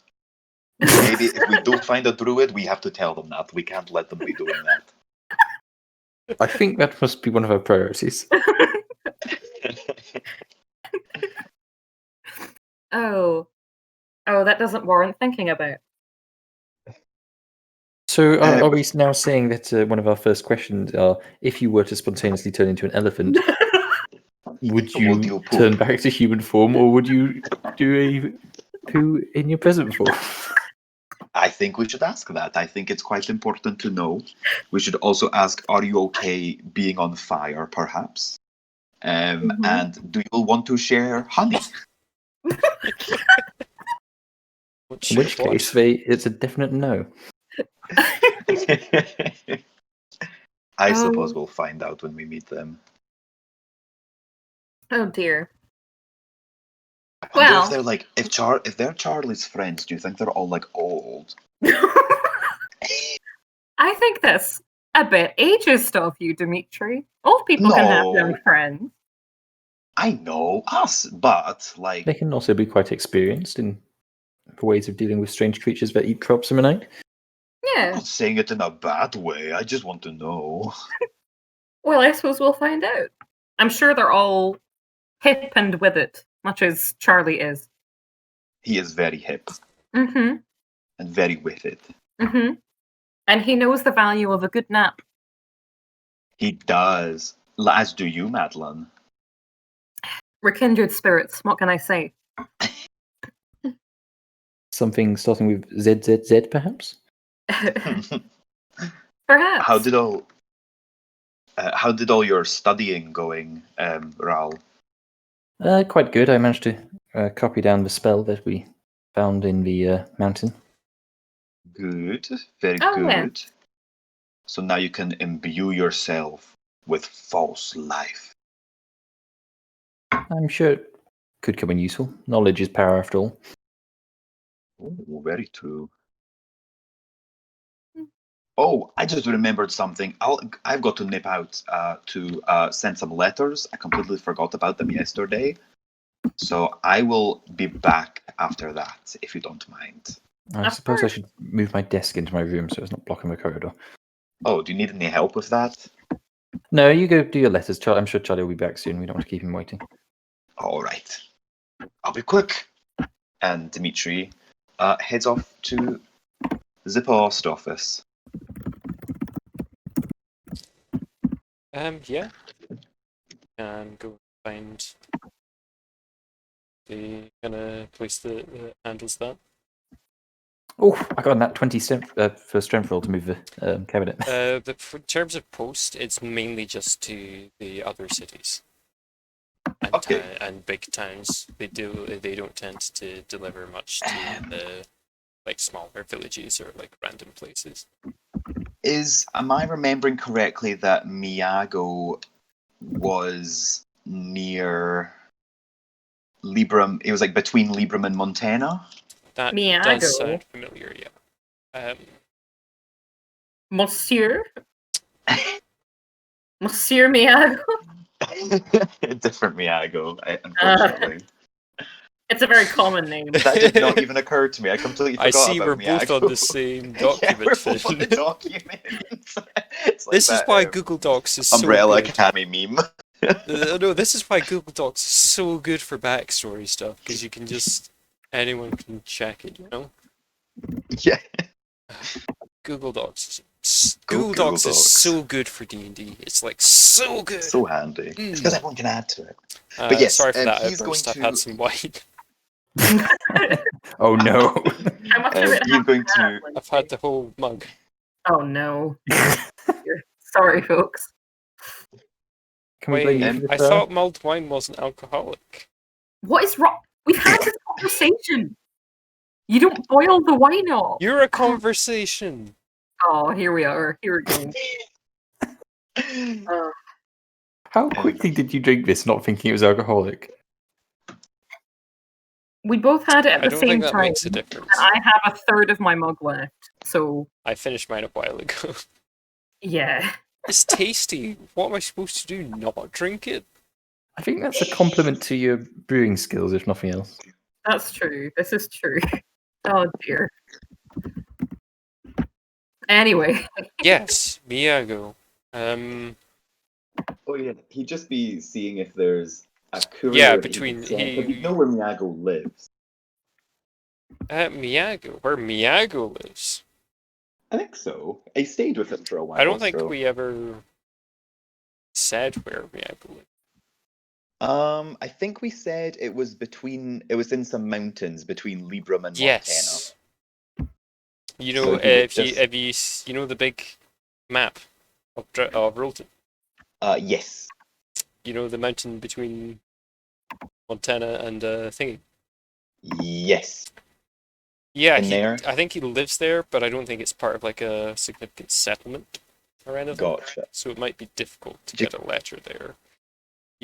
Maybe if we do find a druid, we have to tell them that. We can't let them be doing that. I think that must be one of our priorities. Oh, that doesn't warrant thinking about. So are we now saying that one of our first questions are, if you were to spontaneously turn into an elephant, would you Would you poop? turn back to human form, or would you do a poo in your present form? I think we should ask that. I think it's quite important to know. We should also ask, are you okay being on fire, perhaps? And do you want to share honey? In which case, it's a definite no. I suppose we'll find out when we meet them. Oh dear. I wonder Well. if they're like, if they're Charlie's friends, do you think they're all like old? I think that's a bit ageist of you, Dimitri. Old people can have young No. friends. I know us, but like, They can also be quite experienced in ways of dealing with strange creatures that eat crops in the night. I'm Yeah. not saying it in a bad way. I just want to know. Well, I suppose we'll find out. I'm sure they're all hip and with it, much as Charlie is. He is very hip Mm-hmm. and very with it. Mm-hmm. And he knows the value of a good nap. He does. As do you, Madeline. We're kindred spirits. What can I say? Something starting with ZZZ, perhaps? Perhaps. How did all your studying going, Ral? Quite good. I managed to copy down the spell that we found in the mountain. Good, very Oh, good. yeah. So now you can imbue yourself with false life. I'm sure it could come in useful. Knowledge is power, after all. Oh, very true. Oh, I just remembered something. I've got to nip out to send some letters. I completely forgot about them yesterday. So I will be back after that, if you don't mind. I Of suppose I course. should move my desk into my room so it's not blocking the corridor. Oh, do you need any help with that? No, you go do your letters. I'm sure Charlie will be back soon. We don't want to keep him waiting. All right. I'll be quick. And Dimitri heads off to the post office. Yeah. And go find the kind of place that handles that. Oh, I got that 20 for strength roll to move the cabinet. In terms of post, it's mainly just to the other cities and, Okay. and big towns. They don't tend to deliver much to the like smaller villages or like random places. Am I remembering correctly that Miago was near Libram? It was like between Libram and Montana? That Miago? does sound familiar, yeah. Monsieur? Monsieur Miago? Different Miago, unfortunately. It's a very common name. That did not even occur to me. I completely forgot I see about we're Miago. both on the same document. Yeah, we're both on the Finn. document. It's like This is that, why Google Docs is so Umbrella good. Academy meme. No, this is why Google Docs is so good for backstory stuff, because you can just... anyone can check it, you know? Yeah. Google Docs. Google Google Docs is Docs. so good for D&D. It's like so good. So handy. It's because everyone can add to it. But yes, sorry for that he's outburst. going I've had to- some wine. Oh no. How much of it he's going happened to- that, I've had the whole mug. Oh no. Sorry, folks. Can we blame you Wait, for this? I thought mulled wine wasn't alcoholic. What is wrong? We've had this conversation. You don't boil the wine off. You're a conversation. Oh, here we are. Here we go. How quickly did you drink this, not thinking it was alcoholic? We both had it at I the don't same think that time. makes a difference. And I have a third of my mug left. So, I finished mine a while ago. yeah. It's tasty. What am I supposed to do? Not drink it? I think that's a compliment to your brewing skills, if nothing else. That's true. This is true. Oh dear. Anyway. Yes, Miyago. Oh yeah, he'd just be seeing if there's a courier. Yeah, that between he could send, but he- he'd know where Miago lives. Miyago. Where Miyago lives. I think so. I stayed with him for a while. I don't think so. we ever said where Miyago lives. I think we said it was in some mountains between Libram and Yes. You know, So he you know the big map of Rolton? Montana. Yes. You know the mountain between Montana and Thingy? Yes. Yeah, In there? I think he lives there, but I don't think it's part of like a significant settlement or anything. Gotcha. So it might be difficult to Do- get a letter there.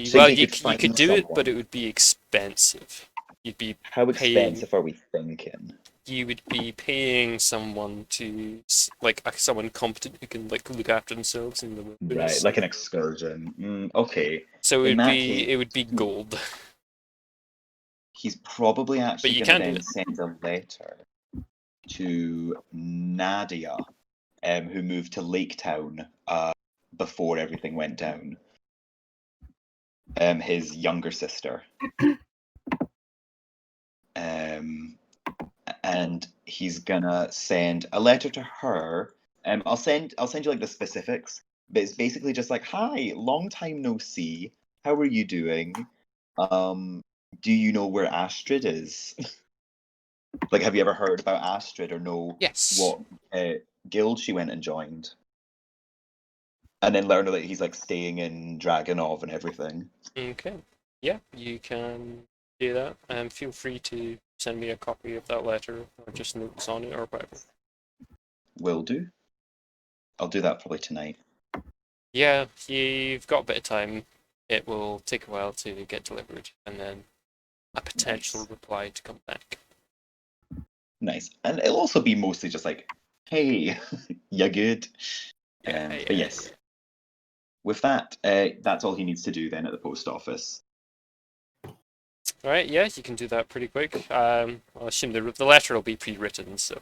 So Well, you you could you find could do it, someone. but it would be expensive. You'd be How paying. expensive are we thinking? You would be paying someone to like someone competent who can like look after themselves in the wilderness. Right, like an excursion. Okay. So in that it would be gold. He's probably actually you going to can do then it. send a letter to Nadia, who moved to Lake Town before everything went down. His younger sister. And he's gonna send a letter to her. I'll send you like the specifics, but it's basically just like, "Hi, long time no see. How are you doing? Do you know where Astrid is? Like, have you ever heard about Astrid or know Yes. what guild she went and joined?" And then learn that he's like staying in Dragonov and everything. Okay. Yeah, you can do that. Feel free to send me a copy of that letter or just notes on it or whatever. Will do. I'll do that probably tonight. Yeah, you've got a bit of time. It will take a while to get delivered, and then a potential Nice. reply to come back. Nice. And it'll also be mostly just like, "Hey, you good?" But yes. With that, that's all he needs to do then at the post office. Alright, yeah, you can do that pretty quick. I'll assume the letter will be pre-written, so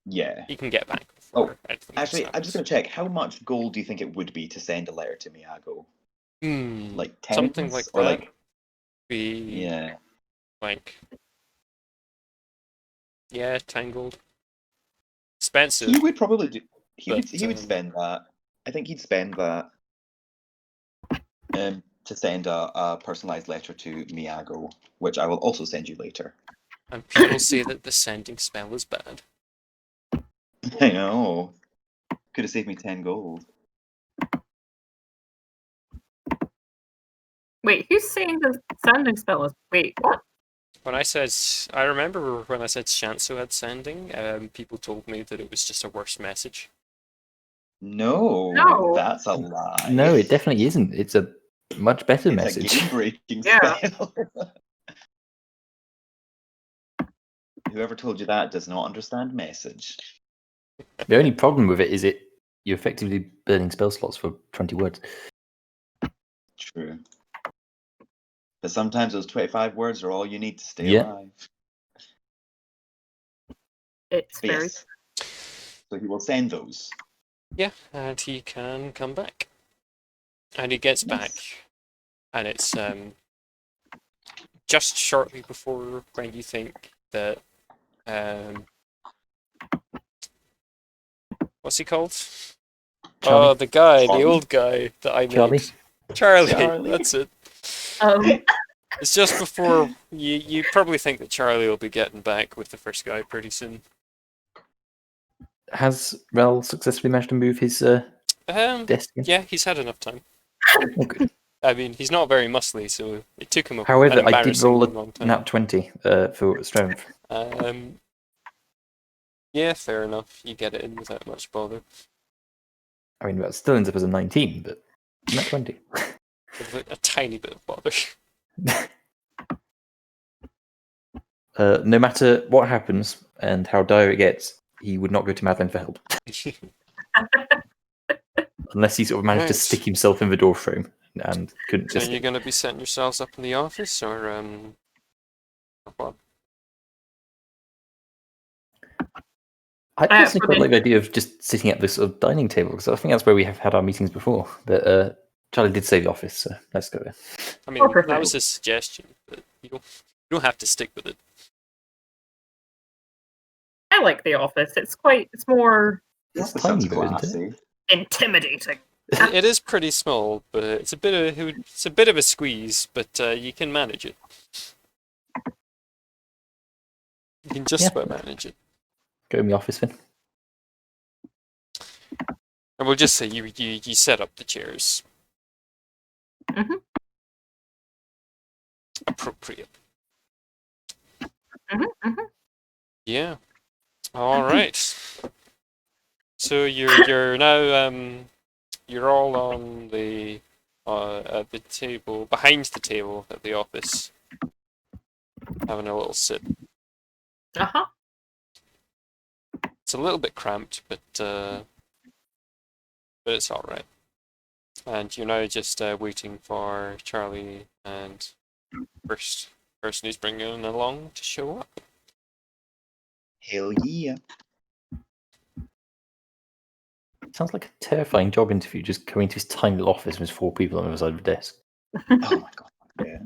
Yeah. you can get back with for anything that's Actually, I'm just happened. going to check. How much gold do you think it would be to send a letter to Miyago? Like Something tens? like Or that. like, Be yeah. like, yeah, Tangled. Expensive, He would probably do. but He would spend that. I think he'd spend that to send a personalized letter to Miyago, which I will also send you later. and people say that the sending spell is bad. I know. Could have saved me 10 gold. Wait, who's saying the sanding spell is? Wait, what? When I said, I remember when I said Shanso had sending, people told me that it was just a worse message. No, No. that's a lie. No, it definitely isn't. It's a much better It's message. a game-breaking Yeah. spell. Whoever told you that does not understand message. The only problem with it is you're effectively burning spell slots for 20 words. True. But sometimes those 25 words are all you need to stay Yeah. alive. It's But very. yes, so he will send those. Yeah, and he can come back. And he gets back, Nice. and it's just shortly before when you think that what's he called? Charlie? Oh, the guy, the Charlie? old guy that I Charlie? made. Charlie, Charlie. that's it. Um, It's just before you probably think that Charlie will be getting back with the first guy pretty soon. Has Rel successfully managed to move his desk in? Yeah, he's had enough time. Oh, good. I mean, he's not very muscly, so it took him an However, I did roll embarrassingly a long time. nat 20 for strength. Yeah, fair enough. You get it in without much bother. I mean, that still ends up as a 19, but nat 20. With a tiny bit of bother. No matter what happens and how dire it gets, he would not go to Madeline for help. Unless he sort of managed to Right. stick himself in the door frame and couldn't So just. you're going to be setting yourselves up in the office, or what? I personally for quite the- like the idea of just sitting at this sort of dining table because I think that's where we have had our meetings before. But Charlie did say the office, so let's go there. I mean, perfect. that was his suggestion, but you don't have to stick with it. I like the office. It's more It's Office tiny sounds though, isn't it? classy. intimidating. It is pretty small, but it's a bit of a squeeze, but you can manage it. You can just Yeah. about manage it. Go in the office then. And we'll just say you set up the chairs. Mhm. Appropriate. Mhm. Yeah. All right. So you're now you're all on the at the table behind the table at the office, having a little sit. Uh-huh. It's a little bit cramped, but it's all right. And you're now just waiting for Charlie and first person who's bringing along to show up. Hell yeah. Sounds like a terrifying job interview, just going to this tiny little office with 4 people on the other side of the desk. Oh my god. Yeah.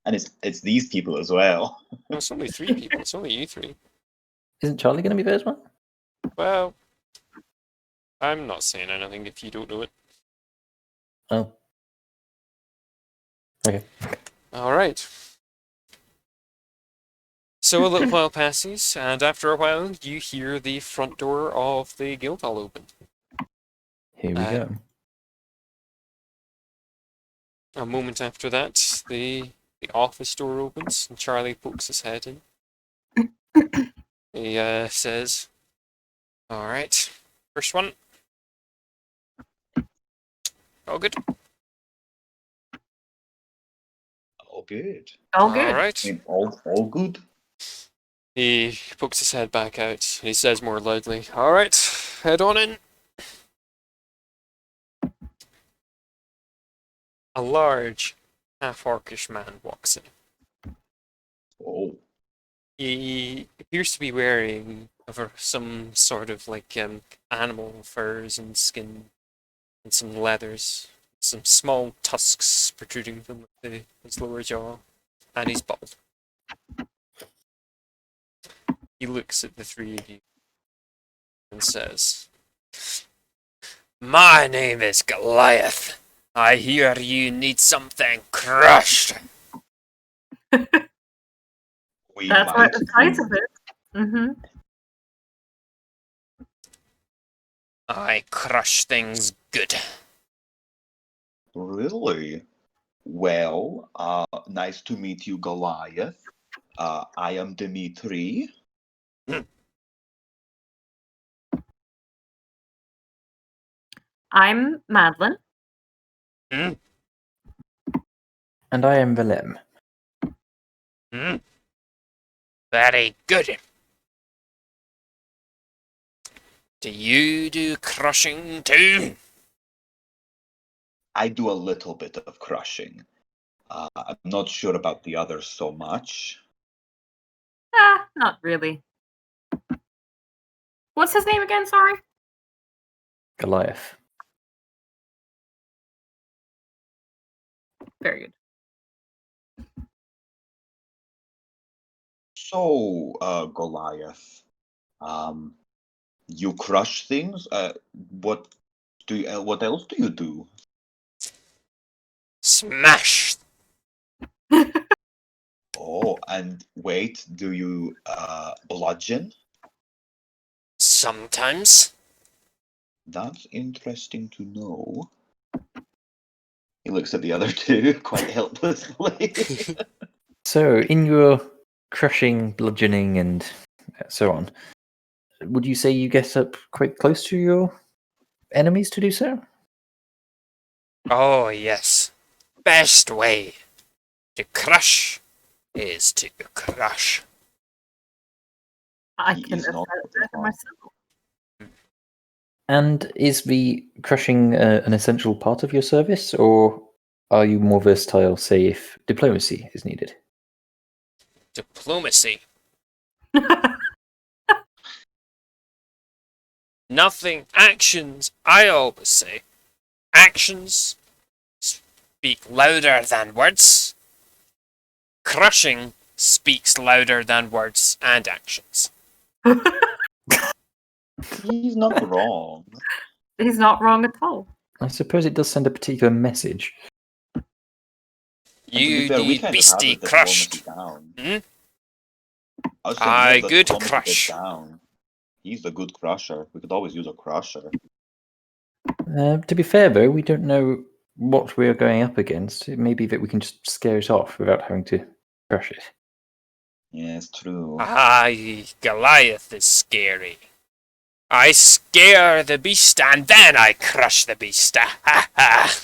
And it's these people as well. No, it's only 3 people. It's only you 3. Isn't Charlie going to be there as well? Well, I'm not saying anything if you don't know it. Oh. Okay. All right. So a little while passes, and after a while, you hear the front door of the guild hall open. Here we go. A moment after that, the office door opens, and Charlie pokes his head in. He says, "All right, first one. All good. All good. All good. All right." I mean, all good. He pokes his head back out, and he says more loudly, "All right, head on in." A large, half-orcish man walks in. Oh. He appears to be wearing some sort of animal furs and skin and some leathers, some small tusks protruding from his lower jaw, and he's bald. He looks at the three of you and says, "My name is Goliath. I hear you need something crushed." We That's might what the size do. of it. Mm-hmm. I crush things good. Really? Well, nice to meet you, Goliath. I am Dimitri. I'm Madeline. Hmm? And I am Relm. Hmm? Very good. Do you do crushing too? I do a little bit of crushing. I'm not sure about the others so much. Not really. What's his name again? Sorry. Goliath. Very good. So, Goliath, you crush things. What what else do you do? Smash. Oh, and wait, do you bludgeon? Sometimes. That's interesting to know. He looks at the other two quite helplessly. So, in your crushing, bludgeoning, and so on, would you say you get up quite close to your enemies to do so? Oh, yes. Best way to crush is to crush. I He can is not attest that wrong. myself. And is the crushing an essential part of your service, or are you more versatile, say, if diplomacy is needed? Diplomacy. Nothing. Actions. I always say. Actions speak louder than words. Crushing speaks louder than words and actions. He's not wrong. He's not wrong at all. I suppose it does send a particular message. And to be You fair, we need kind of have beastie his diplomacy crushed. down. Hmm? I was saying we I have the good diplomacy bit crush. down. He's the good crusher. We could always use a crusher. To be fair, though, we don't know what we're going up against. It may be that we can just scare it off without having to crush it. Yeah, it's true. Goliath is scary. I scare the beast and then I crush the beast. Ha ha.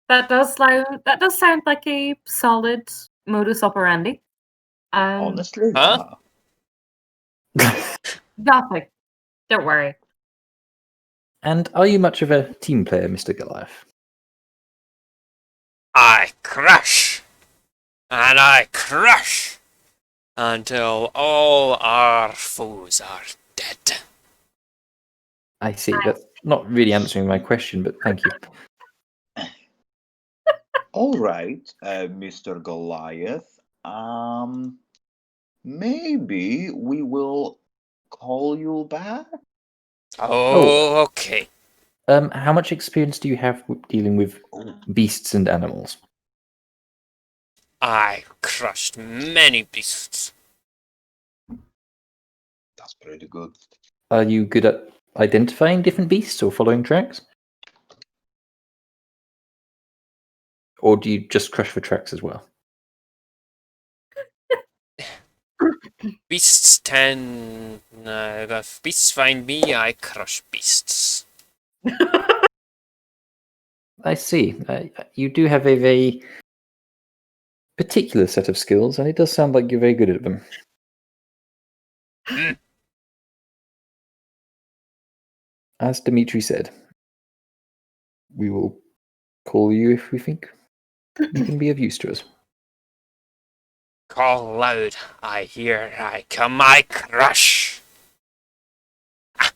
That does sound like a solid modus operandi. Honestly, Huh? yeah. Nothing. Don't worry. And are you much of a team player, Mr. Goliath? I crush. And I crush until all our foes are dead. I see. That's not really answering my question, but thank you. All right, Mr. Goliath. Maybe we will call you back. Oh, okay. How much experience do you have dealing with Oh, beasts and animals? I crushed many beasts. that's pretty good. Are you good at identifying different beasts or following tracks? Or do you just crush for tracks as well? Beasts tend. If beasts find me, I crush beasts. I see. You do have a very particular set of skills, and it does sound like you're very good at them. Hmm. As Dimitri said, we will call you if we think you can be of use to us. Call loud. I hear I come, I crush.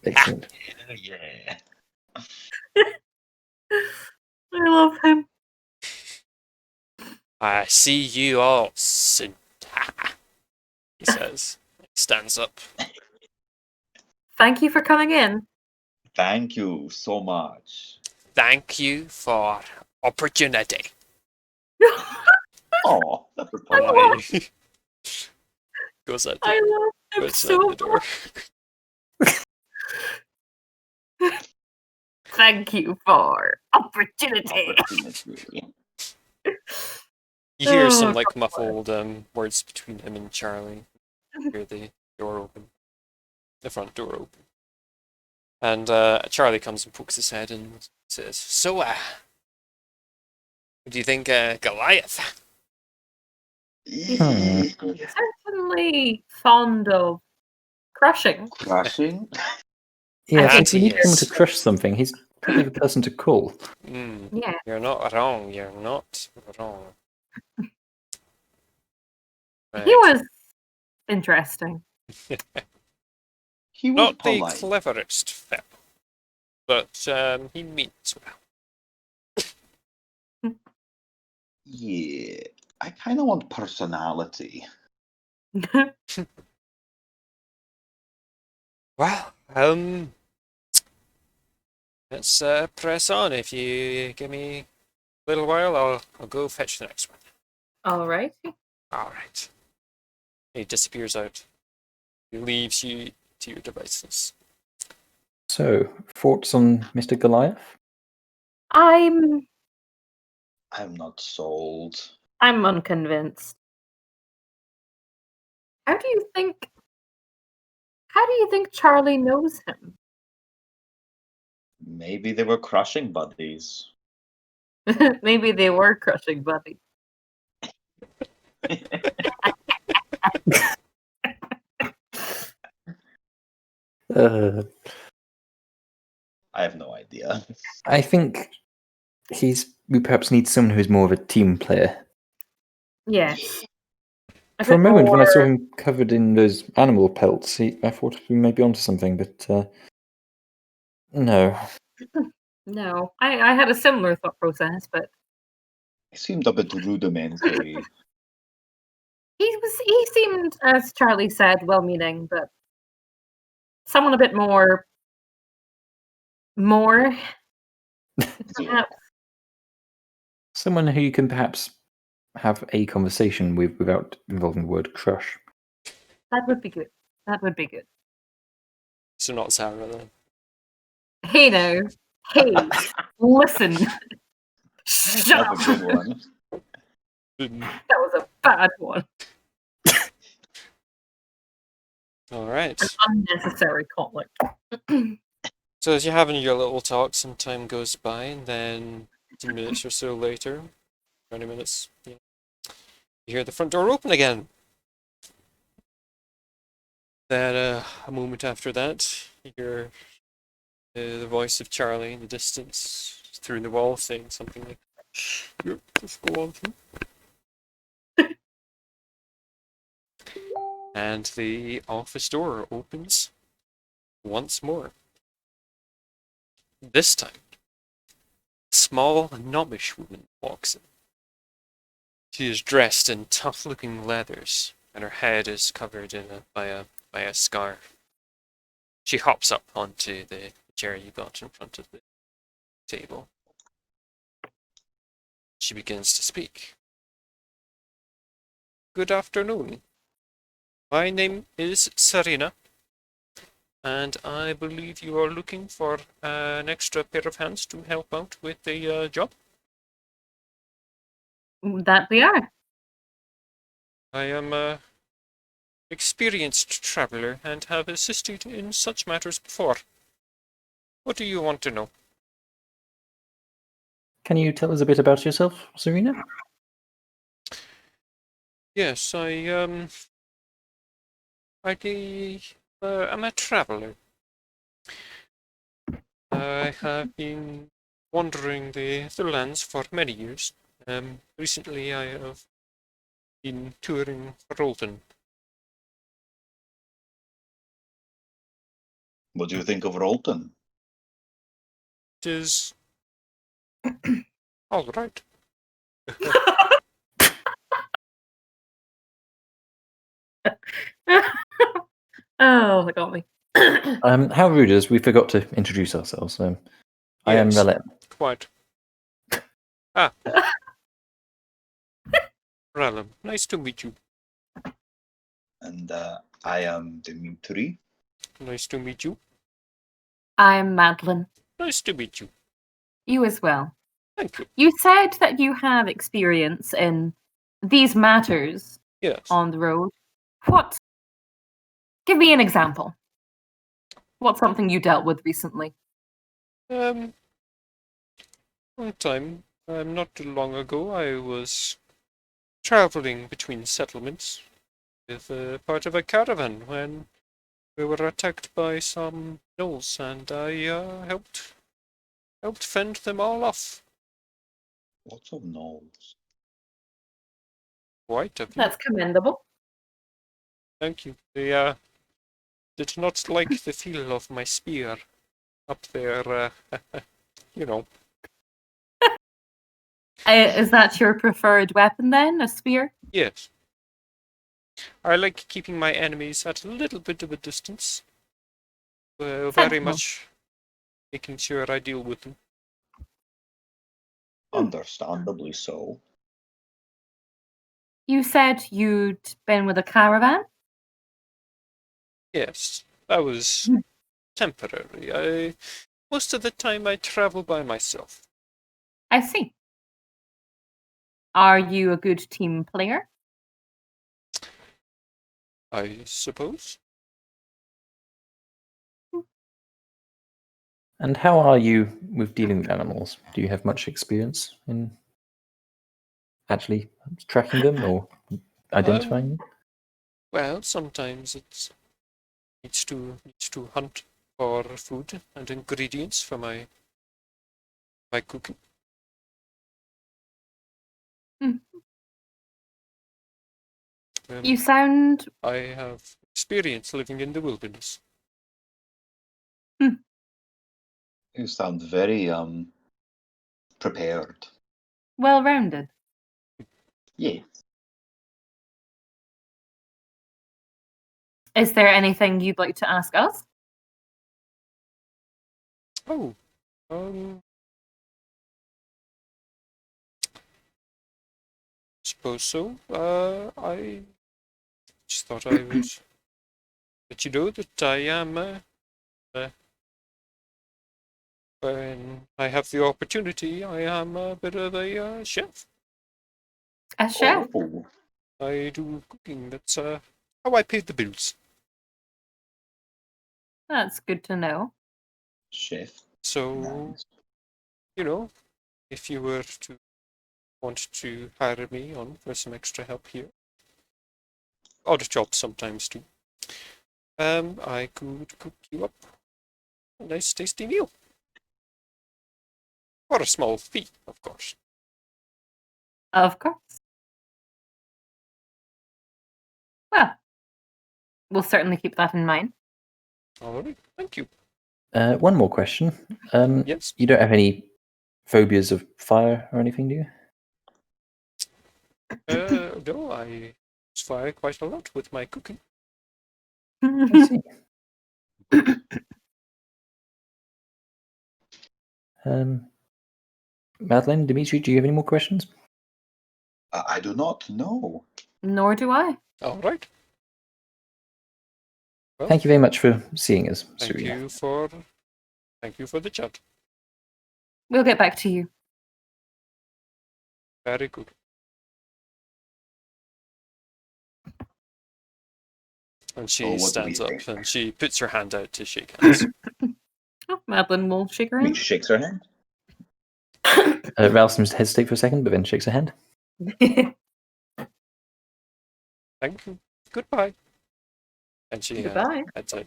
Excellent. Yeah. I love him. I see you all soon. He says. He stands up. Thank you for coming in. Thank you so much. Thank you for opportunity. Oh, that was I polite. love, Goes out I the, love him goes so out the door. much. Thank you for opportunity. Opportunity. You hear some Oh, like muffled words between him and Charlie. You hear the door open, the front door open, and Charlie comes and pokes his head and says, "So, what do you think, Goliath?" Hmm. certainly fond of crushing. Crushing. Yes, That if we he need someone to is. crush something, he's probably the person to call. Yeah. You're not wrong. You're not wrong. He Right. was interesting. He was Not the polite. cleverest fellow, but he means well. Yeah. I kind of want personality. Well, let's press on. If you give me a little while, I'll go fetch the next one. All right. All right. He disappears out. He leaves you to your devices. So, thoughts on Mr. Goliath? I'm I'm not sold. unconvinced. How do you think Charlie knows him? Maybe they were crushing buddies. Maybe they were crushing buddies. Uh, I have no idea. I think we perhaps need someone who's more of a team player. Yes. For a moment, when I saw more- him covered in those animal pelts, I thought we may be onto something, but no. No, I had a similar thought process, but He seemed a bit rudimentary. he seemed, as Charlie said, well-meaning, but someone a bit more Yeah. perhaps. Someone who you can perhaps have a conversation with without involving the word crush. That would be good. That would be good. So not Sarah then. Hey now. Hey, listen. Shut That's up. a good one. That was a bad one. All right. An unnecessary conflict. So as you're having your little talk, some time goes by, and then 10 minutes or so later, 20 minutes, yeah, you hear the front door open again. Then a moment after that, you hear the voice of Charlie in the distance through the wall saying something like, "Shh, yep, just go on through." And the office door opens once more. This time, a small, gnomish woman walks in. She is dressed in tough-looking leathers, and her head is covered by a scarf. She hops up onto the chair you got in front of the table. She begins to speak. Good afternoon. My name is Serena, and I believe you are looking for an extra pair of hands to help out with the job. That we are. I am a experienced traveler and have assisted in such matters before. What do you want to know? Can you tell us a bit about yourself, Serena? Yes, I'm a traveler. I have been wandering the lands for many years. Recently, I have in touring Rolton. What do you think of Rolton? It is all right. Oh, that got me. How rude is we forgot to introduce ourselves. I am Yes. Relm. Quite. Ah. Relm, nice to meet you. And I am Dimitri. Nice to meet you. I'm Madeline. Nice to meet you. You as well. Thank you. You said that you have experience in these matters Yes. on the road. What? Give me an example. What's something you dealt with recently? One time, not too long ago, I was traveling between settlements with part of a caravan when we were attacked by some gnolls, and I helped fend them all off. Lots of gnolls. Quite a few. That's commendable. Thank you. They did not like the feel of my spear up there. You know. Is that your preferred weapon then, a spear? Yes. I like keeping my enemies at a little bit of a distance. Very Sensible. much making sure I deal with them. Understandably so. You said you'd been with a caravan? Yes, that was temporary. Most of the time I travel by myself. I see. Are you a good team player? I suppose. And how are you with dealing with animals? Do you have much experience in actually tracking them or identifying them? Well, sometimes it needs to hunt for food and ingredients for my cooking. Hmm. Um, You sound. I have experience living in the wilderness. You sound very prepared. Well rounded. Yes. Is there anything you'd like to ask us? Oh, suppose so. I just thought I would let you know that I am, when I have the opportunity, I am a bit of a chef. A chef. Oh, I do cooking. That's how I pay the bills. That's good to know. chef. So, Nice. you know, if you were to want to hire me on for some extra help here, odd jobs sometimes too, I could cook you up a nice tasty meal. For a small fee, of course. Of course. Well, we'll certainly keep that in mind. All right, thank you. One more question. Yes. You don't have any phobias of fire or anything, do you? No, I use fire quite a lot with my cooking. I see. Madeline, Dimitri, do you have any more questions? I do not know. Nor do I. All right. Well, Thank you very much for seeing us, thank Serena. you for the chat. We'll get back to you. Very good. And she So what do we stands up think? and she puts her hand out to shake hands. Oh, Madeline will shake her hand. Mitch shakes her hand. Ralph seems to hesitate for a second, but then shakes her hand. Thank you. Goodbye. And she Goodbye. heads out.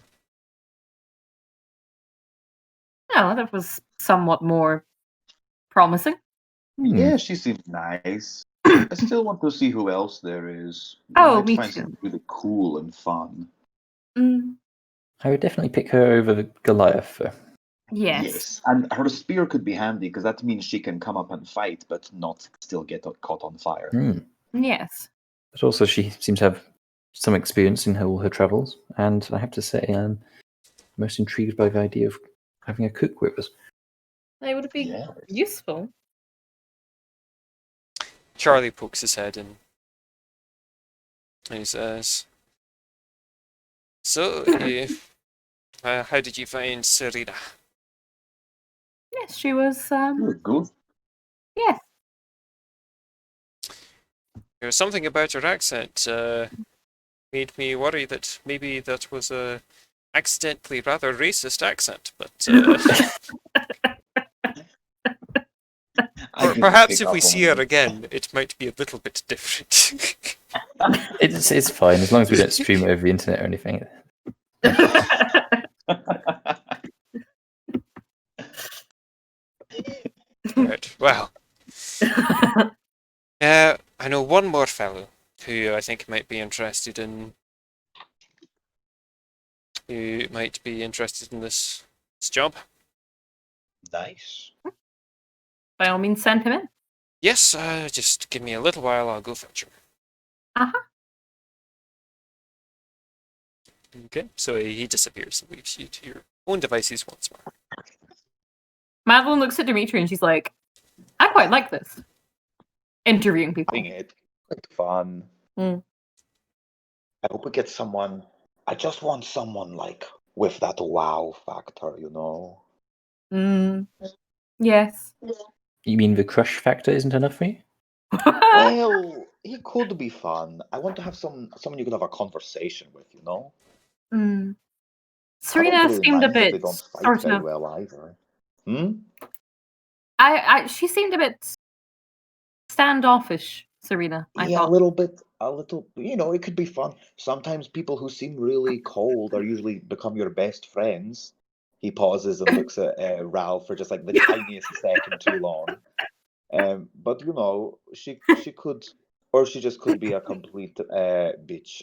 Oh, that was somewhat more promising. Hmm. Yeah, she seems nice. I still want to see who else there is. We Oh, might me find too. something really cool and fun. Mm, I would definitely pick her over the Goliath. yes. And her spear could be handy because that means she can come up and fight, but not still get caught on fire. Hmm. Yes. But also, she seems to have some experience in all her travels, and I have to say, I'm most intrigued by the idea of having a cook with us. They would be Yes. useful. Charlie pokes his head in. And he says, "So, how did you find Serena?" Yes, she was. Good. Yes. There's something about her accent made me worry that maybe that was a accidentally rather racist accent, but I didn't perhaps pick if up we on see her it. again, it might be a little bit different. It's fine as long as we don't stream it over the internet or anything. Right, well, I know one more fellow who I think might be interested in this job. Nice. By all means, send him in. Yes, just give me a little while, I'll go fetch him. Uh-huh. Okay, so he disappears and leaves you to your own devices once more. Madeline looks at Dimitri and she's like, I quite like this. Interviewing people. Doing it. Quite fun. Mm. I hope we get someone. I just want someone like with that wow factor, you know. Mm. Yes. You mean the crush factor isn't enough for you? Well, he could be fun. I want to have someone you can have a conversation with, you know. Mm. I don't Serena really seemed a mind if bit they don't fight sort very of. well either. Hmm. She seemed a bit standoffish, Serena, I Yeah, thought. a little. You know, it could be fun. Sometimes people who seem really cold are usually become your best friends. He pauses and looks at Ralph for just like the tiniest second too long. But you know, she could, or she just could be a complete bitch.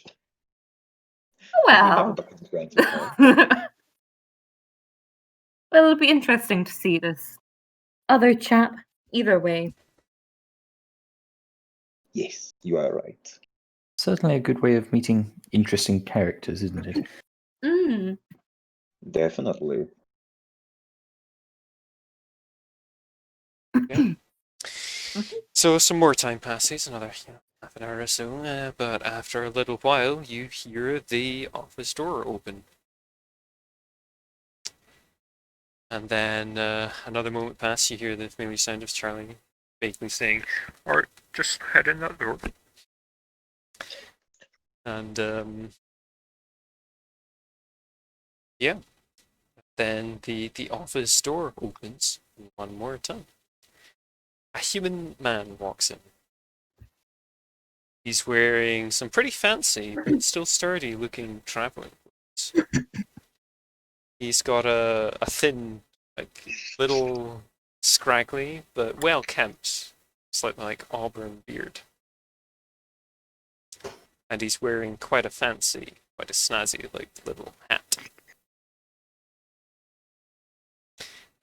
We haven't Well. become friends with her. Well, it'll be interesting to see this other chap. Either way. Yes, you are right. Certainly a good way of meeting interesting characters, isn't it? Mm. Definitely. Okay. So some more time passes, another half an hour or so, but after a little while, you hear the office door open. And then another moment passes, you hear the familiar sound of Charlie vaguely saying, "Alright, just head in that door." And yeah, then the office door opens one more time. A human man walks in. He's wearing some pretty fancy but still sturdy looking traveling clothes. He's got a thin, like little scraggly but well kept, slightly like auburn beard. And he's wearing quite a fancy, quite a snazzy like little hat.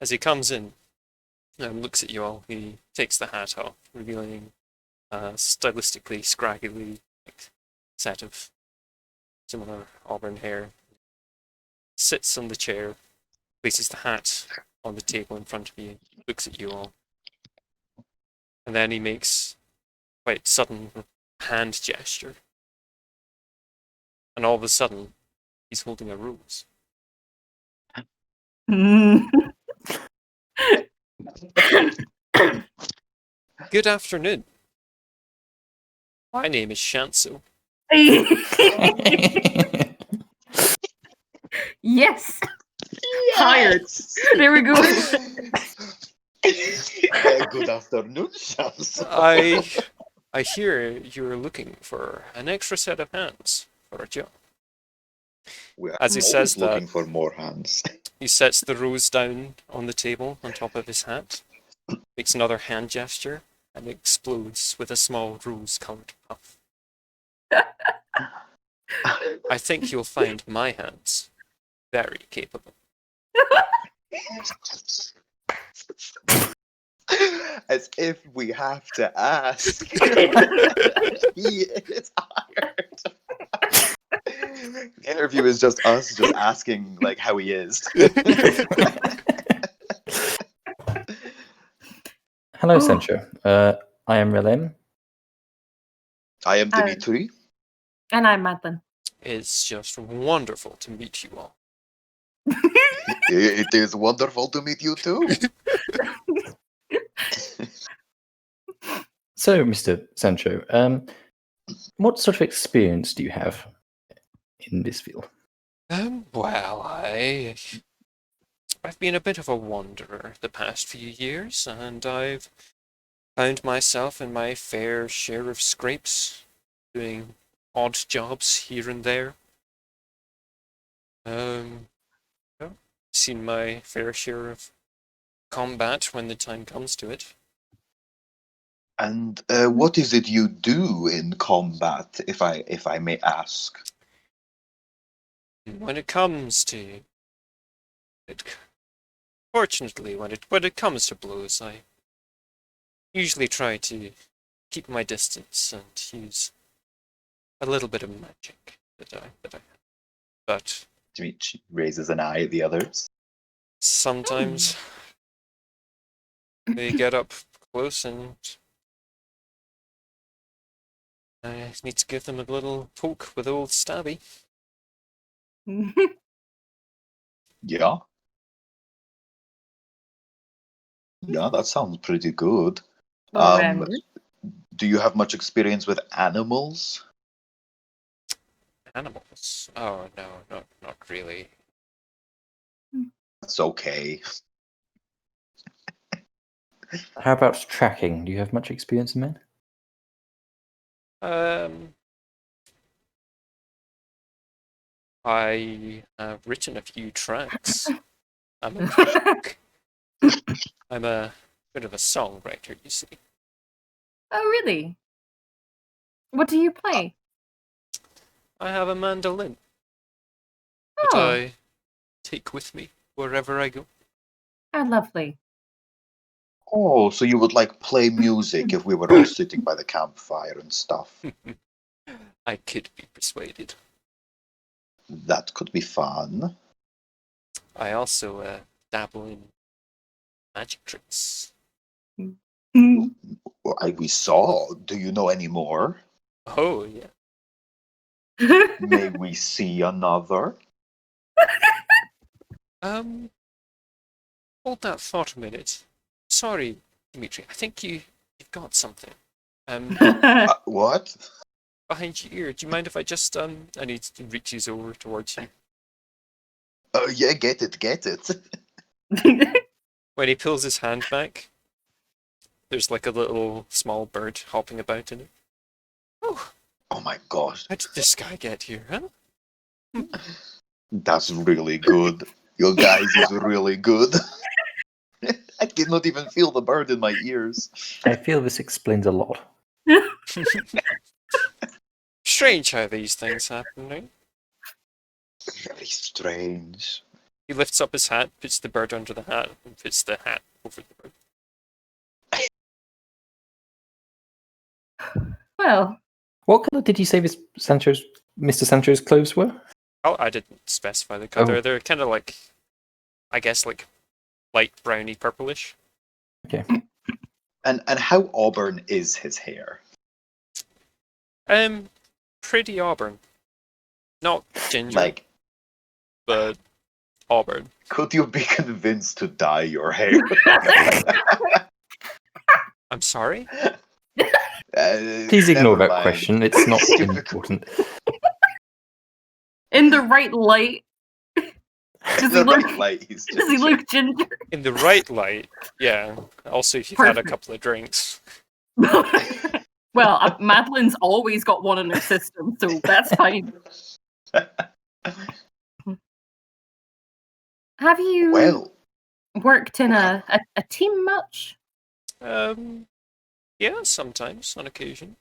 As he comes in and looks at you all, he takes the hat off, revealing a stylistically scraggly like, set of similar auburn hair. Sits on the chair, places the hat on the table in front of you, looks at you all, and then he makes quite sudden hand gesture. And all of a sudden, he's holding a rose. Mm. Good afternoon. My name is Shanso. Yes. Hired. There we go. Good afternoon, Shams. I hear you're looking for an extra set of hands for a job. We are As he always says that, looking for more hands. he sets the rose down on the table on top of his hat, makes another hand gesture, and explodes with a small rose-colored puff. I think you'll find my hands very capable. As if we have to ask. He is hired. The interview is just us just asking like how he is. Hello, Oh. Sancho. I am Relm. I am Dimitri. And I'm Madeline. It's just wonderful to meet you all. It is wonderful to meet you too. So, Mr. Sancho, what sort of experience do you have in this field? Well, I've been a bit of a wanderer the past few years, and I've found myself in my fair share of scrapes, doing odd jobs here and there. Seen my fair share of combat when the time comes to it. And what is it you do in combat, if I may ask? When it comes to it, fortunately, when it comes to blows, I usually try to keep my distance and use a little bit of magic that I have. But Dimitri raises an eye at the others. sometimes they get up close and I need to give them a little poke with old stabby. Yeah. Yeah, that sounds pretty good. Do you have much experience with animals? Animals? Oh no, not really. That's okay. How about tracking? Do you have much experience in that? I have written a few tracks. I'm a bit of a songwriter, you see. Oh, really? What do you play? I have a mandolin that Oh, I take with me wherever I go. how lovely. Oh, so you would like play music if we were all sitting by the campfire and stuff. I could be persuaded. That could be fun. I also dabble in magic tricks. We saw. Do you know any more? Oh, yeah. May we see another? Hold that thought a minute. Sorry, Dimitri, I think you've got something. What? Behind your ear. Do you mind if I just, I need to reach these over towards you. Yeah, get it. When he pulls his hand back, there's like a little small bird hopping about in it. Oh my gosh. How did this guy get here, huh? That's really good. Your guys is really good. I cannot even feel the bird in my ears. I feel this explains a lot. Strange how these things happen, right? Very strange. He lifts up his hat, puts the bird under the hat, and puts the hat over the bird. Well, What color did you say Mr. Sancho's clothes were? Oh, I didn't specify the color. Oh. They're kind of like, I guess, like light browny purplish. Okay. And how auburn is his hair? Pretty auburn. Not ginger, but auburn. Could you be convinced to dye your hair? I'm sorry? Please ignore never that mind. question. It's not important. in the right light, does he look? He's Does he look ginger? In the right light, yeah. Also, if you've had a Perfect. couple of drinks. Well, Madeline's always got one in her system, so that's fine. Have you Well, worked in a team much? Yeah, sometimes, on occasion.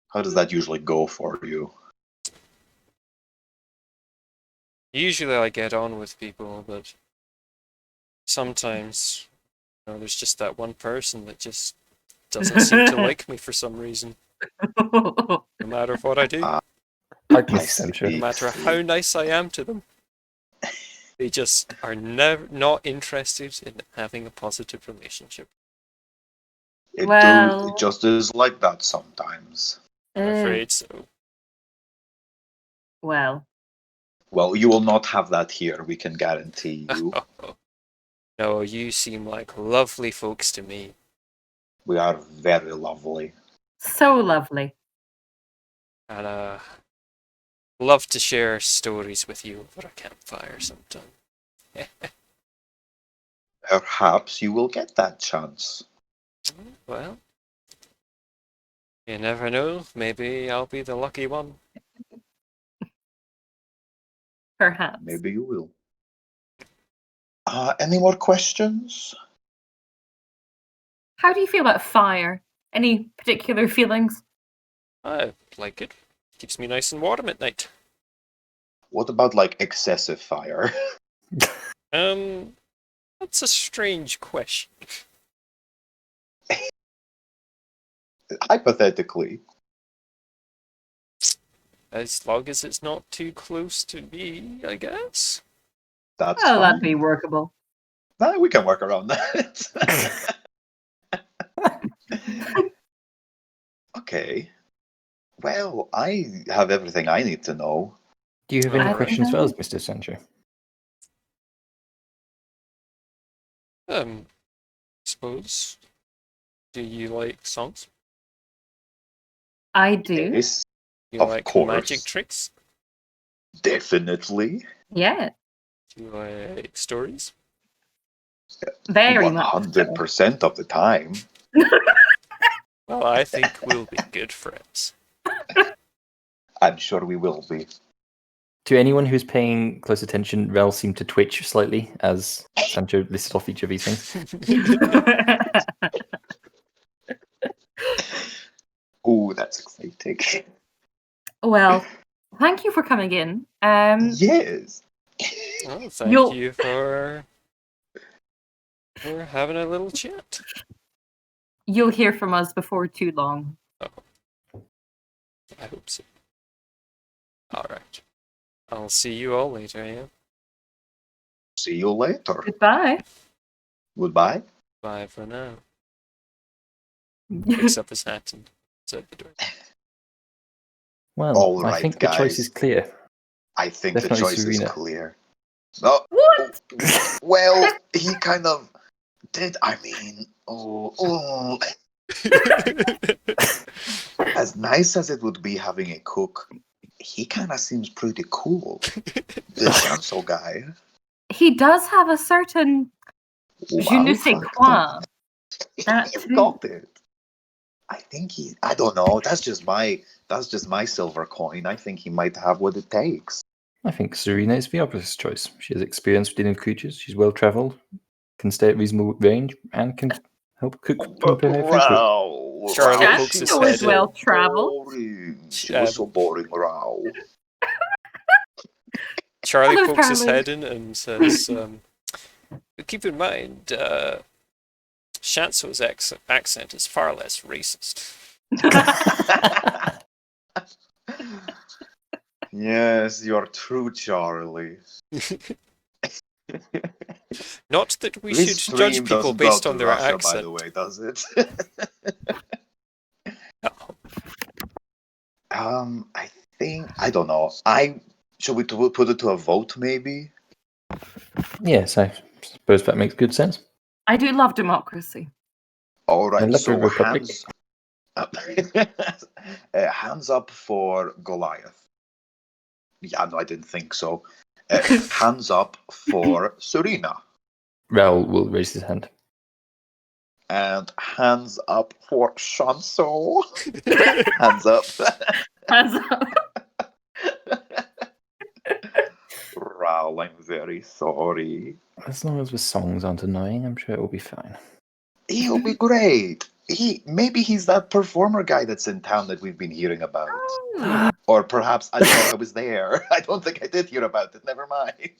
How does that usually go for you? Usually I get on with people, but sometimes, there's just that one person that just doesn't seem to like me for some reason, no matter what I do. I'd I miss Sancho. No matter how nice I am to them. They just are not interested in having a positive relationship. It just is like that sometimes. I'm afraid so. Well, Well, you will not have that here, we can guarantee you. No, you seem like lovely folks to me. We are very lovely. so lovely. And love to share stories with you over a campfire sometime. Perhaps you will get that chance. Well, you never know. Maybe I'll be the lucky one. Perhaps. Maybe you will. Any more questions? How do you feel about fire? Any particular feelings? I like it. Keeps me nice and warm at night. What about like excessive fire? That's a strange question. Hypothetically. As long as it's not too close to me, I guess. That's Oh, fine. that'd be workable. No, we can work around that. Okay. Well, I have everything I need to know. Do you have any Alright. questions for us, Mr. Sancho? Suppose. Do you like songs? I do. Yes, Do you of like course. magic tricks? Definitely. Yeah, Do you like stories? very much. so. 100% of the time. Well, I think we'll be good friends. I'm sure we will be. To anyone who's paying close attention, Rel seemed to twitch slightly as Sancho listed off each of these things. Oh, that's exciting. Well, thank you for coming in. Yes. Well, thank You'll- you for having a little chat. You'll hear from us before too long. I hope so. Alright. I'll see you all later, yeah? See you later. Goodbye. Goodbye. Bye for now. Picks up his hat and is out the door. Well, All I right, think the choice guys. is clear. I think Definitely the choice Serena. is clear. No, What? well, he kind of did. I mean, as nice as it would be having a cook, he kind of seems pretty cool. The Chancel guy. He does have a certain je ne Wow sais factor. quoi. That You too. got it. I think I don't know. That's just my silver coin. I think he might have what it takes. I think Serena is the opposite choice. She has experience with dealing with creatures, she's well travelled, can stay at reasonable range, and can help cook But prepare food. Rao, Charlie Rao, pokes she his was head so in. well travelled. boring. She was so boring, Rao. Charlie Hello, pokes his Charlie. head in and says, keep in mind, Shanso's accent is far less racist. Yes, you're true, Charlie. Not that we This should judge stream people doesn't based go on to their Russia, accent. by the way, does it? No. I think I don't know. Should we put it to a vote, maybe? Yes, I suppose that makes good sense. I do love democracy. All I right. love So the Republic. hands up. Hands up for Goliath. Yeah, no, I didn't think so. Hands up for Serena. Raoul will raise his hand. And hands up for Shanso. Hands up. Hands up. Raul, I'm very sorry. As long as the songs aren't annoying, I'm sure it will be fine. He'll be great. Maybe he's that performer guy that's in town that we've been hearing about. Oh. Or perhaps I don't know, I was there. I don't think I did hear about it. Never mind.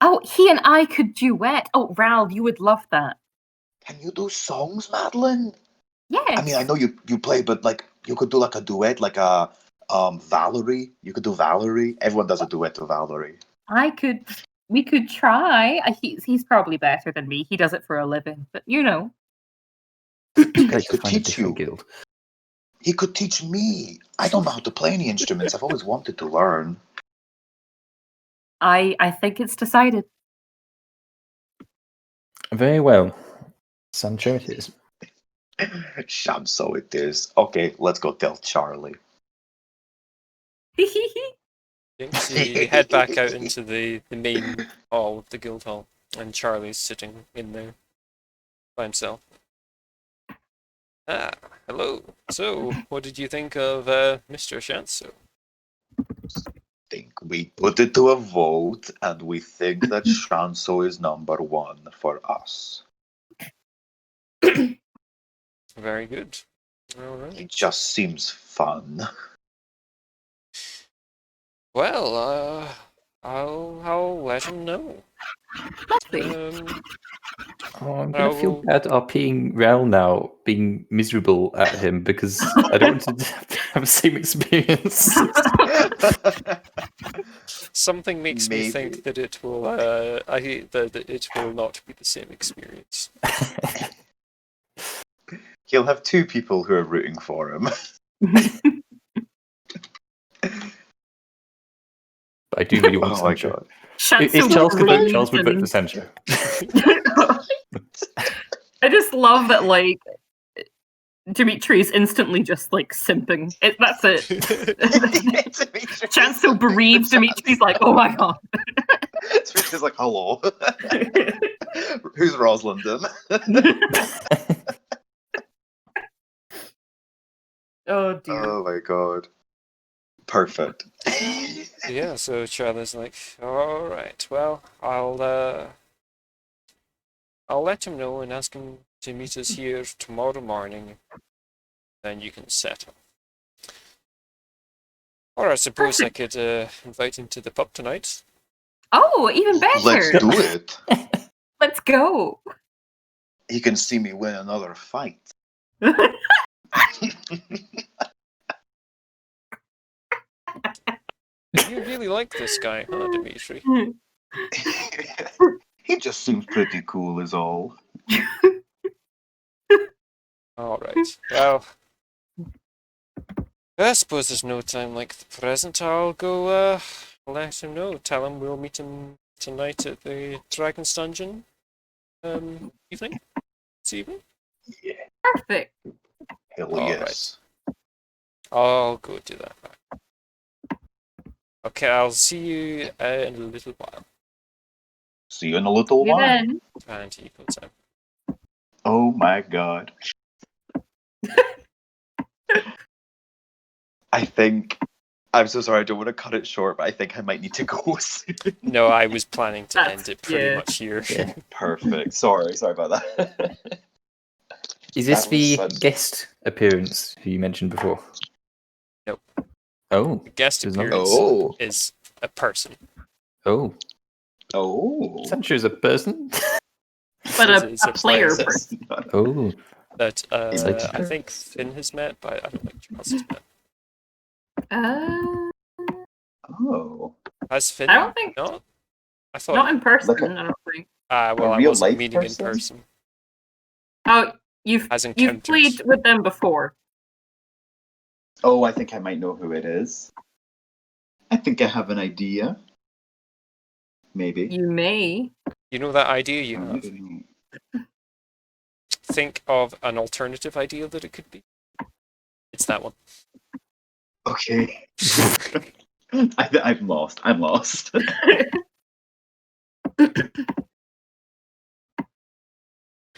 Oh, he and I could duet. Oh, Ral, you would love that. Can you do songs, Madeline? Yes. I mean, I know you play, but like you could do like a duet, like a Valerie. You could do Valerie. Everyone does a duet to Valerie. We could try. He's probably better than me. He does it for a living, but you know. Great to could find a teach different you. guild. He could teach me. I don't know how to play any instruments. I've always wanted to learn. I think it's decided. Very well. Sancho it is. So it is. Okay, let's go tell Charlie. So you head back out into the main hall of the guild hall, and Charlie's sitting in there by himself. Ah, hello. So, what did you think of Mr. Shanso? Think we put it to a vote, and we think that Shanso is number one for us. Very good. All He right. just seems fun. Well, I'll let him know. Lovely. I'm going to feel bad RPing Rel now, being miserable at him because I don't want to have the same experience. Something makes me Maybe. think that it will. That it will not be the same experience. He'll have two people who are rooting for him. But I do really want Oh my Sancho. god. If Charles could vote, Charles would vote for Sancho. I just love that, like, Dimitri's instantly just, like, simping. That's it. Chancel bereaves Dimitri's like, oh my god. Dimitri's like, hello. Who's Roslindon? Oh dear. Oh my god. Perfect. Yeah. So Charlie's like, all right. Well, I'll let him know and ask him to meet us here tomorrow morning. Then you can settle. Or I suppose I could invite him to the pub tonight. Oh, even better. Let's do it. Let's go. He can see me win another fight. You really like this guy, huh, Dimitri? He just seems pretty cool, is all. All right. Well, I suppose there's no time like the present. I'll go let him know. Tell him we'll meet him tonight at the Dragon's Dungeon. Evening. This evening. Yeah. Perfect. Hell All yes. I'll go do that. Okay, I'll see you in a little while. See you in a little You while. then. And he goes out. Oh my god. I think. I'm so sorry, I don't want to cut it short, but I think I might need to go soon. No, I was planning to That's- end it pretty yeah. much here. Yeah. Perfect. Sorry about that. Is this That was the such- guest appearance who you mentioned before? Nope. Oh. The guest There's another- appearance Oh. is a person. Oh. Oh. Sancho's a person? But It's a player player person. Oh. that Excited. I think Finn has met, but I don't think Charles has met. Oh. Has Finn I don't think not? I thought. not in person, Like a- I don't think. Well, a I real wasn't life meeting person? in person. Oh, you've As you've encounters. played with them before. Oh, I think I might know who it is. I think I have an idea. Maybe. You may. You know that idea you have? Mm. Think of an alternative idea that it could be. It's that one. Okay. I'm lost. I'm lost.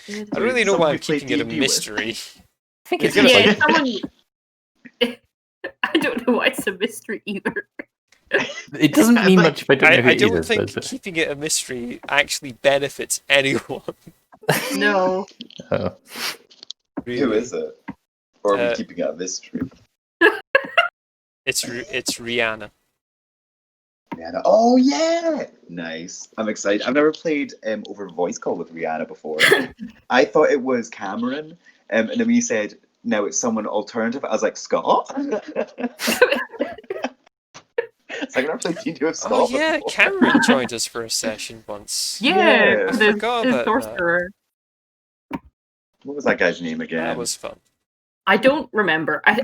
I don't really know why I'm Somebody keeping it a play D&D with. mystery. I think it's You're gonna just Yeah, like, someone. I don't know why it's a mystery either. it doesn't mean much if I don't know who I it don't is. think but- keeping it a mystery actually benefits anyone. No. Oh. Really. Who is it? Or are we Uh, keeping it a mystery? It's Rihanna. Rihanna. Oh yeah, nice. I'm excited. I've never played over voice call with Rihanna before. I thought it was Cameron, and then when you said no, it's someone alternative, I was like Scott. It's like I've never played D&D with Scott Oh yeah, before. Cameron joined us for a session once. Yeah. I the forgot about that. sorcerer. What was that guy's name again? That was fun. I don't remember. I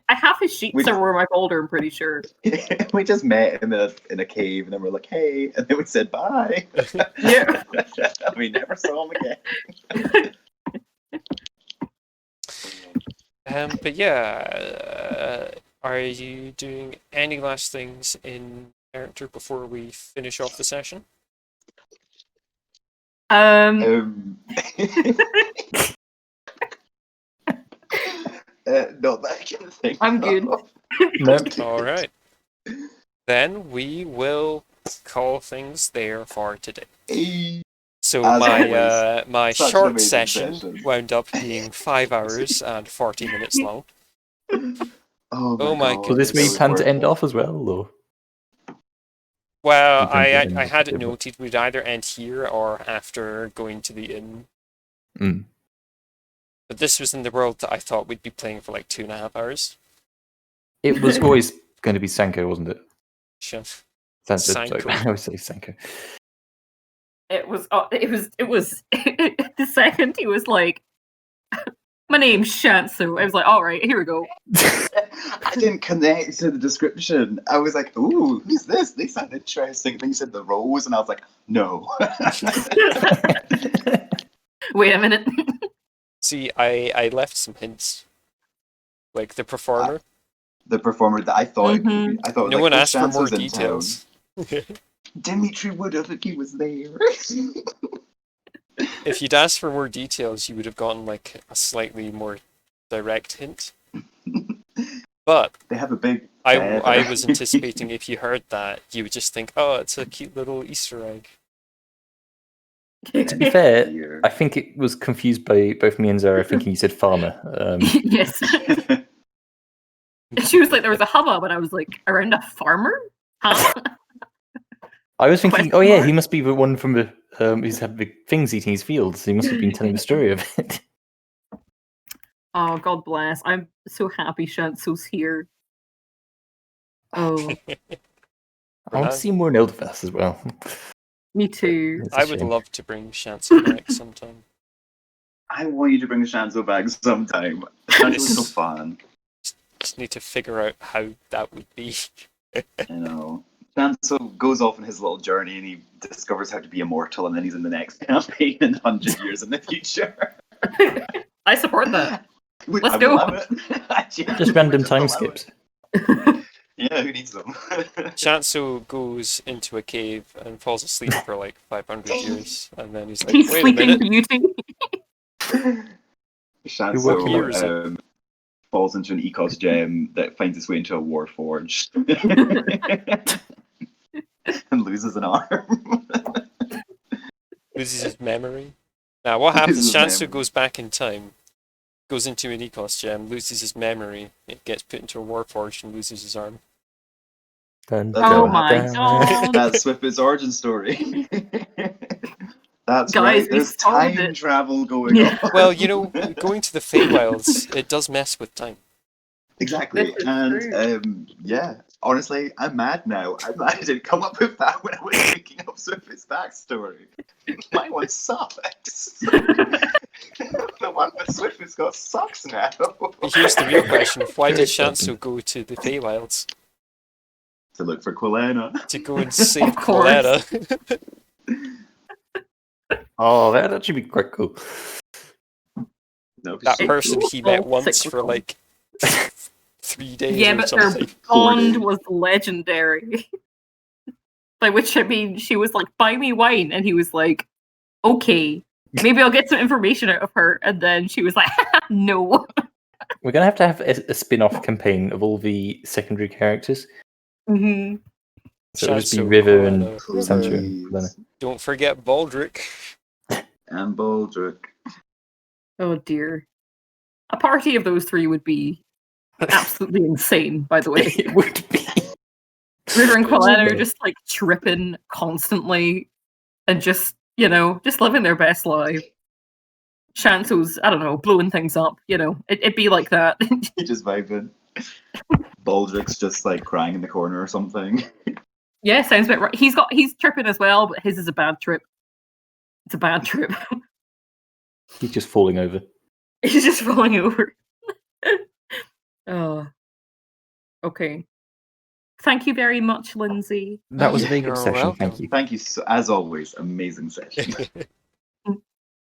have his sheet We- somewhere in my folder, I'm pretty sure. We just met in a cave, and then we're like, "Hey," and then we said bye. Yeah. We never saw him again. But yeah, are you doing any last things in character before we finish off the session? Um, Not that I can think. I'm good. of. No. All right. Then we will call things there for today. Hey. So As my such an short amazing session session. wound up being 5 hours and 40 minutes long. Oh my God. So this Goodness. we plan to end off as well, though. Well, You think it I ends had it different? noted we'd either end here or after going to the inn. Mm. But this was in the world that I thought we'd be playing for like 2.5 hours. It was always going to be Sanko, wasn't it? Sure. That's it. Sanko. I always say Sanko. it was the second he was like, my name's Shansu. I was like, all right, here we go. I didn't connect to the description. I was like, "Ooh, who's this? They sound interesting." Then you said the rose, and I was like, "No." Wait a minute. See, I left some hints. Like the performer. The performer that I thought it could be. I thought No like, one oh, asked for more Shanso's in details. town. Dimitri would have if he was there. If you'd asked for more details, you would have gotten like a slightly more direct hint. But They have a big. I was anticipating if you heard that, you would just think, oh, it's a cute little Easter egg. To be fair, Here. I think it was confused by both me and Zara thinking you said farmer. Yes. She was like, there was a hubbub, and I was like, around a farmer? Huh? I was thinking, Question oh yeah, mark? he must be the one from the who's had big things eating his fields. He must have been telling the story of it. Oh, God bless. I'm so happy Shansu's here. Oh, I want to see more in Elderfest as well. me too. It's a I would shame. love to bring Shansu back sometime. I want you to bring Shanso back sometime. Shanso was so Yes. fun. Just need to figure out how that would be. You know. Shanso goes off on his little journey and he discovers how to be immortal, and then he's in the next campaign in 100 years in the future. I support that. Let's I would go. love it. I genuinely Just would random just time allow skips. it. Yeah, who needs them? Shansu goes into a cave and falls asleep for like 500 years, and then he's like, He's wait a sleeping minute. beauty. You're Shanso falls into an Ecos gem that finds its way into a Warforged and loses an arm. Loses his memory. Now, what happens? Loses Shansu memory. goes back in time, goes into an Ecos gem, loses his memory, it gets put into a Warforged and loses his arm. Dun, That's Oh what my happens. God. That's Swift's origin story. That's Guys, right. we There's solved time it. travel going Yeah. on. Well, you know, going to the Feywilds, it does mess with time. Exactly. This is And true. yeah, honestly, I'm mad now. I'm mad I didn't come up with that when I was thinking of Swift's backstory. My one sucks. The one with Swift's got sucks now. But here's the real question: why did Good Shansu go to the Feywilds? To look for Quilena. To go and save Of course. Coletta? Oh, that'd actually be quite cool. No, That so person cool. he met all once for cyclical. like 3 days Yeah, or but their something. bond was legendary. By which I mean, she was like, buy me wine. And he was like, okay, maybe I'll get some information out of her. And then she was like, no. We're gonna have a spin-off campaign of all the secondary characters. Hmm. So it'll just be Shansu, River and Coletta, Sancho. River. and Quilena. Don't forget Baldric. And Baldric. Oh dear. A party of those three would be absolutely insane, by the way. It would be. River and Quilena are just like tripping constantly and just, just living their best life. Shanto's, I don't know, blowing things up, it'd be like that. He just vibing. Baldric's just like crying in the corner or something. Yeah, sounds about right. He's tripping as well, but his is a bad trip. It's a bad trip. He's just falling over. He's just falling over. Oh. Okay. Thank you very much, Lindsay. That was a very good You're session. welcome. Thank you. Thank you, as always. Amazing session.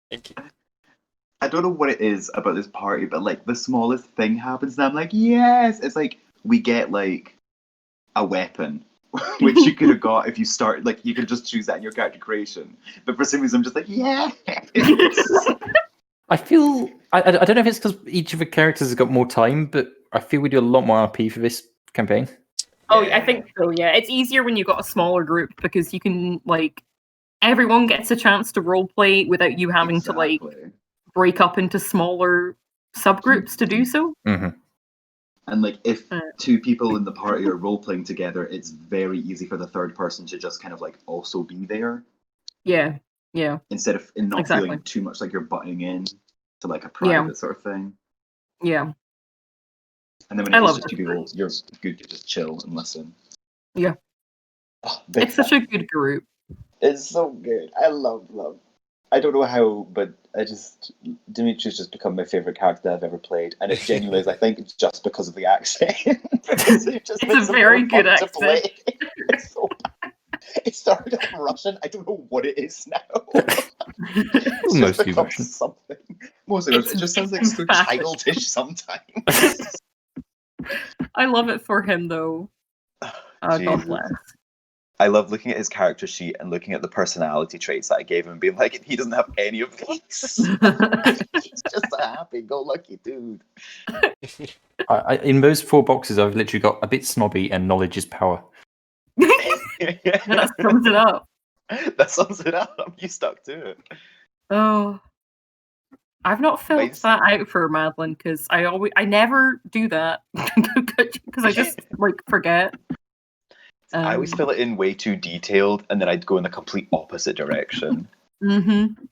Thank you. I don't know what it is about this party, but like the smallest thing happens, and I'm like, yes! It's like we get like a weapon, which you could have got if you start, like, you could just choose that in your character creation. But for some reason, I'm just like, yeah! I feel I don't know if it's because each of the characters has got more time, but I feel we do a lot more RP for this campaign. Oh, I think so, yeah. It's easier when you've got a smaller group because you can, like, everyone gets a chance to roleplay without you having to, like, break up into smaller subgroups to do so. Mm-hmm. And like, if two people in the party are role playing together, it's very easy for the third person to just kind of like also be there. Yeah. Instead of not feeling too much like you're butting in to like a private sort of thing. Yeah. And then when it's just two people, you're good to just chill and listen. Yeah. Oh, it's such a good group. It's so good. I love. I don't know how, but Dimitri's just become my favourite character I've ever played. And it genuinely is, I think, it's just because of the accent. It's a very good accent. It's so bad. It started off Russian. I don't know what it is now. It's Mostly Russian. Something. Mostly Russian. It just sounds like so childish sometimes. I love it for him, though. God bless. I love looking at his character sheet and looking at the personality traits that I gave him and being like, he doesn't have any of these. He's just a happy-go-lucky dude. In those 4 boxes, I've literally got a bit snobby and knowledge is power. That sums it up. That sums it up. You stuck to it. Oh. I've not filled that out for Madeline because I never do that because I just like forget. I always fill it in way too detailed, and then I'd go in the complete opposite direction. Mm-hmm.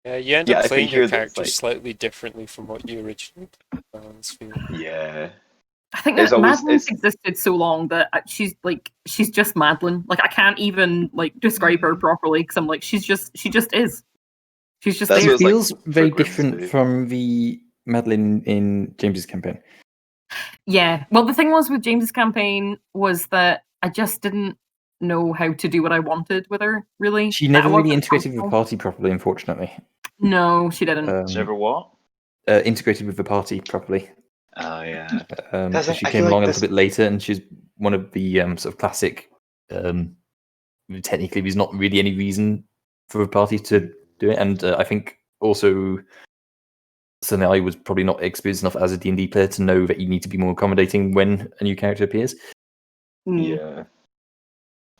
Yeah, you end up playing your character slightly differently from what you originally did. Yeah. I think that Madeline's existed so long that she's just Madeline. Like I can't even like describe her properly because I'm like she just is. She's just there. It feels very different from the Madeline in James's campaign. Yeah. Well, the thing was with James's campaign was that I just didn't know how to do what I wanted with her, really. She never really integrated with the party properly, unfortunately. No, she didn't. She never what? Integrated with the party properly. Oh, yeah. So she came along a little bit later, and she's one of the sort of classic... technically, there's not really any reason for the party to do it, and I think also... Certainly, I was probably not experienced enough as a D&D player to know that you need to be more accommodating when a new character appears. Yeah.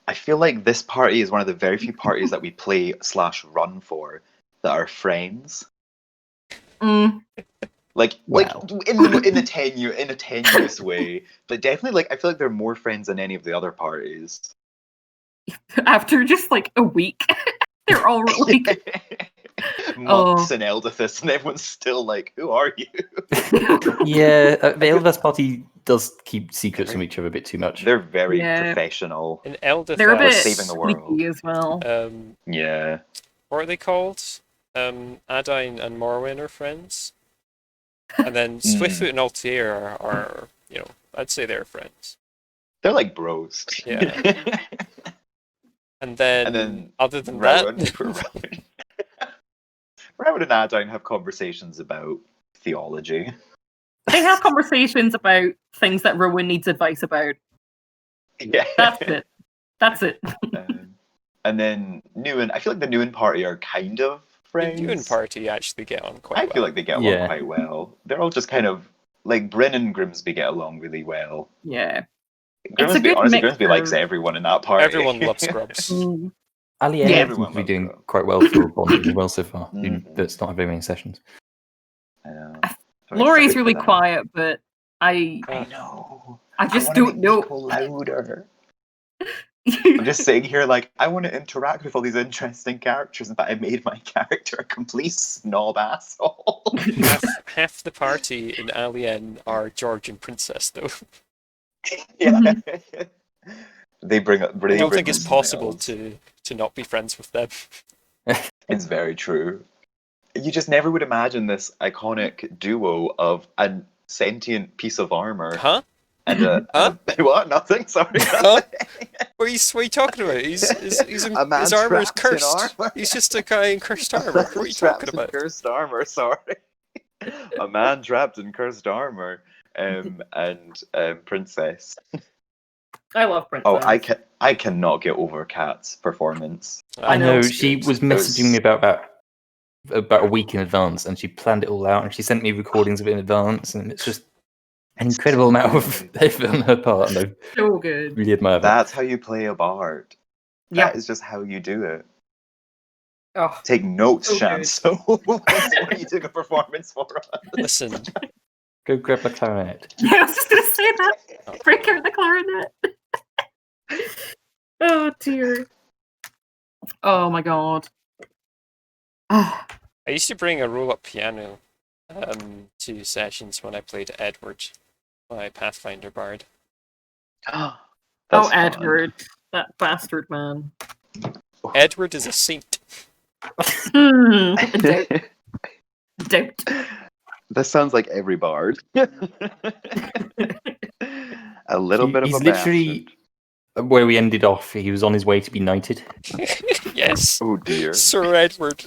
I feel like this party is one of the very few parties that we play / run for that are friends. Like in a tenuous way, but definitely like I feel like they're more friends than any of the other parties. After just like a week, they're all like months in Eldathus, and everyone's still like, "Who are you?" Yeah, the Eldathus party does keep secrets from each other a bit too much. They're very professional. In Eldathus, they're a bit saving the world as well. Yeah. What are they called? Adine and Morwen are friends, and then Swiftfoot and Altair are I'd say they're friends. They're like bros. Yeah. And then other than Rowan that, Rowan and Adine have conversations about theology. They have conversations about things that Rowan needs advice about. Yeah. That's it. And then Newen, I feel like the Newen party are kind of friends. The Newen party actually get on quite well. I feel like they get along quite well. They're all just kind of like Bryn and Grimsby get along really well. Yeah. Grimsby likes everyone in that party. Everyone loves Grubs. Ali Yeah. seems Everyone to be loves doing Gro. quite well for bonding as well so far, Mhm. but it's not had very many sessions. I know. I- I'm Laurie's excited for really that. quiet, but I I know. just want to don't make know. Nico louder. I'm just sitting here like, I want to interact with all these interesting characters, but I made my character a complete snob asshole. Half the party in Alien are Georgian princess, though. Yeah. They bring I don't think the it's possible smells. to not be friends with them. It's very true. You just never would imagine this iconic duo of a sentient piece of armor Huh? and a what? Nothing. Sorry. Huh? Nothing. What are you talking about? A man His armor is trapped in cursed. armor. He's just a guy in cursed armor. What are you Trapped talking in about? cursed armor. Sorry. A man trapped in cursed armor. And princess. I love Princess. Oh, I cannot get over Kat's performance. I know. know she was messaging me about that about a week in advance, and she planned it all out, and she sent me recordings of it in advance, and it's just an incredible amount of effort on her part, and I So good. really admire that. That's how you play a bard. Yeah. That is just how you do it. Oh, Take notes, So Sham. good. So, what are you doing a performance for us? Listen, Go grab the clarinet. yeah, I was just gonna say that. Break out the clarinet. Oh dear. Oh my god. Ah, I used to bring a roll-up piano to sessions when I played Edward, my Pathfinder bard. oh, That's fun. Edward, that bastard man. Edward is a saint. Doubt. Doubt. This sounds like every bard. A little bit of He's a literally where we ended off. He was on his way to be knighted. Yes, bastard. Oh dear. Sir Edward.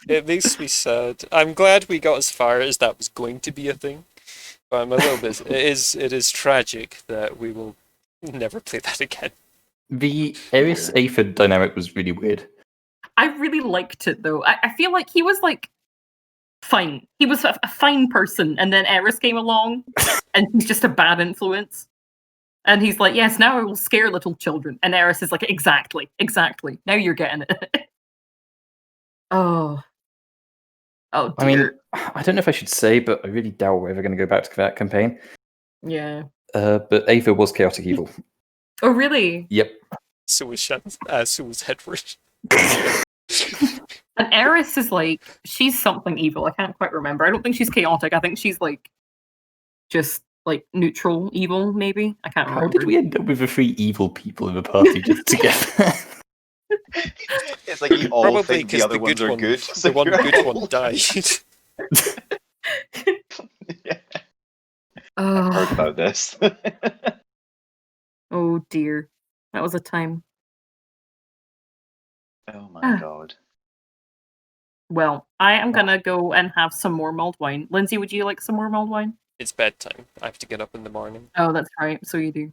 It makes me sad. I'm glad we got as far as that was going to be a thing, but I'm a little bit. It is tragic that we will never play that again. The Eris Aphid dynamic was really weird. I really liked it though. I feel like he was like fine. He was a fine person, and then Eris came along, and he's just a bad influence. And he's like, yes, now I will scare little children. And Eris is like, exactly. Now you're getting it. Oh. Oh dear. I mean, I don't know if I should say, but I really doubt we're ever going to go back to that campaign. Yeah. But Aphid was chaotic evil. Oh really? Yep. So was Edward. And Eris is like, she's something evil. I can't quite remember. I don't think she's chaotic. I think she's like just like neutral evil, maybe. I can't How remember. did we end up with the three evil people in the party just together? It's like you all Probably think the because other ones are one, good. the one you're good all- one died. Yeah, I've heard about this. Oh dear. That was a time. Oh my god. Well, I am gonna go and have some more mulled wine. Lindsay, would you like some more mulled wine? It's bedtime. I have to get up in the morning. Oh, that's right. So you do.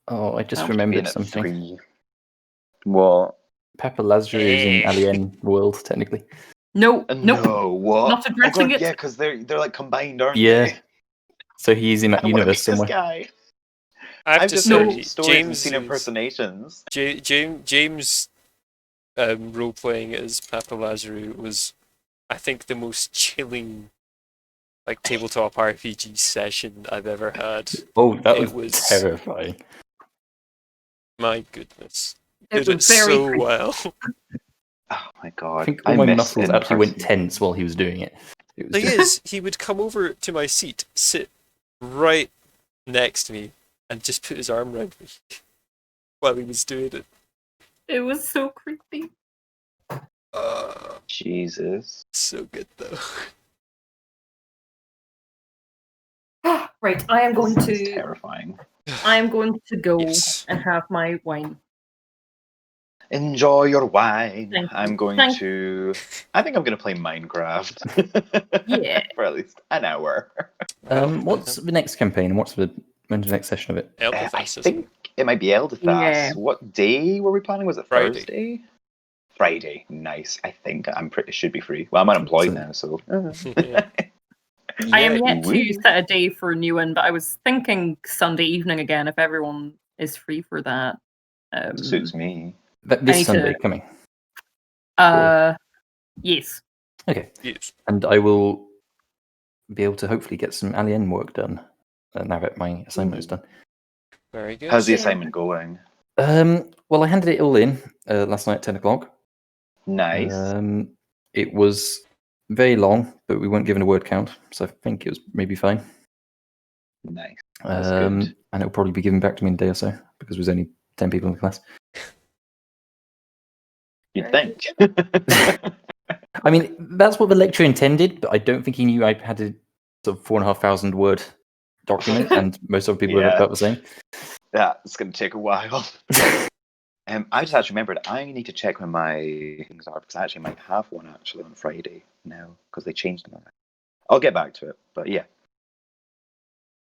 Oh, I just Oh. remembered Being at something. 3. What? Papa Lazarus is in Alien world, technically. No, nope. No, what? Not addressing it. Yeah, because they're like combined, aren't Yeah. they? So he's in that I want to universe meet this somewhere. guy. I have I've to just say, heard stories and seen impersonations. James role playing as Papa Lazarus was, I think, the most chilling like tabletop RPG session I've ever had. Oh, that It was was- terrifying. My goodness, It did it was very so creepy. well. Oh my god. I think all my miss muscles actually went in-person. tense while he was doing it. It was Thing just- is, he would come over to my seat, sit right next to me, and just put his arm around me while he was doing it. It was so creepy. Jesus. So good though. Right, I am going This is to. terrifying. I am going to go Yes. and have my wine. Enjoy your wine. Thank you. I'm going Thank- to. I think I'm going to play Minecraft. Yeah. For at least an hour. what's the next campaign and when's the next session of it? I Elderfest, isn't it? think it might be Elderfast. Yeah. What day were we planning? Was it Friday. Thursday? Friday. Nice. I think I'm pretty should be free. Well, I'm unemployed now, so. Yeah. I am Yeah, yet to woo. set a day for a new one, but I was thinking Sunday evening again if everyone is free for that. Suits me. I This need Sunday to- coming. Yes. Okay. Yes. And I will be able to hopefully get some Alien work done now that my assignment is done. Very good. How's the Yeah. assignment going? Well, I handed it all in last night at 10 o'clock. Nice. It was very long, but we weren't given a word count, so I think it was maybe fine. Nice. That's good. And it'll probably be given back to me in a day or so because there's only 10 people in the class. You'd think. I mean, that's what the lecturer intended, but I don't think he knew I had a sort of 4,500 word document, and most other people were Yeah. about the same. Yeah, it's going to take a while. I just actually remembered I need to check when my things are because I actually might have one actually on Friday now because they changed them. I'll get back to it, but yeah.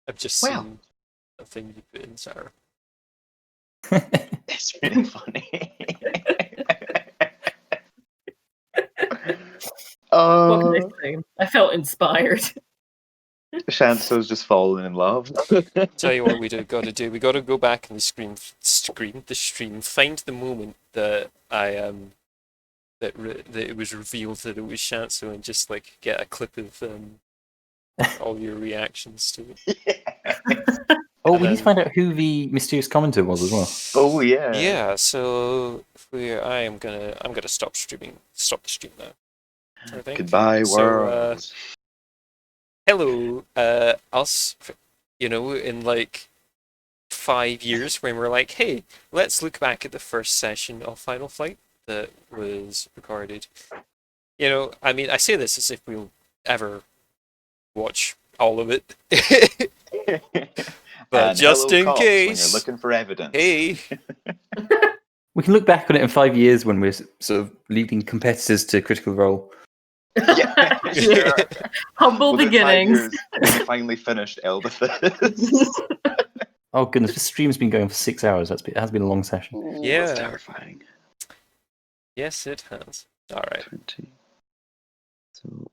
I've just Well. seen a thing you put in, Sarah. It's really funny. What can I say? I felt inspired. Shanso's just fallen in love. Tell you what we got to do. We got to go back in the stream, find the moment that that it was revealed that it was Shanso, and just like get a clip of all your reactions to it. Yeah. Oh, And we need to then- find out who the mysterious commenter was as well. Oh yeah. Yeah. So I'm gonna stop streaming. Stop the stream now. I think. Goodbye, So, world. Hello, us. In like 5 years, when we're like, hey, let's look back at the first session of Final Flight that was recorded. I mean, I say this as if we'll ever watch all of it. But And just hello, in cops, when case, you're looking for evidence. hey, We can look back on it in 5 years when we're sort of leading competitors to Critical Role. Yeah, sure. Humble We'll do it 5 beginnings. years when we finally finished Eldathis. Oh goodness, this stream's been going for 6 hours. It has been a long session. Yeah. That's terrifying. yes, it has. All right. 20. So